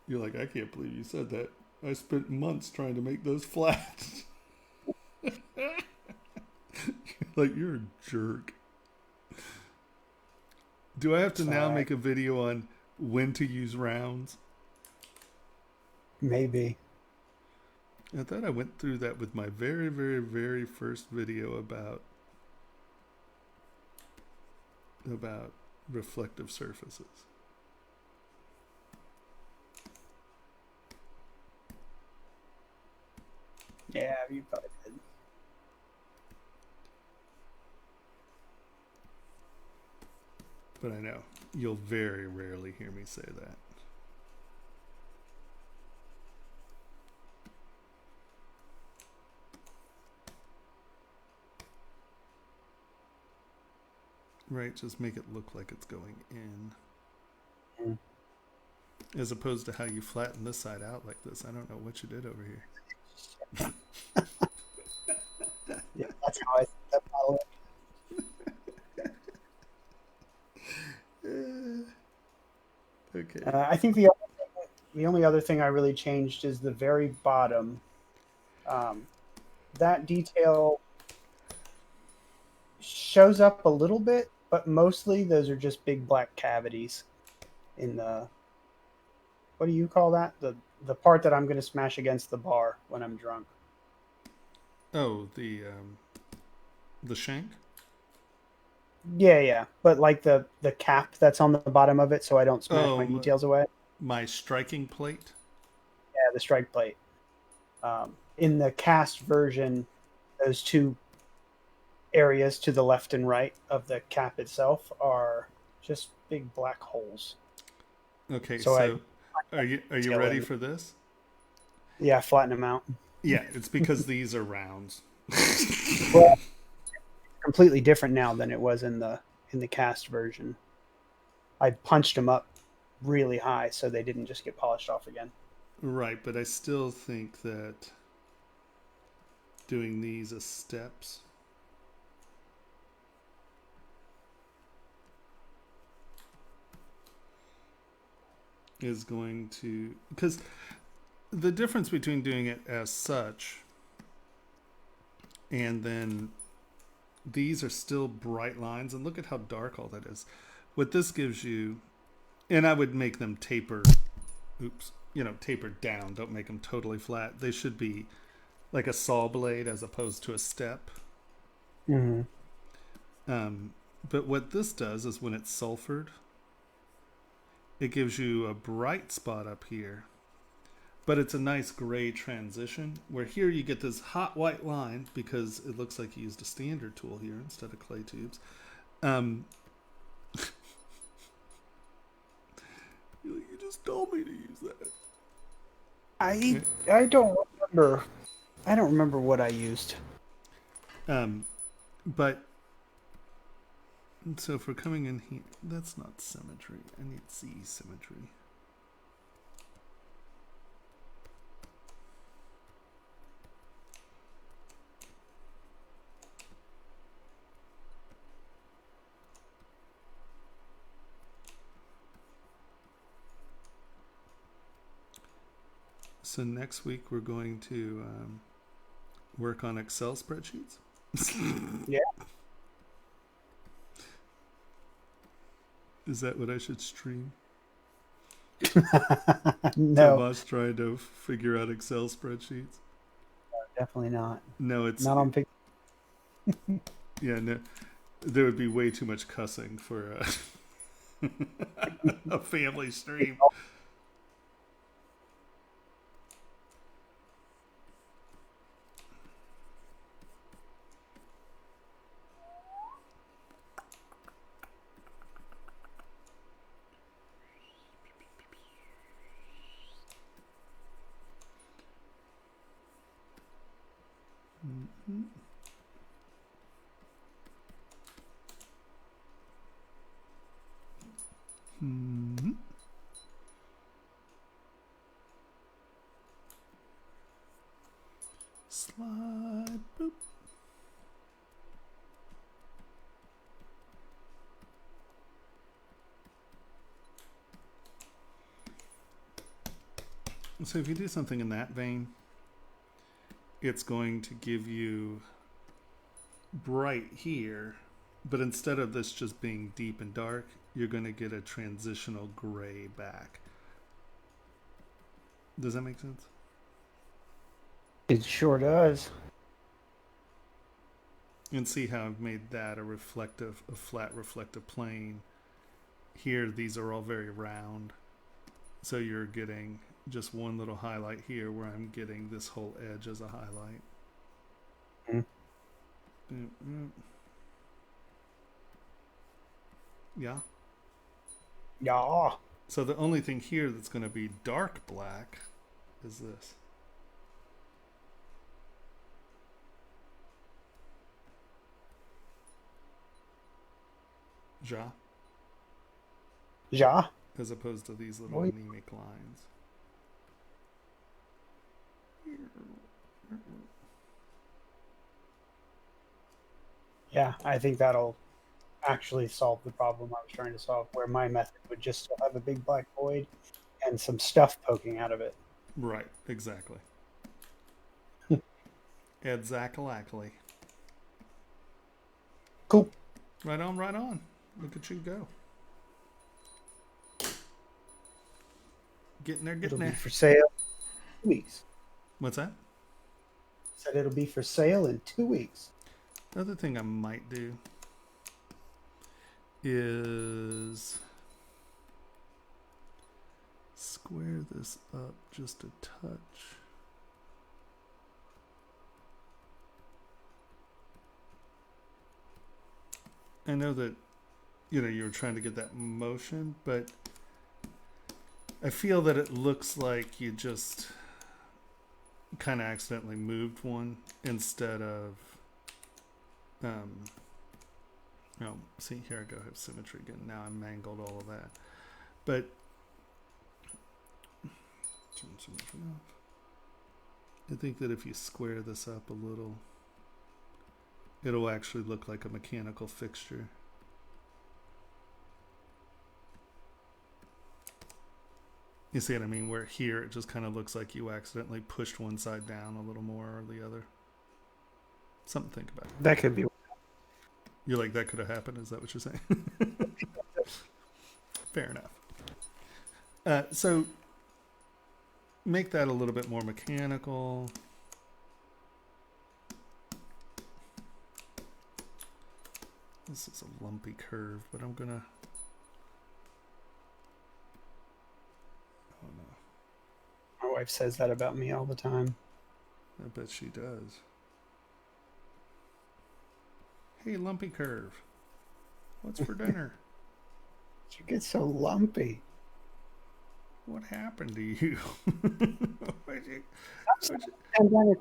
You're like, I can't believe you said that. I spent months trying to make those flat. Like, you're a jerk. Do I have to now make a video on when to use rounds? Maybe. I thought I went through that with my very, very, very first video about reflective surfaces. Yeah, you probably did. But I know you'll very rarely hear me say that. Right, just make it look like it's going in. Mm. As opposed to how you flatten this side out like this. I don't know what you did over here. Yeah, that's how I think that model. Okay. I think the only other thing I really changed is the very bottom. That detail shows up a little bit, but mostly those are just big black cavities in the, what do you call that? The part that I'm going to smash against the bar when I'm drunk. Oh, the shank? Yeah. But like the cap that's on the bottom of it, so I don't smash my details away. My striking plate? Yeah, the strike plate. In the cast version, those two areas to the left and right of the cap itself are just big black holes. Okay, so are you ready for this? Yeah, flatten them out. Yeah, it's because these are rounds. Well, completely different now than it was in the cast version. I punched them up really high so they didn't just get polished off again. Right, but I still think that doing these as steps is going to, because the difference between doing it as such and then these are still bright lines, and look at how dark all that is. What this gives you, and I would make them taper, tapered down. Don't make them totally flat. They should be like a saw blade as opposed to a step. Mm-hmm. But what this does is when it's sulfured, it gives you a bright spot up here, but it's a nice gray transition, where here you get this hot white line because it looks like you used a standard tool here instead of clay tubes. You just told me to use that. I don't remember. I don't remember what I used. But so if we're coming in here, that's not symmetry. I need Z symmetry. So next week we're going to work on Excel spreadsheets. Yeah. Is that what I should stream? No. Tomas trying to figure out Excel spreadsheets? Definitely not. No, it's not on picture. Yeah, no, there would be way too much cussing for a family stream. Hmm. Slide. Boop. So if you do something in that vein, it's going to give you bright here, but instead of this just being deep and dark, you're going to get a transitional gray back. Does that make sense? It sure does. And see how I've made that a flat reflective plane. Here, these are all very round. So you're getting just one little highlight here where I'm getting this whole edge as a highlight. Yeah. Yeah. So the only thing here that's going to be dark black is this. Ja. Ja. As opposed to these little Boy. anemic lines. Yeah, I think that'll actually solve the problem I was trying to solve, where my method would just still have a big black void and some stuff poking out of it. Right, exactly. Exactly. Cool. Right on, right on. Look at you go. Getting there, It'll getting be there. for sale in 2 weeks. What's that? Said it'll be for sale in 2 weeks. The other thing I might do is square this up just a touch. I know that, you know, you're trying to get that motion, but I feel that it looks like you just kind of accidentally moved one instead of, oh, see, here I go, have symmetry again. Now I mangled all of that. But, turn symmetry off. I think that if you square this up a little, it'll actually look like a mechanical fixture. You see what I mean? Where here it just kind of looks like you accidentally pushed one side down a little more or the other. Something to think about. That could be. You're like, that could have happened? Is that what you're saying? Fair enough. So make that a little bit more mechanical. This is a lumpy curve, but I'm gonna. Oh no. My wife says that about me all the time. I bet she does. Hey, lumpy curve. What's for dinner? She gets so lumpy. What happened to you? Pandemic.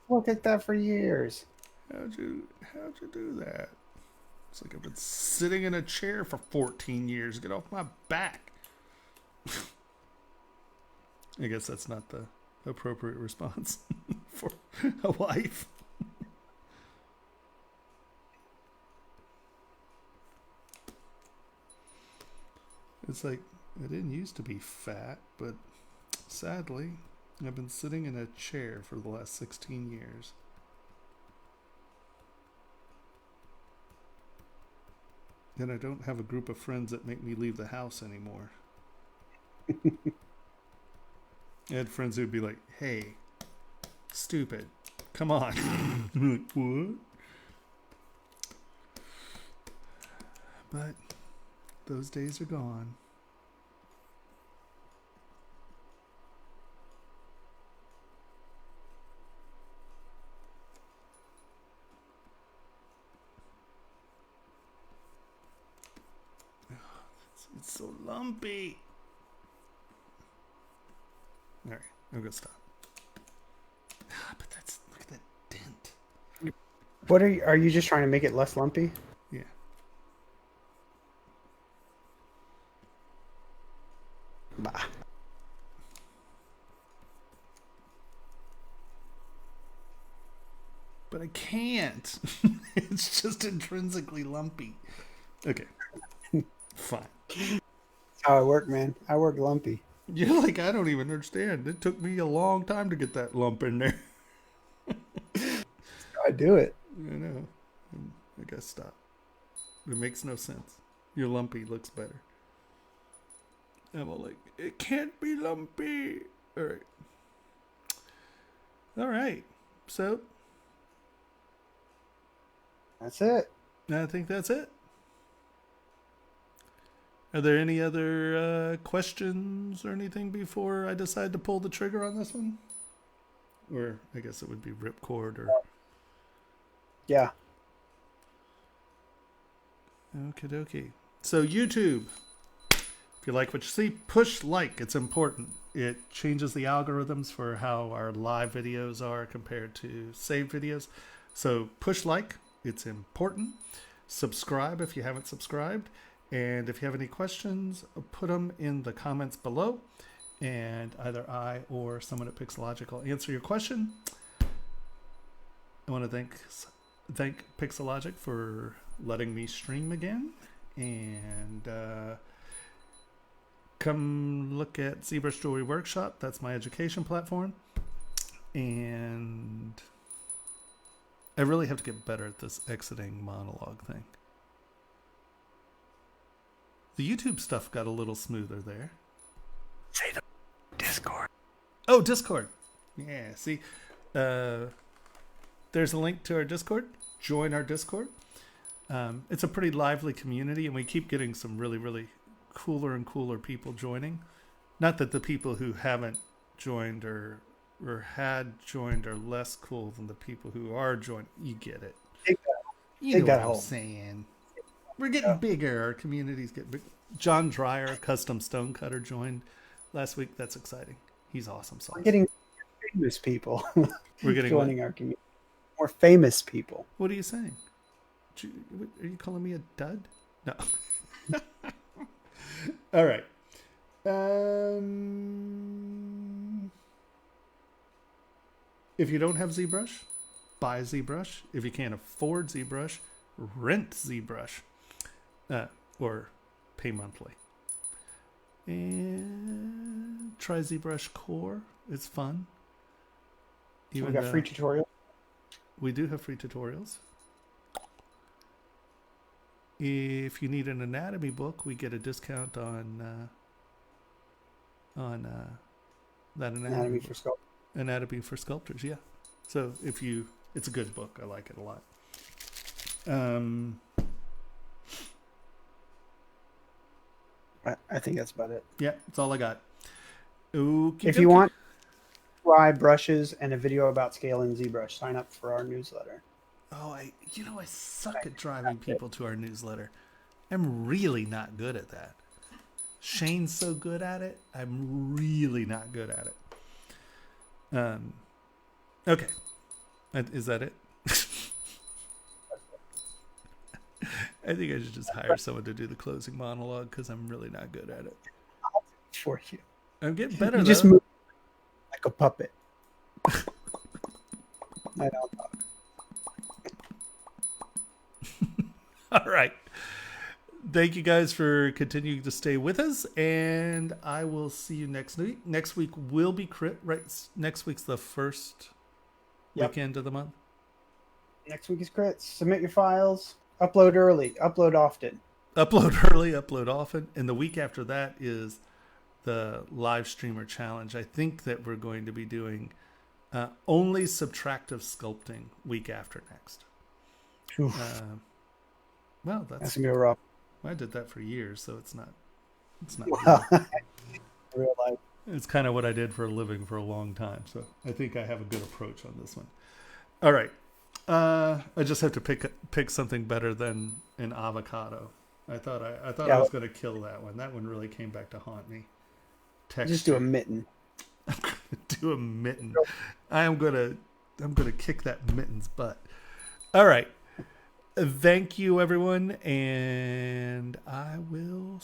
Look at that for years. How'd you do that? It's like I've been sitting in a chair for 14 years. Get off my back. I guess that's not the appropriate response for a wife. It's like, I didn't used to be fat, but sadly, I've been sitting in a chair for the last 16 years. And I don't have a group of friends that make me leave the house anymore. I had friends who'd be like, hey, stupid, come on. I'm like, what? But those days are gone. It's so lumpy. All right, I'm gonna stop. But that's, look at that dent. What are you just trying to make it less lumpy? Yeah. Bah. But I can't. It's just intrinsically lumpy. Okay. Fine. That's how I work, man. I work lumpy. You're like, I don't even understand. It took me a long time to get that lump in there. I do it. I know. I gotta stop. It makes no sense. Your lumpy looks better. I'm all like, it can't be lumpy. All right. All right. So That's it. I think that's it. Are there any other questions or anything before I decide to pull the trigger on this one? Or I guess it would be ripcord or... Yeah. Okie dokie. So YouTube, if you like what you see, push like. It's important. It changes the algorithms for how our live videos are compared to saved videos. So push like. It's important. Subscribe if you haven't subscribed. And if you have any questions, put them in the comments below. And either I or someone at Pixologic will answer your question. I want to thank Pixologic for letting me stream again. And come look at ZBrush Jewelry Workshop. That's my education platform. And I really have to get better at this exiting monologue thing. The YouTube stuff got a little smoother there. Say the Discord. Oh, Discord. Yeah, see, there's a link to our Discord. Join our Discord. It's a pretty lively community, and we keep getting some really, really cooler and cooler people joining. Not that the people who haven't joined or had joined are less cool than the people who are joined. You get it. You know what I'm saying. We're getting bigger. Our communities get big. John Dreyer, custom stonecutter, joined last week. That's exciting. He's awesome. We're getting famous people. We're getting joining our community. More famous people. What are you saying? Are you calling me a dud? No. All right. If you don't have ZBrush, buy ZBrush. If you can't afford ZBrush, rent ZBrush. Or pay monthly. And try ZBrush Core. It's fun. We got free tutorials. We do have free tutorials. If you need an anatomy book, we get a discount on that anatomy for sculpt. Anatomy for Sculptors, yeah. So it's a good book. I like it a lot. I think that's about it. Yeah, that's all I got. Okay. If you want dry brushes and a video about scaling ZBrush, sign up for our newsletter. Oh, I suck at driving people to our newsletter. I'm really not good at that. Shane's so good at it. I'm really not good at it. Okay. Is that it? I think I should just hire someone to do the closing monologue because I'm really not good at it. For you. I'm getting better, You though. just move like a puppet. I don't know. All right. Thank you guys for continuing to stay with us, and I will see you next week. Next week will be crit, right? Next week's the first weekend of the month. Next week is crits. Submit your files. Upload early. Upload often. Upload early, upload often. And the week after that is the live streamer challenge. I think that we're going to be doing only subtractive sculpting week after next. Well, that's gonna be rough. I did that for years, so it's not Well, real life. It's kind of what I did for a living for a long time, so I think I have a good approach on this one. All right. I just have to pick something better than an avocado. I thought I was going to kill that one. That one really came back to haunt me. Texture. Just do a mitten. Do a mitten. I'm gonna kick that mitten's butt. All right. Thank you, everyone, and I will